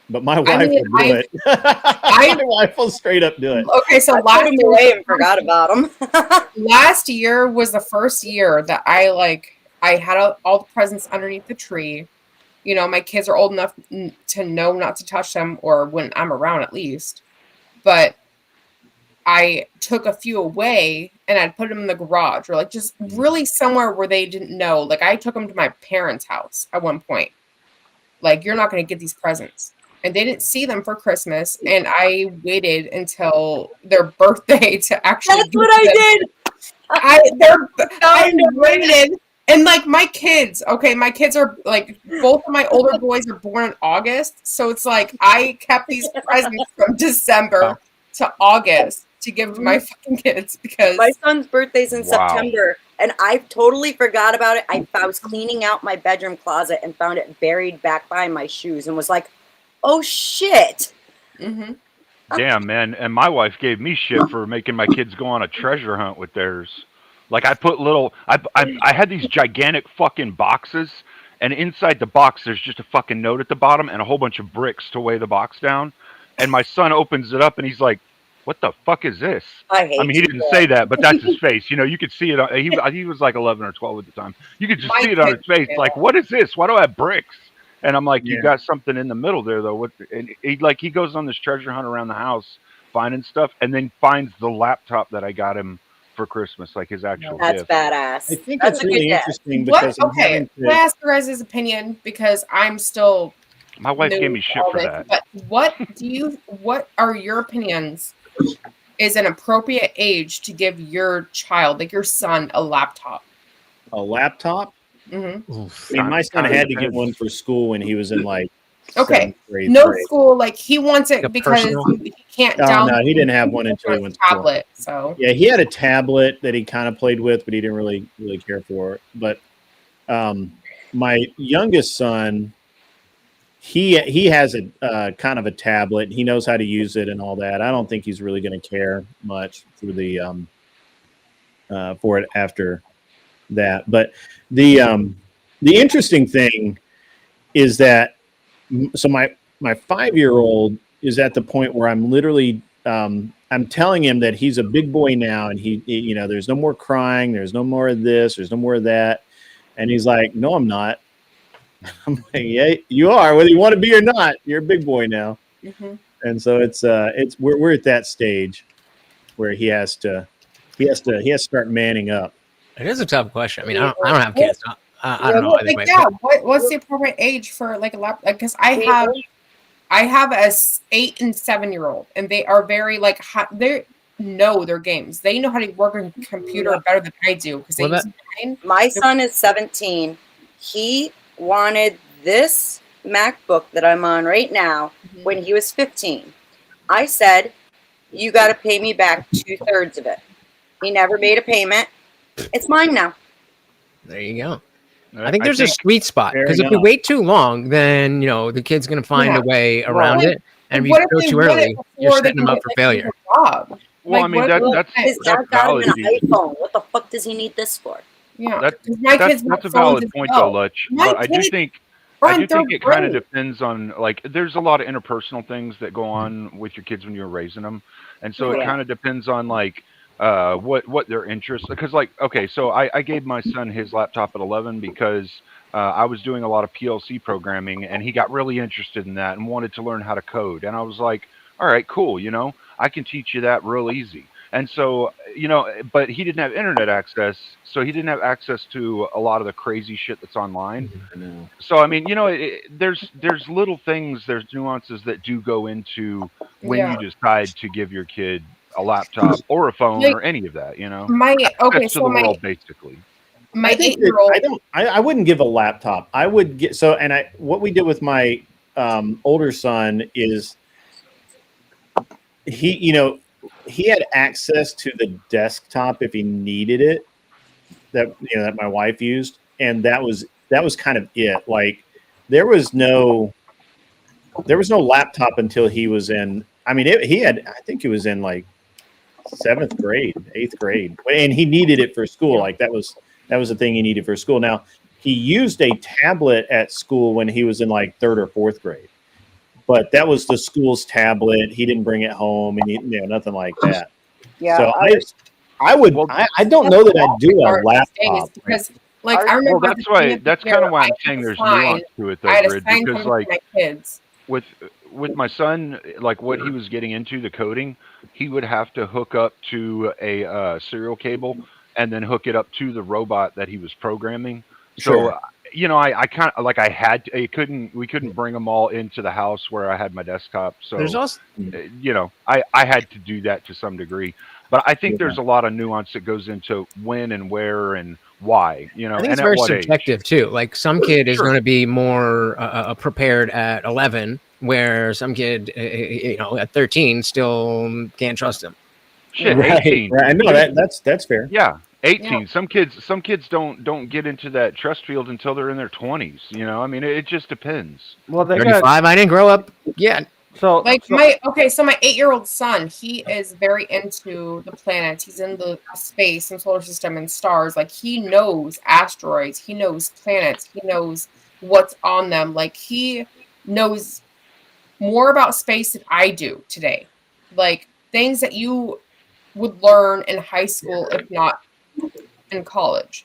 But my wife will do it. My wife will straight up do it. Okay, so I put them away and forgot about them. Last year was the first year that I had all the presents underneath the tree. You know, my kids are old enough to know not to touch them, or when I'm around at least. But I took a few away and I'd put them in the garage, or like just really somewhere where they didn't know. Like I took them to my parents' house at one point. Like, you're not going to get these presents. And they didn't see them for Christmas. And I waited until their birthday to actually. That's what I did. I waited. And like my kids are like, both of my older boys are born in August. So it's like I kept these presents from December to August to give to my fucking kids, because my son's birthday's in September, and I totally forgot about it. I was cleaning out my bedroom closet and found it buried back behind my shoes and was like, oh shit. Mm-hmm. Damn, man. And my wife gave me shit for making my kids go on a treasure hunt with theirs. Like I put I had these gigantic fucking boxes, and inside the box there's just a fucking note at the bottom and a whole bunch of bricks to weigh the box down. And my son opens it up and he's like, what the fuck is this? I mean, he didn't say that, but that's his face. You know, you could see it. He was like 11 or 12 at the time. You could just see it on his face. Like, what is this? Why do I have bricks? And I'm like, you got something in the middle there, though. And he goes on this treasure hunt around the house, finding stuff, and then finds the laptop that I got him for Christmas, like his actual gift. Badass. I think that's really interesting because can I ask your guys' opinion? Because I'm still. My wife gave me shit for that. But what are your opinions? Is an appropriate age to give your child, like your son, a laptop? A laptop? Mm-hmm. I mean, my son had to get one for school when he was in like grade. School, like he wants it because he can't download. No, he didn't have one until he went to tablet. So yeah, he had a tablet that he kind of played with, but he didn't really care for it. But my youngest son, he has a kind of a tablet. He knows how to use it and all that. I don't think he's really going to care much for the for it after that. But the interesting thing is that so my 5-year-old is at the point where I'm literally I'm telling him that he's a big boy now, and he there's no more crying, there's no more of this, there's no more of that, and he's like, no, I'm not. I'm like, yeah, you are, whether you want to be or not. You're a big boy now. Mm-hmm. And so it's we're at that stage where he has to start manning up. It is a tough question. I mean, I don't have kids. I don't know. What's the appropriate age for like a laptop? Because I have a 8 and 7-year-old, and they are very like they know their games. They know how to work on a computer better than I do because my son is 17. He wanted this MacBook that I'm on right now when he was 15. I said, you got to pay me back 2/3 of it. He never made a payment. It's mine now. There you go. I think there's a sweet spot, because if we wait too long, then the kid's going to find a way around it, and if you go too early, you're setting them up for failure. Well, I mean, that's his dad got him an iPhone. What the fuck does he need this for? Yeah, That's my kids that's want a phones valid as point well. though, Lutch. My But I do kids think are I in do think third it kind of grade. depends on like there's a lot of interpersonal things that go on with your kids when you're raising them, and so it Yeah. kind of depends on like what their interests. Because like okay, so I gave my son his laptop at 11 because I was doing a lot of PLC programming, and he got really interested in that and wanted to learn how to code, and I was like, all right, cool, I can teach you that real easy. And so, but he didn't have internet access, so he didn't have access to a lot of the crazy shit that's online. I know. So I mean, there's little things, there's nuances that do go into when Yeah. you decide to give your kid a laptop or a phone Like or any of that, my okay, access to so the world basically. my I think that 8-year-old. I wouldn't give a laptop. I would get what we did with my older son is he had access to the desktop if he needed it that my wife used, and that was kind of it. Like there was no laptop until he was in. I mean, I think he was in like 7th grade, 8th grade, and he needed it for school. Like that was the thing he needed for school. Now he used a tablet at school when he was in like 3rd or 4th grade, but that was the school's tablet. He didn't bring it home, and nothing like that. Yeah. So I would. I don't know that I'd do a laptop because like I remember Well, that's kind of why I'm saying there's nuance to it, I had though, to Grid, sign because something like for my kids. with my son, like what he was getting into the coding, he would have to hook up to a serial cable and then hook it up to the robot that he was programming. So, Sure. I kind of like we couldn't bring them all into the house where I had my desktop. So, There's also I had to do that to some degree. But I think there's a lot of nuance that goes into when and where and why, I think and it's at very what age. subjective too. Like some kid is Sure. going to be more prepared at 11, where some kid, at 13 still can't trust him. Shit, Right, 18. right. I know that's fair. Yeah, 18. Yeah. Some kids don't get into that trust field until they're in their 20s. I mean, it just depends. Well, they 35. got I didn't grow up yet. so My 8-year-old son, he is very into the planets. He's in the space and solar system and stars. Like he knows asteroids, he knows planets, he knows what's on them. Like he knows more about space than I do today. Like things that you would learn in high school, if not in college,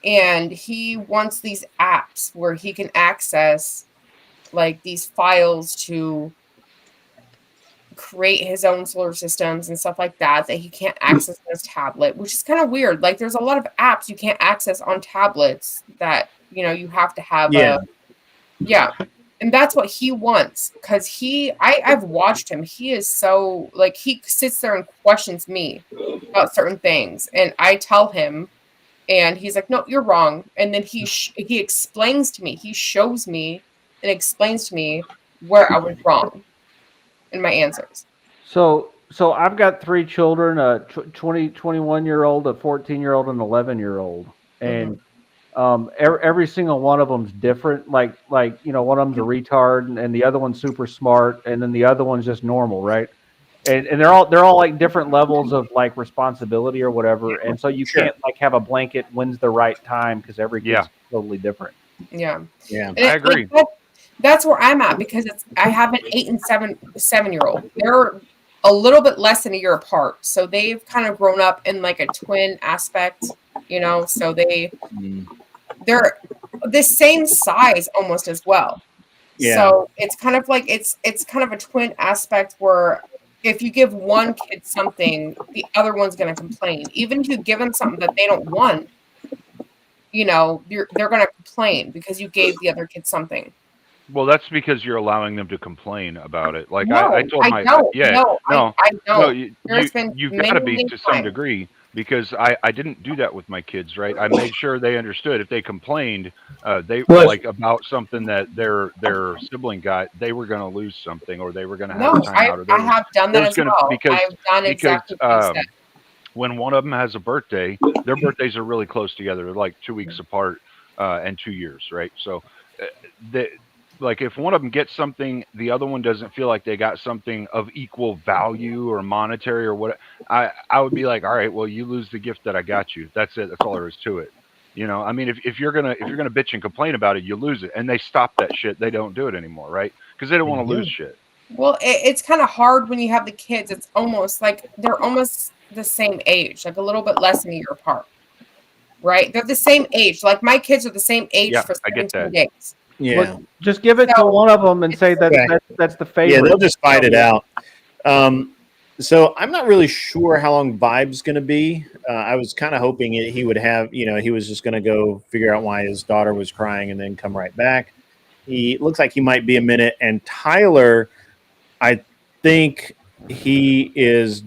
And he wants these apps where he can access like these files to create his own solar systems and stuff like that he can't access on his tablet, which is kind of weird. Like there's a lot of apps you can't access on tablets that you have to have and that's what he wants because I've watched him. He is so like he sits there and questions me about certain things and I tell him and he's like, no, you're wrong. And then he explains to me, he shows me and explains to me where I was wrong in my answers. So I've got 3 children, a 21-year-old, a 14-year-old, and an 11-year-old, and every single one of them's different. Like one of them's a retard, and the other one's super smart, and then the other one's just normal, right? And they're all like different levels of like responsibility or whatever, and so you can't like have a blanket when's the right time because every kid's totally different. Yeah. I agree. That's where I'm at because I have an 8 and 7-year-old. They're a little bit less than a year apart, so they've kind of grown up in like a twin aspect, So they're the same size almost as well. Yeah. So it's kind of like it's kind of a twin aspect where if you give one kid something, the other one's going to complain. Even if you give them something that they don't want, they're going to complain because you gave the other kid something. Well, that's because you're allowing them to complain about it. Like No, I told I don't. I don't. No, There's been you've got to be many to some times. degree because I didn't do that with my kids, right? I made sure they understood if they complained, like about something that their sibling got, they were going to lose something or they were going to have a timeout. I have done that as well. I've done exactly what you said. When one of them has a birthday, their birthdays are really close together. They're like 2 weeks apart and 2 years, right? So like if one of them gets something, the other one doesn't feel like they got something of equal value or monetary or what, I would be like, all right, well, you lose the gift that I got you. That's it. That's all there is to it. You know, I mean, if you're gonna bitch and complain about it, you lose it, and they stop that shit. They don't do it anymore, right? Because they don't want to lose shit. Well, it's kind of hard when you have the kids. It's almost like they're almost the same age, like a little bit less than a year apart, right? They're the same age. Like my kids are the same age for 17 days. Yeah. Well, just give it to one of them and say that's the favorite. Yeah, they'll just fight it out. So I'm not really sure how long Vibe's going to be. I was kind of hoping he would have, he was just going to go figure out why his daughter was crying and then come right back. He looks like he might be a minute. And Tyler, I think he's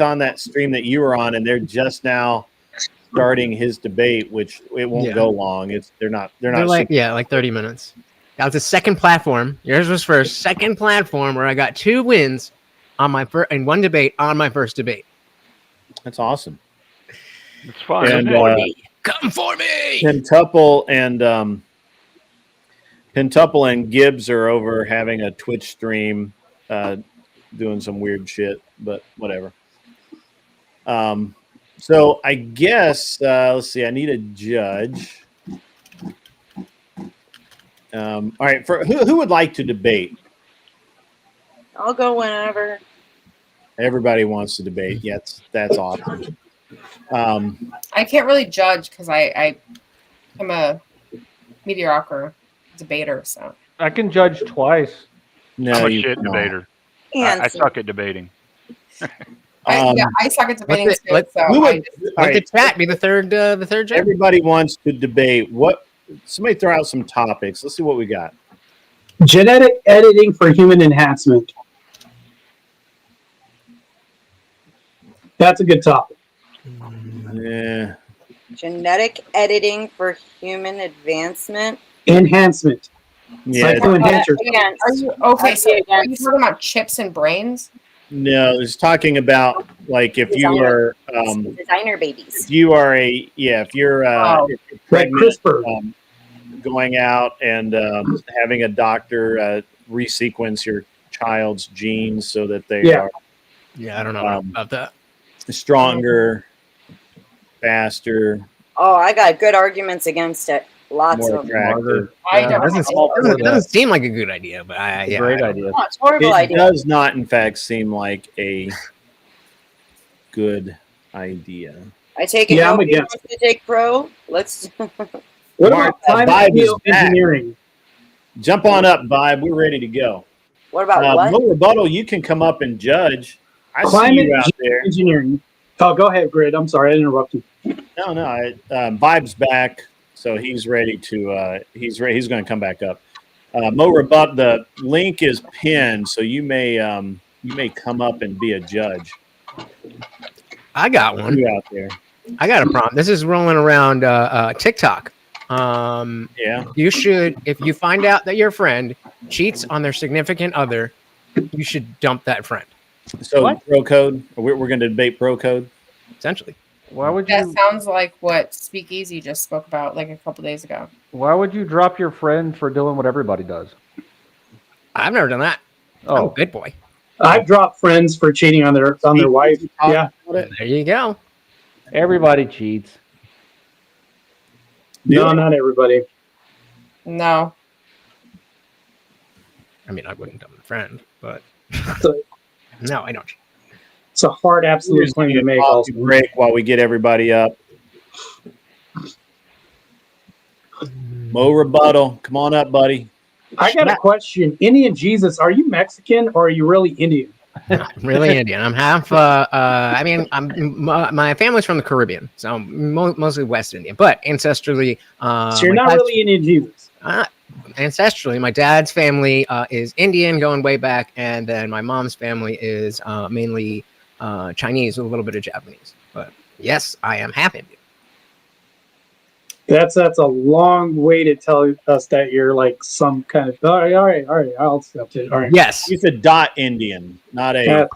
on that stream that you were on, and they're just now starting his debate, which it won't go long. They're not like 30 minutes. That was the second platform. Yours was first. Second platform where I got 2 wins on my first and 1 debate on my first debate. That's awesome. It's fun. And come for me. Pentuple and Gibbs are over having a Twitch stream, doing some weird shit, but whatever. So I guess let's see. I need a judge. All right, for who would like to debate? I'll go whenever. Everybody wants to debate. Yes, that's awesome. I can't really judge because I'm a mediocre debater. So I can judge twice. No, I'm a shit debater. I suck at debating. I suck at debating too. Let the chat be the third judge. Everybody wants to debate. Somebody throw out some topics. Let's see what we got. Genetic editing for human enhancement. That's a good topic. Yeah. Genetic editing for human advancement. Enhancement. Yeah. Like to enhance your are you talking about chips and brains? No, it's talking about like if you are designer babies. If you are if you're pregnant, CRISPR. Going out and having a doctor resequence your child's genes so that they are I don't know about that. Stronger, faster. Oh, I got good arguments against it. Lots of them. It doesn't seem like a good idea, but great idea. No, it's a horrible idea. It does not, in fact, seem like a good idea. I take it. I'm against it. To take pro. Let's. What about climate engineering? Jump on up, Vibe. We're ready to go. What about what? No rebuttal. You can come up and judge. I Climate see you out there. Engineering. Oh, go ahead, Grid. I'm sorry, I interrupted you. No. Vibe's back, so he's ready to. He's ready. He's going to come back up. Mo Rebut. The link is pinned, so you may come up and be a judge. I got one. You out there? I got a prompt. This is rolling around TikTok. You should, if you find out that your friend cheats on their significant other, you should dump that friend. So what? Bro code. We're going to debate bro code. Essentially. Why would you? That sounds like what Speakeasy just spoke about like a couple days ago. Why would you drop your friend for doing what everybody does? I've never done that. Oh, good boy. I've dropped friends for cheating on their wife. Yeah. There you go. Everybody cheats. No, not everybody. No. I mean, I wouldn't dump a friend, but no, I don't. It's a hard absolute claim to make. Also, break while we get everybody up. Mo Rebuttal, come on up, buddy. I got a question. Indian Jesus, are you Mexican or are you really Indian? I'm really Indian. I'm half. My family's from the Caribbean, so I'm mostly West Indian, but ancestrally, so you're not really Indian Jesus. Ancestrally, my dad's family is Indian, going way back, and then my mom's family is mainly Chinese with a little bit of Japanese. But yes, I am half Indian. That's a long way to tell us that you're like some kind of all right. I'll accept it. All right. Yes, he's a dot Indian, not a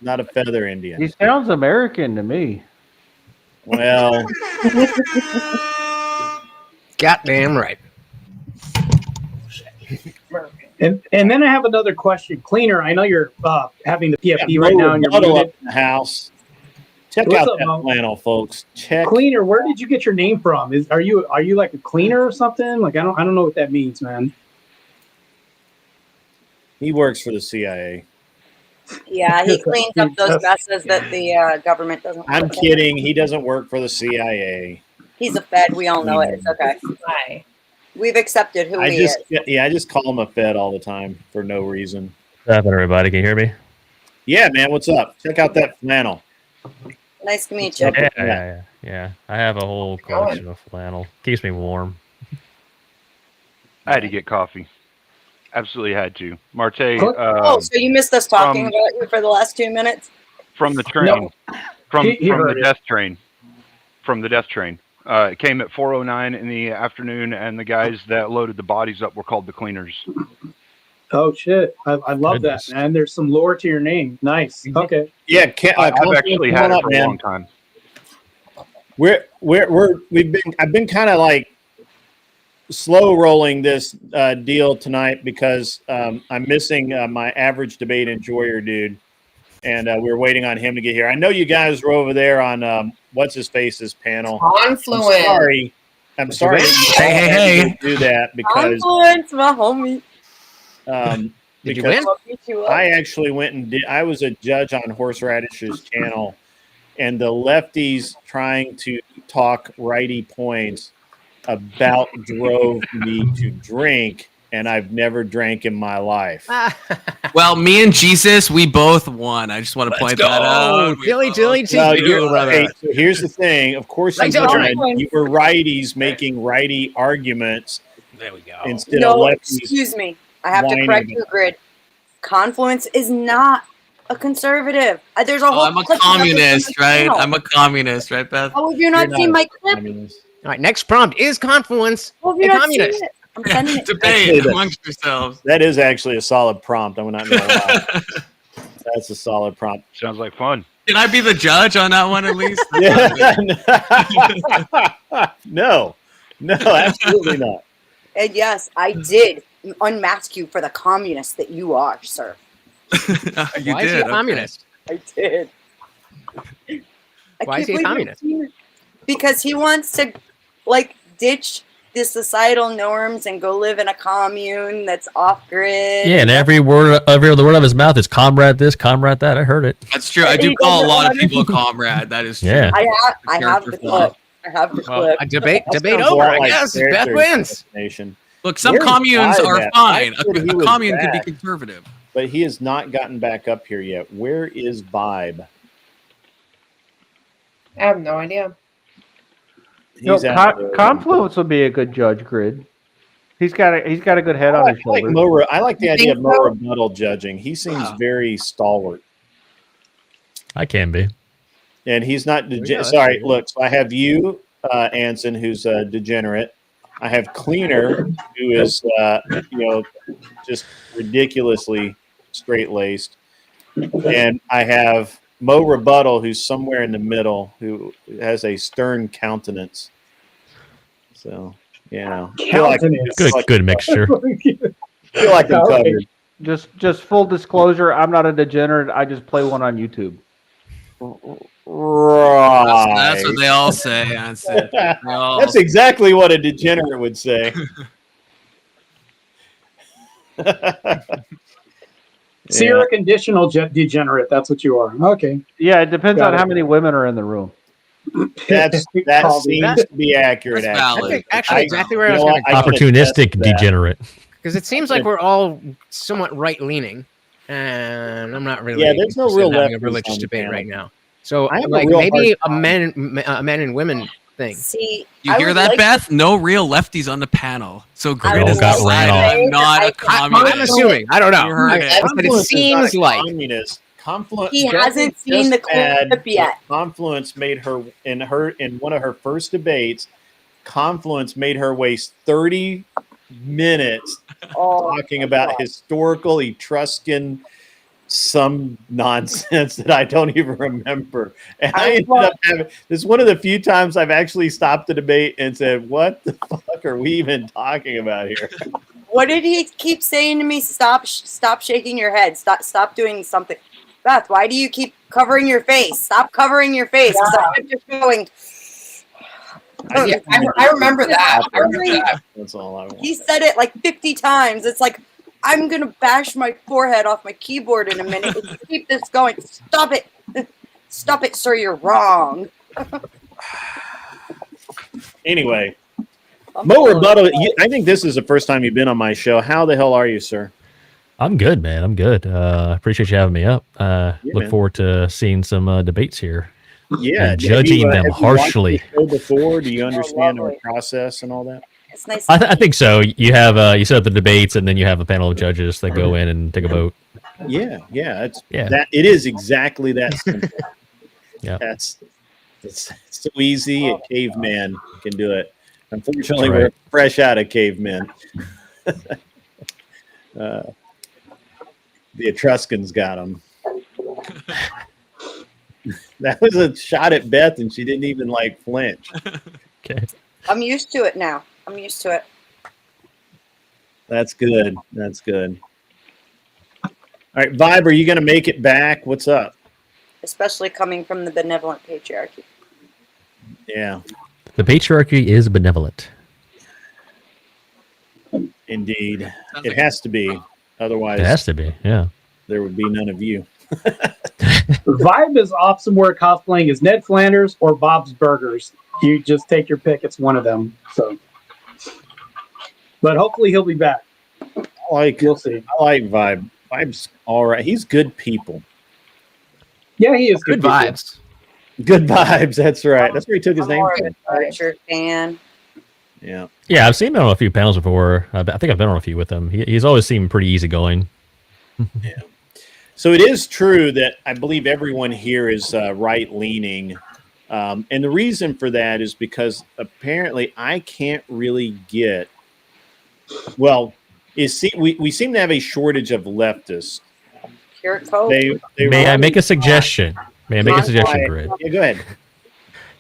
not a feather Indian. He sounds American to me. Well, goddamn right. And then I have another question. Cleaner, I know you're having the PFD right now, and you're Muddle muted. up in the house. Check What's out up, that Mo? flannel, folks. Check. Cleaner, where did you get your name from? Are you like a cleaner or something? Like I don't know what that means, man. He works for the CIA. Yeah, he cleans up those messes that the government doesn't. I'm kidding. He doesn't work for the CIA. He's a Fed. We all know it. It's okay. Hi. We've accepted who he is. I just call him a Fed all the time for no reason. What's happening, everybody? Can you hear me? Yeah, man. What's up? Check out that flannel. Nice to meet you. Yeah. I have a whole collection of flannel. Keeps me warm. I had to get coffee. Absolutely had to. Marte. So you missed us talking about you for the last 2 minutes? From the train. No. From He heard the it. death train. From the death train. It came at 4:09 in the afternoon, and the guys that loaded the bodies up were called the cleaners. Oh shit! I love that, man. There's some lore to your name. Nice. Okay. Yeah, I've actually had it for a long time. I've been kind of like slow rolling this deal tonight because I'm missing my average debate enjoyer dude, and we're waiting on him to get here. I know you guys were over there on what's his face's panel. Confluent. I'm sorry. Hey. Do that because Confluence, my homie. Did you because win? I actually went and I was a judge on Horseradish's channel, and the lefties trying to talk righty points about drove me to drink, and I've never drank in my life. Well, me and Jesus, we both won. I just want to point that out. Dilly. Okay, so here's the thing. Of course, you were righties making righty arguments. There we go. Instead of lefties. Excuse me. I have to whining correct you, Grid. Confluence is not a conservative. There's a whole. I'm a communist, right? I'm a communist, right, Beth? Oh, have you not seen my clip? All right, next prompt is Confluence. Oh, have you a not communist. seen it? I'm sending it. Debate amongst yourselves. That is actually a solid prompt. I will not know why. That's a solid prompt. Sounds like fun. Can I be the judge on that one at least? No, absolutely not. And yes, I did unmask you for the communist that you are, sir. You Why is he a communist? I did. Why is he a communist? Because he wants to, ditch the societal norms and go live in a commune that's off grid. Yeah, and every other word of his mouth is comrade this, comrade that. I heard it. That's true. I do call a lot of people a comrade. That is true. Yeah. I have the clip. I have the clip. A debate over. I guess Beth wins. Look, some communes are fine. A commune could be conservative. But he has not gotten back up here yet. Where is Vibe? I have no idea. Confluence would be a good judge, Grid. He's got a good head on his shoulders. I like the idea of Mo Rebuttal judging. He seems very stalwart. I can be. And he's not sorry, look, so I have you, Anson, who's a degenerate. I have Cleaner, who is just ridiculously straight-laced. And I have Mo Rebuttal, who's somewhere in the middle, who has a stern countenance. So, good mixture. Feel like I'm covered. Just full disclosure, I'm not a degenerate. I just play one on YouTube. Right. That's what they all say. That's exactly what a degenerate would say. So you're a conditional degenerate. That's what you are. Okay. Yeah, it depends on how many women are in the room. That seems to be accurate. Actually, exactly where I was going to go. Opportunistic degenerate. Because it seems like we're all somewhat right-leaning, and I'm not really. Yeah, there's no real having a religious debate right now. So, I have maybe a men and women thing. See, you hear that, Beth? No real lefties on the panel. So Grid is got ran off. I'm not a communist. I'm assuming. I don't know. But it seems like communist. Confluence. He hasn't seen the clip yet. Confluence made her in one of her first debates. Confluence made her waste 30 minutes talking about historical Etruscan some nonsense that I don't even remember. And I ended up having this is one of the few times I've actually stopped the debate and said, "What the fuck are we even talking about here?" What did he keep saying to me? Stop shaking your head. Stop doing something. Beth, why do you keep covering your face? Stop covering your face. Because I kept just going. I remember that. I remember that. That's all I want. He said it like 50 times. It's like, I'm going to bash my forehead off my keyboard in a minute. If you keep this going, stop it. Stop it, sir. You're wrong. Anyway, Mo Rebuttal, I think this is the first time you've been on my show. How the hell are you, sir? I'm good, man. I'm good. Appreciate you having me up. Look forward to seeing some debates here. Yeah, and judging them harshly. Before, do you understand our process and all that? It's nice. I think so. You have you set up the debates, and then you have a panel of judges that go in and take a vote. Yeah. That it is exactly that simple. Yeah, it's so easy. A caveman can do it. Unfortunately, right. We're fresh out of cavemen. The Etruscans got them. That was a shot at Beth, and she didn't even flinch. Okay. I'm used to it now. I'm used to it. That's good. That's good. All right, Vibe, are you going to make it back? What's up? Especially coming from the benevolent patriarchy. Yeah. The patriarchy is benevolent. Indeed. It has to be. Otherwise, It has to be. Yeah. there would be none of you. Vibe is off somewhere cosplaying as Ned Flanders or Bob's Burgers. You just take your pick. It's one of them. So, but hopefully he'll be back. We'll see. I like Vibe. Vibe's all right. He's good people. Yeah, he is Good people. vibes. Good vibes. That's right. That's where he took his name from. Archer fan. Yeah. Yeah, I've seen him on a few panels before. I think I've been on a few with him. He's always seemed pretty easygoing. Yeah. So it is true that I believe everyone here is right-leaning. And the reason for that is because apparently I can't really get... Well, we seem to have a shortage of leftists. Pure coke. May I make a suggestion? May I make a suggestion, Grid? Yeah, go ahead.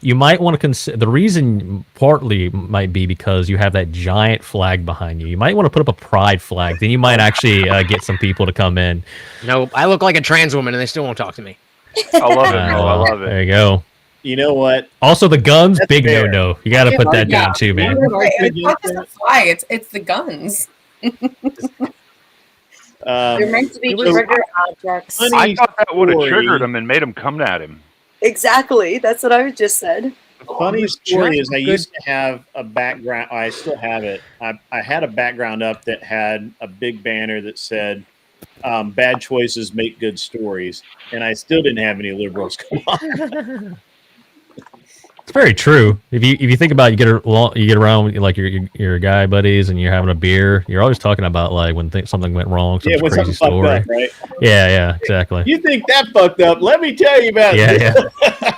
You might want to consider the reason partly might be because you have that giant flag behind you. You might want to put up a pride flag. Then you might actually get some people to come in. Nope, I look like a trans woman and they still won't talk to me. I love it. I love it. There you go. You know what? Also, the guns, That's big fair. no. You got to put that down too, man. It's not just the flag, it's the guns. They're meant to be trigger objects. I thought that would have triggered him and made him come at him. Exactly. That's what I just said. The funny story is I used to have a background. I still have it. I had a background up that had a big banner that said, bad choices make good stories. And I still didn't have any liberals come on. It's very true. If you think about it, you get around with, like your guy buddies and you're having a beer, you're always talking about like when something went wrong, some when crazy something story. fucked up, right? Yeah, exactly. You think that fucked up? Let me tell you about it.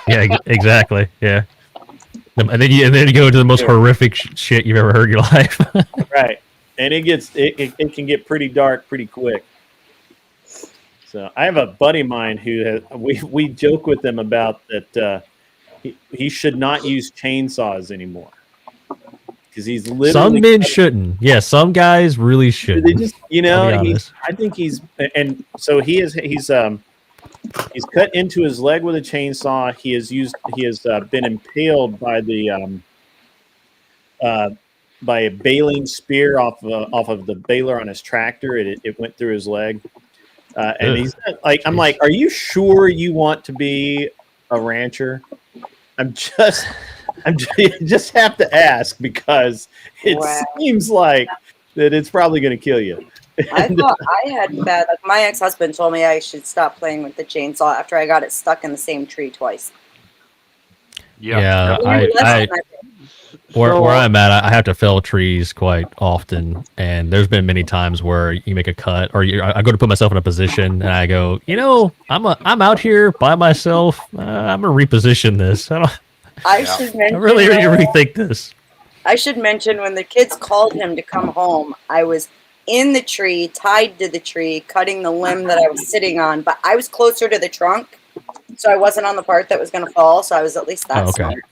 Yeah, exactly. Yeah. And then you go to the most horrific shit you've ever heard in your life. Right. And it can get pretty dark pretty quick. So I have a buddy of mine who we joke with him about that he should not use chainsaws anymore because he's literally Some men shouldn't. Yeah, some guys really shouldn't. They just, I'll be honest. I think he's cut into his leg with a chainsaw. He has been impaled by by a baling spear off of the baler on his tractor. It went through his leg. And he's like, I'm like, are you sure you want to be a rancher? You just have to ask because it seems like that it's probably going to kill you. I thought I had bad. Like my ex-husband told me I should stop playing with the chainsaw after I got it stuck in the same tree twice. Yeah, where I'm at, I have to fell trees quite often, and there's been many times where you make a cut, or I go to put myself in a position, and I go, I'm out here by myself. I'm gonna reposition this. I should mention. I really need to rethink this. I should mention when the kids called him to come home, I was in the tree, tied to the tree, cutting the limb that I was sitting on, but I was closer to the trunk, so I wasn't on the part that was going to fall. So I was at least that smart.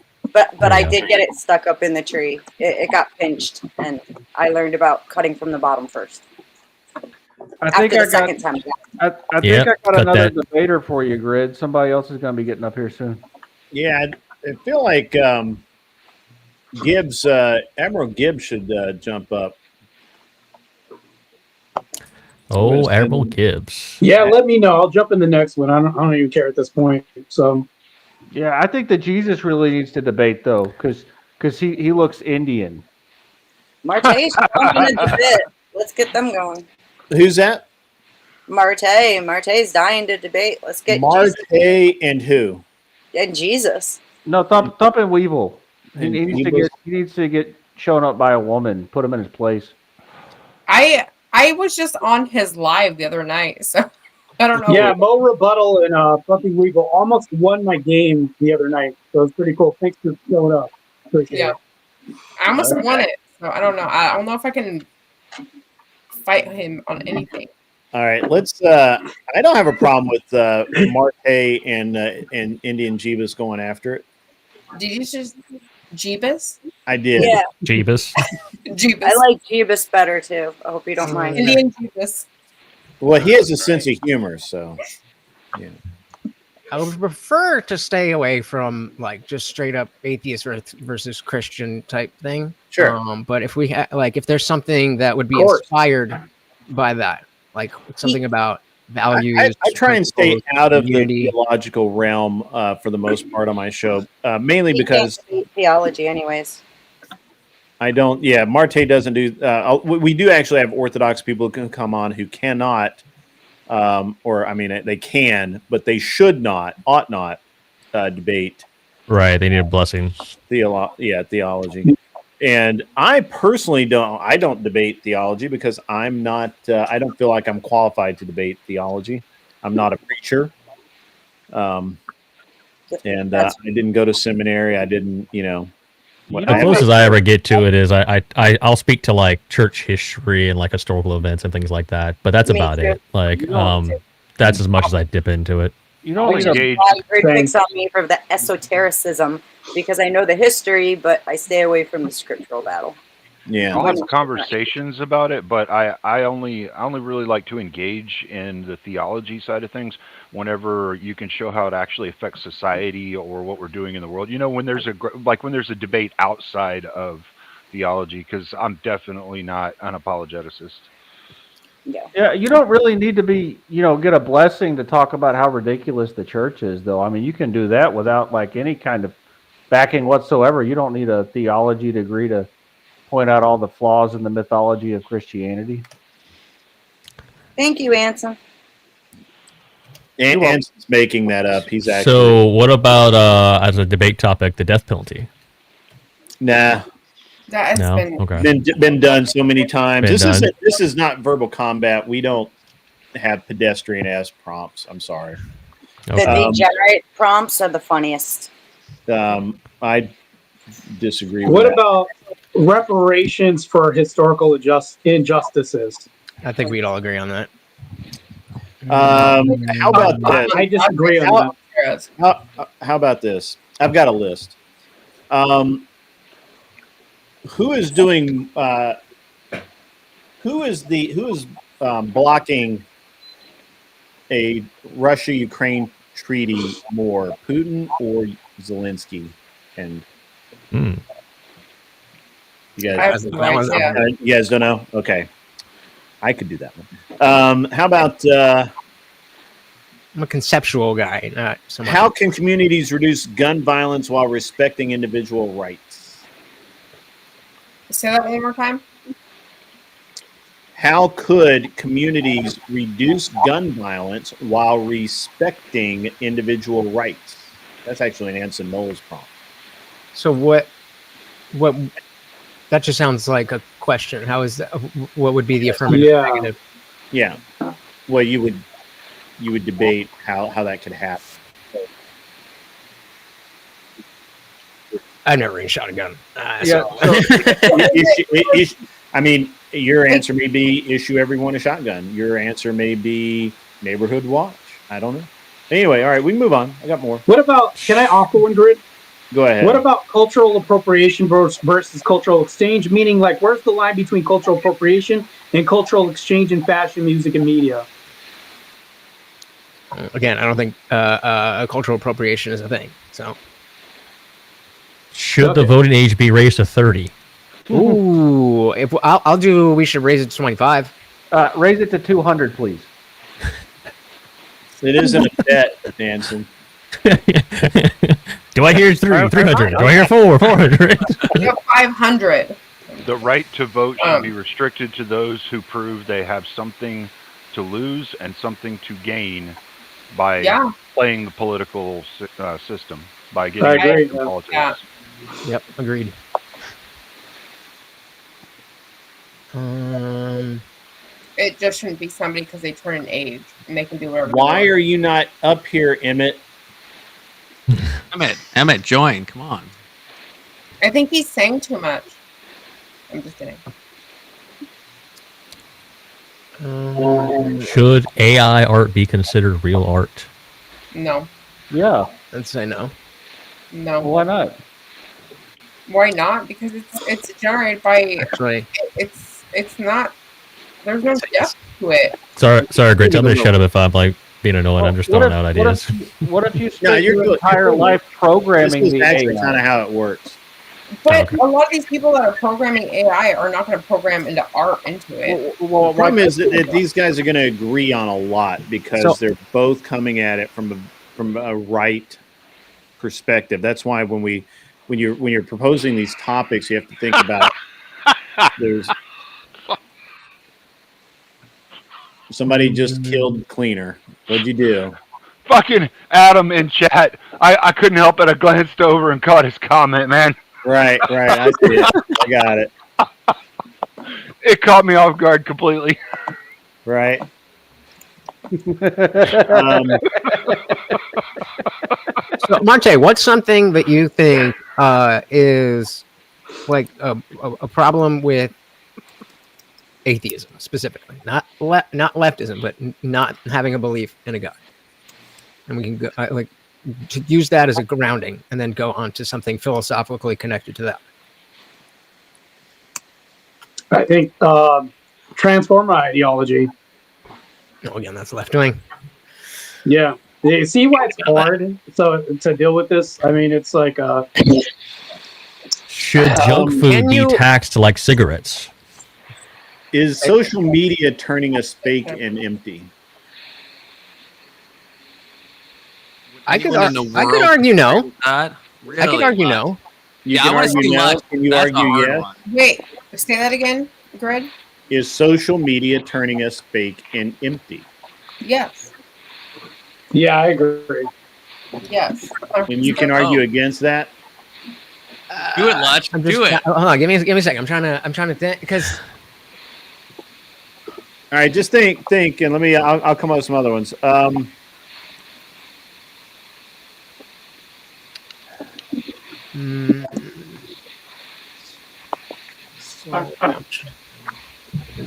But I did get it stuck up in the tree. It got pinched, and I learned about cutting from the bottom first. I think I got another debater for you, Grid. Somebody else is going to be getting up here soon. Yeah, I feel like Gibbs, Admiral Gibbs should jump up. Oh, Admiral Gibbs. Yeah, let me know. I'll jump in the next one. I don't even care at this point. So, yeah, I think that Jesus really needs to debate though, because he looks Indian. Marte's jumping a bit. Let's get them going. Who's that? Marte. Marte's dying to debate. Let's get Marte Jesus. and who? And Jesus. No, Thump and Weevil. He needs to get shown up by a woman. Put him in his place. I was just on his live the other night, so I don't know. Yeah, Mo Rebuttal and Puppy Weevil almost won my game the other night, so it's pretty cool. Thanks for showing up. Appreciate it. I almost won it, so I don't know. I don't know if I can fight him on anything. All right, let's. I don't have a problem with Marte and Indian Jeebus going after it. Did you just Jeebus? I did. Yeah. Jeebus. Jeebus. I like Jeebus better too. I hope you don't mind. Indian Jeebus. Well, he has a sense of humor, so. Yeah. I would prefer to stay away from like just straight up atheist versus Christian type thing. Sure. But if we if there's something that would be inspired by that, like something about values. I try and stay out of the theological realm for the most part on my show, mainly because theology, anyways. I don't. Yeah, Marte doesn't do. We do actually have Orthodox people who can come on who cannot. Or I mean, they can, but they should not, ought not, debate. Right, they need a blessing. Theology, and I personally don't. I don't debate theology because I'm not. I don't feel like I'm qualified to debate theology. I'm not a preacher, and I didn't go to seminary. I didn't, The closest I ever get to it is I'll speak to like church history and like historical events and things like that, but that's about it. Like that's as much as I dip into it. Greg picks on me for the esotericism because I know the history, but I stay away from the scriptural battle. Yeah, I'll have conversations about it, but I only really like to engage in the theology side of things whenever you can show how it actually affects society or what we're doing in the world. When there's a debate outside of theology, because I'm definitely not an apologeticist. Yeah, you don't really need to be, get a blessing to talk about how ridiculous the church is, though. I mean, you can do that without like any kind of backing whatsoever. You don't need a theology degree to point out all the flaws in the mythology of Christianity. Thank you, Anson. Anson's making that up. He's actually. So, what about as a debate topic, the death penalty? Nah. That has been done so many times. Been This is not verbal combat. We don't have pedestrian ass prompts. I'm sorry. The degenerate prompts are the funniest. I disagree with what that. about reparations for historical injustices? I think we'd all agree on that. How about this? I disagree on that. How about this? I've got a list. Who is doing? Who is blocking a Russia-Ukraine treaty more, Putin or Zelensky? And you guys, you guys don't know? Okay, I could do that one. How about? I'm a conceptual guy, not so much. How can communities reduce gun violence while respecting individual rights? Say that one more time. How could communities reduce gun violence while respecting individual rights? That's actually an Anson Knowles prompt. So what that just sounds like a question. How is that? What would be the affirmative or negative? Yeah. Well, you would debate how that could happen. I've never even shot a gun. I mean, your answer may be issue everyone a shotgun. Your answer may be neighborhood watch. I don't know. Anyway, all right, we can move on. I got more. What about, can I offer one, Grid? Go ahead. What about cultural appropriation versus cultural exchange? Meaning, like, where's the line between cultural appropriation and cultural exchange in fashion, music, and media? Again, I don't think cultural appropriation is a thing. So, should the voting age be raised to 30? Ooh, if I'll do, we should raise it to 25. Raise it to 200, please. It isn't a bet, Nansen. Do I hear 300? Do I hear 400? 500. The right to vote should be restricted to those who prove they have something to lose and something to gain by playing the political system, by getting into politics. Yeah. Yep, agreed. It just shouldn't be somebody because they turn an age and they can do whatever. Why are you not up here, Emmett? Emmett, join. Come on. I think he's saying too much. I'm just kidding. Should AI art be considered real art? No. Yeah. I'd say no. No. Why not? Why not? Because it's generated by. Actually, it's not. There's no depth to it. Sorry, Grinch. I'm gonna shut up if I'm like being annoying. I'm just throwing out ideas. What if you spend your entire life programming This is the actually AI? kind of how it works. But a lot of these people that are programming AI are not going to program into art into it. Well, the problem is that these guys are going to agree on a lot because they're both coming at it from a right perspective. That's why when you're proposing these topics, you have to think about there's somebody just killed Cleaner. What'd you do? Fucking Adam in chat. I couldn't help it. I glanced over and caught his comment, man. Right. I see it. I got it. It caught me off guard completely. Right. So, Marte, what's something that you think is like a problem with atheism specifically? Not leftism, but not having a belief in a God. And we can go to use that as a grounding and then go on to something philosophically connected to that. I think transformer ideology. Oh, again, that's left wing. Yeah. You see why it's hard to deal with this? I mean, it's like should junk food be taxed like cigarettes? Is social media turning us fake and empty? I could argue no. Really? I could argue no. You can argue no. Can you argue yes? Wait, say that again, Grid? Is social media turning us fake and empty? Yes. Yeah, I agree. Yes. And you can argue against that? Do it, Lutch. Do it. Hold on, give me a second. I'm trying to think because. All right, just think, and I'll come up with some other ones.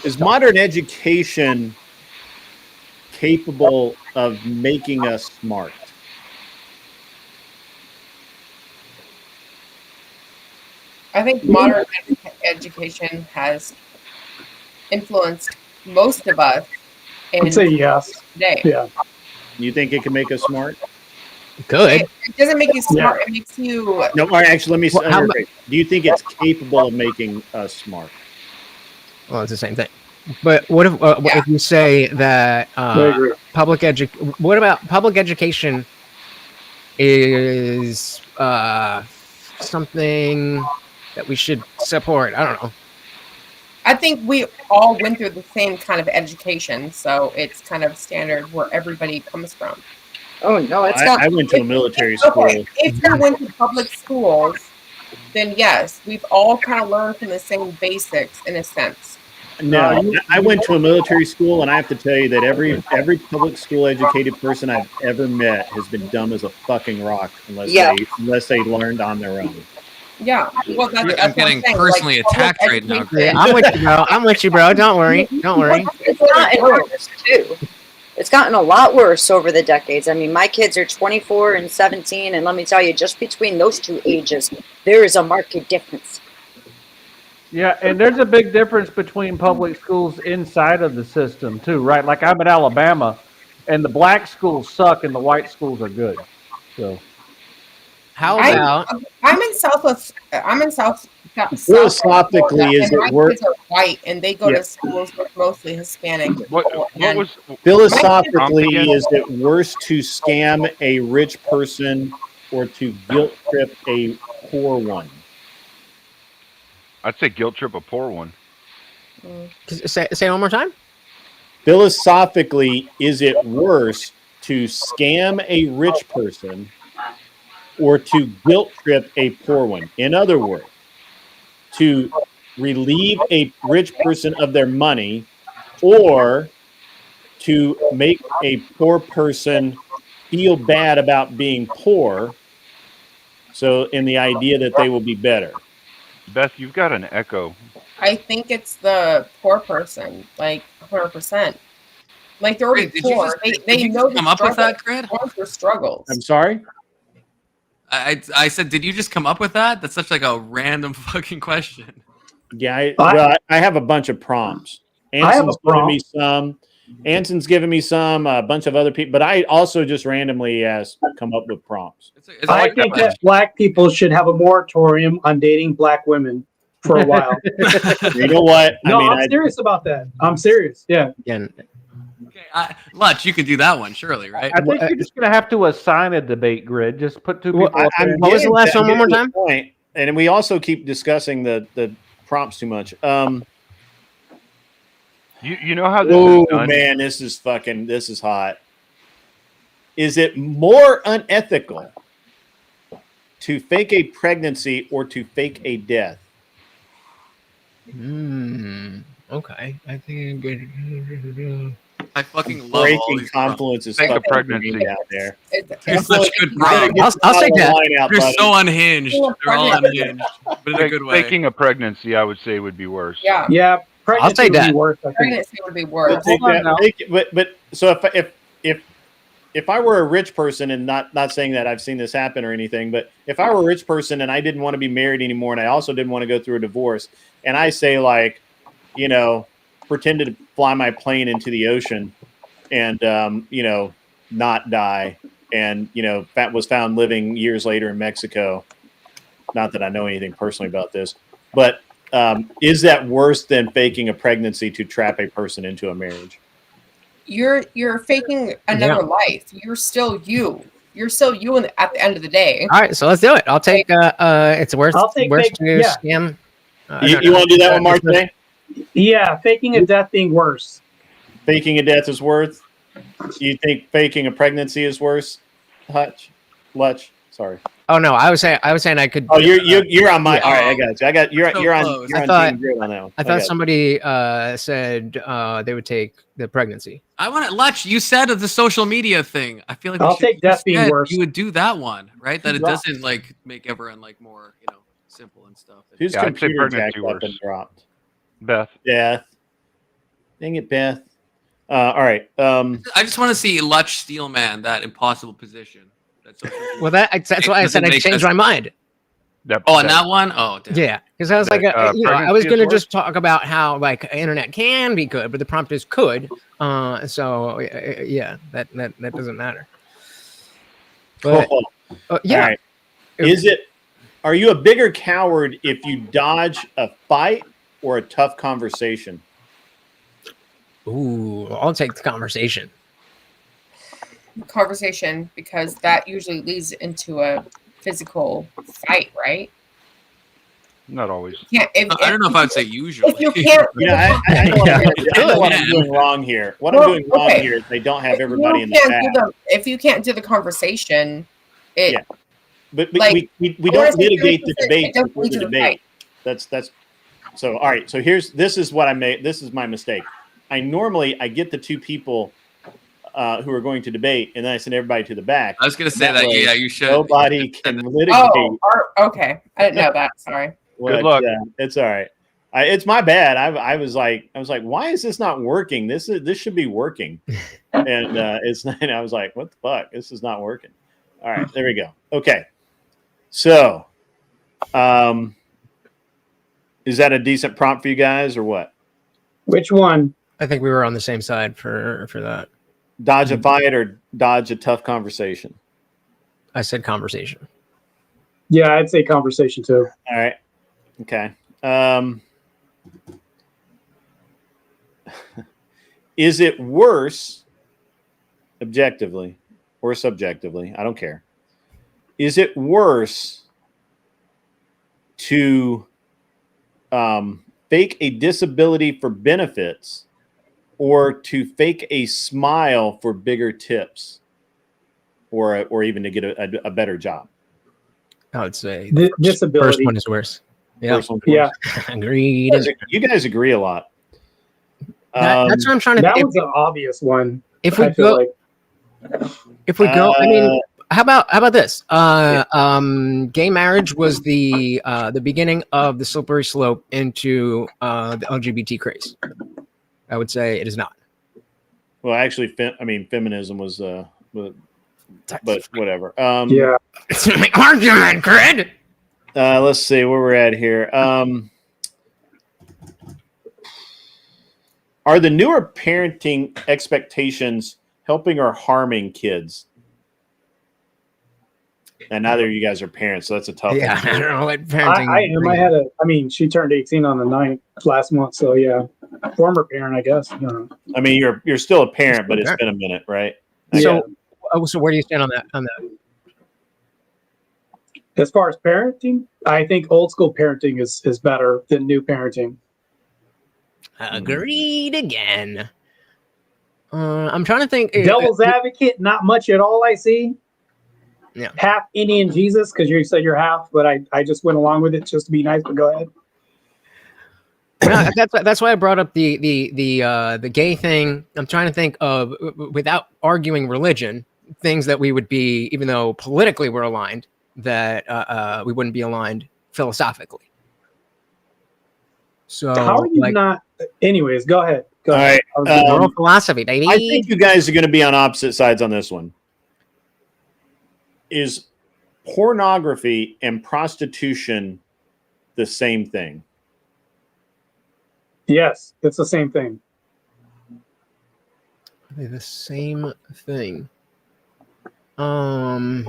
Is modern education capable of making us smart? I think modern education has influenced most of us. I'd say yes. Today. Yeah. You think it can make us smart? Good. It doesn't make you smart. It makes you. No, all right, actually, let me say. Do you think it's capable of making us smart? Well, it's the same thing. But what if you say that what about public education is something that we should support? I don't know. I think we all went through the same kind of education, so it's kind of standard where everybody comes from. Oh no, it's not. I went to a military school. Okay, if you went to public schools, then yes, we've all kind of learned from the same basics in a sense. No, I went to a military school, and I have to tell you that every public school educated person I've ever met has been dumb as a fucking rock unless they learned on their own. Yeah, well, I'm getting personally attacked right now. Yeah, I'm with you, bro. Don't worry. It's not an artist too. It's gotten a lot worse over the decades. I mean, my kids are 24 and 17, and let me tell you, just between those two ages, there is a marked difference. Yeah, and there's a big difference between public schools inside of the system too, right? Like I'm in Alabama, and the black schools suck, and the white schools are good. So, how about I'm in South. Philosophically, is and my it worth? kids are white, and they go to schools with mostly Hispanic people. What was Philosophically, is it worse to scam a rich person or to guilt trip a poor one? I'd say guilt trip a poor one. say it one more time? Philosophically, is it worse to scam a rich person or to guilt trip a poor one? In other words, to relieve a rich person of their money or to make a poor person feel bad about being poor, so in the idea that they will be better. Beth, you've got an echo. I think it's the poor person, like 100%. Like they're already poor. They know come up with that, Cred? Their struggles. I'm sorry? I said, did you just come up with that? That's such like a random fucking question. Yeah, I have a bunch of prompts. Anson's giving me some. Anson's giving me some. A bunch of other people, but I also just randomly come up with prompts. I think that black people should have a moratorium on dating black women for a while. You know what? No, I'm serious about that. I'm serious. Yeah. Again, Lutch, you can do that one, surely, right? I think you're just going to have to assign a debate grid. Just put two people. What was the last one? One more time. Point. And we also keep discussing the prompts too much. You know how this is done? Man, this is hot. Is it more unethical to fake a pregnancy or to fake a death? Okay. I think I fucking love breaking all these confluence is fake a pregnancy out there. You're such good I'll take that. You're so unhinged. They're all unhinged, but in a good way. Faking a pregnancy, I would say, would be worse. Yeah. Yeah. I'll take that. Pregnancy would be worse. But so if I were a rich person, and not saying that I've seen this happen or anything, but if I were a rich person and I didn't want to be married anymore, and I also didn't want to go through a divorce, and I say like, pretended to fly my plane into the ocean and not die, and was found living years later in Mexico. Not that I know anything personally about this, but is that worse than faking a pregnancy to trap a person into a marriage? You're faking another life. You're still you. You're still you at the end of the day. All right, so let's do it. I'll take it's worth to scam. You want to do that one, Mark? Yeah, faking a death being worse. Faking a death is worse. You think faking a pregnancy is worse? Lutch, sorry. Oh no, I was saying I could. Oh, you're on my. All right, I got you. You're on Team Grid on that one. I thought somebody said they would take the pregnancy. I want to, Lutch, you said the social media thing. I feel like I'll take death being worse. You would do that one, right? That it doesn't like make everyone like more simple and stuff. Whose computer jacked up and dropped? Beth. Dang it, Beth. All right. I just want to see Lutch Steelman, that impossible position. Well, that's why I said I changed my mind. On that one? Oh, damn. Yeah, because I was like, I was going to just talk about how like internet can be good, but the prompt is could. So yeah, that doesn't matter. But, yeah. Right. Are you a bigger coward if you dodge a fight or a tough conversation? Ooh, I'll take the conversation. Because that usually leads into a physical fight, right? Not always. I don't know if I'd say usually. If you can't, I know what I'm doing wrong here. What I'm doing wrong here is they don't have everybody in the back. If you can't do the conversation, But like, we don't litigate the debate before before the debate. That's so. All right. So this is what I made. This is my mistake. I get the two people who are going to debate, and then I send everybody to the back. I was going to say that. Yeah, you should. Nobody can litigate. Oh, okay. I didn't know that. Sorry. Good luck. It's all right. It's my bad. I was like, why is this not working? This should be working, and it's not. And I was like, what the fuck? This is not working. All right, there we go. Okay, so, is that a decent prompt for you guys or what? Which one? I think we were on the same side for that. Dodge a fight or dodge a tough conversation? I said conversation. Yeah, I'd say conversation too. All right. Okay. Is it worse objectively or subjectively? I don't care. Is it worse to fake a disability for benefits or to fake a smile for bigger tips or even to get a better job? I would say the disability. First one is worse. Yeah. Yeah. Agreed. You guys agree a lot. That's what I'm trying to. That was an obvious one. If we go, I mean, how about this? Gay marriage was the beginning of the slippery slope into the LGBT craze. I would say it is not. Well, actually, feminism was, but whatever. Yeah, it's my argument, Cred. Let's see where we're at here. Are the newer parenting expectations helping or harming kids? And neither of you guys are parents, so that's a tough one. I don't know what parenting. I am. I mean, she turned 18 on the 9th last month, so yeah, former parent, I guess. I mean, you're still a parent, but it's been a minute, right? So where do you stand on that? As far as parenting, I think old school parenting is better than new parenting. Agreed again. I'm trying to think. Devil's advocate, not much at all. I see. Yeah. Half Indian Jesus, because you said you're half, but I just went along with it just to be nice. But go ahead. That's why I brought up the gay thing. I'm trying to think of, without arguing religion, things that we would be, even though politically we're aligned, that we wouldn't be aligned philosophically. So how are you not? Anyways, go ahead. Go ahead. All right. Moral philosophy, baby. I think you guys are going to be on opposite sides on this one. Is pornography and prostitution the same thing? Yes, it's the same thing. Are they the same thing? Yeah,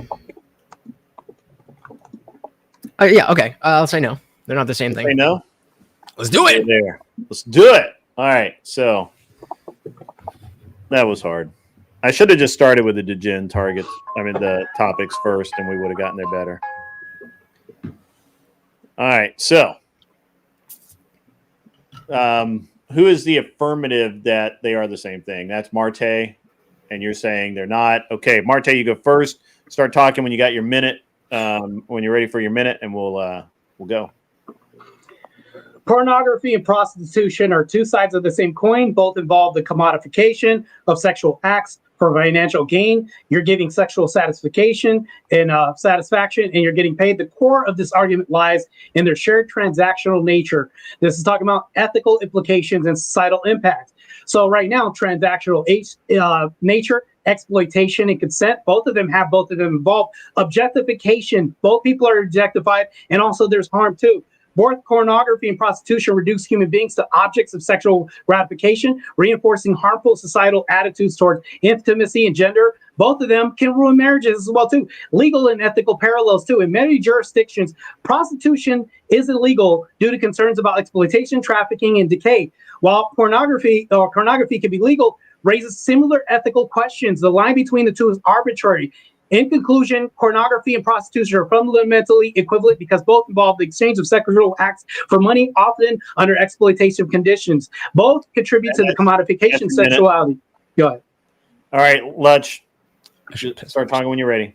okay. I'll say no. They're not the same thing. Say no? Let's do it. There. Let's do it. All right. So that was hard. I should have just started with the degen targets. The topics first, and we would have gotten there better. All right. So, who is the affirmative that they are the same thing? That's Marte, and you're saying they're not. Okay, Marte, you go first. Start talking when you got your minute. When you're ready for your minute, and we'll go. Pornography and prostitution are two sides of the same coin. Both involve the commodification of sexual acts for financial gain. You're giving sexual satisfaction and satisfaction, and you're getting paid. The core of this argument lies in their shared transactional nature. This is talking about ethical implications and societal impact. So right now, transactional nature, exploitation, and consent, both of them involved. Objectification, both people are objectified, and also there's harm too. Both pornography and prostitution reduce human beings to objects of sexual gratification, reinforcing harmful societal attitudes towards intimacy and gender. Both of them can ruin marriages as well too. Legal and ethical parallels too. In many jurisdictions, prostitution is illegal due to concerns about exploitation, trafficking, and decay. While pornography can be legal, raises similar ethical questions. The line between the two is arbitrary. In conclusion, pornography and prostitution are fundamentally equivalent because both involve the exchange of sexual acts for money, often under exploitation conditions. Both contribute to the commodification of sexuality. Go ahead. All right, Lutch, start talking when you're ready.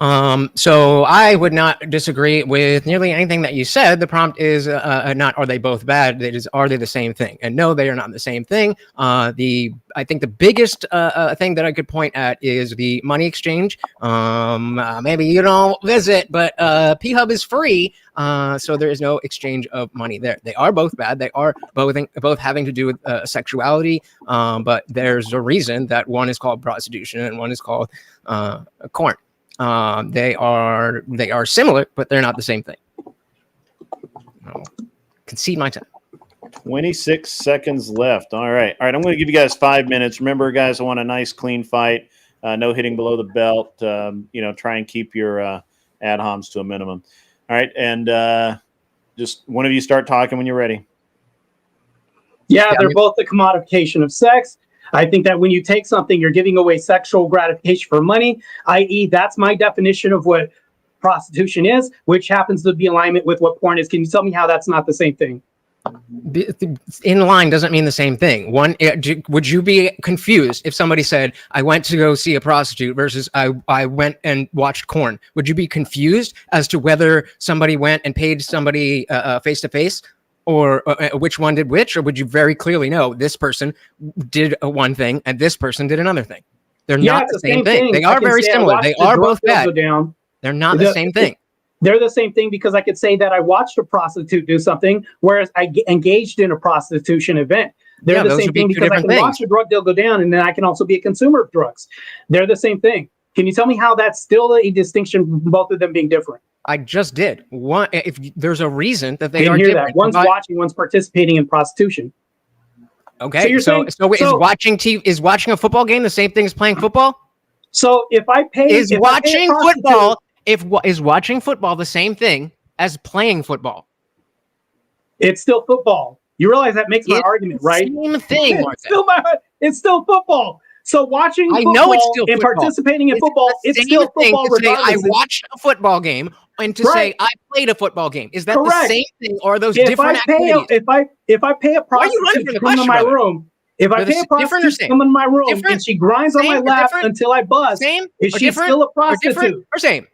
So I would not disagree with nearly anything that you said. The prompt is not are they both bad? It is are they the same thing? And no, they are not the same thing. I think the biggest thing that I could point at is the money exchange. Maybe you don't visit, but P-Hub is free, so there is no exchange of money there. They are both bad. They are both having to do with sexuality, but there's a reason that one is called prostitution and one is called corn. They are similar, but they're not the same thing. I'll concede my time. 26 seconds left. All right. I'm going to give you guys 5 minutes. Remember, guys, I want a nice, clean fight. No hitting below the belt. Try and keep your ad homs to a minimum. All right. And just one of you start talking when you're ready. Yeah, they're both the commodification of sex. I think that when you take something, you're giving away sexual gratification for money, i.e. that's my definition of what prostitution is, which happens to be in alignment with what porn is. Can you tell me how that's not the same thing? In line doesn't mean the same thing. Would you be confused if somebody said, I went to go see a prostitute versus I went and watched corn? Would you be confused as to whether somebody went and paid somebody face-to-face? Or which one did which, or would you very clearly know this person did one thing and this person did another thing? They're not the same thing. They are very similar. They are both bad. They're not the same thing. They're the same thing because I could say that I watched a prostitute do something, whereas I engaged in a prostitution event. They're the same thing because I can watch a drug deal go down, and then I can also be a consumer of drugs. They're the same thing. Can you tell me how that's still a distinction, both of them being different? I just did. One, if there's a reason that they are different. That. One's watching, one's participating in prostitution. Okay, so is watching a football game the same thing as playing football? So if I pay, is watching football the same thing as playing football? It's still football. You realize that makes my argument, right? Same thing. It's still football. So watching football and participating in football, it's still football regardless. I watched a football game and to say I played a football game. Is that the same thing or are those different activities? If I pay a prostitute to come in my room, and she grinds on my lap until I buzz, is she still a prostitute? Or same?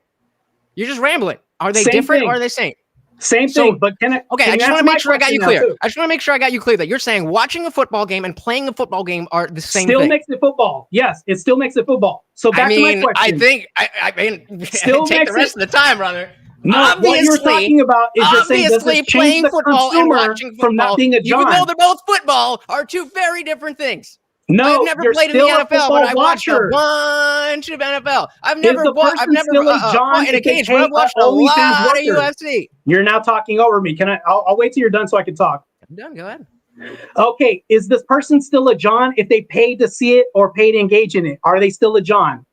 You're just rambling. Are they different or are they same? Same thing, but I just want to make sure I got you clear. I just want to make sure I got you clear that you're saying watching a football game and playing a football game are the same thing. Still makes it football. Yes, it still makes it football. So back to my question. I think still take the rest of the time, brother. No, what you're talking about is you're saying does this change the consumer from not being a John? Even though they're both football, are two very different things. No, I've never played in the NFL, but I watched a bunch of NFL. I've never fought in a cage, but I've watched a lot of UFC. You're now talking over me. I'll wait till you're done so I can talk. I'm done. Go ahead. Okay, is this person still a John if they pay to see it or pay to engage in it? Are they still a John?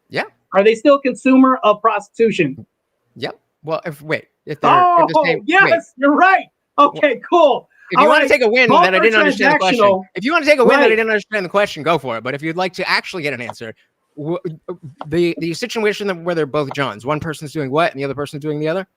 Yeah. Are they still a consumer of prostitution? Yep. Well, if they're you're right. Okay, cool. If you want to take a win that I didn't understand the question, if you want to take a win that I didn't understand the question, go for it. But if you'd like to actually get an answer, the situation where they're both Johns, one person's doing what and the other person's doing the other,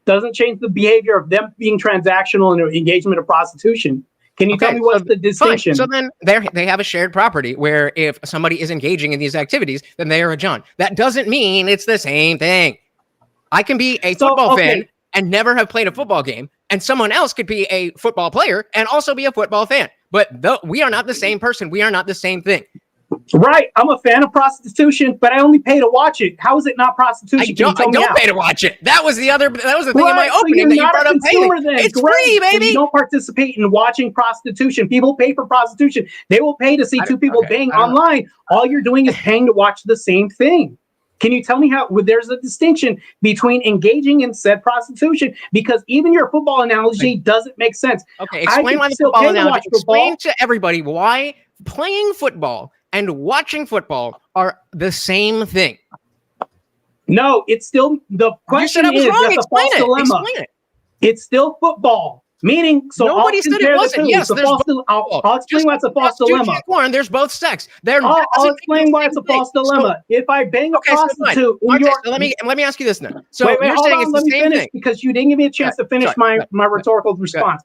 doesn't change the behavior of them being transactional in engagement of prostitution. Can you tell me what's the distinction? Fine. So then they have a shared property where if somebody is engaging in these activities, then they are a John. That doesn't mean it's the same thing. I can be a football fan and never have played a football game, and someone else could be a football player and also be a football fan. But we are not the same person. We are not the same thing. Right. I'm a fan of prostitution, but I only pay to watch it. How is it not prostitution? I don't pay to watch it. That was the thing in my opening that you brought up. It's free, baby. So you don't participate in watching prostitution. People pay for prostitution. They will pay to see two people bang online. All you're doing is paying to watch the same thing. Can you tell me how there's a distinction between engaging in said prostitution? Because even your football analogy doesn't make sense. Okay, explain why the football analogy. Explain to everybody why playing football and watching football are the same thing. No, it's still the question is that's a false dilemma. Explain it. It's still football. Meaning, so nobody said it wasn't. Yes, I'll explain why it's a false dilemma. Corn, there's both sex. I'll explain why it's a false dilemma. If I bang a prostitute, let me ask you this now. So you're saying it's the same thing because you didn't give me a chance to finish my rhetorical response.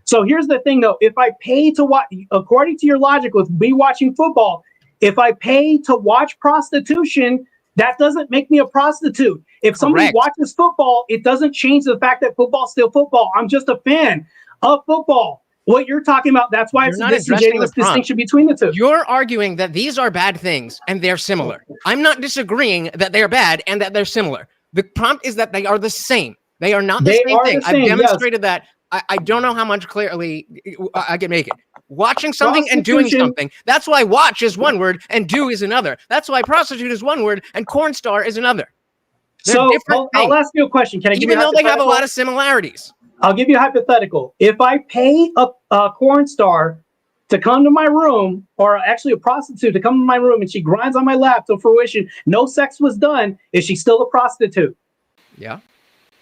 So here's the thing, though. If I pay to watch, according to your logic with me watching football, if I pay to watch prostitution, That doesn't make me a prostitute. If somebody watches football, it doesn't change the fact that football's still football. I'm just a fan of football. What you're talking about, that's why it's a disingenuous distinction between the two. You're arguing that these are bad things and they're similar. I'm not disagreeing that they're bad and that they're similar. The prompt is that they are the same. They are not the same thing. I've demonstrated that. I don't know how much clearly I can make it. Watching something and doing something. That's why watch is one word and do is another. That's why prostitute is one word and corn star is another. They're different things. I'll ask you a question. Can I give you a Even though they have a lot of similarities. I'll give you a hypothetical. If I pay a corn star to come to my room, or actually a prostitute to come to my room, and she grinds on my lap till fruition, no sex was done, is she still a prostitute? Yeah.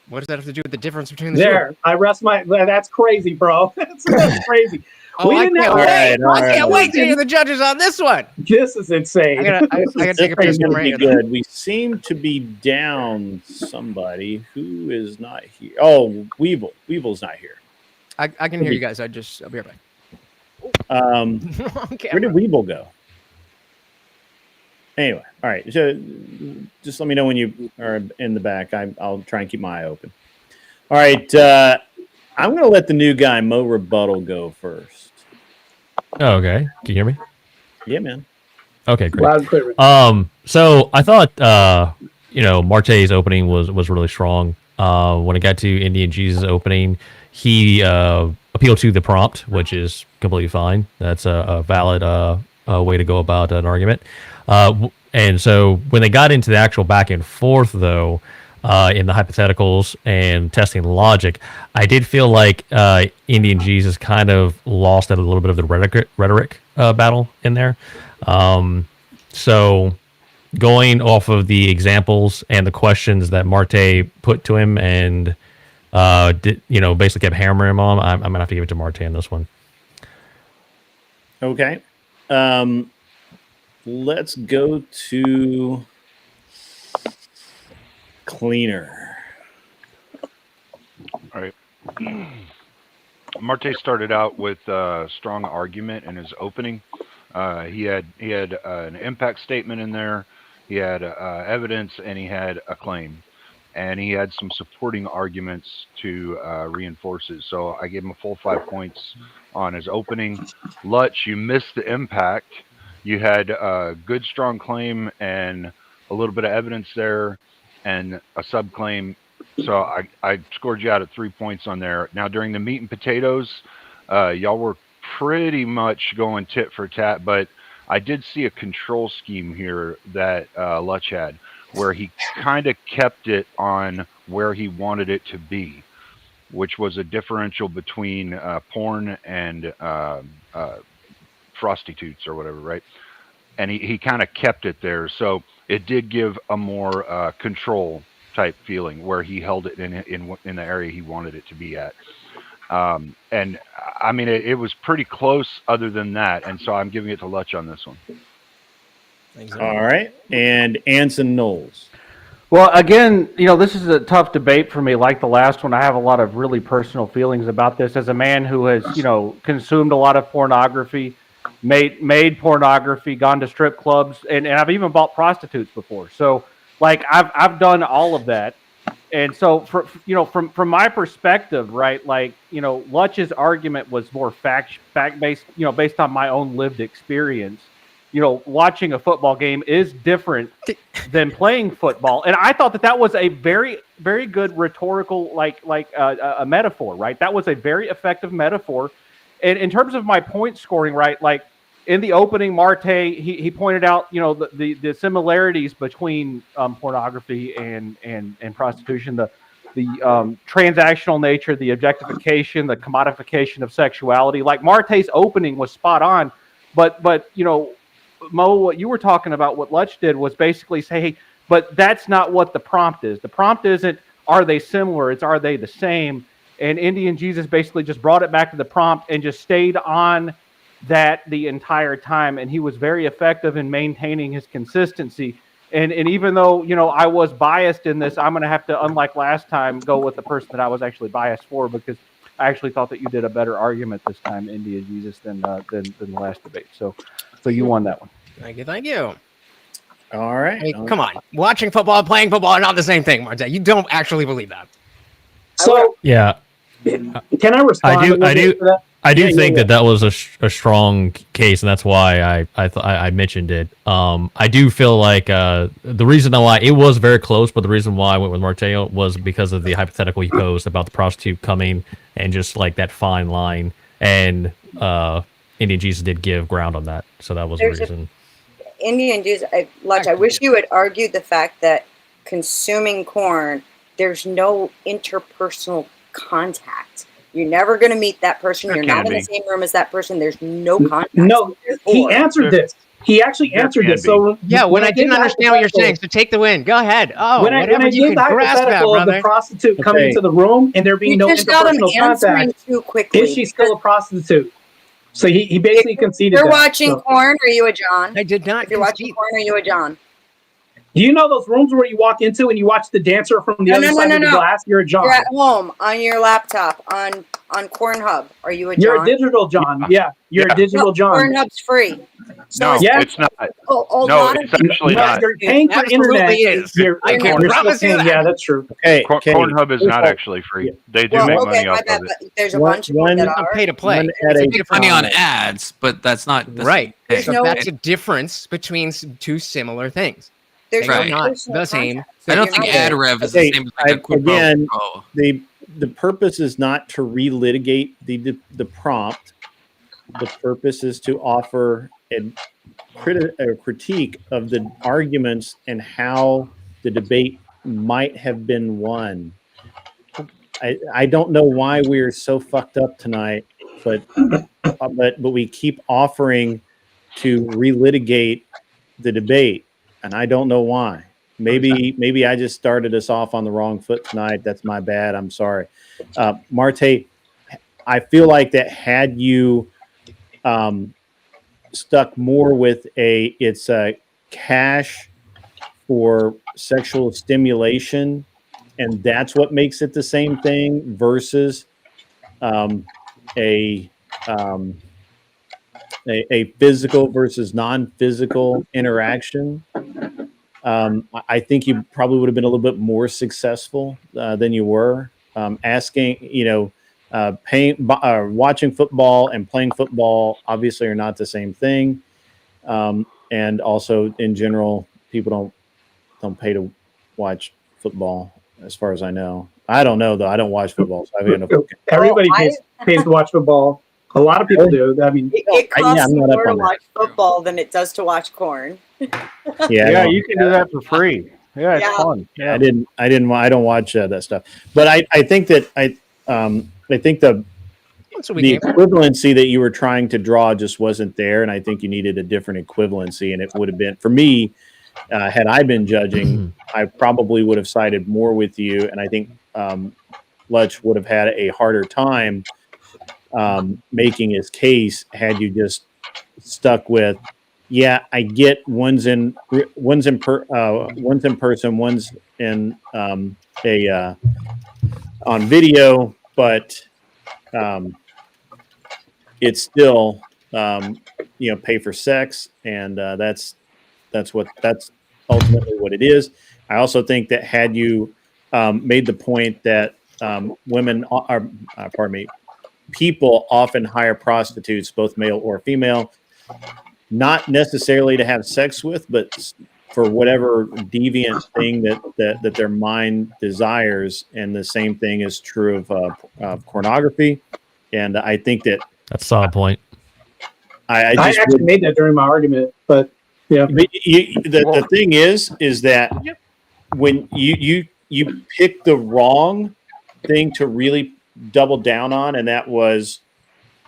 What does that have to do with the difference between the two? There, I rest my. That's crazy, bro. That's crazy. Oh, I can't wait to hear the judges on this one. This is insane. I gotta take a piece of be good. We seem to be down somebody who is not here. Oh, Weevil. Weevil's not here. I can hear you guys. I'll be right back. Where did Weevil go? Anyway, all right. So just let me know when you are in the back. I'll try and keep my eye open. All right. I'm going to let the new guy, Mo Rebuttal, go first. Oh, okay. Can you hear me? Yeah, man. Okay, great. Loud and clear. So I thought, Marte's opening was really strong. When it got to Indian Jesus' opening, he appealed to the prompt, which is completely fine. That's a valid way to go about an argument. And so when they got into the actual back and forth, though, in the hypotheticals and testing the logic, I did feel like Indian Jesus kind of lost at a little bit of the rhetoric battle in there. So going off of the examples and the questions that Marte put to him and basically kept hammering him on, I'm gonna have to give it to Marte on this one. Okay. Let's go to Cleaner. All right. Marte started out with a strong argument in his opening. He had an impact statement in there. He had evidence, and he had a claim, and he had some supporting arguments to reinforce it. So I gave him a full 5 points on his opening. Lutch, you missed the impact. You had a good, strong claim and a little bit of evidence there and a subclaim. So I scored you out at 3 points on there. Now, during the meat and potatoes, y'all were pretty much going tit for tat, but I did see a control scheme here that Lutch had, where he kind of kept it on where he wanted it to be, which was a differential between porn and prostitutes or whatever, right? And he kind of kept it there. So it did give a more control type feeling where he held it in the area he wanted it to be at. And I mean, it was pretty close other than that. And so I'm giving it to Lutch on this one. All right. And Anson Knowles. Well, again, this is a tough debate for me. Like the last one, I have a lot of really personal feelings about this. As a man who has, consumed a lot of pornography, made pornography, gone to strip clubs, and I've even bought prostitutes before. So, like, I've done all of that. And so, from my perspective, right, like, Lutch's argument was more fact-based, based on my own lived experience. Watching a football game is different than playing football. And I thought that was a very, very good rhetorical, a metaphor, right? That was a very effective metaphor. And in terms of my point scoring, right, like in the opening, Marte, he pointed out, the similarities between pornography and prostitution, the transactional nature, the objectification, the commodification of sexuality. Like Marte's opening was spot on, but Mo, what you were talking about, what Lutch did was basically say, hey, but that's not what the prompt is. The prompt isn't, are they similar? It's, are they the same? And Indian Jesus basically just brought it back to the prompt and just stayed on that the entire time. And he was very effective in maintaining his consistency. And even though, I was biased in this, I'm going to have to, unlike last time, go with the person that I was actually biased for, because I actually thought that you did a better argument this time, Indian Jesus, than the last debate. So you won that one. Thank you. All right. I mean, come on. Watching football and playing football are not the same thing, Marta. You don't actually believe that. So Yeah. can I respond? I do think that was a strong case, and that's why I mentioned it. I do feel like the reason why it was very close, but the reason why I went with Marteo was because of the hypothetical he posed about the prostitute coming and just like that fine line. And Indian Jesus did give ground on that, so that was the reason. Indian Jesus, I wish you had argued the fact that consuming corn, there's no interpersonal contact. You're never going to meet that person. You're not in the same room as that person. There's no contact. No, he answered this. He actually answered this. So yeah, when I didn't understand what you're saying, so take the win. Go ahead. Oh, when I gave the hypothetical of the prostitute coming into the room and there being no interpersonal contact, too quickly. Is she still a prostitute? So he basically conceded. You're watching corn. Are you a John? I did not. If you're watching corn, are you a John? Do you know those rooms where you walk into and you watch the dancer from the other side of the glass? You're a John. You're at home on your laptop on Cornhub. Are you a John? You're a digital John. Yeah, you're a digital John. Cornhub's free. So it's not. No, it's actually not. You're paying for internet. I can promise you that. Yeah, that's true. Okay, Cornhub is not actually free. They do make money off of it. There's a bunch of them that are pay to play. Money on ads, but that's not right. So that's a difference between two similar things. There's they are not the same. I don't think ad rev is the same as like a quid again, pro. the purpose is not to relitigate the prompt. The purpose is to offer a critique of the arguments and how the debate might have been won. I don't know why we're so fucked up tonight, but we keep offering to relitigate the debate. And I don't know why. Maybe I just started us off on the wrong foot tonight. That's my bad. I'm sorry. Marte, I feel like that had you stuck more with it's a cash for sexual stimulation, and that's what makes it the same thing versus a physical versus non-physical interaction. I think you probably would have been a little bit more successful than you were. Asking, watching football and playing football obviously are not the same thing. And also, in general, people don't pay to watch football, as far as I know. I don't know though. I don't watch football. So I have no. Everybody pays to watch football. A lot of people do. I mean, it costs more to watch football than it does to watch corn. Yeah, you can do that for free. Yeah, it's fun. Yeah, I don't watch that stuff. But I think that I think the equivalency that you were trying to draw just wasn't there, and I think you needed a different equivalency. And it would have been, for me, had I been judging, I probably would have sided more with you, and I think Lutch would have had a harder time making his case had you just stuck with, yeah, I get one's in person, one's in on video, but it's still pay for sex, and that's ultimately what it is. I also think that had you made the point that women are, people often hire prostitutes, both male or female, not necessarily to have sex with, but for whatever deviant thing that their mind desires. And the same thing is true of pornography. And I think that's a solid point. I actually made that during my argument, but yeah. The thing is that when you pick the wrong thing to really double down on, and that was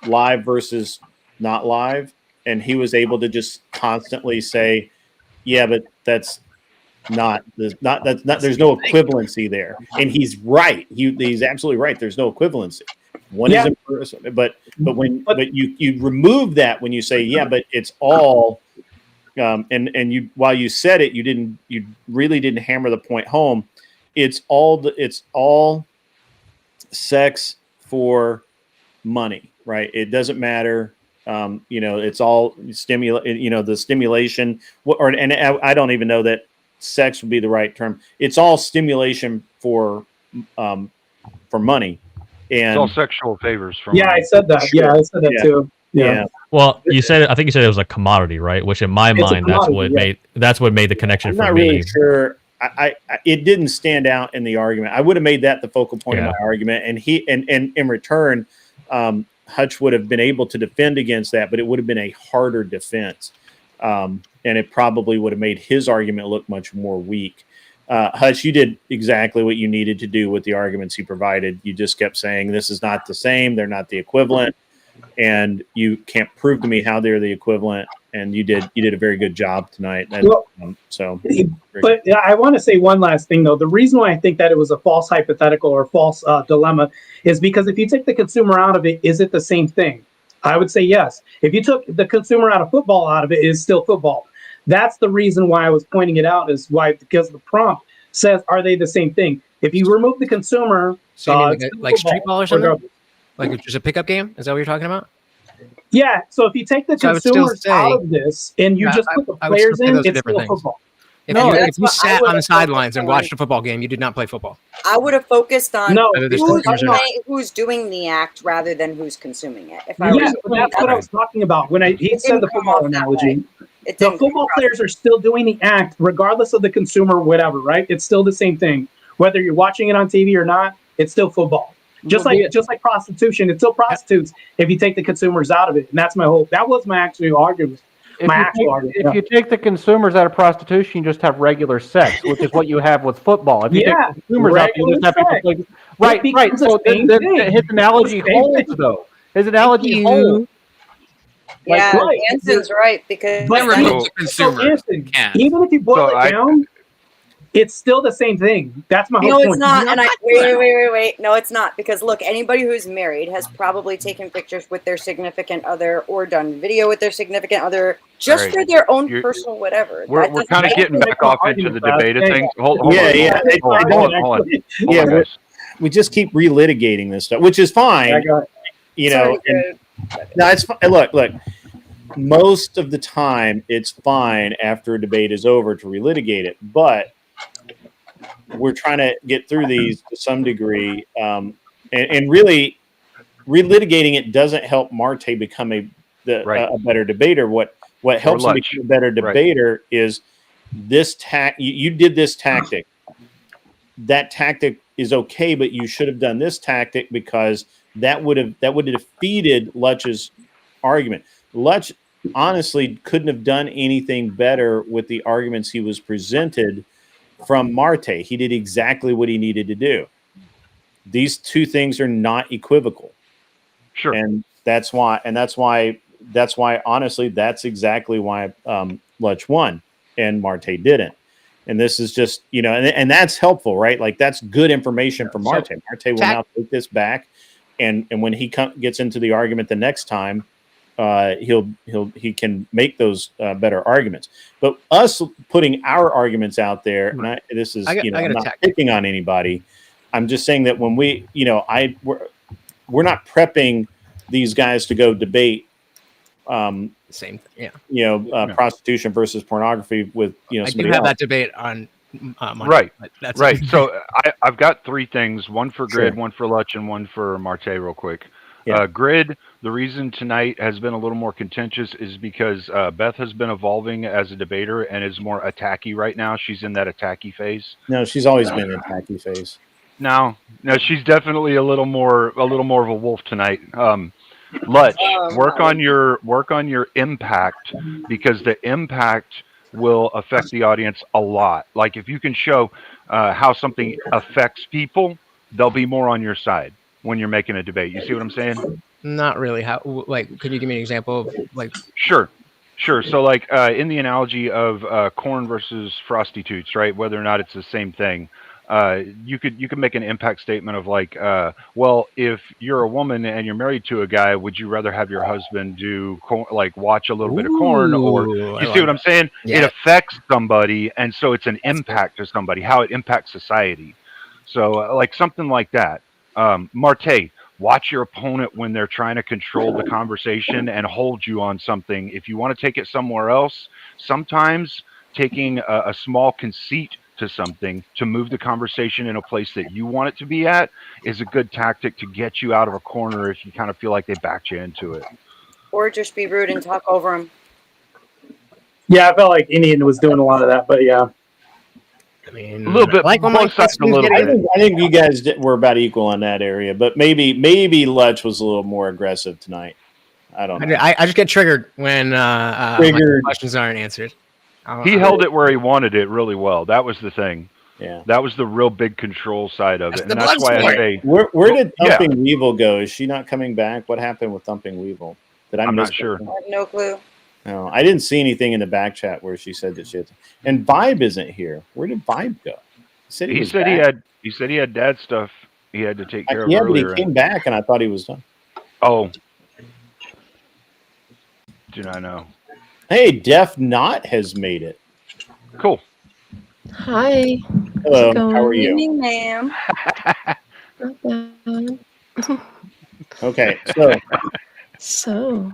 live versus not live, and he was able to just constantly say, yeah, but there's no equivalency there. And he's right. He's absolutely right. There's no equivalency. One is in person, but you remove that when you say, yeah, but it's all and you, while you said it, you really didn't hammer the point home. It's all sex for money, right? It doesn't matter It's all the stimulation. And I don't even know that sex would be the right term. It's all stimulation for money. And it's all sexual favors from. Yeah, I said that. Sure. Yeah, I said that too. Yeah. Well, I think you said it was a commodity, right? Which in my mind, that's what made the connection I'm for not me. really sure. It didn't stand out in the argument. I would have made that the focal point of my argument, and in return, Hutch would have been able to defend against that, but it would have been a harder defense, and it probably would have made his argument look much more weak. Hutch, you did exactly what you needed to do with the arguments you provided. You just kept saying this is not the same; they're not the equivalent, and you can't prove to me how they're the equivalent. And you did a very good job tonight. But I want to say one last thing, though. The reason why I think that it was a false hypothetical or false dilemma is because if you take the consumer out of it, is it the same thing? I would say yes. If you took the consumer out of it is still football. That's the reason why I was pointing it out, is why, because the prompt says, are they the same thing? If you remove the consumer, like street ball or something, like it's just a pickup game. Is that what you're talking about? Yeah. So if you take the consumers out of this and you just put the players in, it's still football. If you sat on the sidelines and watched a football game, you did not play football. I would have focused on who's doing the act rather than who's consuming it. That's what I was talking about when he said the football analogy. The football players are still doing the act regardless of the consumer, whatever, right? It's still the same thing. Whether you're watching it on TV or not, it's still football. Just like prostitution, it's still prostitutes if you take the consumers out of it. And that was my actual argument. If you take the consumers out of prostitution, you just have regular sex, which is what you have with football. If you take the consumers out, you just have people play. Right. So his analogy holds, though. His analogy holds. Yeah, Anson's right, because even if you boil it down, it's still the same thing. That's my whole point. No, it's not. And wait. No, it's not. Because look, anybody who's married has probably taken pictures with their significant other or done video with their significant other just for their own personal whatever. We're kind of getting back off into the debate of things. Hold on. We just keep relitigating this stuff, which is fine. No, it's fine. Look. Most of the time, it's fine after a debate is over to relitigate it, but we're trying to get through these to some degree, and really relitigating it doesn't help Marte become a better debater. What helps him become a better debater is this you did this tactic. That tactic is okay, but you should have done this tactic because that would have defeated Lutch's argument. Lutch honestly couldn't have done anything better with the arguments he was presented from Marte. He did exactly what he needed to do. These two things are not equivocal. Sure. And that's why honestly, that's exactly why Lutch won and Marte didn't. And this is just, and that's helpful, right? Like that's good information for Marte. Marte will now take this back. And when he gets into the argument the next time, he can make those better arguments. But us putting our arguments out there, and I'm not picking on anybody. I'm just saying that when we're not prepping these guys to go debate same thing, prostitution versus pornography with I do have that debate on Monday, right. So I've got three things: one for Grid, one for Lutch, and one for Marte. Real quick. Grid, the reason tonight has been a little more contentious is because Beth has been evolving as a debater and is more attacky right now. She's in that attacky phase. No, she's always been in attacky phase. No, she's definitely a little more of a wolf tonight. Lutch, work on your impact, because the impact will affect the audience a lot. Like if you can show how something affects people, they'll be more on your side when you're making a debate. You see what I'm saying? Not really. How? Like, could you give me an example of like? Sure. So like in the analogy of corn versus frosty toots, right? Whether or not it's the same thing. You could make an impact statement of like, well, if you're a woman and you're married to a guy, would you rather have your husband do watch a little bit of corn, or you see what I'm saying? Yeah. It affects somebody, and so it's an impact to somebody, how it impacts society. So like something like that. Marte, Watch your opponent when they're trying to control the conversation and hold you on something. If you want to take it somewhere else, sometimes taking a small conceit to something to move the conversation in a place that you want it to be at is a good tactic to get you out of a corner if you kind of feel like they backed you into it. Or just be rude and talk over them. Yeah, I felt like Indian was doing a lot of that, but yeah. I mean, A little bit. like when my Both sides a questions little get bit. I think you guys were about equal on that area, but maybe Lutch was a little more aggressive tonight. I don't know. I just get triggered when my questions aren't answered. He held it where he wanted it really well. That was the thing. Yeah, that was the real big control side of it, and that's why I say. Where did Thumping Weevil go? Is she not coming back? What happened with Thumping Weevil? Did I I'm miss not sure. I have no clue. No, I didn't see anything in the back chat where she said that she had. And Vibe isn't here. Where did Vibe go? He said he had dad stuff he had to take care of. Yeah, earlier. but he came back, and I thought he was done. Oh, did I know? Hey, Def Not has made it. Cool. Hi. Hello. How are you? Good evening, ma'am. Not bad. Okay, So.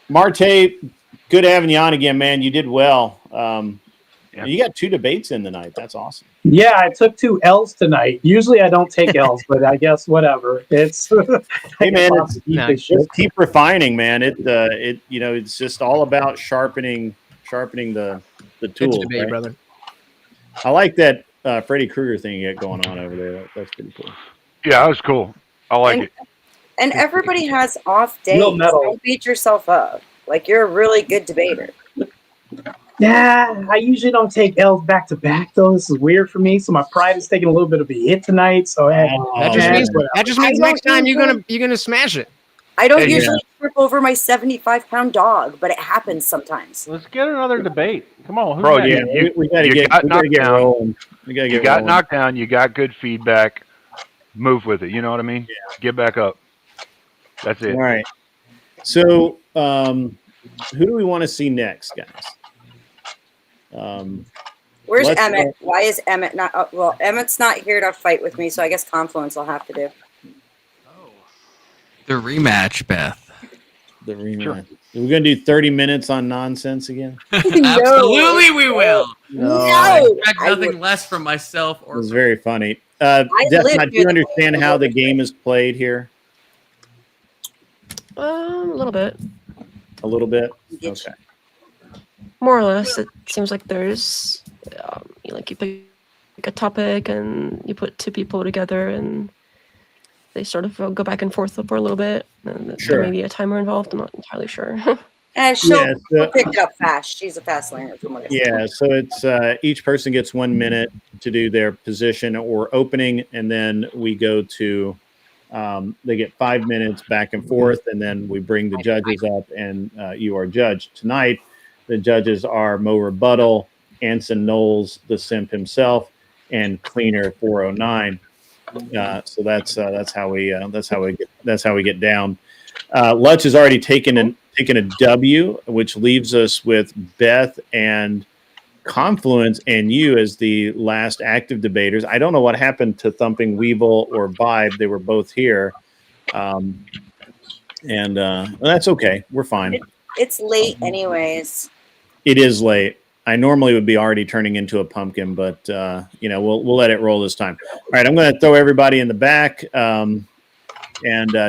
Marte, good having you on again, man. You did well. You got 2 debates in the night. That's awesome. Yeah, I took 2 L's tonight. Usually I don't take L's, but I guess whatever. It's hey man, just keep refining, man. It's just all about sharpening the tools. Debate, right? brother. I like that Freddy Krueger thing you got going on over there. That's pretty cool. Yeah, that was cool. I like it. And everybody has off days. Real metal. Don't beat yourself up. Like, you're a really good debater. Yeah, I usually don't take L's back to back though. This is weird for me, so my pride is taking a little bit of a hit tonight. So that just means next time you're gonna smash it. I don't usually trip over my 75-pound dog, but it happens sometimes. Let's get another debate. Come on, Bro, we gotta get rolling. You got knocked down. You got good feedback. Move with it. You know what I mean? Yeah. Get back up. That's it. All right. So, who do we want to see next, guys? Where's Emmett? Why is Emmett not? Well, Emmett's not here to fight with me, so I guess Confluence will have to do. The rematch, Beth. The rematch. Sure. We're gonna do 30 minutes on nonsense again. Absolutely, we will. No. I expect nothing less from myself. It was very funny. Do you understand how the game is played here? A little bit. A little bit. Okay. More or less, it seems like there's you pick a topic and you put 2 people together and they sort of go back and forth for a little bit. And Sure. There may be a timer involved. I'm not entirely sure. She'll pick it up fast. She's a fast learner. Yeah, so it's each person gets 1 minute to do their position or opening, and then we go to they get 5 minutes back and forth, and then we bring the judges up, and you are judged. Tonight, the judges are Mo Rebuttal, Anson Knowles, the simp himself, and Cleaner 409. So that's how we get down. Lutch has already taken a W, which leaves us with Beth and Confluence and you as the last active debaters. I don't know what happened to Thumping Weevil or Vibe. They were both here. Well, that's okay. We're fine. It's late anyways. It is late. I normally would be already turning into a pumpkin, but we'll let it roll this time. All right, I'm going to throw everybody in the back and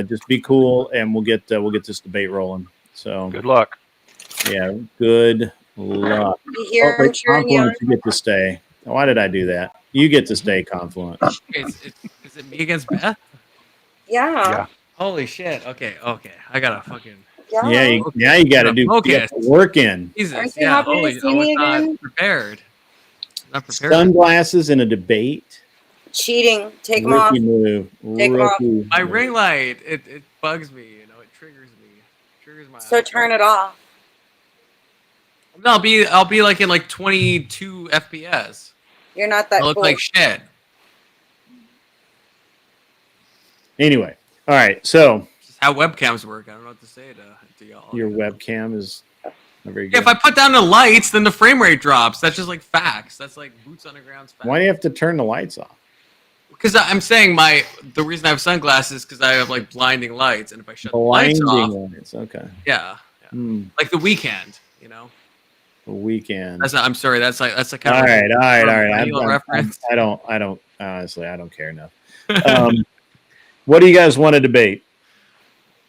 just be cool, and we'll get this debate rolling. So good luck. Yeah, good luck. Here, Confluence, you get to stay. Why did I do that? You get to stay, Confluence. Is it me against Beth? Yeah. Holy shit. Okay. I gotta fucking. Yeah, you got to do work in. Jesus, yeah. Holy, I was not prepared. Not prepared. Sunglasses in a debate. Cheating. Take them off. Move. Take them off. My ring light. It bugs me. It triggers me. Triggers my. So turn it off. No, I'll be like in 22 FPS. You're not that. I look cool. like shit. Anyway, all right. So how webcams work. I don't know what to say to y'all. Your webcam is very good. Yeah, if I put down the lights, then the frame rate drops. That's just facts. That's boots on the ground. Why do you have to turn the lights off? Because I'm saying the reason I have sunglasses because I have like blinding lights, and if I shut the lights off, lights. Okay. Yeah. Like The Weekend, you know. The Weekend. I'm sorry. That's like kind all of right. reference. I don't honestly. I don't care enough. What do you guys want to debate?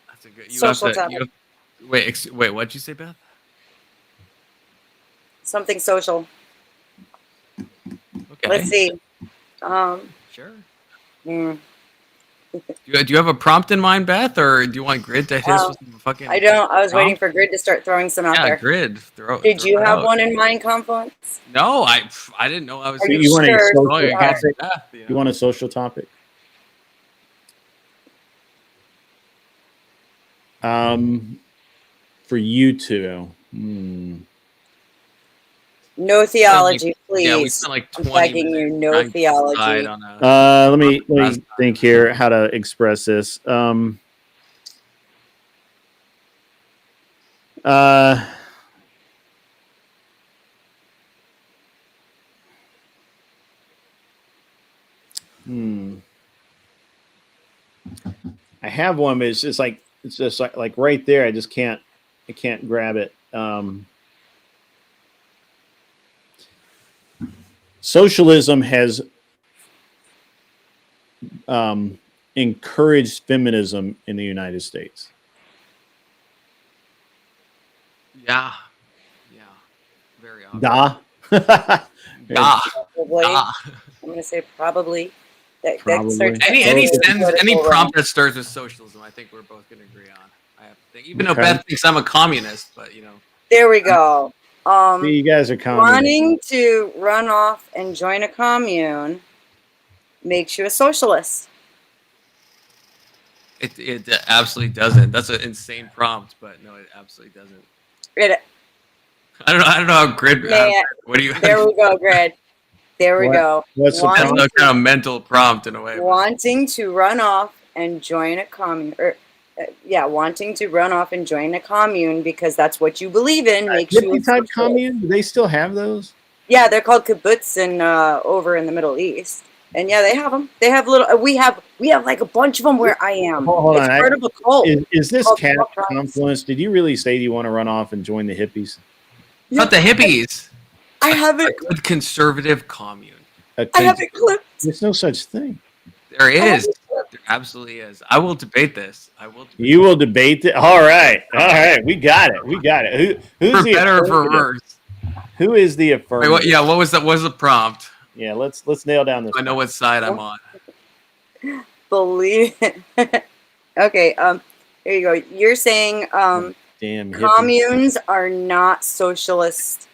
That's a good. Social topic. Wait. What'd you say, Beth? Something social. Okay. Let's see. Sure. Mm. Do you have a prompt in mind, Beth, or do you want Grid to hit us with some fucking? I don't. I was prompt? waiting for Grid to start throwing some out there. Grid. Did you have one in mind, Confluence? No, I didn't know I was. You want a social topic? Beth, You want a social topic? For you two. No theology, please. Yeah, we spent like 20 I'm begging you, no theology. Let me think here how to express this. I have one, but it's just like right there. I can't grab it. Socialism has encouraged feminism in the United States. Yeah. Very often. Da. Da. Probably. I'm going to say probably. That starts any prompt that starts with socialism, I think we're both going to agree on. I have to think. Even though Beth thinks I'm a communist, but you know. There we go. You guys are communists. Wanting to run off and join a commune makes you a socialist. It absolutely doesn't. That's an insane prompt, but no, it absolutely doesn't. I don't know how Grid. What do you? There we go, Grid. There we go. That's a kind of mental prompt in a way. Wanting to run off and join a commune, wanting to run off and join a commune because that's what you believe in makes you a type commune. Do they still have those? Yeah, they're called kibbutz over in the Middle East. And yeah, they have them. They have little. We have like a bunch of them where I am. Hold on. Part of a cult. Is this cat Confluence? Did you really say you want to run off and join the hippies? Not the hippies. I have it. A good conservative commune. I have it clipped. There's no such thing. There is. There absolutely is. I will debate this. You will debate it. All right. We got it. Who's for the better or for worse? Who is the affirmative? What was that? What was the prompt? Yeah, let's nail down this. I know what side I'm on. Believe. Okay. Here you go. You're saying damn communes are not socialist.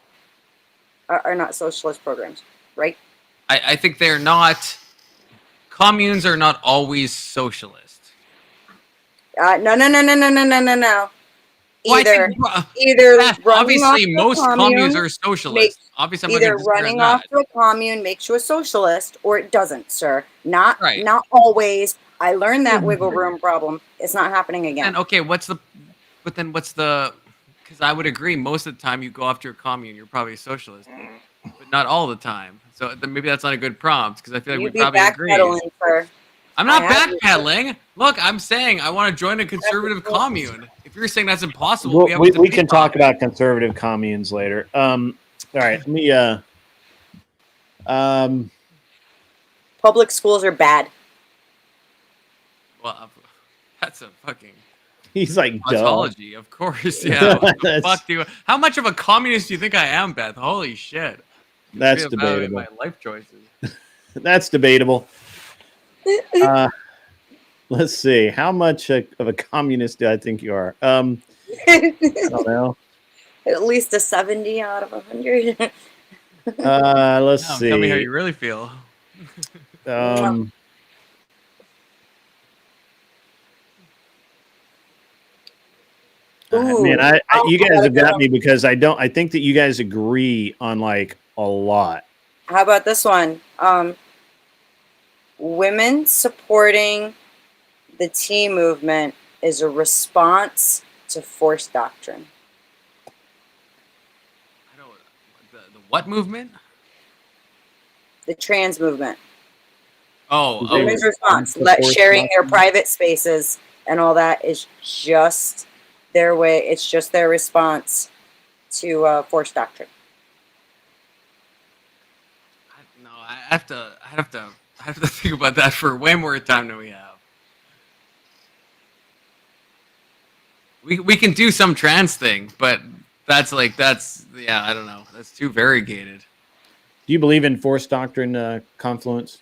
Are not socialist programs, right? I think they're not. Communes are not always socialist. No. Either obviously most communes are socialist. Obviously, I'm either running off to a commune makes you a socialist, or it doesn't, sir. Not always. I learned that wiggle room problem. It's not happening again. And okay, what's the? Because I would agree, most of the time you go off to a commune, you're probably a socialist, but not all the time. So maybe that's not a good prompt because I feel like we probably agree. I'm not backpedaling. Look, I'm saying I want to join a conservative commune. If you're saying that's impossible, we can talk about conservative communes later. All right, let me. Public schools are bad. Well, that's a fucking. He's like tautology, of course. Yeah. Fuck you. How much of a communist do you think I am, Beth? Holy shit. That's debatable. My life choices. That's debatable. Let's see. How much of a communist do I think you are? I don't know. At least a 70 out of 100. Let's see. Tell me how you really feel. Man, you guys have got me because I think that you guys agree on like a lot. How about this one? Women supporting the tea movement is a response to force doctrine. The what movement? The trans movement. Women's response, sharing their private spaces and all that is just their way. It's just their response to forced doctrine. I have to think about that for way more time than we have. We can do some trans thing, but that's I don't know. That's too variegated. Do you believe in forced doctrine, Confluence?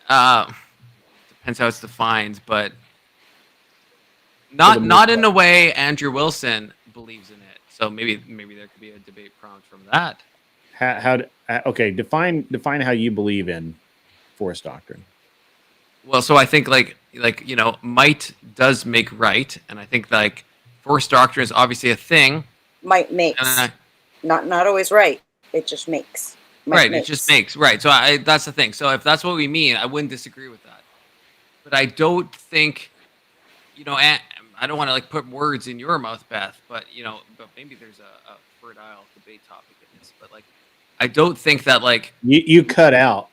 Depends how it's defined, but not in the way Andrew Wilson believes in it. So maybe there could be a debate prompt from that. Okay, define how you believe in forced doctrine. Well, so I think might does make right, and I think forced doctrine is obviously a thing. Might makes, not always right. It just makes. It just makes right. So that's the thing. So if that's what we mean, I wouldn't disagree with that. But I don't think, I don't want to put words in your mouth, Beth. But but maybe there's a fertile debate topic in this. But I don't think that you cut out.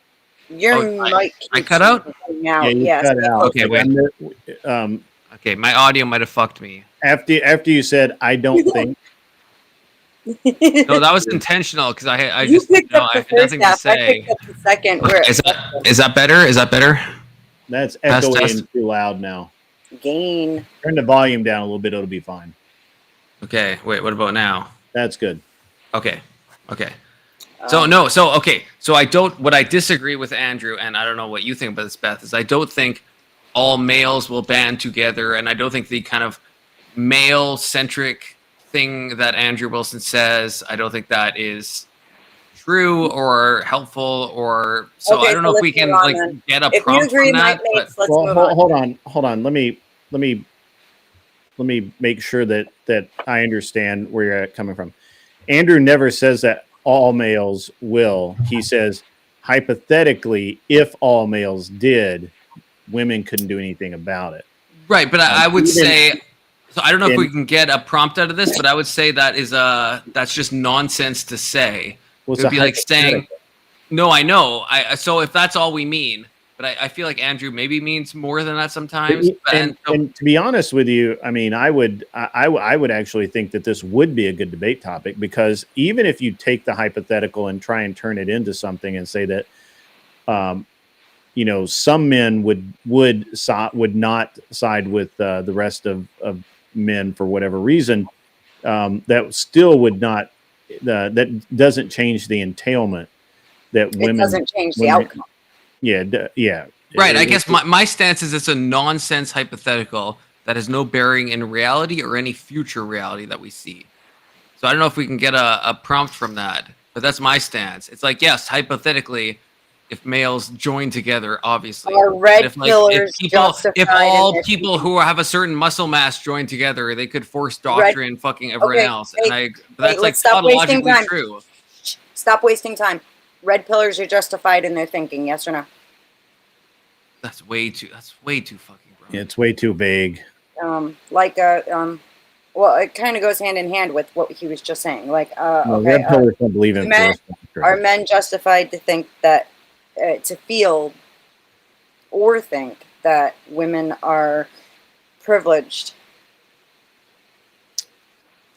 Your mic. I cut out. Yeah, you cut out. Okay, wait. Okay, my audio might have fucked me. After you said, "I don't think." No, that was intentional because I just picked up the I had nothing to say. I picked up the second. Is that better? Is that better? That's echoing too loud now. Gain. Turn the volume down a little bit. It'll be fine. Okay. Wait. What about now? That's good. Okay. So I don't. What I disagree with Andrew, and I don't know what you think about this, Beth, is I don't think all males will band together, and I don't think the kind of male-centric thing that Andrew Wilson says, I don't think that is true or helpful, or so I don't know if we can get a prompt from that. Hold on. Let me make sure that I understand where you're coming from. Andrew never says that all males will. He says hypothetically, if all males did, women couldn't do anything about it. Right, but I would say. So I don't know if we can get a prompt out of this, but I would say that's just nonsense to say. It would be like saying, "No, I know." So if that's all we mean, but I feel like Andrew maybe means more than that sometimes. And to be honest with you, I mean, I would actually think that this would be a good debate topic, because even if you take the hypothetical and try and turn it into something and say that, some men would not side with the rest of men for whatever reason, that still would not. That doesn't change the entailment that women. It doesn't change the outcome. Yeah. Right. I guess my stance is it's a nonsense hypothetical that has no bearing in reality or any future reality that we see. So I don't know if we can get a prompt from that, but that's my stance. It's yes, hypothetically, if males join together, obviously. Are red pillars justified? If all people who have a certain muscle mass join together, they could force doctrine fucking everyone else. And that's tautologically true. Stop wasting time. Red pillars are justified in their thinking, yes or no? That's way too fucking broad. Yeah, it's way too vague. Well, it kind of goes hand in hand with what he was just saying. Red pillars don't believe in are men justified to think that to feel or think that women are privileged?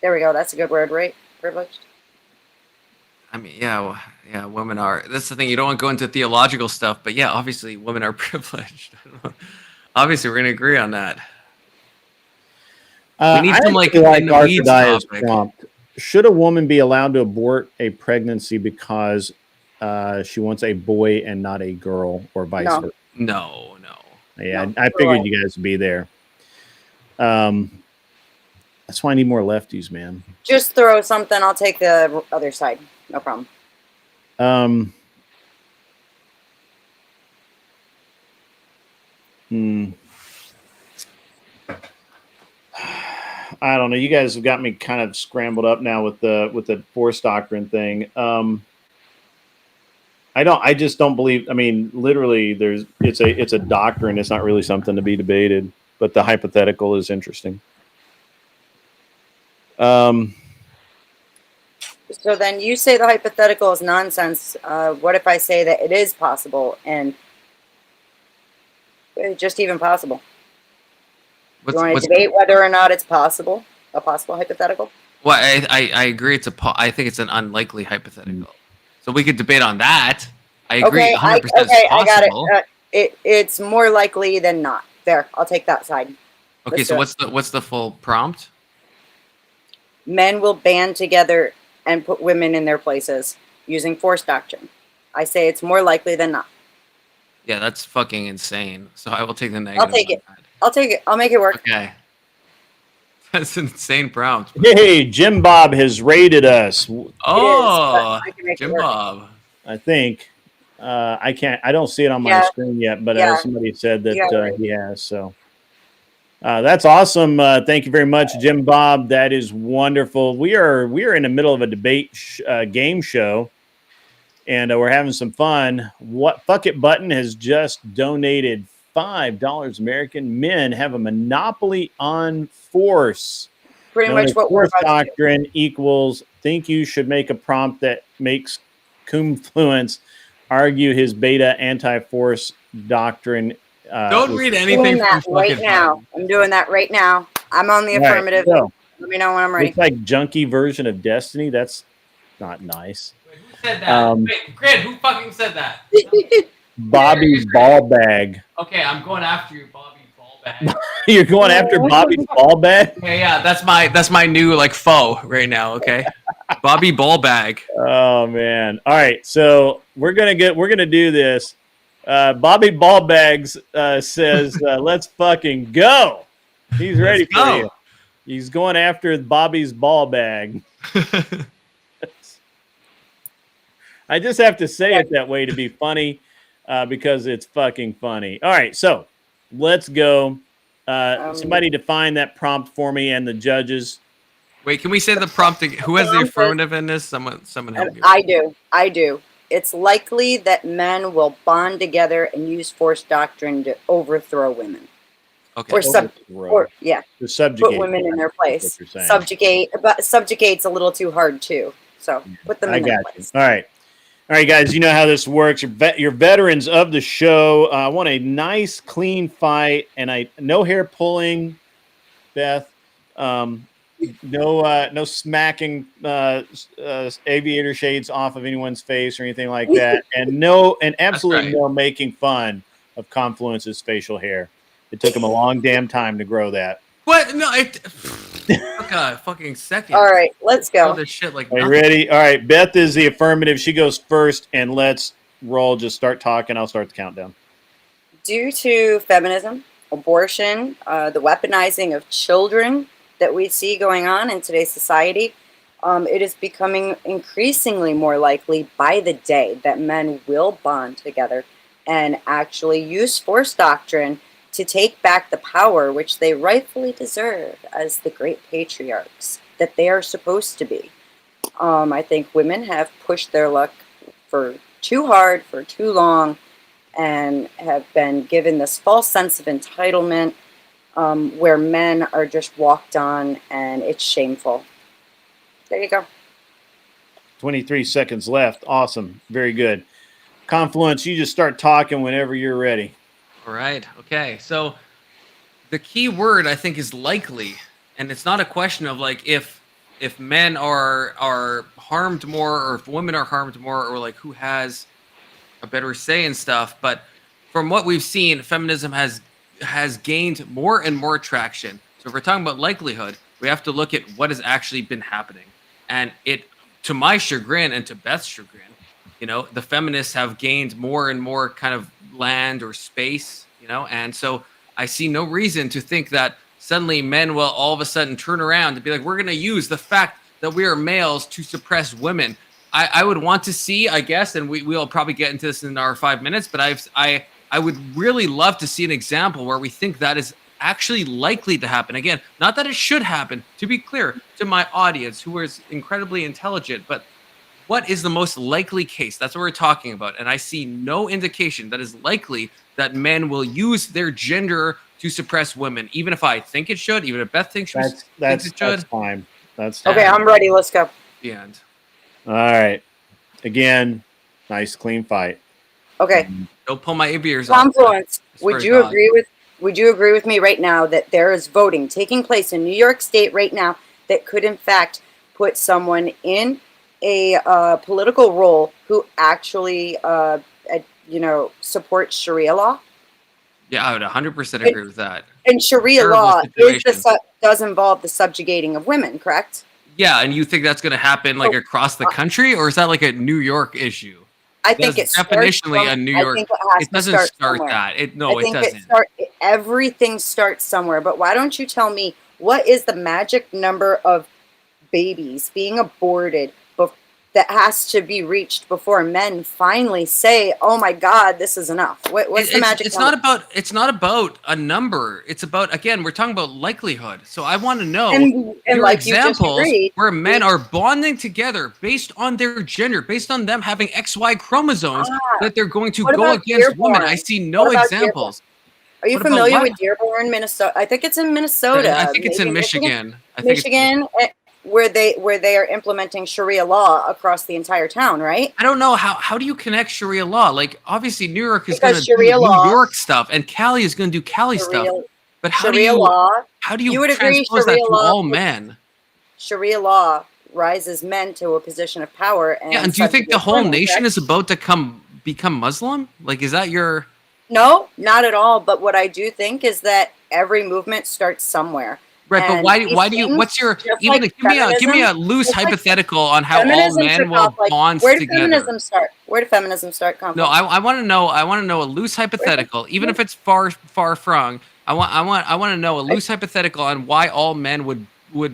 There we go. That's a good word, right? Privileged. I mean, yeah, women are. That's the thing. You don't want to go into theological stuff, but yeah, obviously, women are privileged. Obviously, we're going to agree on that. We need some Arthadia's prompt. Should a woman be allowed to abort a pregnancy because she wants a boy and not a girl, or vice versa? No. Yeah, I figured you guys would be there. That's why I need more lefties, man. Just throw something. I'll take the other side. No problem. I don't know. You guys have got me kind of scrambled up now with the forced doctrine thing. I just don't believe. I mean, literally, it's a doctrine. It's not really something to be debated. But the hypothetical is interesting. So then you say the hypothetical is nonsense. What if I say that it is possible? And Just even possible. You want to debate whether or not it's possible? A possible hypothetical? Well, I agree. I think it's an unlikely hypothetical. So we could debate on that. I agree. 100% it's possible. I got it. It's more likely than not. There, I'll take that side. Okay, so what's the full prompt? Men will band together and put women in their places using force doctrine. I say it's more likely than not. Yeah, that's fucking insane. So I will take the negative. I'll take it. I'll take it. I'll make it work. Okay. That's an insane prompt. Hey, Jim Bob has rated us. Oh, Jim Bob. I think. I don't see it on my screen yet, but somebody said that he has. So that's awesome. Thank you very much, Jim Bob. That is wonderful. We are in the middle of a debate game show, and we're having some fun. What Fuck It Button has just donated $5 American. Men have a monopoly on force. Pretty much what force doctrine equals think you should make a prompt that makes Confluence argue his beta anti-force doctrine. Don't read anything from right now. I'm doing that right now. I'm on the affirmative. Right, so, let me know when I'm ready. It's like junky version of Destiny. That's not nice. Who said that? Wait, Grid, who fucking said that? Bobby's ball bag. Okay, I'm going after you, Bobby ball bag. You're going after Bobby's ball bag? Okay, yeah, that's my new foe right now. Okay, Bobby ball bag. Oh man! All right, so we're gonna do this. Bobby Ballbags says, "Let's fucking go." He's ready for you. He's going after Bobby's ball bag. I just have to say it that way to be funny because it's fucking funny. All right, so let's go. Somebody define that prompt for me and the judges. Wait, can we say the prompt? Who has the affirmative in this? Someone help me. I do. It's likely that men will bond together and use force doctrine to overthrow women. Okay. Or to subjugate. Put women in their place. Subjugate, but subjugate's a little too hard too. So put them in their place. All right, guys. You know how this works. You're veterans of the show. I want a nice, clean fight, and no hair pulling, Beth. No smacking aviator shades off of anyone's face or anything like that, and absolutely no making fun of Confluence's facial hair. It took him a long damn time to grow that. What? No, it took a fucking second. All right, let's go. This shit Are you ready? All right, Beth is the affirmative. She goes first, and let's roll. Just start talking. I'll start the countdown. Due to feminism, abortion, the weaponizing of children that we see going on in today's society, it is becoming increasingly more likely by the day that men will bond together and actually use force doctrine to take back the power which they rightfully deserve as the great patriarchs that they are supposed to be. I think women have pushed their luck for too hard, for too long, and have been given this false sense of entitlement where men are just walked on, and it's shameful. There you go. 23 seconds left. Awesome. Very good. Confluence, you just start talking whenever you're ready. All right. Okay. So the key word I think is likely, and it's not a question of if men are harmed more or if women are harmed more or who has a better say in stuff. But from what we've seen, feminism has gained more and more traction. So if we're talking about likelihood, we have to look at what has actually been happening. And to my chagrin and to Beth's chagrin, the feminists have gained more and more kind of land or space, and so I see no reason to think that suddenly men will all of a sudden turn around and be like, we're going to use the fact that we are males to suppress women. I would want to see, I guess, and we'll probably get into this in our 5 minutes, but I would really love to see an example where we think that is actually likely to happen. Again, not that it should happen, to be clear to my audience who is incredibly intelligent, but what is the most likely case? That's what we're talking about. And I see no indication that is likely that men will use their gender to suppress women, even if I think it should, even if Beth thinks it should. That's fine. That's fine. Okay, I'm ready. Let's go. The end. All right. Again, nice, clean fight. Okay. Don't pull my ears off. Confluence. Would you agree with me right now that there is voting taking place in New York State right now that could in fact put someone in a political role who actually supports Sharia law? Yeah, I would 100% agree with that. And Sharia law does involve the subjugating of women, correct? Yeah, and you think that's going to happen like across the country, or is that like a New York issue? I think it's definitionally a New York. It doesn't start that. It doesn't. Everything starts somewhere. But why don't you tell me what is the magic number of babies being aborted that has to be reached before men finally say, "Oh my God, this is enough"? What's the magic? It's number? It's not about a number. It's about, again, we're talking about likelihood. So I want to know and your like examples where men are bonding together based on their gender, based on them having XY chromosomes that they're going to go against women. I see no examples. Are you familiar with Dearborn, Minnesota? I think it's in Minnesota. I think it's in Michigan. Michigan. Where they are implementing Sharia law across the entire town, right? I don't know how do you connect Sharia law? Like, obviously New York is going to do New York stuff, and Cali is going to do Cali stuff. But how do you transpose that to all men? Sharia law rises men to a position of power. And do you think the whole nation is about to become Muslim? Like, is that your? No, not at all. But what I do think is that every movement starts somewhere. Right, but why do you? What's your even? Give me a loose hypothetical on how all men will bond together. Where did feminism start? Where did feminism start? No, I want to know. I want to know a loose hypothetical, even if it's far flung. I want to know a loose hypothetical on why all men would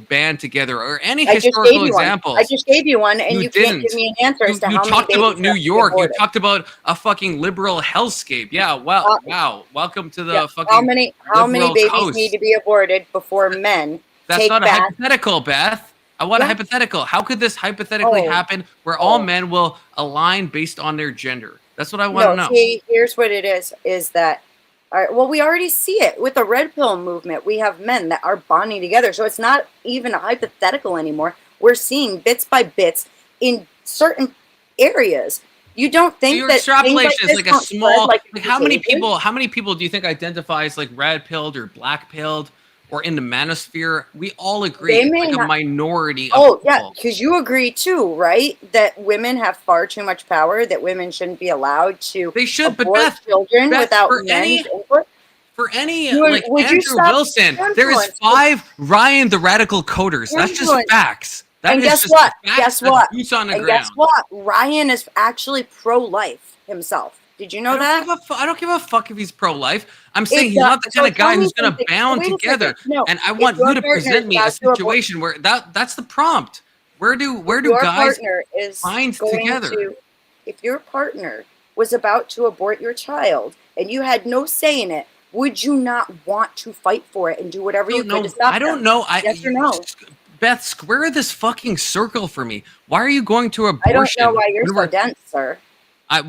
band together, or any historical examples. I just gave you one, and you can't give me an answer as to how many. You talked about New York. You talked about a fucking liberal hellscape. Yeah, well, wow. Welcome to the fucking. How many babies need to be aborted before men? That's not a hypothetical, Beth. I want a hypothetical. How could this hypothetically happen where all men will align based on their gender? That's what I want to know. See, here's what it is that. All right, well, we already see it with the red pill movement. We have men that are bonding together. So it's not even a hypothetical anymore. We're seeing bits by bits in certain areas. You don't think your that extrapolation is like a small, like how many people do you think identify as like red pilled or black pilled or in the manosphere? We all agree it's like a minority of people. Because you agree too, right? That women have far too much power, that women shouldn't be allowed to abort children without men's input. For any like Andrew Wilson, there is 5 Ryan the Radical Coders. That's just facts. And guess what? Guess what? Ryan is actually pro-life himself. Did you know that? I don't give a fuck if he's pro-life. I'm saying he's not the kind of guy who's going to bound together. No, and I want you to present me a situation where that's the prompt. Where do guys bind together? If your partner was about to abort your child and you had no say in it, would you not want to fight for it and do whatever you could to stop I don't know. Yes or no? Beth, square this fucking circle for me. Why are you going to abortion? I don't know why you're so dense, sir. I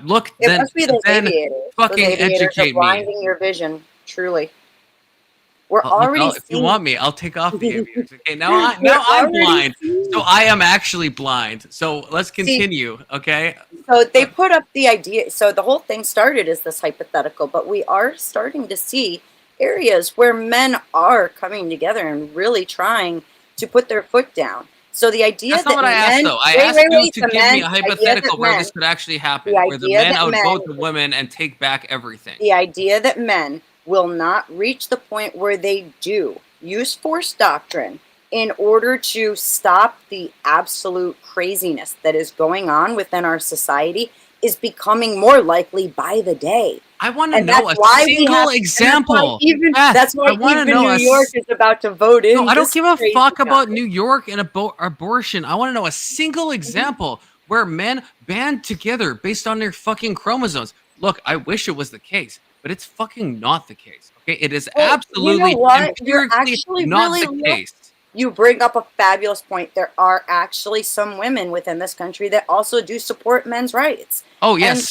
look. It must be those aviators. Fucking those aviators educate are blinding your vision. Truly, we're if you want me, I'll take off the aviators. Okay, now I'm blind. So I am actually blind. So let's continue. Okay. So they put up the idea. So the whole thing started as this hypothetical, but we are starting to see areas where men are coming together and really trying to put their foot down. So the idea that's not what I asked, though. I asked you to give me a hypothetical where this could actually happen, where the men outvote the women and take back everything. The idea that men will not reach the point where they do use force doctrine in order to stop the absolute craziness that is going on within our society is becoming more likely by the day. I want to know a single example. That's why even New York is about to vote in. No, I don't give a fuck about New York and abortion. I want to know a single example where men band together based on their fucking chromosomes. Look, I wish it was the case, but it's fucking not the case. Okay, it is absolutely empirically not the case. You bring up a fabulous point. There are actually some women within this country that also do support men's rights. Oh yes,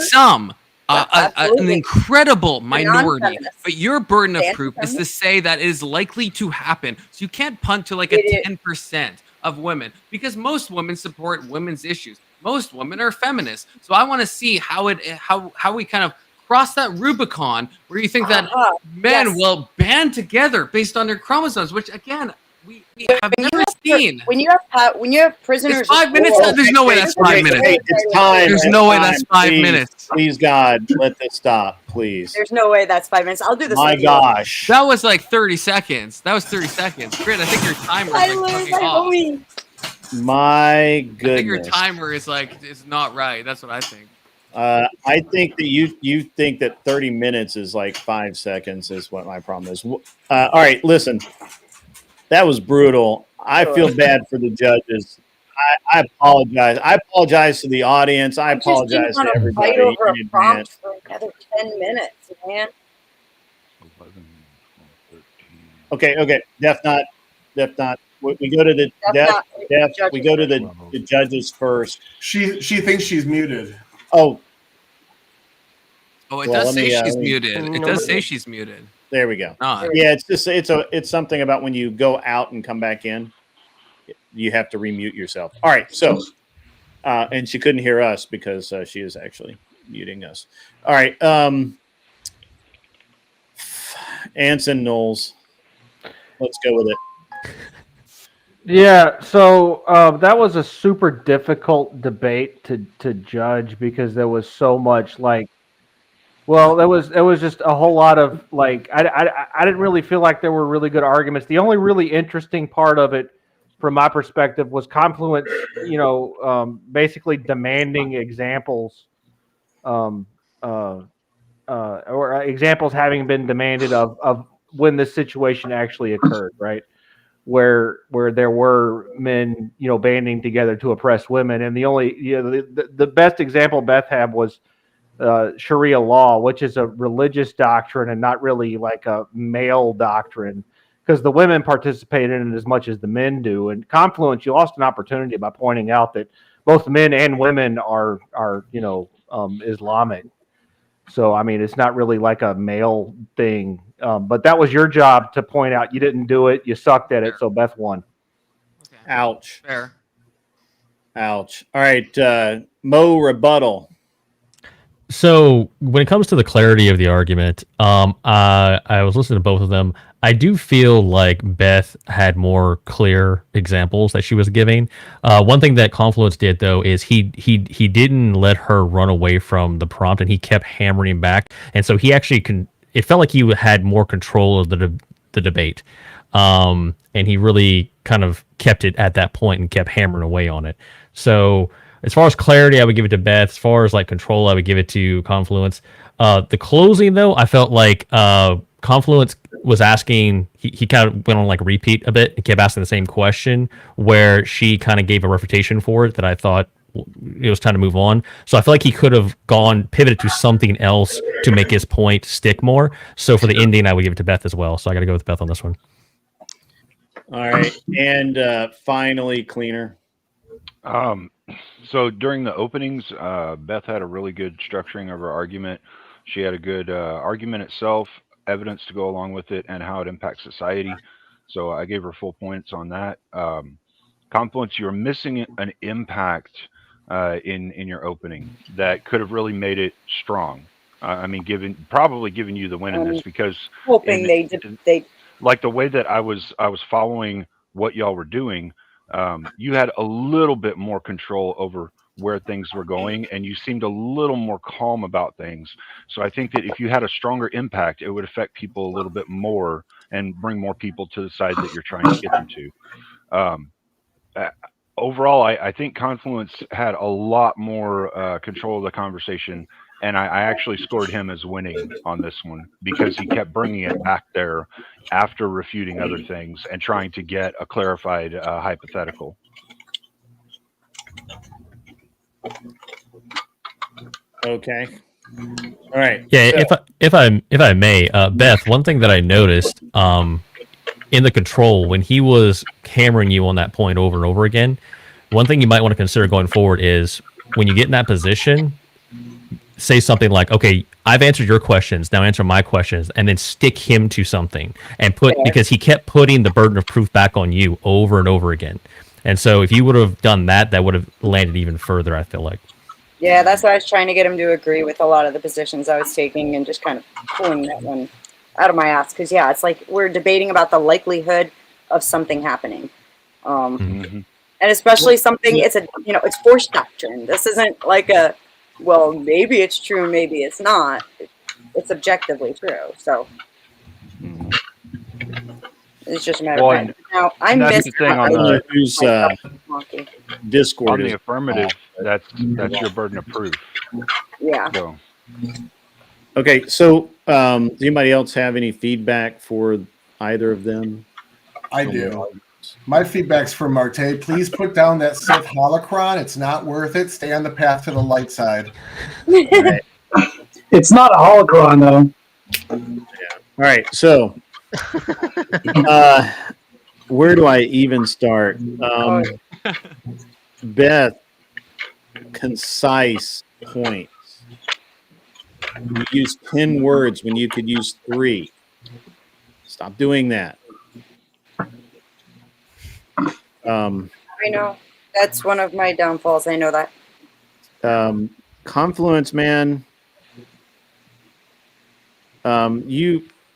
some. An incredible minority, but your burden of proof is to say that it is likely to happen. So you can't punt to like a 10% of women, because most women support women's issues. most women are feminists. So I want to see how we kind of cross that Rubicon where you think that men will band together based on their chromosomes, which again we have never seen. When you have prisoners, it's 5 minutes. There's no way that's 5 minutes. Hey, it's time. There's no way that's 5 minutes. Please, God, let this stop, please. There's no way that's 5 minutes. I'll do this. My gosh, that was like 30 seconds. That was 30 seconds. Grit, I think your timer is like fucking off. My goodness. I think your timer is not right. That's what I think. I think that you think that 30 minutes is like 5 seconds is what my problem is. All right, listen. That was brutal. I feel bad for the judges. I apologize. I apologize to the audience. I apologize to everybody. Fight over a prompt for another 10 minutes, man. 11, 12, 13. Okay. Deaf not. We go to the deaf. We go to the judges first. She thinks she's muted. Oh, it does say she's muted. It does say she's muted. There we go. Oh. Yeah, it's something about when you go out and come back in, you have to remute yourself. All right, so and she couldn't hear us because she is actually muting us. All right, Anson Knowles, let's go with it. Yeah, so that was a super difficult debate to judge because there was so much there was just a whole lot of I didn't really feel like there were really good arguments. The only really interesting part of it, from my perspective, was Confluence, basically demanding examples, or examples having been demanded of when this situation actually occurred, right? Where there were men, banding together to oppress women, and the only, the best example Beth had was Sharia law, which is a religious doctrine and not really like a male doctrine, because the women participate in it as much as the men do. And Confluence, you lost an opportunity by pointing out that both men and women are Islamic. So I mean, it's not really like a male thing. But that was your job to point out. You didn't do it. You sucked at it. So Beth won. Okay. Ouch. Fair. Ouch. All right, Mo, rebuttal. So when it comes to the clarity of the argument, I was listening to both of them. I do feel like Beth had more clear examples that she was giving. One thing that Confluence did, though, is he didn't let her run away from the prompt, and he kept hammering back. And so he actually it felt like he had more control of the debate. And he really kind of kept it at that point and kept hammering away on it. So as far as clarity, I would give it to Beth. As far as conftrol, I would give it to Confluence. The closing, though, I felt like Confluence was asking, he kind of went on repeat a bit and kept asking the same question, where she kind of gave a refutation for it that I thought it was time to move on. So I feel like he could have pivoted to something else to make his point stick more. So for the ending, I would give it to Beth as well. So I got to go with Beth on this one. All right. And finally, Cleaner. So during the openings, Beth had a really good structuring of her argument. She had a good argument itself, evidence to go along with it, and how it impacts society. So I gave her full points on that. Confluence, you're missing an impact in your opening that could have really made it strong. I mean, probably giving you the win in this, because hoping they like the way that I was following what y'all were doing. You had a little bit more control over where things were going, and you seemed a little more calm about things. So I think that if you had a stronger impact, it would affect people a little bit more and bring more people to the side that you're trying to get them to. Overall, I think Confluence had a lot more control of the conversation, and I actually scored him as winning on this one, because he kept bringing it back there after refuting other things and trying to get a clarified hypothetical. Okay. All right. Yeah, so, if I may, Beth, one thing that I noticed in the control, when he was hammering you on that point over and over again, one thing you might want to consider going forward is when you get in that position, say something like, okay, I've answered your questions, now answer my questions, and then stick him to something and because he kept putting the burden of proof back on you over and over again. And so if you would have done that, that would have landed even further, I feel like. Yeah, that's why I was trying to get him to agree with a lot of the positions I was taking and just kind of pulling that one out of my ass. Because, yeah, it's like we're debating about the likelihood of something happening. And especially something, it's force doctrine. This isn't like well, maybe it's true, maybe it's not. It's objectively true. So it's just a matter of time. Now, I missed the thing on the Discord. On the affirmative, that's your burden of proof. Yeah. So. Okay, so does anybody else have any feedback for either of them? I do. My feedback's from Marte. Please put down that Sith holocron. It's not worth it. Stay on the path to the light side. Right. It's not a holocron, though. Yeah. All right, so where do I even start? Beth, concise points. You use 10 words when you could use 3. Stop doing that. I know. That's one of my downfalls. I know that. Confluence, man.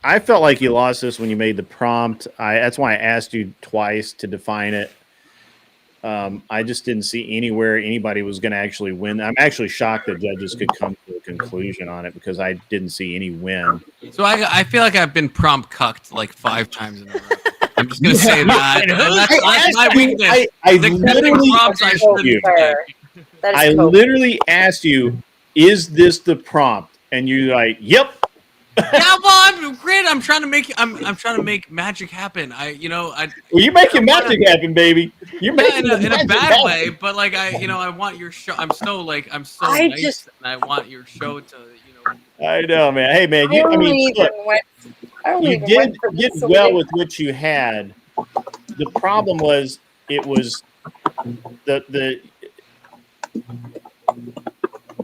I felt like you lost this when you made the prompt. That's why I asked you twice to define it. I just didn't see anywhere anybody was going to actually win. I'm actually shocked that judges could come to a conclusion on it because I didn't see any win. So I feel like I've been prompt cucked like 5 times in a row. I'm just going to say that. That's my weakness. I literally asked you, is this the prompt? And you're like, yep. Yeah, well, I'm trying to make magic happen. Well, you're making magic happen, baby. You're making in a bad way, but like I want your show. I'm so nice, and I want your show to, I know, man. Hey, man, you did well with what you had. The problem was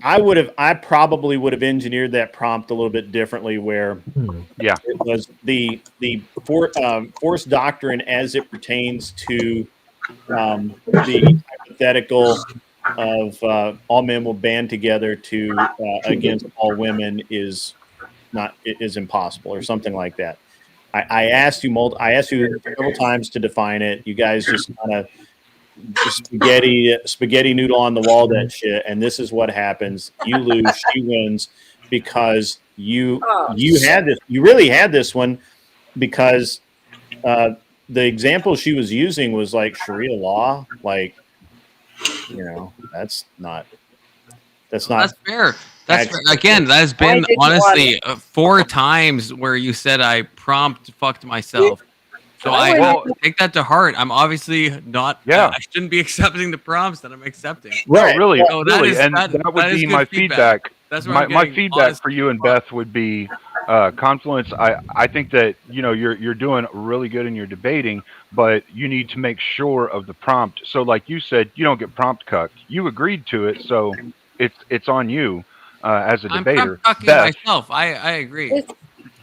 I probably would have engineered that prompt a little bit differently where it was the force doctrine as it pertains to the hypothetical of all men will band together to against all women is impossible or something like that. I asked you several times to define it. You guys just kind of spaghetti noodle on the wall that shit, and this is what happens. You lose, she wins, because you really had this one because the example she was using was like Sharia law, like that's fair. That's fair. Again, that has been honestly 4 times where you said I prompt fucked myself. So I take that to heart. I'm obviously not. Yeah. I shouldn't be accepting the prompts that I'm accepting. Right. Really. So really. That would be my feedback. That's what my feedback for you and Beth would be confluence. I think that you're doing really good in your debating, but you need to make sure of the prompt. So like you said, you don't get prompt cucked. You agreed to it, so it's on you as a debater. I'm prompt cucking myself. I agree.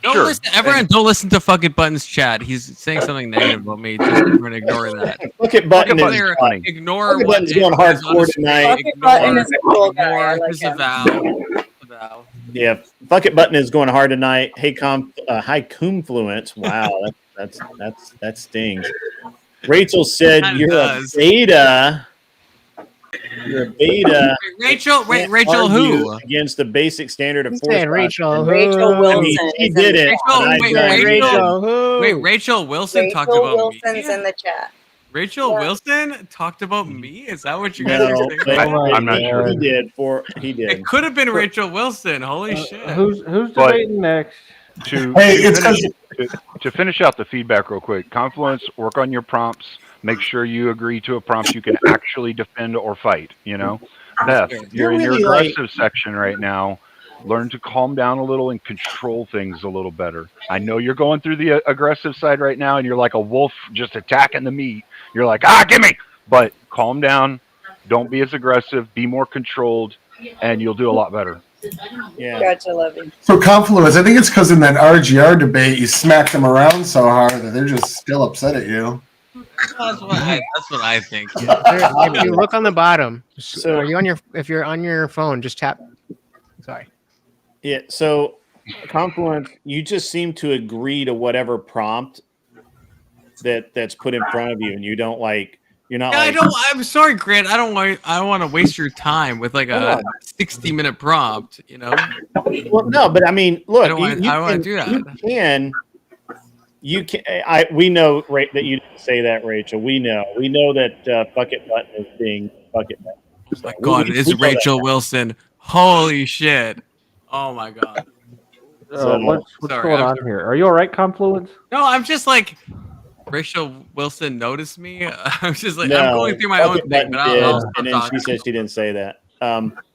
Everyone, don't listen to Fuck It Button's chat. He's saying something negative about me. Just everyone ignore that. Fuck It Button is funny. Ignore Fuck It Button's going hardcore tonight. Fuck It Button is a cool guy. Vow. Yeah, Fuck It Button is going hard tonight. Hey, hi, Confluence. Wow, that stings. Rachel said you're a beta. You're a beta. Rachel who? Against the basic standard of force. Rachel Wilson. She did it. Rachel Wilson talked about me. Wilson's in the chat. Rachel Wilson talked about me? Is that what you guys are saying? I'm not sure. He did. It could have been Rachel Wilson. Holy shit. Who's debating next? To finish out the feedback real quick, Confluence, work on your prompts. Make sure you agree to a prompt you can actually defend or fight. Beth, you're in your aggressive section right now. Learn to calm down a little and control things a little better. I know you're going through the aggressive side right now, and you're like a wolf just attacking the meat. You're like, give me! But calm down. Don't be as aggressive. Be more controlled, and you'll do a lot better. Yeah. Gotcha, love you. So Confluence, I think it's because in that RGR debate, you smacked them around so hard that they're just still upset at you. That's what I think. If you look on the bottom, so are you on your? If you're on your phone, just tap. Sorry. Yeah. So, Confluence, you just seem to agree to whatever prompt that's put in front of you, and you don't like. You're not. Yeah, like, I don't. I'm sorry, Grant. I don't want to waste your time with like a 60-minute prompt. You know. Well, no, but I mean, look, I don't want to do that. You can. We know that you didn't say that, Rachel. We know that bucket button is being bucket button. Oh my God, it is Rachel Wilson. Holy shit. Oh my God. What's going on here? Are you all right, Confluence? No, I'm just like Rachel Wilson noticed me. I'm just like I'm going through my own thing, but I'll and then she said she didn't say that.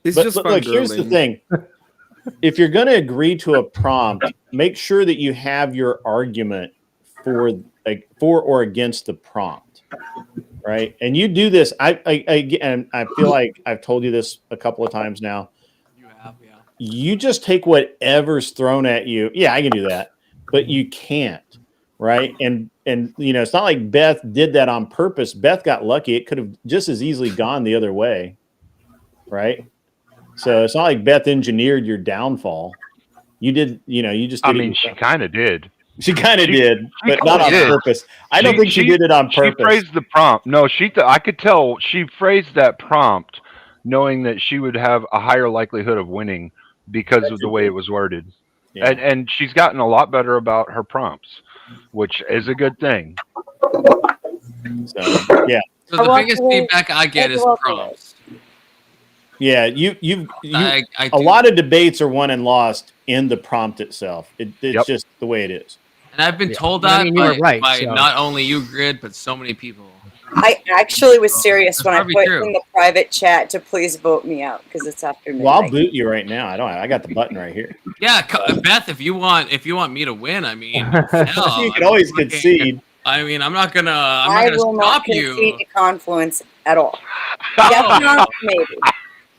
It's but just look, here's the thing. If you're going to agree to a prompt, make sure that you have your argument for or against the prompt, right? And you do this. I feel like I've told you this a couple of times now. You have, yeah. You just take whatever's thrown at you. Yeah, I can do that, but you can't, right? And it's not like Beth did that on purpose. Beth got lucky. It could have just as easily gone the other way, right? So it's not like Beth engineered your downfall. You did, you just did. I mean, she kind of did. She kind of did, but not on purpose. I don't think she did it on purpose. She phrased the prompt. No, I could tell she phrased that prompt knowing that she would have a higher likelihood of winning because of the way it was worded. Yeah. And she's gotten a lot better about her prompts, which is a good thing. So, yeah. So the biggest feedback I get is prompts. Yeah, a lot of debates are won and lost in the prompt itself. It's just the way it is. And I've been told that by not only you, Grid, but so many people. I actually was serious when I put in the private chat to please vote me out because it's after midnight. Well, I'll boot you right now. I got the button right here. Yeah, Beth, if you want me to win, I mean, hell, you can always concede. I mean, I'm not gonna stop you. Concede to Confluence at all. Definitely, maybe.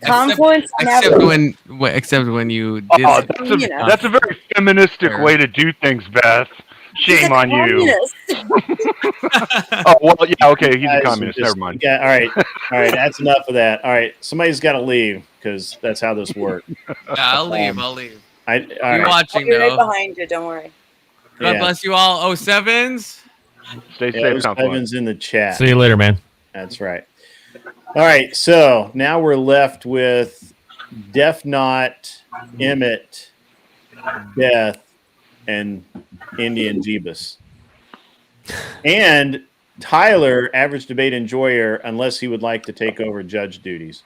Confluence except when you did. Oh, that's a very feministic way to do things, Beth. Shame on you. Oh well, yeah, okay. He's a communist. Never mind. Yeah, all right. That's enough of that. All right, somebody's got to leave because that's how this works. Yeah, I'll leave. You're watching though. Right behind you. Don't worry. God bless you all. 07s. Stay safe. Evan's in the chat. See you later, man. That's right. All right, so now we're left with Def Not, Emmett, Beth, and Indian Jeebus. And Tyler, average debate enjoyer, unless he would like to take over judge duties.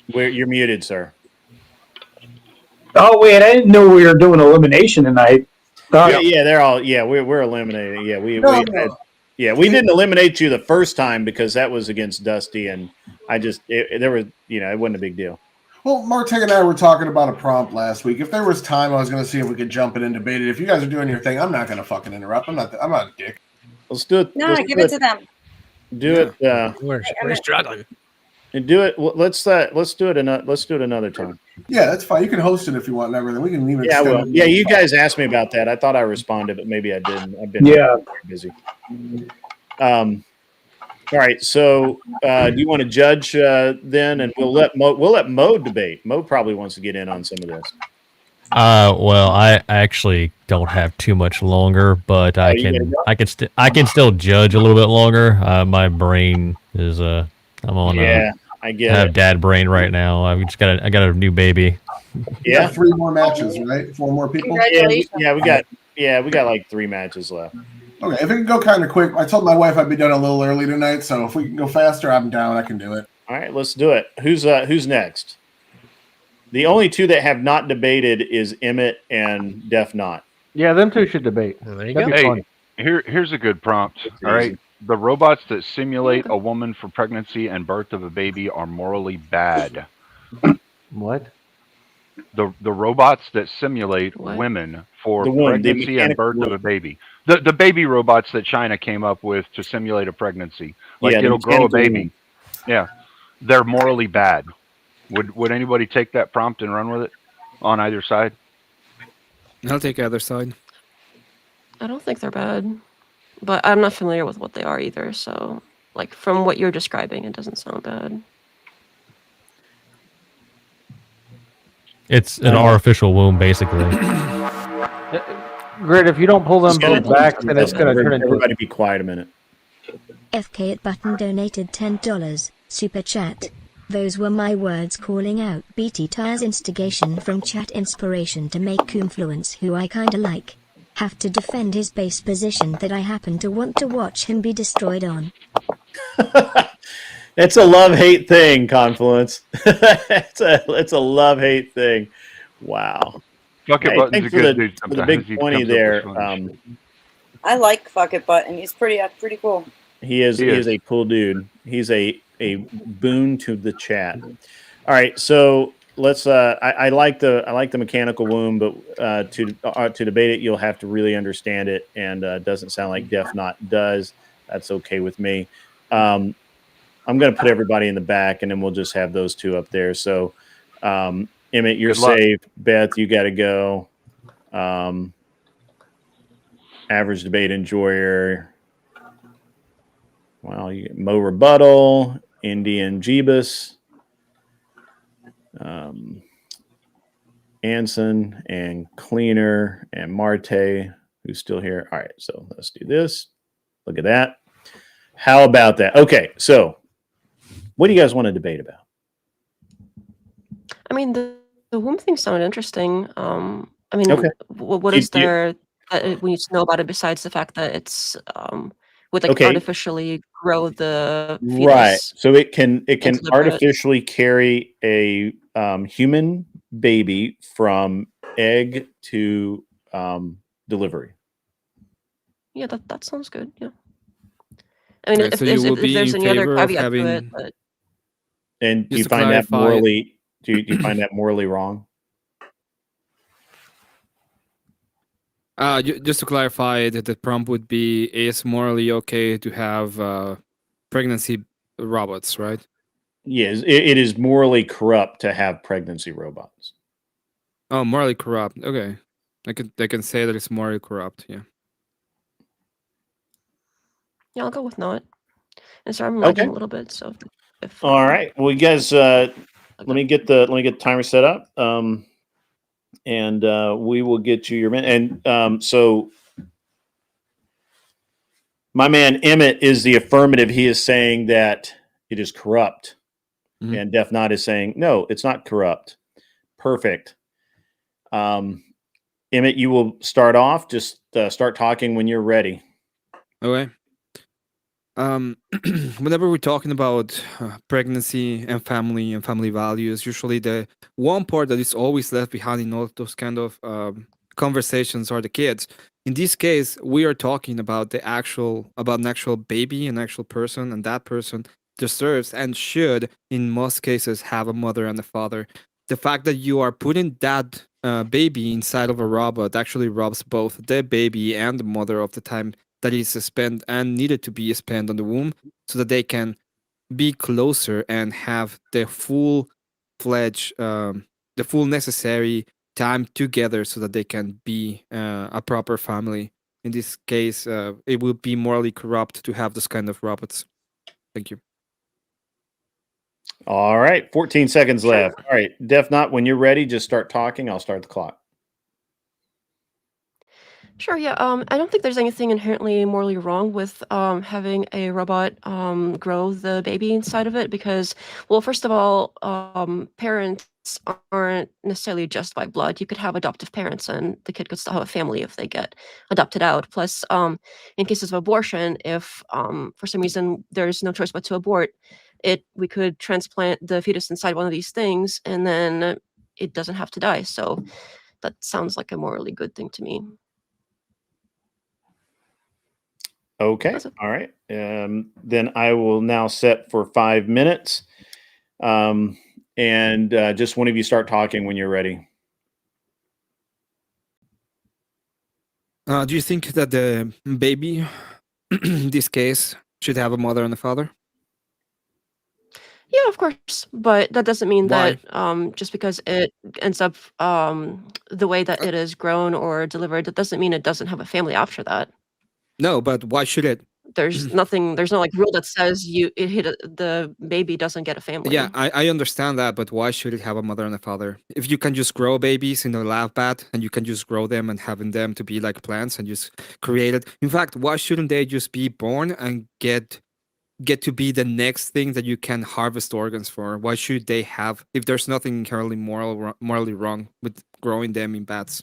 You're muted, sir. Oh, wait, I didn't know we were doing elimination tonight. They're all, we're eliminating. Yeah, we didn't eliminate you the first time because that was against Dusty, and it wasn't a big deal. Well, Marte and I were talking about a prompt last week. If there was time, I was going to see if we could jump in and debate it. If you guys are doing your thing, I'm not going to fucking interrupt. I'm not a dick. Let's do it. No, give it to them. Do it. We're struggling. And do it. Let's do it. Let's do it another time. Yeah, that's fine. You can host it if you want and everything. We can even. Yeah, well, yeah. You guys asked me about that. I thought I responded, but maybe I didn't. I've been very busy. All right. So, do you want to judge then? And we'll let Mo debate. Mo probably wants to get in on some of this. Well, I actually don't have too much longer, but I can still judge a little bit longer. My brain is I'm on. I get I have dad brain right now. I got a new baby. You got 3 more matches, right? 4 more people. We got like 3 matches left. Okay, if it can go kind of quick, I told my wife I'd be done a little early tonight, so if we can go faster, I'm down. I can do it. All right, let's do it. Who's next? The only 2 that have not debated is Emmett and Def Not. Yeah, them 2 should debate. There you go. Hey, here's a good prompt. All right, the robots that simulate a woman for pregnancy and birth of a baby are morally bad. What? The robots that simulate women for pregnancy and birth of a baby. The baby robots that China came up with to simulate a pregnancy. Like it'll grow a baby. Yeah. They're morally bad. Would anybody take that prompt and run with it on either side? I'll take either side. I don't think they're bad. but I'm not familiar with what they are either. So, like from what you're describing, it doesn't sound bad. It's an artificial womb, basically. Grit, if you don't pull them both back, then it's going to turn into. Everybody be quiet a minute. FK at Button donated $10. Super chat. Those were my words calling out BT Tire's instigation from chat inspiration to make Coomfluence, who I kinda like, have to defend his base position that I happen to want to watch him be destroyed on. It's a love-hate thing, Confluence. it's a love-hate thing. Wow. Fuck It Button's a good dude for the sometimes. big He 20 comes up there. with fun I like Fuck It Button. He's pretty cool. He is a cool dude. He's a boon to the chat. All right, so let's. I like the mechanical womb, but to debate it, you'll have to really understand it, and it doesn't sound like Def Not does. That's okay with me. I'm going to put everybody in the back, and then we'll just have those two up there. So, Emmett, you're saved. Beth, you got to go. Average debate enjoyer. Well, you get Mo Rebuttal, Indian Jeebus, Anson, and Cleaner, and Marte, who's still here. All right, so let's do this. Look at that. How about that? Okay, so what do you guys want to debate about? I mean, the womb thing sounded interesting. I mean, Okay. what is there that we need to know about it besides the fact that it's would like Okay. artificially grow the fetus? Right. So it can into the bread? artificially carry a human baby from egg to delivery. Yeah, that sounds good. Yeah. I mean, Okay, if so you will be there's in any other favor of caveat to it, having- but And do you Just to find that clarify- morally? Do you find that morally wrong? Just to clarify, that the prompt would be: is morally okay to have pregnancy robots, right? Yes, it is morally corrupt to have pregnancy robots. Oh, morally corrupt. Okay, I can say that it's morally corrupt. Yeah. yeah, I'll go with not. And sorry, I'm lagging a little bit. So if All right. Well, you guys, let me get the timer set up, and we will get you your man. And so, my man Emmett is the affirmative. He is saying that it is corrupt, and Def Not is saying no, it's not corrupt. Perfect. Emmett, you will start off. Just start talking when you're ready. Okay. Whenever we're talking about pregnancy and family values, usually the one part that is always left behind in all those kind of conversations are the kids. In this case, we are talking about an actual baby, an actual person, and that person deserves and should, in most cases, have a mother and a father. The fact that you are putting that baby inside of a robot actually robs both the baby and the mother of the time that is spent and needed to be spent on the womb, so that they can be closer and have the full-fledged, the full necessary time together, so that they can be a proper family. In this case, it would be morally corrupt to have this kind of robots. Thank you. All right, 14 seconds left. All right, Def Not, when you're ready, just start talking. I'll start the clock. Sure, yeah. I don't think there's anything inherently morally wrong with having a robot grow the baby inside of it because, well, first of all, parents aren't necessarily just by blood. You could have adoptive parents and the kid could still have a family if they get adopted out. Plus, in cases of abortion, if for some reason there's no choice but to abort, we could transplant the fetus inside one of these things and then it doesn't have to die. So that sounds like a morally good thing to me. Okay. All right. Then I will now set for 5 minutes. And just one of you start talking when you're ready. Do you think that the baby, in this case, should have a mother and a father? Yeah, of course, but that doesn't mean Why? that just because it ends up the way that it is grown or delivered, that doesn't mean it doesn't have a family after that. No, but why should it? There's nothing. There's no like rule that says the baby doesn't get a family. Yeah, I understand that, but why should it have a mother and a father? If you can just grow babies in a lab bat and you can just grow them and having them to be like plants and just create it. In fact, why shouldn't they just be born and get to be the next thing that you can harvest organs for? Why should they have, if there's nothing inherently morally wrong with growing them in bats?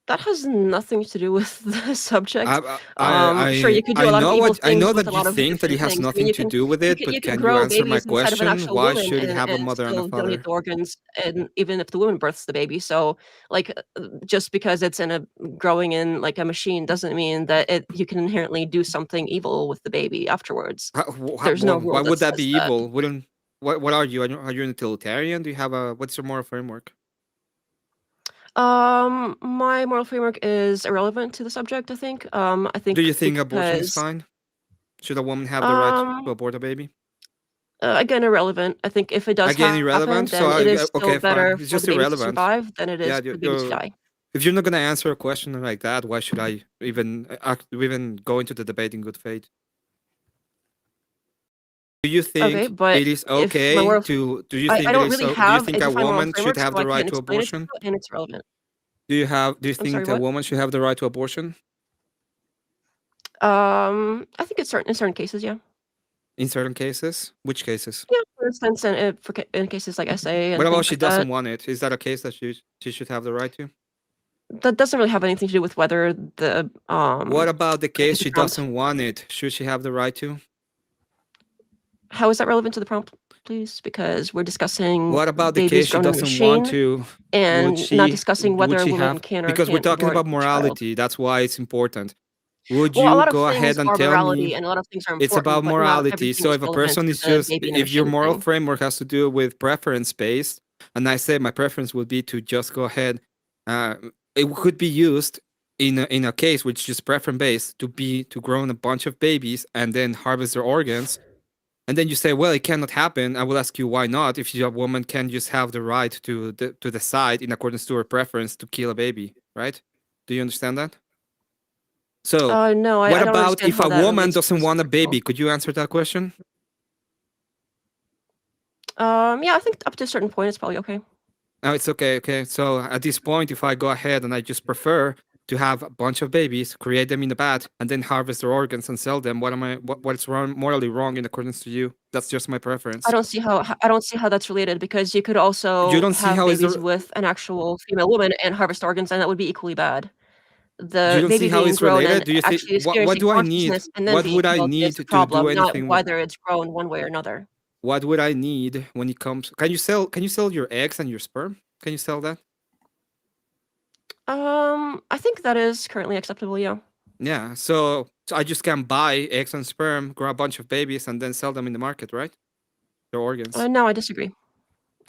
That has nothing to do with the subject. I Sure, you could do a lot of evil things. I know with that a lot you of think that it different has things. I nothing mean, to do with it, but you can you grow answer my babies inside of an question? actual Why woman should it have a and mother and a still father? donate the organs, and even if the woman births the baby. So, like, just because it's growing in like a machine doesn't mean that you can inherently do something evil with the baby afterwards. There's no rule Why that would that says be that. evil? Wouldn't what are you? Are you a utilitarian? Do you have what's your moral framework? My moral framework is irrelevant to the subject, I think. I think Do you think abortion is because fine? Should a woman have the right to abort a baby? again, irrelevant. I think if it does Again, happen, irrelevant. So then it is still okay, better fine. It's for just the baby to irrelevant. survive than it is Yeah, for the baby to die. if you're not gonna answer a question like that, why should I even go into the debate in good faith? Do you Okay, think but it is if my okay moral, to? Do you I think it don't is? really Do you have think a a defined moral woman should framework, have so I the right can't to explain it to abortion? you, and it's relevant. Do you I'm think sorry, a what? woman should have the right to abortion? I think it's in certain cases, yeah. In certain cases, which cases? Yeah, for instance, in cases like SA and What about things she like doesn't that. want it? Is that a case that she should have the right to? That doesn't really have anything to do with whether the What about the case the she prompt. doesn't want it? Should she have the right to? How is that relevant to the prompt, please? Because we're discussing What about the babies case she grown in a doesn't want machine to? and not discussing Would whether a she woman have? can or Because we're can't talking abort about a child. morality. That's why it's important. Would Well, a you lot of go things ahead and are tell morality, me? and a lot of things are It's important, about but not morality. everything So is if a relevant person to is the just, baby in a if your machine moral thing. framework has to do with preference based, and I say my preference would be to just go ahead, it could be used in a case which is preference based to grow a bunch of babies and then harvest their organs. And then you say, well, it cannot happen. I will ask you why not. If a woman can just have the right to decide in accordance to her preference to kill a baby, right? Do you understand that? So, No, what I don't about understand if how a that woman relates to doesn't the want a subject, though. baby? Could you answer that question? Yeah, I think up to a certain point, it's probably okay. No, it's okay. Okay. So at this point, if I go ahead and I just prefer to have a bunch of babies, create them in the vat, and then harvest their organs and sell them, what's wrong, morally wrong in accordance to you? That's just my preference. I don't see how that's related, because you could also You don't see have how is babies there? with an actual female woman and harvest organs, and that would be equally bad. You The don't see baby how being it's grown related? and Do you think actually what experiencing do I need? consciousness and then What being would I killed need is the to do problem, not anything? whether it's grown one way or another. What would I need when it comes? Can you sell your eggs and your sperm? Can you sell that? I think that is currently acceptable, yeah. Yeah. So I just can buy eggs and sperm, grow a bunch of babies, and then sell them in the market, right? Their organs. No, I disagree.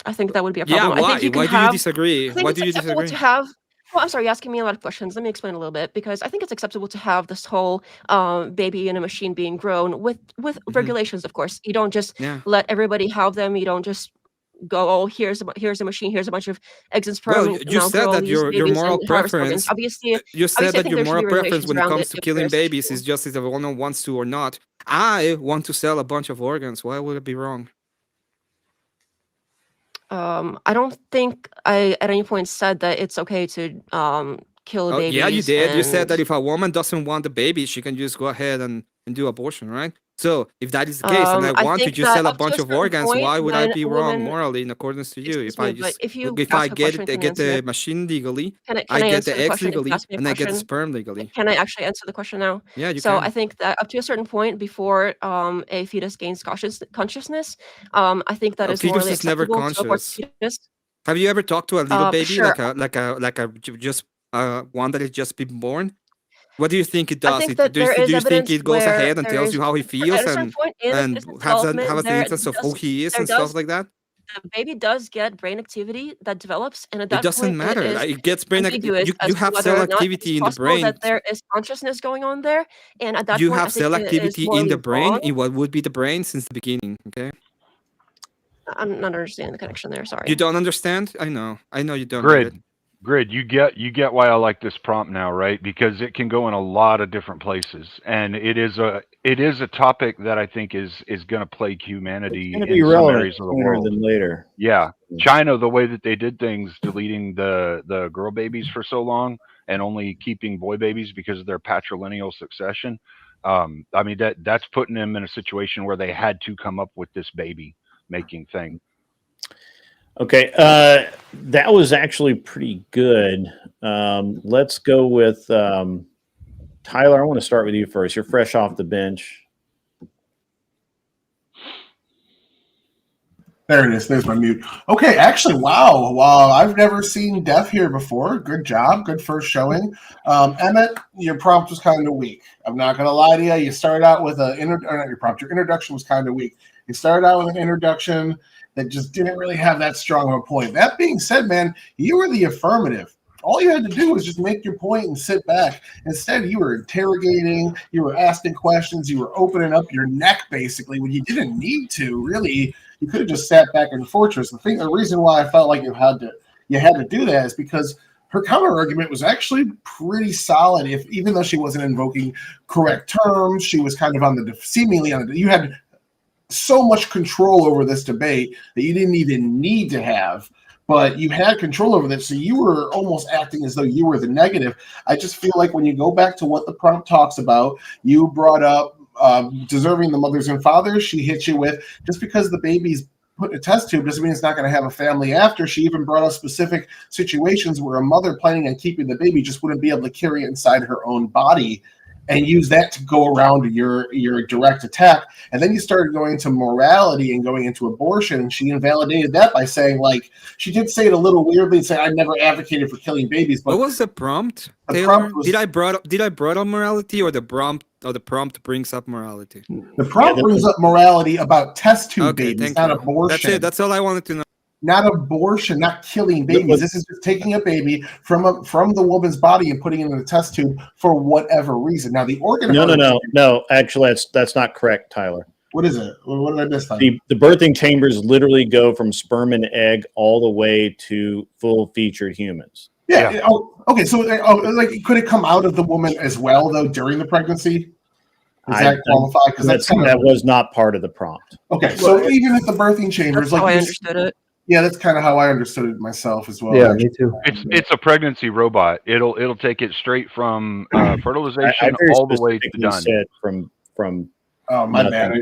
I think that would be a Yeah, problem. I think why? you can Why do you have. disagree? I think Why it's do you acceptable disagree? to have. Well, I'm sorry, you're asking me a lot of questions. Let me explain a little bit, because I think it's acceptable to have this whole baby in a machine being grown with regulations. Of course, you don't just Yeah. let everybody have them. You don't just go, oh, here's a machine, here's a bunch of eggs and sperm. Well, you Now said grow all that these your babies moral and harvest organs. preference. Obviously, You said I that think your there should moral be preference regulations when it around comes it to if killing there's such babies a is just if one wants to or not. I want to sell a bunch of organs. Why would it be wrong? I don't think I at any point said that it's okay to kill Oh, babies. yeah, you did. You said that And if a woman doesn't want the baby, she can just go ahead and do abortion, right? So if that is the case, and I I want to think just that sell a up to bunch a of certain organs, point, why would I when be a wrong woman, morally in accordance to you? excuse me, but if you If ask I a question, can you get answer the it? machine legally, Can I I get answer the the eggs question if you legally, ask me a and I get the question? sperm legally. Can I actually answer the question now? Yeah, you So can. I think that up to a certain point before a fetus gains consciousness, I think that A is fetus morally is never acceptable to abort conscious. the fetus. Have you ever talked to a little baby, Sure. like a just one that has just been born? What do you think it I does? think that Do there is you think evidence it goes where ahead and there tells is, you how he at feels a certain point in the fetus's has development, an instance of who he is and stuff like that? the baby does get brain activity that develops, and at It that doesn't point, it matter. is Like, it gets brain. ambiguous You as to have whether cell or not it is activity in the possible brain. that there is consciousness going on there. And at that You point, I have think cell it is activity in morally the brain, wrong. in what would be the brain since the beginning. Okay. I'm not understanding the connection there. Sorry. You don't understand? I know you don't. Grid. Get it. Grid, you get why I like this prompt now, right? Because it can go in a lot of different places, and it is a topic that I think is going to plague humanity It's going to be in some relevant areas of the sooner world. than later. Yeah, China, the way that they did things, deleting the girl babies for so long and only keeping boy babies because of their patrilineal succession. I mean that's putting them in a situation where they had to come up with this baby making thing. Okay, that was actually pretty good. Let's go with Tyler. I want to start with you first. You're fresh off the bench. There it is. There's my mute. Okay, actually, wow. I've never seen Death here before. Good job. Good first showing. Emmett, your prompt was kind of weak. I'm not going to lie to you. You started out with your introduction was kind of weak. You started out with an introduction that just didn't really have that strong of a point. That being said, man, you were the affirmative. All you had to do was just make your point and sit back. Instead, you were interrogating, you were asking questions, you were opening up your neck, basically, when you didn't need to, really. You could have just sat back in the fortress. The reason why I felt like you had to do that is because her counter argument was actually pretty solid. Even though she wasn't invoking correct terms, she was kind of seemingly on the. You had so much control over this debate that you didn't even need to have, but you had control over this, so you were almost acting as though you were the negative. I just feel like when you go back to what the prompt talks about, you brought up deserving the mothers and fathers. She hit you with just because the baby's put in a test tube doesn't mean it's not going to have a family after. She even brought up specific situations where a mother planning on keeping the baby just wouldn't be able to carry it inside her own body, and use that to go around your direct attack. And then you started going to morality and going into abortion, and she invalidated that by saying, like, she did say it a little weirdly and say, I never advocated for killing babies. But what was the prompt? The prompt was, did I brought up morality, or the prompt brings up morality? The prompt brings up morality about test tube babies, not abortion. That's it. That's all I wanted to know. Not abortion, not killing babies. This is just taking a baby from the woman's body and putting it in a test tube for whatever reason. Now the organ. No. Actually, that's not correct, Tyler. What is it? What did I miss? The birthing chambers literally go from sperm and egg all the way to full-featured humans. Yeah. Oh, okay. So, like, could it come out of the woman as well, though, during the pregnancy? Does that qualify? Because that was not part of the prompt. Okay, so even at the birthing chambers, that's how I understood it. Yeah, that's kind of how I understood it myself as well. Yeah, me too. It's a pregnancy robot. It'll take it straight from fertilization all the way to done. Said from. Oh, my bad.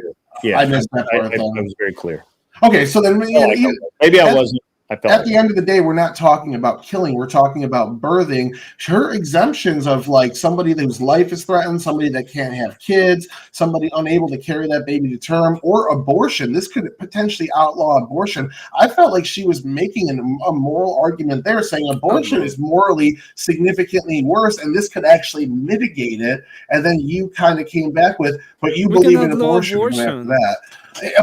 Yeah, I missed that part. I was very clear. Okay, so then maybe I wasn't. At the end of the day, we're not talking about killing. We're talking about birthing. Her exemptions of, like, somebody whose life is threatened, somebody that can't have kids, somebody unable to carry that baby to term, or abortion. This could potentially outlaw abortion. I felt like she was making a moral argument there, saying abortion is morally significantly worse, and this could actually mitigate it. And then you kind of came back with, but you believe in abortion after that.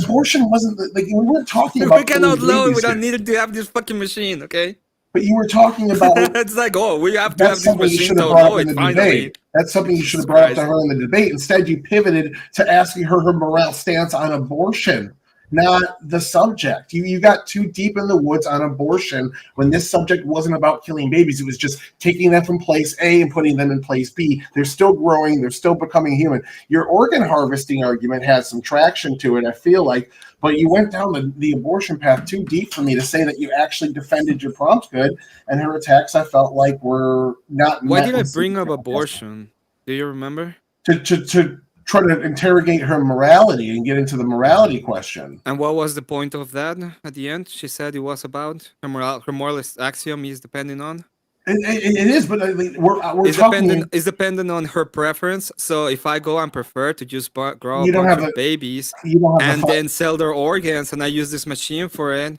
Abortion wasn't like we weren't talking about. We cannot load. We don't need to have this fucking machine, okay? But you were talking about. It's like, oh, we have to have this machine to load it finally. That's something you should have brought up to her in the debate. Instead, you pivoted to asking her moral stance on abortion, not the subject. You got too deep in the woods on abortion when this subject wasn't about killing babies. It was just taking them from place A and putting them in place B. They're still growing. They're still becoming human. Your organ harvesting argument has some traction to it, I feel like, but you went down the abortion path too deep for me to say that you actually defended your prompt good, and her attacks, I felt like, were not. Why did I bring up abortion? Do you remember? To try to interrogate her morality and get into the morality question. And what was the point of that at the end? She said it was about her moralist axiom is depending on. It is, but we're talking. It's dependent on her preference. So if I go and prefer to just grow a bunch of babies and then sell their organs, and I use this machine for it,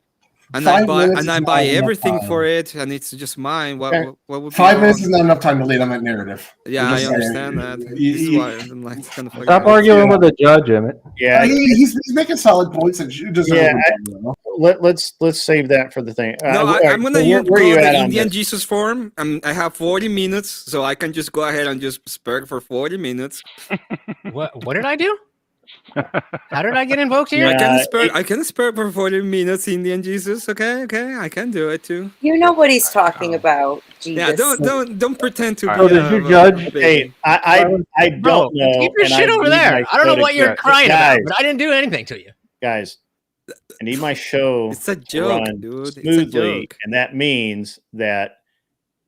and I buy everything for it, and it's just mine. What would 5 minutes is not enough time to lay on that narrative. Yeah, I understand that. This is why I'm like, kind of stop arguing with the judge, Emmett. Yeah, he's making solid points that you deserve. Yeah, let's save that for the thing. No, I'm gonna use the Indian Jesus form. I have 40 minutes, so I can just go ahead and just spurg for 40 minutes. What did I do? How did I get invoked here? I can spare for 40 minutes, Indian Jesus. Okay, I can do it too. You know what he's talking about, Jesus. Yeah, don't pretend to So be. did you judge? Hey, I don't Bro, know. keep your and shit I over need there. my I don't show know to what you're keep- crying guys, about, but I didn't do anything to you. Guys, I need my show It's a to joke, run dude. It's a smoothly, joke. and that means that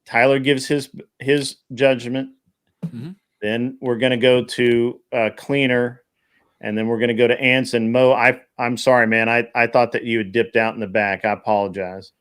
Tyler gives his judgment. Mhm. Then we're going to go to Cleaner, and then we're going to go to Anson. Mo, I'm sorry, man. I thought that you had dipped out in the back. I apologize.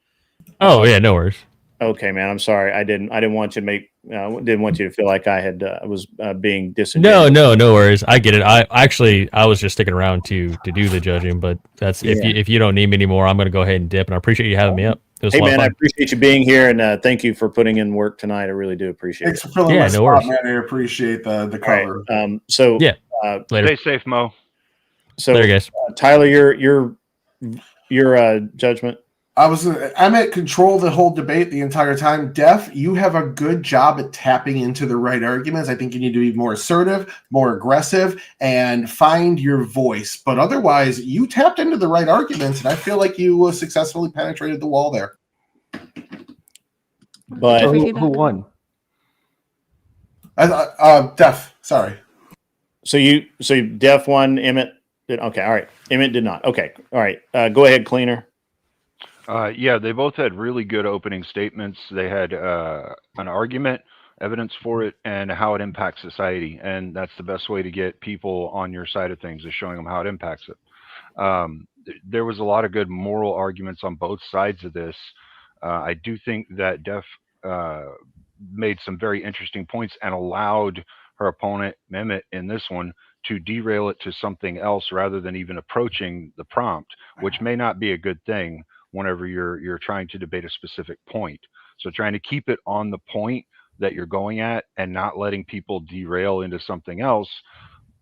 Oh yeah, no worries. Okay, man. I'm sorry. I didn't want you to didn't want you to feel like I had was being disingenuous. No worries. I get it. I was just sticking around to do the judging, but that's if you don't need me anymore, I'm gonna go ahead and dip. And I appreciate you having me up. It was Hey, a lot man, of I fun. appreciate you being here, and thank you for putting in work tonight. I really do appreciate Thanks it. for filling Yeah, my no spot, worries. man. I appreciate the All right. cover. So Yeah. Later. Stay safe, Mo. So Later, guys. Tyler, your judgment. I was Emmett controlled the whole debate the entire time. Def, you have a good job at tapping into the right arguments. I think you need to be more assertive, more aggressive, and find your voice. But otherwise, you tapped into the right arguments, and I feel like you successfully penetrated the wall there. But who won? Def. Sorry. So Def won. Emmett did. Okay. All right. Emmett did not. Okay. All right. Go ahead, Cleaner. Yeah, they both had really good opening statements. They had an argument, evidence for it, and how it impacts society. And that's the best way to get people on your side of things, is showing them how it impacts it. There was a lot of good moral arguments on both sides of this. I do think that Def made some very interesting points and allowed her opponent, Mehmet, in this one to derail it to something else rather than even approaching the prompt, which may not be a good thing whenever you're trying to debate a specific point. So trying to keep it on the point that you're going at and not letting people derail into something else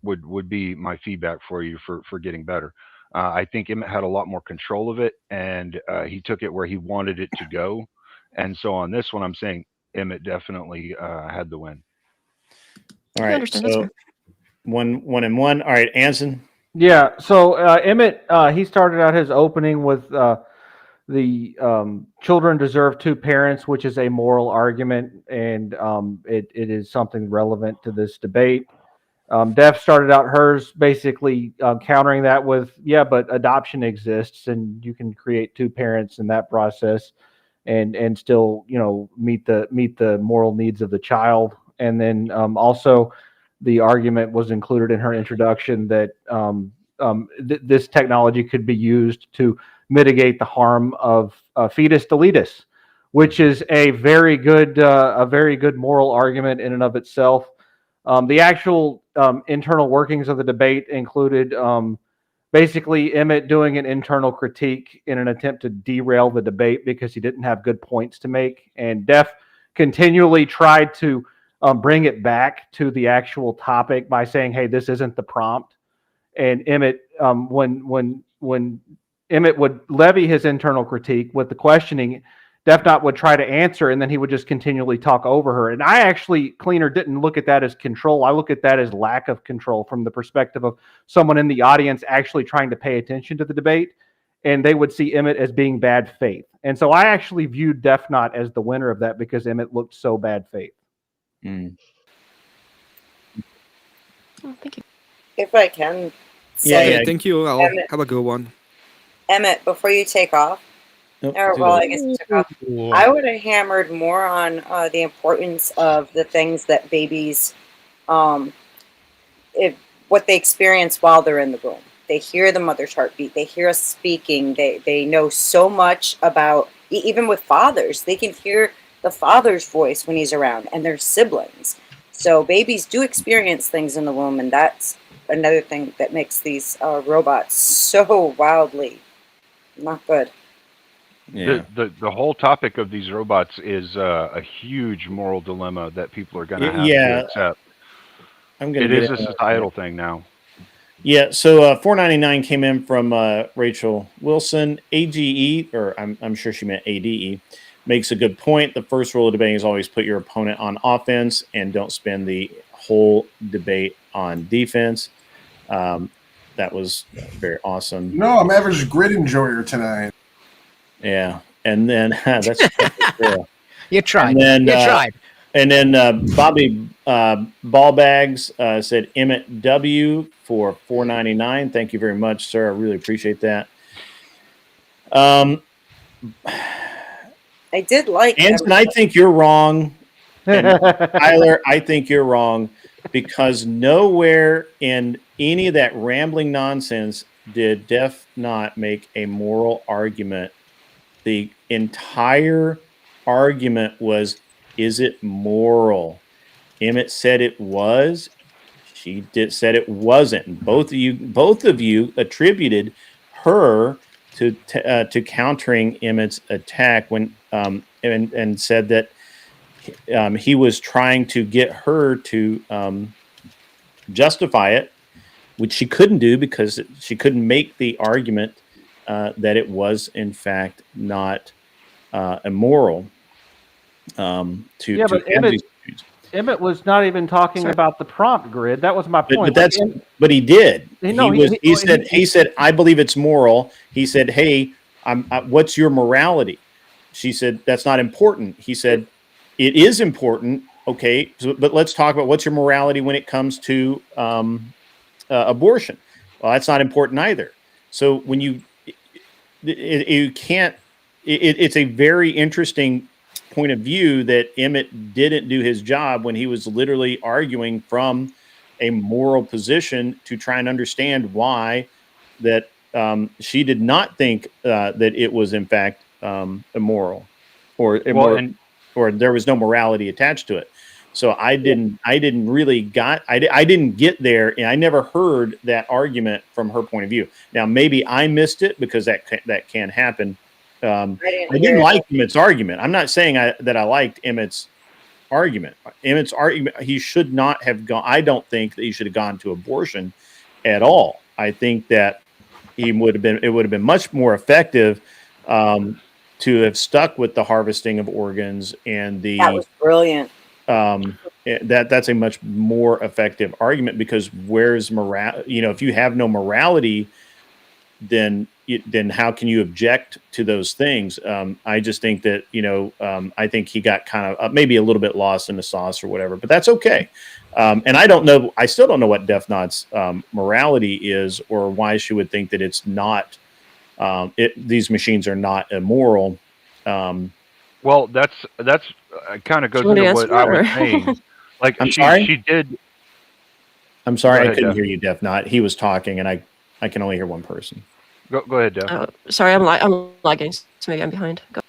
would be my feedback for you for getting better. I think Emmett had a lot more control of it, and he took it where he wanted it to go. And so on this one, I'm saying Emmett definitely had the win. All right. So 1-1. All right, Anson. Yeah. So Emmett, he started out his opening with the children deserve two parents, which is a moral argument, and it is something relevant to this debate. Def started out hers basically countering that with, yeah, but adoption exists, and you can create two parents in that process, and still, meet the moral needs of the child. And then also, the argument was included in her introduction that this technology could be used to mitigate the harm of fetus deletus, which is a very good moral argument in and of itself. The actual internal workings of the debate included basically Emmett doing an internal critique in an attempt to derail the debate because he didn't have good points to make, and Def continually tried to bring it back to the actual topic by saying, "Hey, this isn't the prompt." And Emmett, when Emmett would levy his internal critique with the questioning, Defnot would try to answer, and then he would just continually talk over her. And I actually, Cleaner, didn't look at that as control. I look at that as lack of control from the perspective of someone in the audience actually trying to pay attention to the debate, and they would see Emmett as being bad faith. And so I actually viewed Defnot as the winner of that because Emmett looked so bad faith. Oh, thank you. If I can say, Yeah, thank you. I'll have a good one. Emmett, before you take off, I guess you took off. I would have hammered more on the importance of the things that babies, what they experience while they're in the womb. They hear the mother's heartbeat. They hear us speaking. They know so much about, even with fathers, they can hear the father's voice when he's around, and their siblings. So babies do experience things in the womb, and that's another thing that makes these robots so wildly not good. Yeah. The whole topic of these robots is a huge moral dilemma that people are going to have to accept. It is a societal thing now. Yeah, so $4.99 came in from Rachel Wilson. AGE, or I'm sure she meant ADE, makes a good point. The first rule of debating is always put your opponent on offense and don't spend the whole debate on defense. that was very awesome. No, I'm average grid enjoyer tonight. Yeah, and then that's true. You tried. And then, you tried. And then Bobby Ballbags said Emmett W for $4.99. Thank you very much, sir. I really appreciate that. I did like Anson, I think you're wrong. And Tyler, I think you're wrong because nowhere in any of that rambling nonsense did Def not make a moral argument. The entire argument was, is it moral? Emmett said it was. She said it wasn't. And both of you attributed her to countering Emmett's attack when and said that he was trying to get her to justify it, which she couldn't do because she couldn't make the argument that it was in fact not immoral. But Emmett was not even talking about the prompt grid. That was my point. But he did. He said, I believe it's moral. He said, hey, what's your morality? She said, that's not important. He said, it is important. Okay, but let's talk about what's your morality when it comes to abortion. Well, that's not important either. So when you can't, it's a very interesting point of view that Emmett didn't do his job when he was literally arguing from a moral position to try and understand why that she did not think that it was in fact immoral or there was no morality attached to it. So I didn't get there, and I never heard that argument from her point of view. Now maybe I missed it because that can happen. I didn't like Emmett's argument. I'm not saying that I liked Emmett's argument. Emmett's argument, he should not have gone. I don't think that he should have gone to abortion at all. I think that it would have been much more effective to have stuck with the harvesting of organs and that was brilliant. That's a much more effective argument because where's morale? If you have no morality, then how can you object to those things? I just think that, I think he got kind of maybe a little bit lost in the sauce or whatever, but that's okay. And I still don't know what Def Not's morality is or why she would think that it's not, these machines are not immoral. Well, that's kind of goes into what I was saying. Like, she did. I'm sorry, I couldn't hear you, Def Not. He was talking, and I can only hear one person. Go ahead, Def. Sorry, I'm lagging, so maybe I'm behind. Go.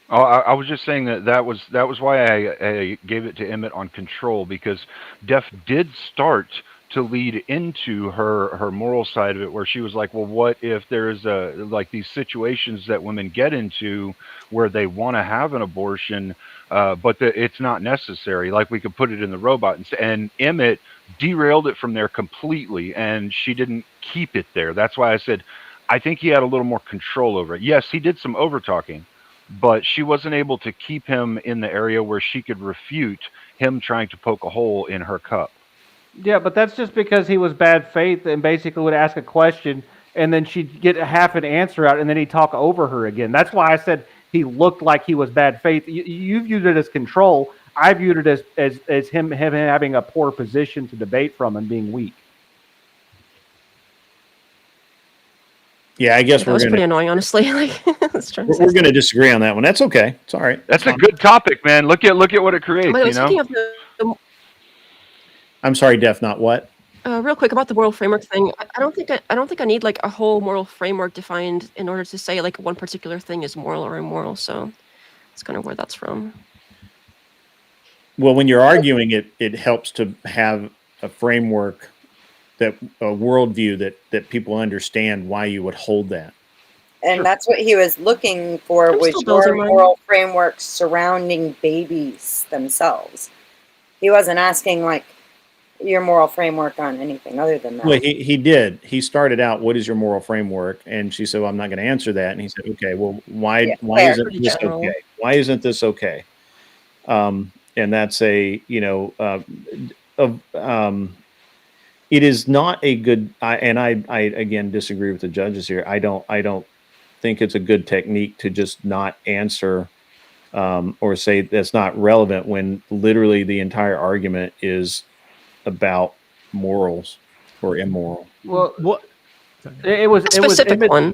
Oh, I was just saying that was why I gave it to Emmett on control, because Def did start to lead into her moral side of it, where she was like, well, what if there's like these situations that women get into where they want to have an abortion, but it's not necessary, like we could put it in the robot, and Emmett derailed it from there completely, and she didn't keep it there. That's why I said I think he had a little more control over it. Yes, he did some over talking, but she wasn't able to keep him in the area where she could refute him trying to poke a hole in her cup. Yeah, but that's just because he was bad faith and basically would ask a question and then she'd get a half an answer out and then he'd talk over her again. That's why I said he looked like he was bad faith. You viewed it as control. I viewed it as him having a poor position to debate from and being weak. Yeah, I guess that was pretty annoying, honestly. Like, we're going to disagree on that one. That's okay. It's all right. That's a good topic, man. Look at what it creates. I'm sorry, Def, not what? Real quick about the moral framework thing. I don't think I need like a whole moral framework defined in order to say like one particular thing is moral or immoral. So that's kind of where that's from. Well, when you're arguing it helps to have a framework, a worldview that people understand why you would hold that. And that's what he was looking for, was your moral framework surrounding babies themselves. He wasn't asking like your moral framework on anything other than that. Well, he did. He started out, what is your moral framework? And she said, well, I'm not going to answer that. And he said, okay, well, why isn't this okay? Why isn't this okay? And that's it is not a good. I again disagree with the judges here. I don't think it's a good technique to just not answer or say that's not relevant when literally the entire argument is about morals or immoral. Well, what it was a specific one.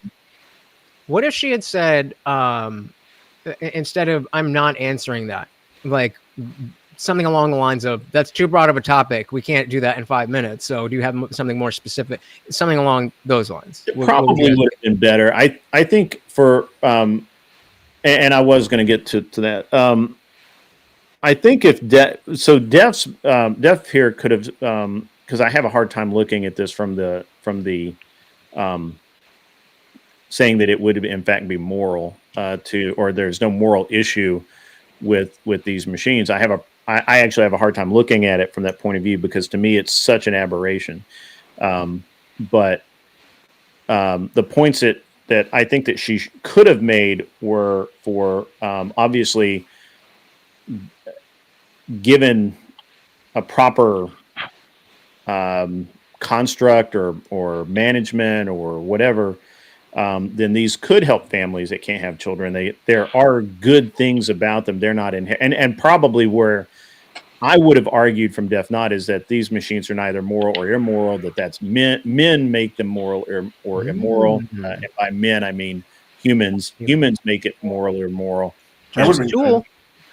What if she had said instead of "I'm not answering that," like something along the lines of "That's too broad of a topic. We can't do that in 5 minutes. So do you have something more specific? Something along those lines." It probably would have been better. I think for and I was going to get to that. I think if Def here could have because I have a hard time looking at this from the saying that it would in fact be moral or there's no moral issue with these machines. I actually have a hard time looking at it from that point of view because to me it's such an aberration. But the points that I think that she could have made were for obviously given a proper construct or management or whatever, then these could help families that can't have children. There are good things about them. They're not and probably where I would have argued from Def Not is that these machines are neither moral or immoral, that's men make them moral or immoral. And by men, I mean humans. Humans make it moral or immoral.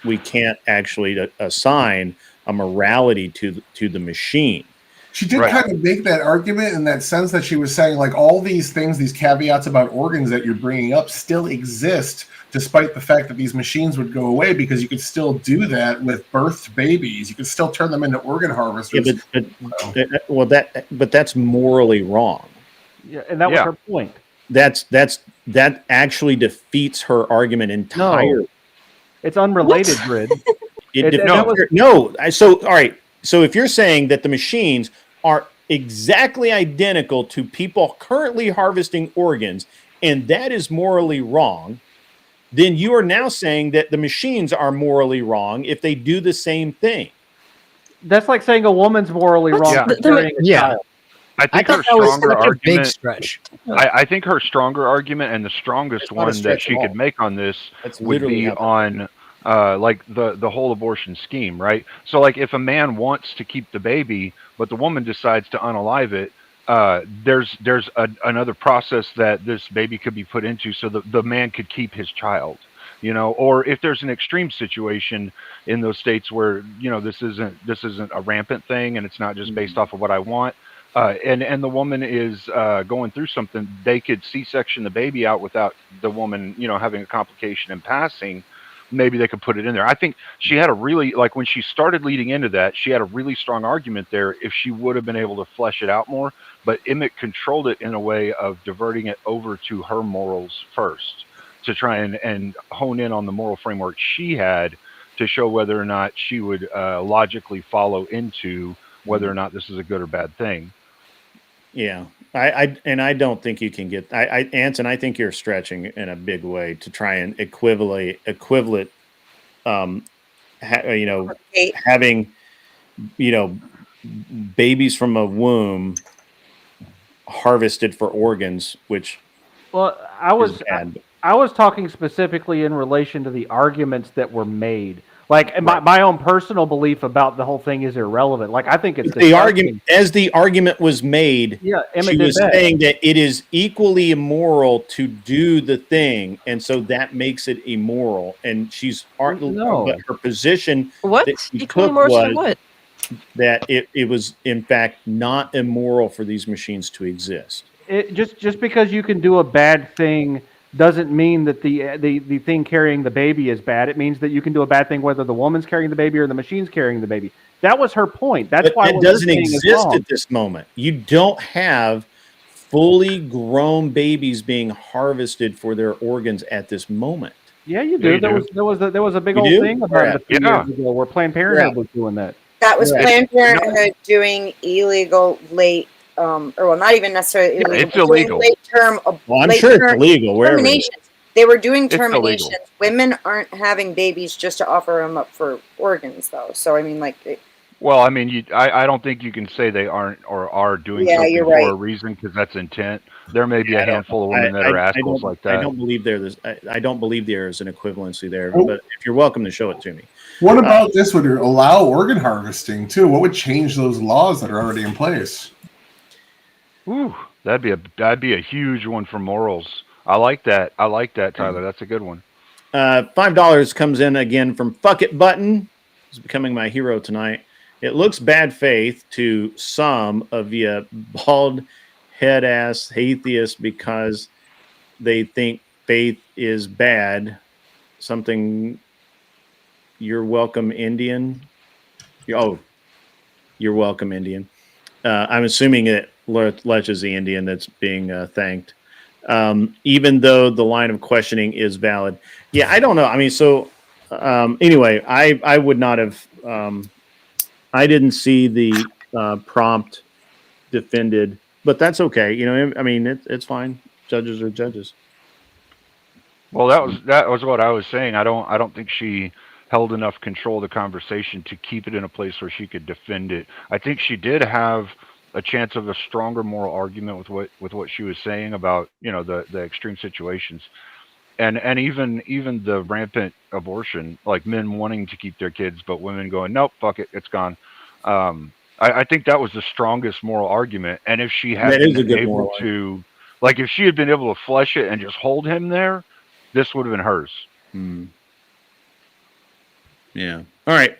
We can't actually assign a morality to the machine. She did kind of make that argument in that sense that she was saying, like, all these things, these caveats about organs that you're bringing up still exist, despite the fact that these machines would go away, because you could still do that with birthed babies. You could still turn them into organ harvesters. Yeah, but that's morally wrong. Yeah, and that was her point. That actually defeats her argument entirely. No, it's unrelated, Grid. So all right. So if you're saying that the machines are exactly identical to people currently harvesting organs, and that is morally wrong, then you are now saying that the machines are morally wrong if they do the same thing. That's like saying a woman's morally wrong for carrying a child. I think her stronger argument. I think her stronger argument and the strongest one that she could make on this would be on like the whole abortion scheme, right? So like if a man wants to keep the baby, but the woman decides to unalive it, there's another process that this baby could be put into so the man could keep his child, or if there's an extreme situation in those states where, this isn't a rampant thing and it's not just based off of what I want. And the woman is going through something, they could C-section the baby out without the woman, having a complication and passing. Maybe they could put it in there. I think she had a really, like when she started leading into that, she had a really strong argument there if she would have been able to flesh it out more. But Emmett controlled it in a way of diverting it over to her morals first to try and hone in on the moral framework she had to show whether or not she would logically follow into whether or not this is a good or bad thing. Yeah, I don't think you can get Anson. I think you're stretching in a big way to try and equivalent, having, babies from a womb harvested for organs, which I was talking specifically in relation to the arguments that were made. Like my own personal belief about the whole thing is irrelevant. Like I think it's the argument as the argument was made. Yeah, she was saying that it is equally immoral to do the thing, and so that makes it immoral. And she's but her position that she took was that it was in fact not immoral for these machines to exist. Just because you can do a bad thing doesn't mean that the thing carrying the baby is bad. It means that you can do a bad thing whether the woman's carrying the baby or the machine's carrying the baby. That was her point. That's why it doesn't exist at this moment. You don't have fully grown babies being harvested for their organs at this moment. Yeah, you do. There was a big old thing about it a few years ago where Planned Parenthood was doing that. That was Planned Parenthood doing illegal late. Not even necessarily illegal. It's illegal. Late term. I'm sure it's illegal. Terminations. They were doing terminations. Women aren't having babies just to offer them up for organs, though. So I mean, like, Well, I mean, I don't think you can say they aren't or are doing Yeah, something you're for right. a reason because that's intent. There may be Yeah, a I don't. handful of women that are assholes like I that. don't believe there's. I don't believe there is an equivalency there. Oh. But if you're welcome to show it to me. What about this? Would it allow organ harvesting too? What would change those laws that are already in place? Ooh, that'd be a huge one for morals. I like that. I like that, Tyler. That's a good one. $5 comes in again from Fuck It Button. He's becoming my hero tonight. It looks bad faith to some of you bald head ass atheists because they think faith is bad. Something. You're welcome, Indian. You're welcome, Indian. I'm assuming that Lech is the Indian that's being thanked. Even though the line of questioning is valid. Yeah, I don't know. I mean, so anyway, I would not have. I didn't see the prompt defended, but that's okay. You know, I mean, it's fine. Judges are judges. Well, that was what I was saying. I don't think she held enough control of the conversation to keep it in a place where she could defend it. I think she did have a chance of a stronger moral argument with what she was saying about the extreme situations. And even the rampant abortion, like men wanting to keep their kids, but women going, nope, fuck it, it's gone. I think that was the strongest moral argument. And if she had That is a been good able moral to, like, if she had been able to flesh it and just hold him there, this would have been hers. Yeah. All right.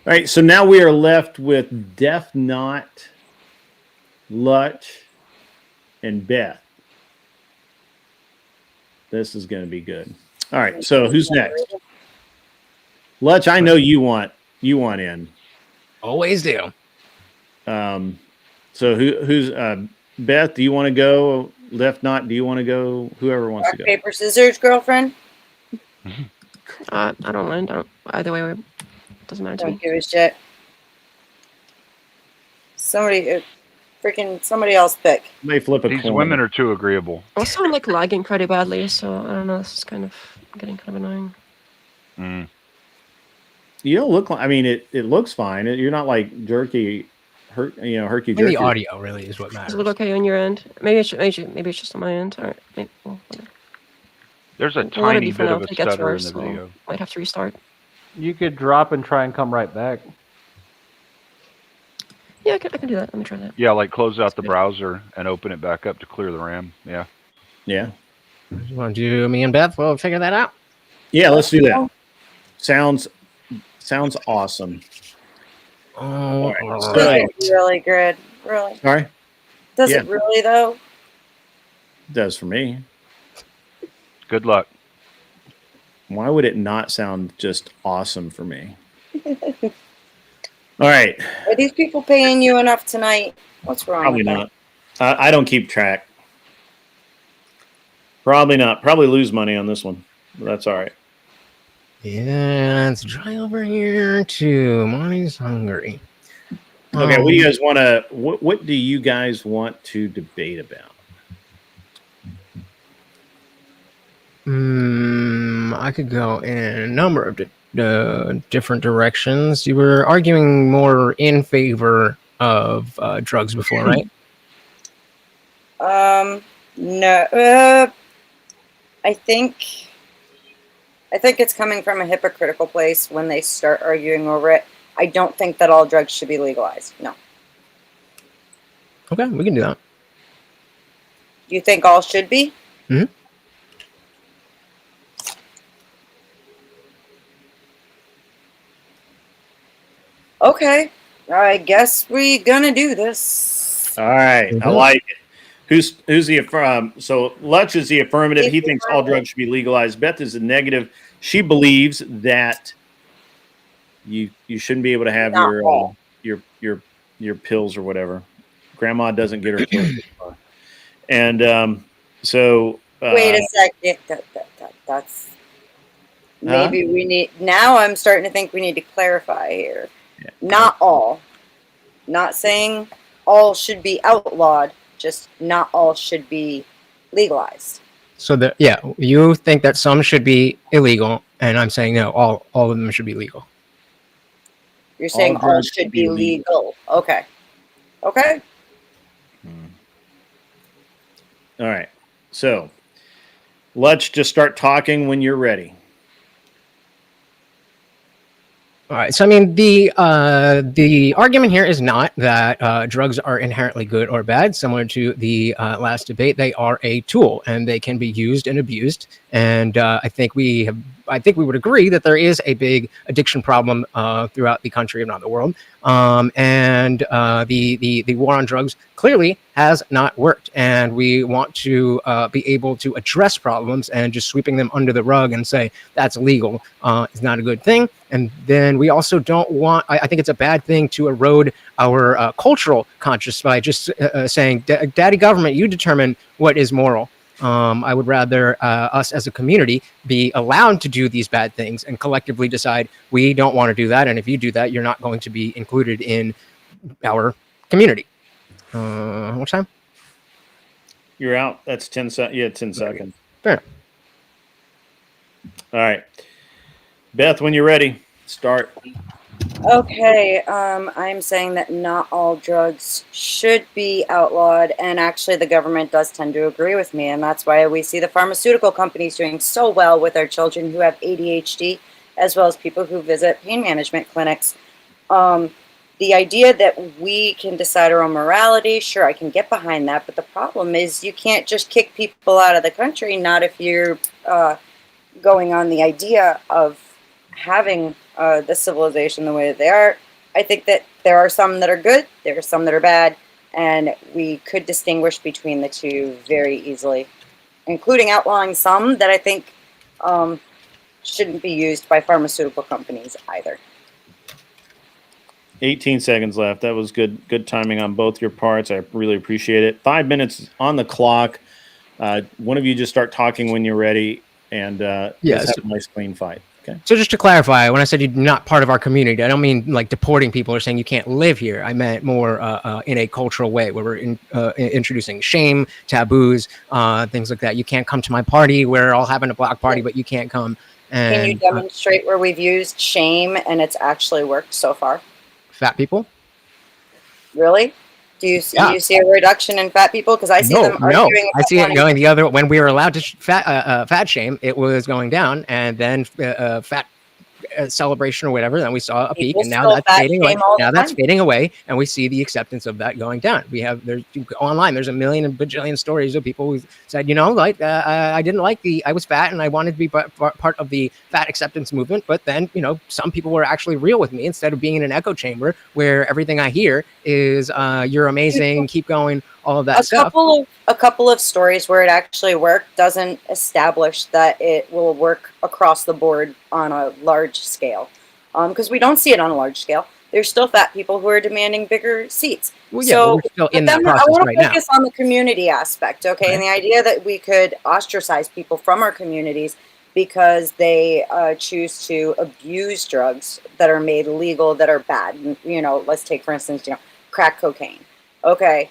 All right. So now we are left with Death Knot, Lutch, and Beth. This is going to be good. All right. So who's next? Lutch, I know you want in. Always do. So who's Beth? Do you want to go? Left Knot? Do you want to go? Whoever wants to go. Rock, paper, scissors, girlfriend. I don't mind. Either way, it doesn't matter to Don't me. give a shit. Somebody else pick. May flip a These coin. women are too agreeable. Also, I'm like lagging pretty badly, so I don't know. This is kind of getting kind of annoying. You don't look like. I mean, it looks fine. You're not like jerky, herky jerky. The audio really is what Is matters. it look okay on your end? Maybe it's just on my end. All right. Maybe, There's a let it tiny be for bit now of a if it gets stutter in worse. the So video. might have to restart. You could drop and try and come right back. Yeah, I can do that. Let me try that. Yeah, like close out the browser and open it back up to clear the RAM. Yeah. Yeah. You want to do me and Beth? We'll figure that out. Yeah, let's do that. Sounds awesome. Oh, Really good. Really. Sorry. Does Yeah. it really though? It does for me. Good luck. Why would it not sound just awesome for me? All right. Are these people paying you enough tonight? What's wrong Probably with not. I don't keep track. Probably not. Probably lose money on this one. But that's all right. Yeah, let's try over here too. Monty's hungry. Okay, what do you guys want to? What do you guys want to debate about? I could go in a number of different directions. You were arguing more in favor of drugs before, right? No. I think it's coming from a hypocritical place when they start arguing over it. I don't think that all drugs should be legalized. No. Okay, we can do that. You think all should be? Mm-hmm. Okay. I guess we gonna do this. All right, I like it. Who's the so Lutch is the affirmative. He thinks all drugs should be legalized. Beth is the negative. She believes that you shouldn't be able to have your pills or whatever. Grandma doesn't get her pills. And so wait a second. That's maybe we need. Now I'm starting to think we need to clarify here. Yeah. Not all. Not saying all should be outlawed. Just not all should be legalized. So you think that some should be illegal, and I'm saying no, all of them should be legal. You're saying all should be legal. Okay. Okay. All right. So let's just start talking when you're ready. All right. So I mean, the argument here is not that drugs are inherently good or bad. Similar to the last debate, they are a tool and they can be used and abused. And I think we would agree that there is a big addiction problem throughout the country, if not the world. And the war on drugs clearly has not worked. And we want to be able to address problems, and just sweeping them under the rug and say that's illegal is not a good thing. And then we also don't want, I think it's a bad thing to erode our cultural conscience by just saying, daddy government, you determine what is moral. I would rather us as a community be allowed to do these bad things and collectively decide we don't want to do that. And if you do that, you're not going to be included in our community. What time? You're out. That's 10 seconds. Yeah, 10 seconds. Fair. All right. Beth, when you're ready, start. Okay, I'm saying that not all drugs should be outlawed, and actually the government does tend to agree with me, and that's why we see the pharmaceutical companies doing so well with our children who have ADHD, as well as people who visit pain management clinics. The idea that we can decide our own morality, sure, I can get behind that, but the problem is you can't just kick people out of the country, not if you're going on the idea of having the civilization the way that they are. I think that there are some that are good, there are some that are bad, and we could distinguish between the two very easily, including outlawing some that I think shouldn't be used by pharmaceutical companies either. 18 seconds left. That was good timing on both your parts. I really appreciate it. 5 minutes on the clock. One of you just start talking when you're ready, and let's have a nice clean fight. Okay. So just to clarify, when I said you're not part of our community, I don't mean like deporting people or saying you can't live here. I meant more in a cultural way, where we're introducing shame, taboos, things like that. You can't come to my party. We're all having a block party, but you can't come. And, can you demonstrate where we've used shame and it's actually worked so far? Fat people? Really? Do you see a reduction in fat people? Because I see them arguing. I see it going the other. When we were allowed to fat shame, it was going down, and then fat celebration or whatever. Then we saw a peak, and now that's fading away. Now that's fading away, and we see the acceptance of that going down. There's online. There's a million and bajillion stories of people who said, I didn't like I was fat and I wanted to be part of the fat acceptance movement. But then, some people were actually real with me instead of being in an echo chamber where everything I hear is, you're amazing, keep going, all of that stuff. A couple of stories where it actually worked doesn't establish that it will work across the board on a large scale, because we don't see it on a large scale. There's still fat people who are demanding bigger seats. Well, yeah, we're still in that process right now. I want to focus on the community aspect, okay? And the idea that we could ostracize people from our communities because they choose to abuse drugs that are made legal that are bad. Let's take, for instance, crack cocaine. Okay.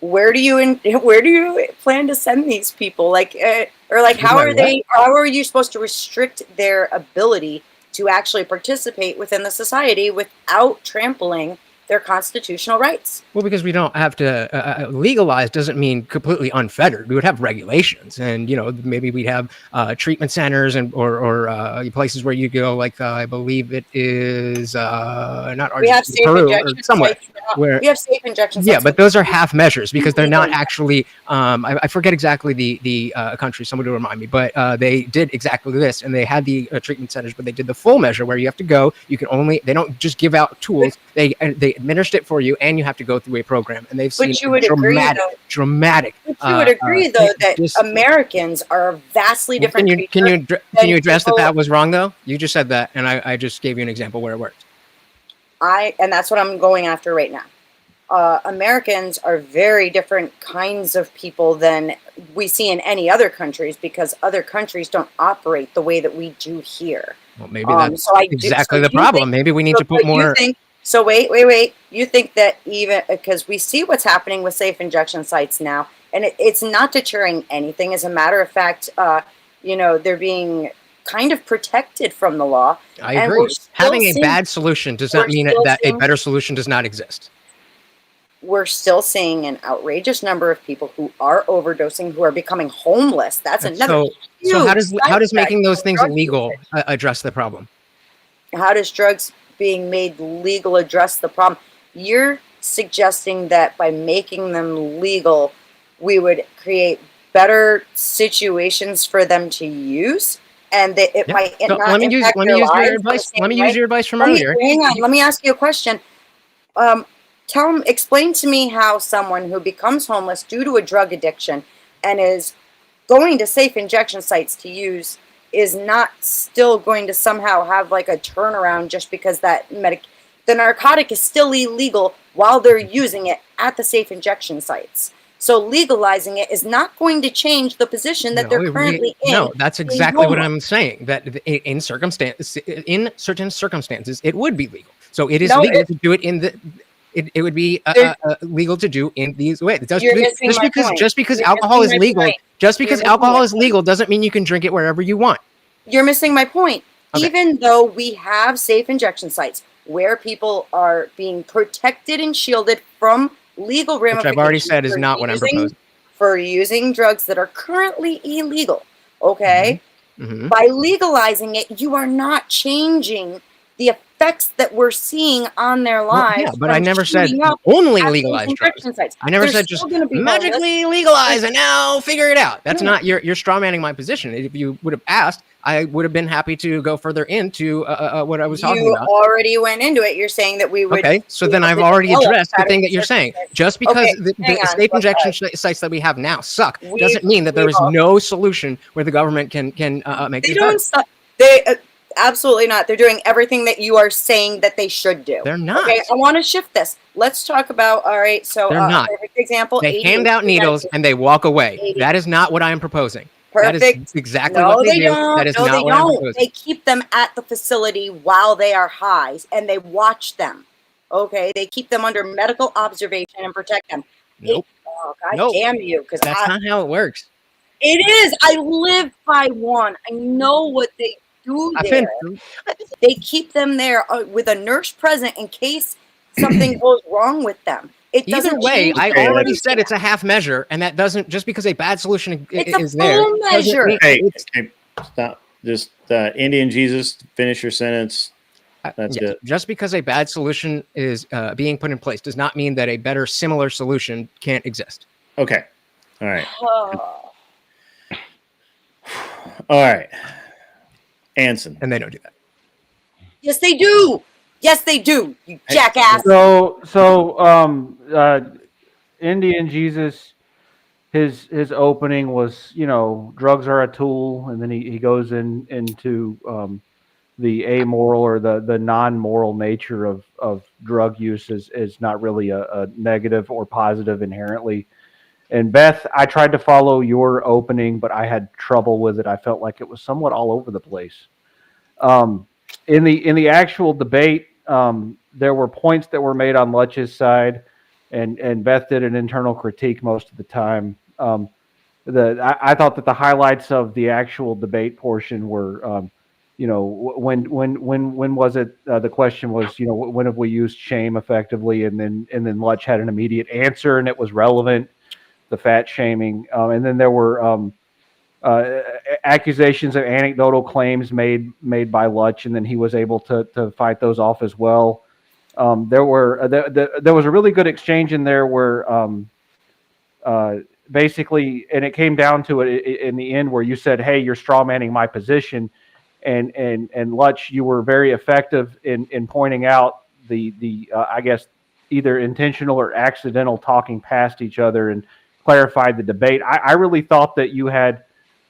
Where do you plan to send these people? How are you supposed to restrict their ability to actually participate within the society without trampling their constitutional rights? Well, because we don't have to legalize doesn't mean completely unfettered. We would have regulations, and maybe we'd have treatment centers or places where you go. Like I believe it is not we have safe Peru injection or somewhere. We have safe injection sites. Yeah, but those are half measures because they're not actually. I forget exactly the country. Somebody remind me, but they did exactly this, and they had the treatment centers, but they did the full measure where you have to go. You can only. They don't just give out tools. They administer it for you, and you have to go through a program. And they've seen dramatic. But you would agree, though, that Americans are vastly different. Can you address that was wrong, though? You just said that, and I just gave you an example where it worked. And that's what I'm going after right now. Americans are very different kinds of people than we see in any other countries, because other countries don't operate the way that we do here. Well, maybe that's exactly the problem. Maybe we need to put more. So wait. You think that even because we see what's happening with safe injection sites now, and it's not deterring anything. As a matter of fact, they're being kind of protected from the law. I and agree. we're still Having a seeing- bad solution does not we're mean still that a seeing- better solution does not exist. We're still seeing an outrageous number of people who are overdosing, who are becoming homeless. That's another. So how does huge making those side things effect of drug illegal usage. address the problem? How does drugs being made legal address the problem? You're suggesting that by making them legal, we would create better situations for them to use, and that it might So not let me use impact their your lives in the advice. same Let me way. use your advice from Let me- earlier. Hang on, let me ask you a question. Explain to me how someone who becomes homeless due to a drug addiction and is going to safe injection sites to use is not still going to somehow have like a turnaround just because the narcotic is still illegal while they're using it at the safe injection sites. So legalizing it is not going to change the position that they're currently in. No, that's being exactly what homeless. I'm saying. That in certain circumstances, it would be legal. So it is No, legal to do it in the. It would be legal to do in these ways. You're missing my point. Just because You're alcohol is missing my legal, point. just because You're missing alcohol my is legal doesn't mean you can drink it wherever you want. You're missing my point. Okay. Even though we have safe injection sites where people are being protected and shielded from legal Which ramifications, I've already said is for not what I'm proposing. for using drugs that are currently illegal. Okay, Mhm. by legalizing it, you are not changing the effects that we're seeing on their Well, lives. yeah, but I from never said shooting up only at those legalize drugs. injection sites. I never They're said still just gonna be magically homeless. legalize and now figure it out. That's Yeah. not you're straw manning my position. If you would have asked, I would have been happy to go further into what I was talking You about. already went into it. You're saying that we would. Okay, so be then able I've to already develop addressed the better thing that you're saying. circumstances. Just because Okay, hang the on, safe but, injection sites that we have now suck doesn't mean that there is we've no solution where the government can make They this better. don't stop. They absolutely not. They're doing everything that you are saying that they should do. They're not. Okay, I want to shift this. Let's talk about. All right, so They're not. perfect example. They hand ADHD out needles medication. and they walk away. That is not what I am proposing. That Perfect. is exactly No, what they do. don't. That is No, not they what I'm don't. proposing. They keep them at the facility while they are high, and they watch them. Okay, they keep them under medical observation and protect them. Nope. Oh, God Nope. damn you! Because That's not how it works. It is. I live by one. I know what they do I've there. been- They keep them there with a nurse present in case something goes wrong with them. It Either doesn't way, change I their already lives. said it's a half measure, and that doesn't just because a bad solution It's a is there. full doesn't measure. mean- Hey, stop. Just Indian Jesus, finish your sentence. That's Yeah, it. just because a bad solution is being put in place does not mean that a better similar solution can't exist. Okay. All right. Oh. All right. Anson. And they don't do that. Yes, they do. Yes, they do. You jackass. Indian Jesus, his opening was, drugs are a tool, and then he goes into the amoral or the non-moral nature of drug use is not really a negative or positive inherently. And Beth, I tried to follow your opening, but I had trouble with it. I felt like it was somewhat all over the place. In the actual debate, there were points that were made on Lutch's side, and Beth did an internal critique most of the time. I thought that the highlights of the actual debate portion were, when was it? The question was, when have we used shame effectively? And then Lutch had an immediate answer, and it was relevant. The fat shaming, and then there were accusations of anecdotal claims made by Lutch, and then he was able to fight those off as well. There was a really good exchange in there where basically, and it came down to it in the end where you said, "Hey, you're straw manning my position," and Lutch, you were very effective in pointing out the I guess either intentional or accidental talking past each other and clarified the debate. I really thought that you had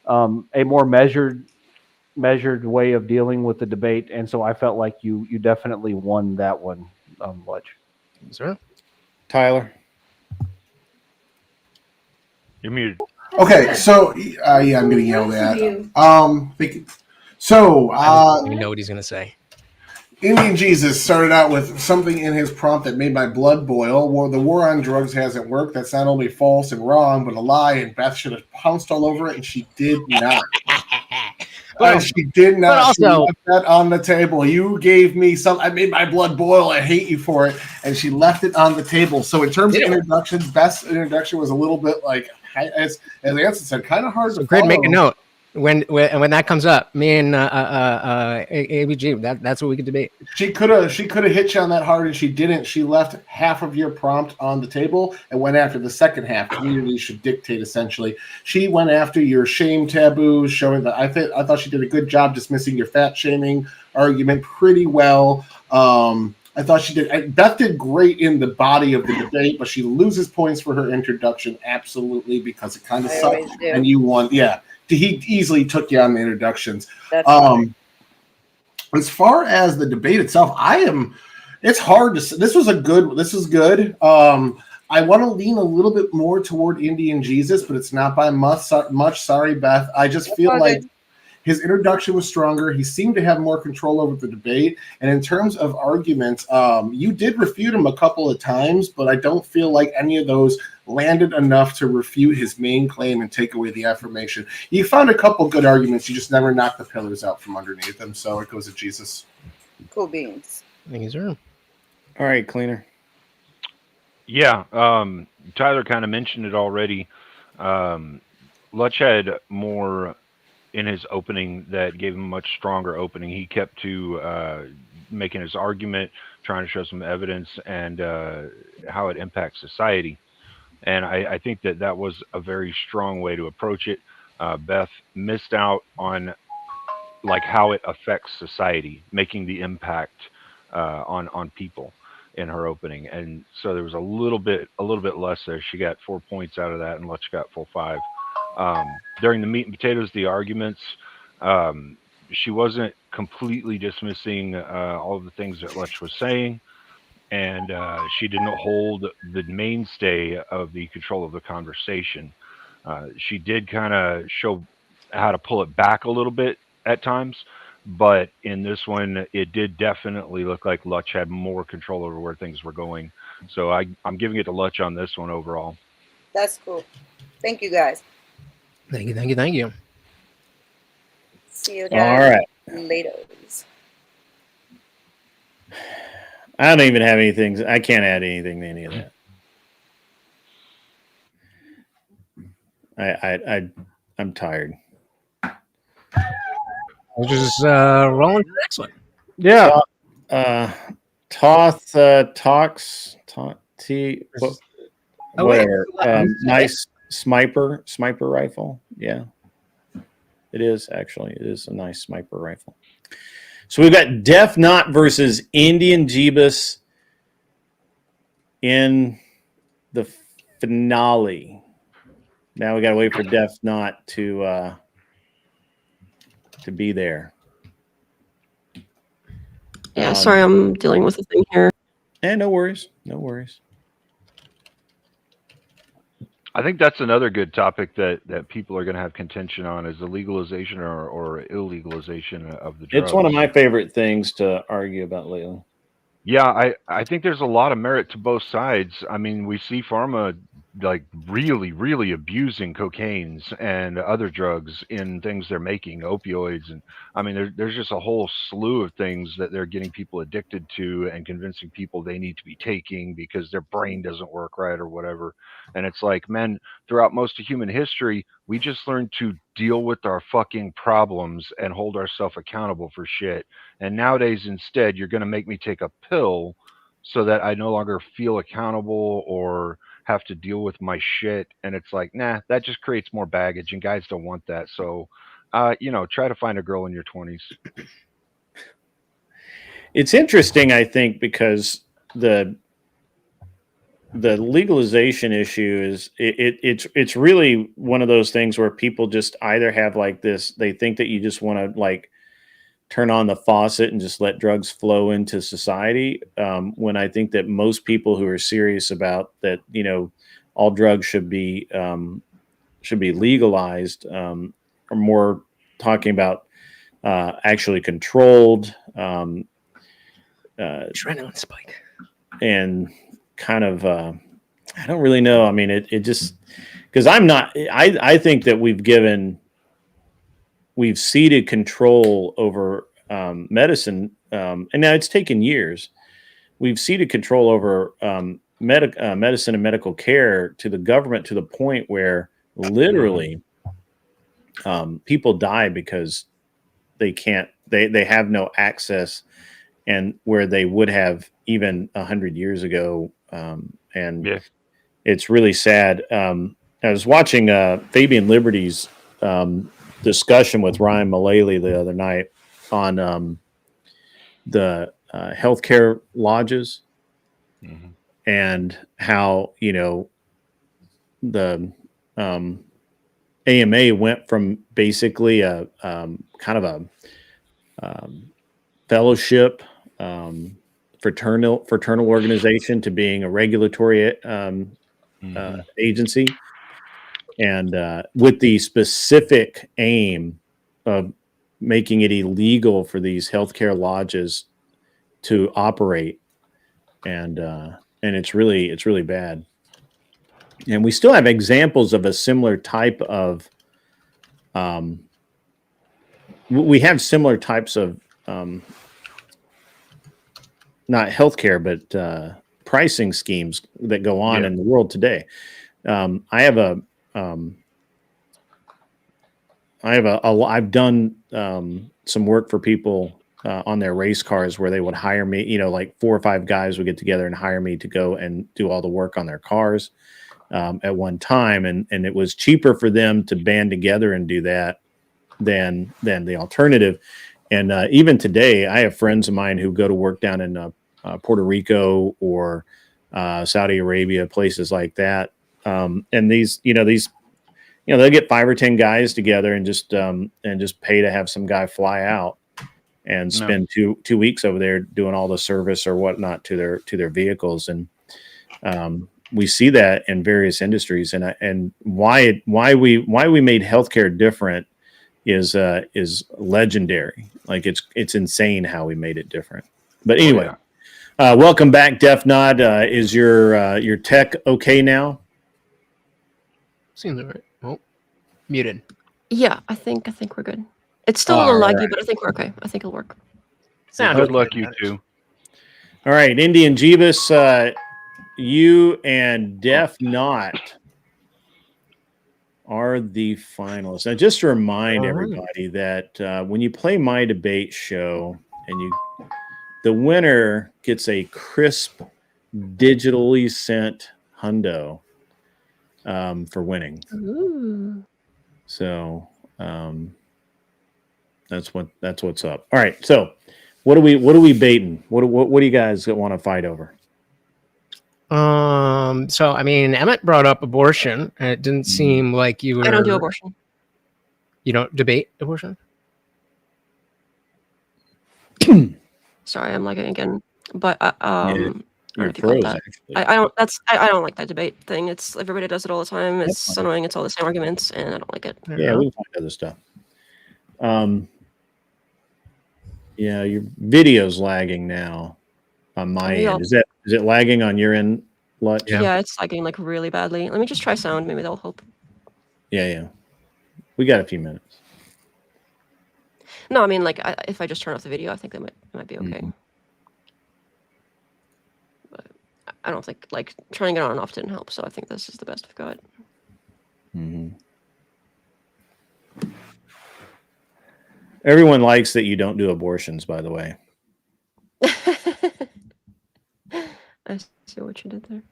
a more measured way of dealing with the debate, and so I felt like you definitely won that one, Lutch. Sir, Tyler, you're muted. Okay, so yeah, I'm getting yelled at. we know what he's gonna say. Indian Jesus started out with something in his prompt that made my blood boil. The war on drugs hasn't worked. That's not only false and wrong, but a lie, and Beth should have pounced all over it, and she did not. She did not. But also, she left that on the table. You gave me some. I made my blood boil. I hate you for it. And she left it on the table. So in terms of introductions, best introduction was a little bit like, as Anson said, kind of hard to Grid, follow. make a note. When that comes up, me and ABG, that's what we get to be. She could have hit you on that hard, and she didn't. She left half of your prompt on the table and went after the second half. Community should dictate, essentially. She went after your shame taboos, showing that I thought she did a good job dismissing your fat shaming argument pretty well. I thought she did. Beth did great in the body of the debate, but she loses points for her introduction, absolutely, because it kind of sucked, and you won. Yeah. He easily took you on the introductions. As far as the debate itself, it's hard to say. This is good. I want to lean a little bit more toward Indian Jesus, but it's not by much. Sorry, Beth. I just feel like his introduction was stronger. He seemed to have more control over the debate. And in terms of arguments, you did refute him a couple of times, but I don't feel like any of those landed enough to refute his main claim and take away the affirmation. You found a couple good arguments. You just never knocked the pillars out from underneath them. So it goes to Jesus. Cool beans. Thank you, sir. All right, Cleaner. Yeah, Tyler kind of mentioned it already. Lutch had more in his opening that gave him a much stronger opening. He kept to making his argument, trying to show some evidence and how it impacts society. And I think that was a very strong way to approach it. Beth missed out on like how it affects society, making the impact on people in her opening. And so there was a little bit less there. She got 4 points out of that, and Lutch got full 5. During the meat and potatoes, the arguments, she wasn't completely dismissing all of the things that Lutch was saying. And she didn't hold the mainstay of the control of the conversation. She did kind of show how to pull it back a little bit at times, but in this one, it did definitely look like Lutch had more control over where things were going. So I'm giving it to Lutch on this one overall. That's cool. Thank you, guys. Thank you. See you guys later. I don't even have anything. I can't add anything to any of that. I'm tired. We'll just roll into the next one. Yeah. Toth talks. Whatever. Nice sniper rifle. Yeah. It is actually. It is a nice sniper rifle. So we've got Def Knot versus Indian Jeebus in the finale. Now we got to wait for Def Knot to be there. Yeah, sorry, I'm dealing with a thing here. No worries. No worries. I think that's another good topic that people are going to have contention on is the legalization or illegalization of the drugs. It's one of my favorite things to argue about lately. Yeah, I think there's a lot of merit to both sides. I mean, we see pharma like really, really abusing cocaines and other drugs in things they're making, opioids, and I mean, there's just a whole slew of things that they're getting people addicted to and convincing people they need to be taking because their brain doesn't work right or whatever. And it's like, man, throughout most of human history, we just learned to deal with our fucking problems and hold ourselves accountable for shit. And nowadays, instead, you're going to make me take a pill so that I no longer feel accountable or have to deal with my shit. And it's like, nah, that just creates more baggage, and guys don't want that. So, try to find a girl in your 20s. It's interesting, I think, because the legalization issue is it's really one of those things where people just either have like this, they think that you just want to like turn on the faucet and just let drugs flow into society. When I think that most people who are serious about that, all drugs should be legalized, are more talking about actually controlled, adrenaline spike, and kind of I don't really know. I mean, it just because I'm not. I think that we've given we've ceded control over medicine, and now it's taken years. We've ceded control over medicine and medical care to the government to the point where literally people die because they can't. They have no access, and where they would have even 100 years ago. And it's really sad. I was watching Fabian Liberty's discussion with Ryan Mullally the other night on the healthcare lodges and how, you know, the AMA went from basically a kind of a fellowship fraternal organization to being a regulatory agency, and with the specific aim of making it illegal for these healthcare lodges to operate, and it's really bad. And we still have examples of a similar type of we have similar types of not healthcare, but pricing schemes that go on in the world today. I've done some work for people on their race cars where they would hire me, you know, like 4 or 5 guys would get together and hire me to go and do all the work on their cars at one time. And it was cheaper for them to band together and do that than the alternative. And even today, I have friends of mine who go to work down in Puerto Rico or Saudi Arabia, places like that. And they'll get 5 or 10 guys together and just pay to have some guy fly out and spend 2 weeks over there doing all the service or whatnot to their vehicles. And we see that in various industries. And why we made healthcare different is legendary. Like it's insane how we made it different. But anyway, welcome back, Def Nod. Is your tech okay now? Seems all right. Oh, muted. Yeah, I think we're good. It's still a little laggy, but I think we're okay. I think it'll work. Good luck, you two. All right, Indian Jeebus, you and Def Not are the finalists. Now, just to remind everybody that when you play My Debate Show and the winner gets a crisp, digitally sent hundo for winning. Ooh. So that's what's up. All right. So what are we baiting? What do you guys want to fight over? So I mean, Emmett brought up abortion, and it didn't seem like you were. I don't do abortion. You don't debate abortion? Sorry, I'm lagging again. But You're froze, I don't like that debate thing. It's everybody does it all the time. It's annoying. It's all the same arguments, and I don't like it. Yeah, we can find other stuff. Yeah, your video's lagging now on my end. Is it lagging on your end, Lutz? Yeah, it's lagging like really badly. Let me just try sound. Maybe that'll help. Yeah. We got a few minutes. No, I mean, like, if I just turn off the video, I think that might be okay. But I don't think, like, turning it on and off didn't help, so I think this is the best I've got. Everyone likes that you don't do abortions, by the way. I see what you did there.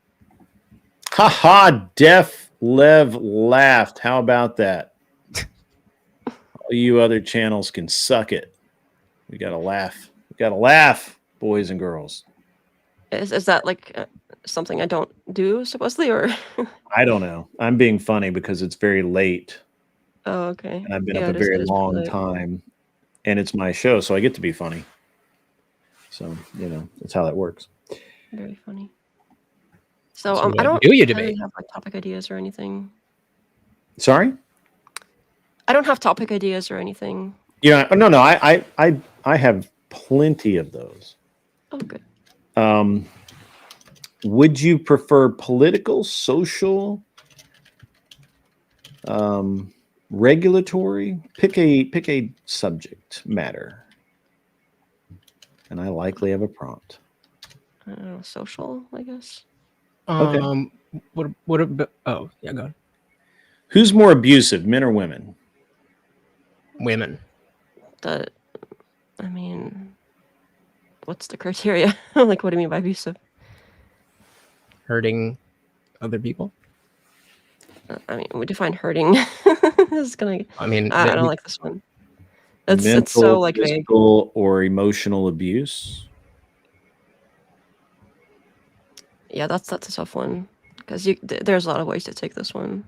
Ha! Def Lev laughed. How about that? All you other channels can suck it. We gotta laugh. Boys and girls. Is that like something I don't do supposedly, or? I don't know. I'm being funny because it's very late. Oh, okay. And I've been up a very long time, and it's my show, so I get to be funny. So that's how that works. Very funny. So what I don't do you really debate? have like topic ideas or anything. Sorry? I don't have topic ideas or anything. Yeah, no. I have plenty of those. Oh, good. Would you prefer political, social, Regulatory. Pick a subject matter. And I likely have a prompt. I don't know, social, I guess. Okay. What about? Oh, yeah, go ahead. Who's more abusive, men or women? Women. I mean, what's the criteria? Like, what do you mean by abusive? Hurting other people. I mean, we define hurting. This is gonna. I mean, I don't like this one. Mental, It's so like vague. physical, or emotional abuse. Yeah, that's a tough one because there's a lot of ways to take this one.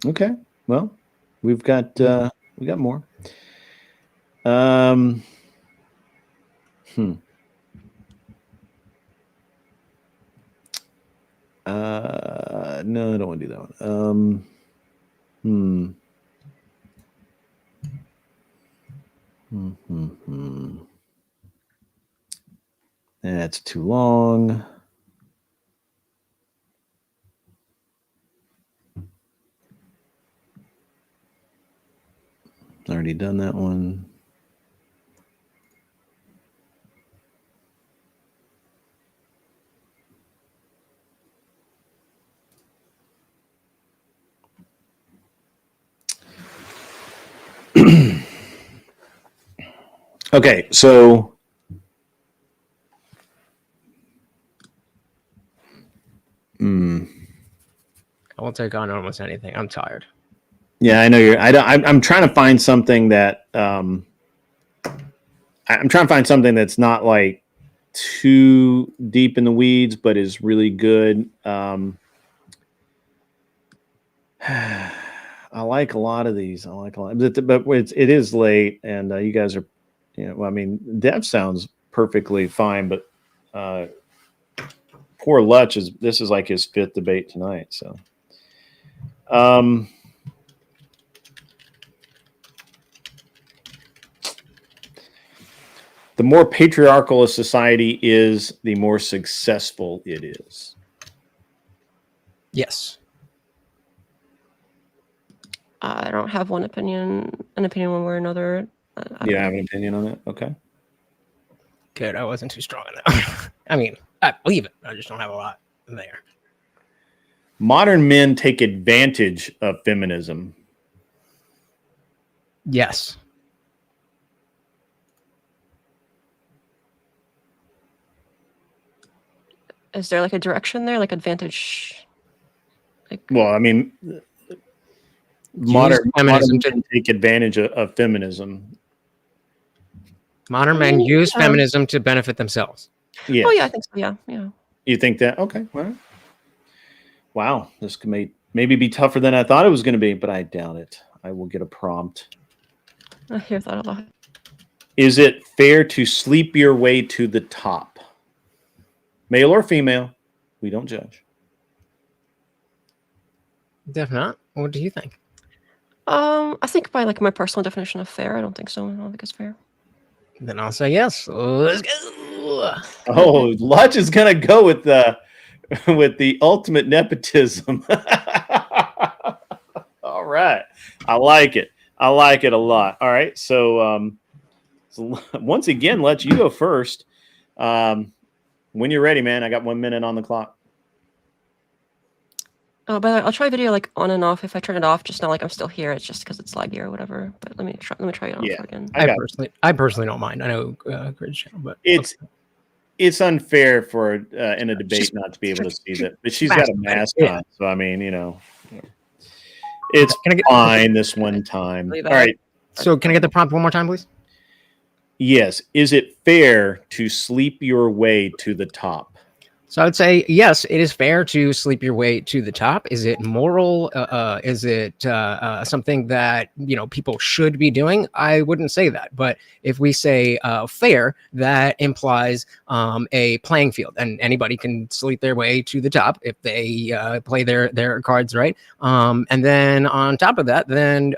Okay. Well, we got more. No, I don't want to do that one. That's too long. Already done that one. Okay, so I won't take on almost anything. I'm tired. Yeah, I know you're. I'm trying to find something that I'm trying to find something that's not like too deep in the weeds, but is really good. I like a lot of these. I like a lot, but it is late, and you guys are, well, I mean, Dev sounds perfectly fine, but poor Lutch this is like his 5th debate tonight. So, the more patriarchal a society is, the more successful it is. Yes. I don't have an opinion one way or another. You don't have an opinion on that? Okay. Good. I wasn't too strong on that. I mean, I believe it. I just don't have a lot there. Modern men take advantage of feminism. Yes. Is there like a direction there, like advantage? Well, I mean, modern men take advantage of feminism. Modern men use feminism to benefit themselves. Yes. Oh yeah, I think so. Yeah. You think that? Okay. Well, wow, this could maybe be tougher than I thought it was going to be, but I doubt it. I will get a prompt. I hear that a lot. Is it fair to sleep your way to the top? Male or female, we don't judge. Definitely not. What do you think? I think by like my personal definition of fair, I don't think so. I don't think it's fair. Then I'll say yes. Let's go. Oh, Lutch is gonna go with the ultimate nepotism. All right, I like it. I like it a lot. All right, so once again, Lutch, you go first. When you're ready, man. I got 1 minute on the clock. Oh, but I'll try video like on and off. If I turn it off, just not like I'm still here. It's just because it's laggy or whatever. But let me try it off again. I personally don't mind. I know Grid's channel, but it's unfair for in a debate not to be able to see that. But she's got a mask on, so I mean, it's fine this one time. All right. So can I get the prompt one more time, please? Yes. Is it fair to sleep your way to the top? So I would say, yes, it is fair to sleep your way to the top. Is it moral? Is it something that, people should be doing? I wouldn't say that. But if we say fair, that implies a playing field, and anybody can sleep their way to the top if they play their cards right. And then on top of that, then,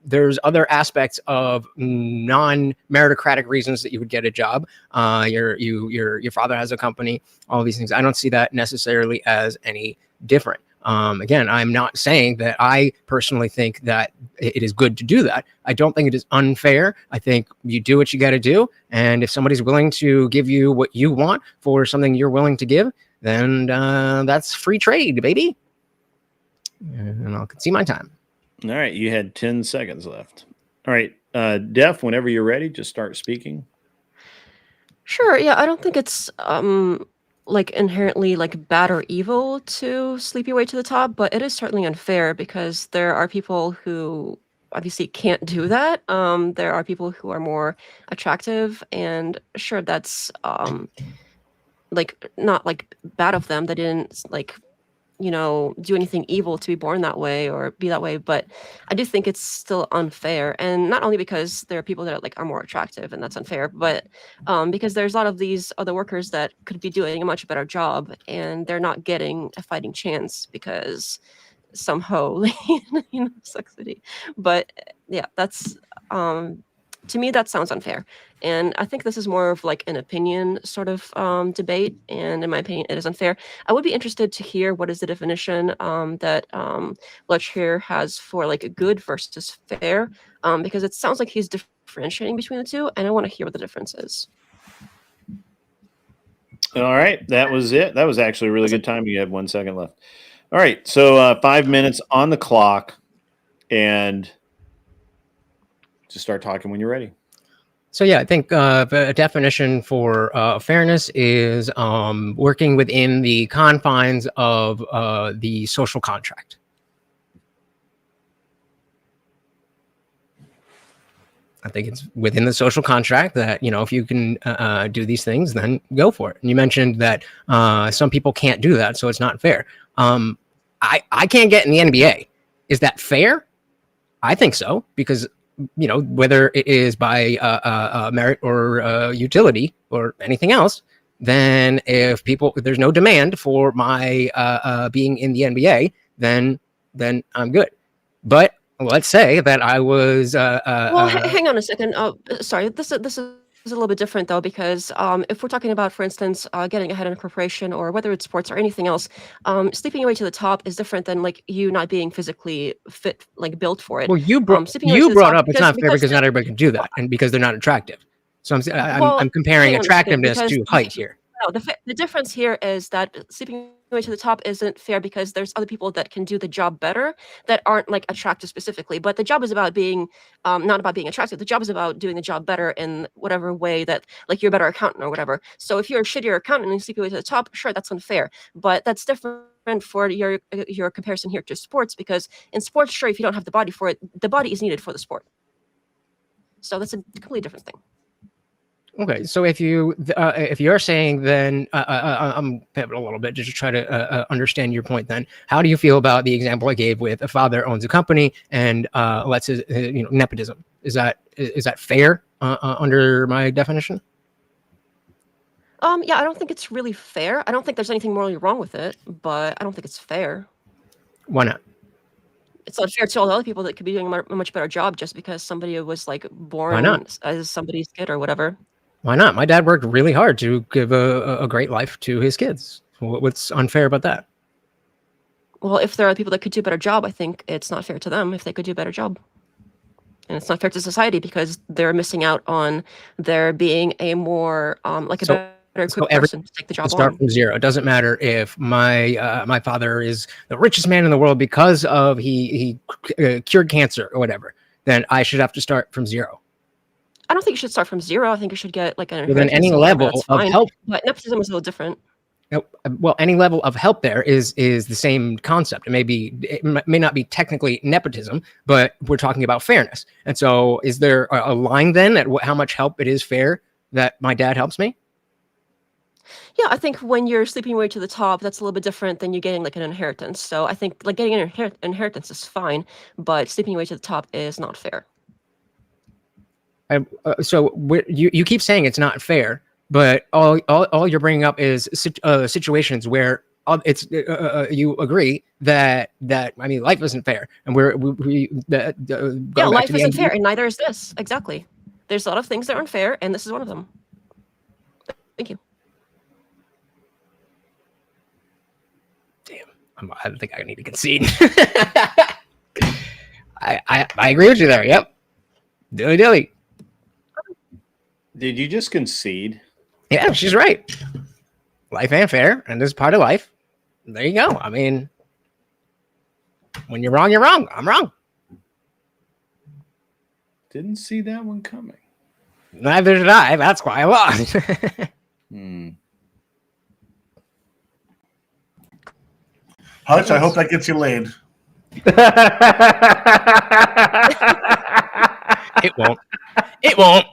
there's other aspects of non-meritocratic reasons that you would get a job. Your father has a company, all these things. I don't see that necessarily as any different. Again, I'm not saying that I personally think that it is good to do that. I don't think it is unfair. I think you do what you got to do. And if somebody's willing to give you what you want for something you're willing to give, then that's free trade, baby. And I'll see my time. All right. You had 10 seconds left. All right. Def, whenever you're ready, just start speaking. Sure. Yeah, I don't think it's like inherently like bad or evil to sleep your way to the top, but it is certainly unfair because there are people who obviously can't do that. There are people who are more attractive, and sure, that's like not like bad of them. They didn't like, you know, do anything evil to be born that way or be that way, but I do think it's still unfair. And not only because there are people that are more attractive and that's unfair, but because there's a lot of these other workers that could be doing a much better job and they're not getting a fighting chance because some hoe, you know, sexy. But yeah, that's to me that sounds unfair. And I think this is more of like an opinion sort of debate. And in my opinion, it is unfair. I would be interested to hear what is the definition that Lech here has for like good versus fair, because it sounds like he's differentiating between the two, and I want to hear what the difference is. All right. That was it. That was actually a really good time. You had 1 second left. All right. So 5 minutes on the clock, and just start talking when you're ready. So yeah, I think a definition for fairness is working within the confines of the social contract. I think it's within the social contract that, you know, if you can do these things, then go for it. And you mentioned that some people can't do that, so it's not fair. I can't get in the NBA. Is that fair? I think so, because you know, whether it is by merit or utility or anything else, then if there's no demand for my being in the NBA, then I'm good. But let's say that I was. Well, hang on a second. Sorry, this is a little bit different though, because if we're talking about, for instance, getting ahead in a corporation or whether it's sports or anything else, sleeping your way to the top is different than like you not being physically fit, like built for it. Well, you brought up it's not fair because not everybody can do that, and because they're not attractive. So I'm comparing attractiveness to height here. No, the difference here is that sleeping way to the top isn't fair because there's other people that can do the job better that aren't like attractive specifically. But the job is about being not about being attractive. The job is about doing the job better in whatever way that like you're a better accountant or whatever. So if you're a shittier accountant and you sleep your way to the top, sure, that's unfair. But that's different for your comparison here to sports, because in sports, sure, if you don't have the body for it, the body is needed for the sport. So that's a completely different thing. Okay, so if you're saying, then I'm pivoting a little bit just to try to understand your point. Then, how do you feel about the example I gave with a father owns a company and lets his nepotism? Is that fair under my definition? Yeah, I don't think it's really fair. I don't think there's anything morally wrong with it, but I don't think it's fair. Why not? It's unfair to all the other people that could be doing a much better job just because somebody was like born as somebody's kid or whatever. Why not? My dad worked really hard to give a great life to his kids. What's unfair about that? Well, if there are people that could do a better job, I think it's not fair to them if they could do a better job. And it's not fair to society because they're missing out on there being a more better equipped person to take the job start on. From zero. It doesn't matter if my father is the richest man in the world because of he cured cancer or whatever. Then I should have to start from zero. I don't think you should start from zero. I think you should get like an inheritance. Then any level of help. But nepotism is a little different. Well, any level of help there is the same concept. It may not be technically nepotism, but we're talking about fairness. And so, is there a line then at how much help it is fair that my dad helps me? Yeah, I think when you're sleeping your way to the top, that's a little bit different than you getting like an inheritance. So I think like getting an inheritance is fine, but sleeping your way to the top is not fair. So you keep saying it's not fair, but all you're bringing up is situations where you agree that I mean, life isn't fair, and life isn't fair, and neither is this. Exactly. There's a lot of things that are unfair, and this is one of them. Thank you. Damn, I think I need to concede. I agree with you there. Yep. Dilly. Did you just concede? Yeah, she's right. Life ain't fair, and this is part of life. There you go. I mean, when you're wrong, you're wrong. I'm wrong. Didn't see that one coming. Neither did I. That's why I lost. Hutch, I hope that gets you laid. It won't. It won't.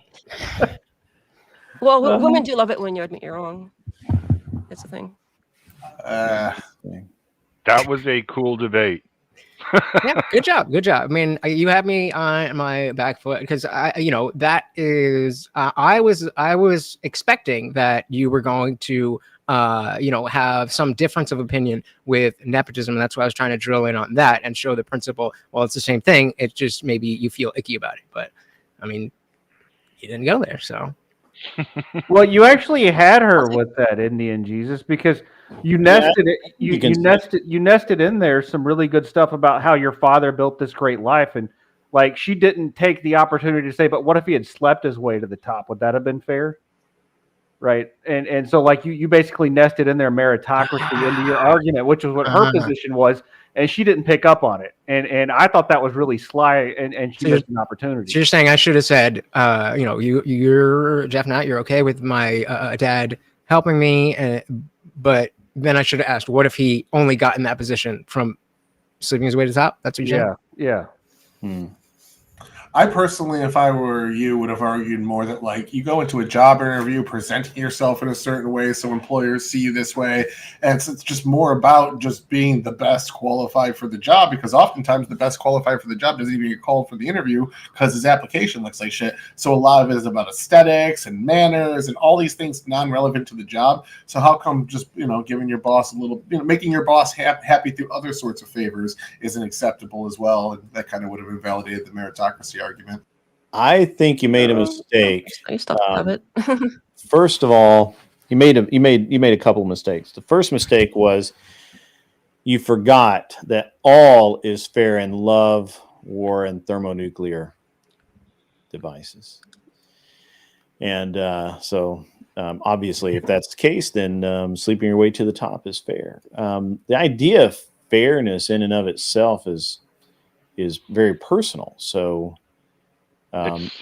Well, women do love it when you admit you're wrong. It's a thing. That was a cool debate. Yeah, good job. Good job. I mean, you have me on my back foot because that is. I was expecting that you were going to, have some difference of opinion with nepotism, and that's why I was trying to drill in on that and show the principle. Well, it's the same thing. It's just maybe you feel icky about it, but I mean, you didn't go there, so. Well, you actually had her with that Indian Jesus because you nested it. You nested in there some really good stuff about how your father built this great life, and like she didn't take the opportunity to say, "But what if he had slept his way to the top? Would that have been fair?" Right, and so like you basically nested in there meritocracy into your argument, which was what her position was, and she didn't pick up on it, and I thought that was really sly, and she missed an opportunity. So you're saying I should have said, you're Jeff Knight, you're okay with my dad helping me, but then I should have asked, what if he only got in that position from sleeping his way to the top? That's what you're saying? Yeah. I personally, if I were you, would have argued more that like you go into a job interview presenting yourself in a certain way so employers see you this way. And it's just more about just being the best qualified for the job, because oftentimes the best qualified for the job doesn't even get called for the interview because his application looks like shit. So a lot of it is about aesthetics and manners and all these things non-relevant to the job. So how come just, giving your boss a little, making your boss happy through other sorts of favors isn't acceptable as well? And that kind of would have invalidated the meritocracy argument. I think you made a mistake. I First of all, you made a couple of mistakes. The first mistake was you forgot that all is fair in love, war, and thermonuclear devices. And obviously, if that's the case, then sleeping your way to the top is fair. The idea of fairness in and of itself is very personal. So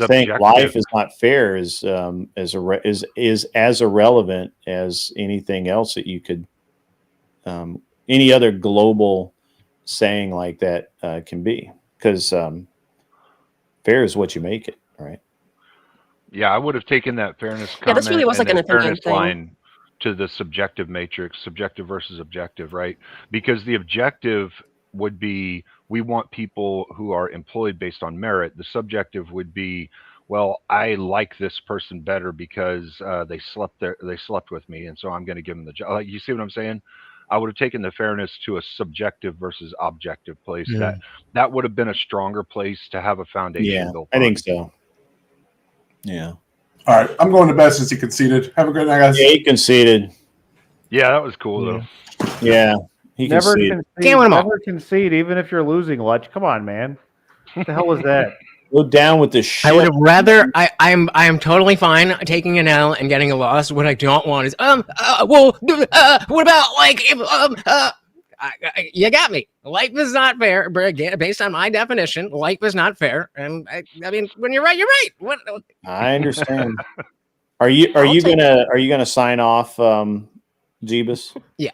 saying life is not fair is as irrelevant as anything else that you could any other global saying like that can be, because fair is what you make it, right? Yeah, I would have taken that fairness comment this really was like an opinion fairness thing. line to the subjective matrix, subjective versus objective, right? Because the objective would be we want people who are employed based on merit. The subjective would be, well, I like this person better because they slept with me, and so I'm going to give them the job. Like, you see what I'm saying? I would have taken the fairness to a subjective versus objective place. Yeah. That would have been a stronger place to have a foundation built on. I think so. Yeah. All right, I'm going to bed since he conceded. Have a good night, guys. Yeah, he conceded. Yeah, that was cool though. Yeah. He Never conceded. concede, even if you're losing, Lutch. Come on, man. What the hell was that? Go down with the shit. I would have rather. I am totally fine taking an L and getting a loss. What I don't want is what about like if you got me. Life is not fair, based on my definition. Life is not fair, and I mean, when you're right, you're right. What? I understand. Are you gonna sign off, Jeebus? Yeah.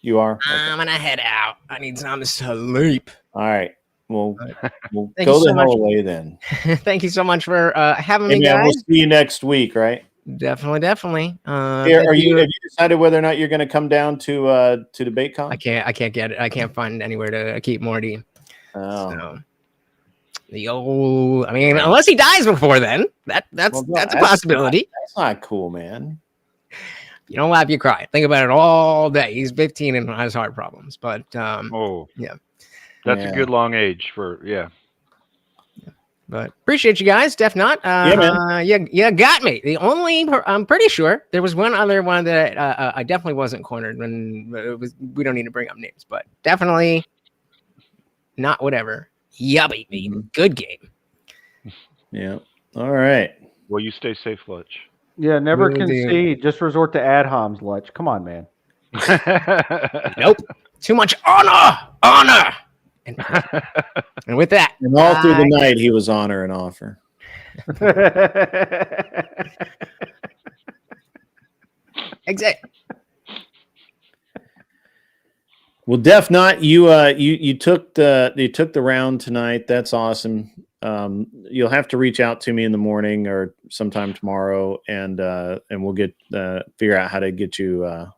You are? I'm gonna head out. I need some sleep. All right. We'll Thank go you so the hell much. away then. Thank you so much for having me, Man, guys. we'll see you next week, right? Definitely. Have you decided whether or not you're going to come down to DebateCon? I can't get it. I can't find anywhere to keep Morty. Oh. So, I mean, unless he dies before then, that's a possibility. That's not cool, man. you don't laugh, you cry. Think about it all day. He's 15 and has heart problems, but yeah, that's a good long age for But appreciate you guys, Def Not. Yeah, man. You got me. I'm pretty sure there was one other one that I definitely wasn't cornered when it was. We don't need to bring up names, but definitely not whatever. You beat me. Good game. Yeah. All right. Well, you stay safe, Lutch. Yeah, never Will do. concede. Just resort to ad homs, Lutch. Come on, man. Nope. Too much honor. And with that, and all through the night, he was honor and offer. Exactly. Well, Def Not, you took the round tonight. That's awesome. You'll have to reach out to me in the morning or sometime tomorrow, and we'll get figure out how to get you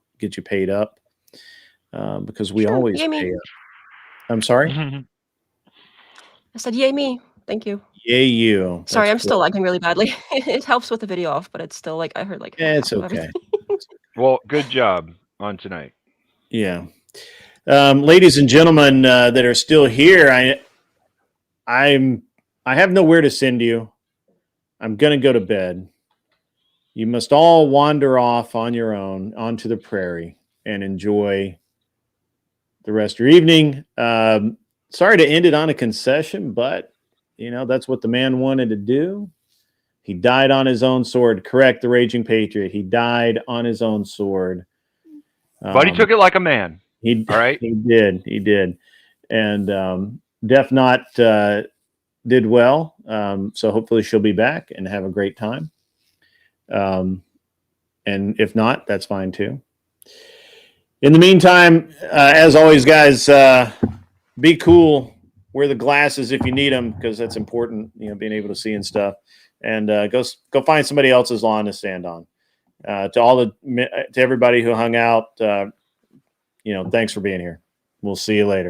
paid up because we always pay up. I'm sorry. I said, "Yay me! Thank you." Yay you! Sorry, That's I'm still cool. lagging really badly. It helps with the video off, but it's still like I heard like. Yeah, it's half of okay. everything. Well, good job on tonight. Yeah, ladies and gentlemen that are still here, I have nowhere to send you. I'm gonna go to bed. You must all wander off on your own onto the prairie and enjoy the rest of your evening. Sorry to end it on a concession, but that's what the man wanted to do. He died on his own sword. Correct, the Raging Patriot. He died on his own sword. But he took it like a man. All right. He did. And Def Not did well. So hopefully she'll be back and have a great time. And if not, that's fine too. In the meantime, as always, guys, be cool. Wear the glasses if you need them, because that's important, being able to see and stuff. And go find somebody else's lawn to stand on. To everybody who hung out, thanks for being here. We'll see you later.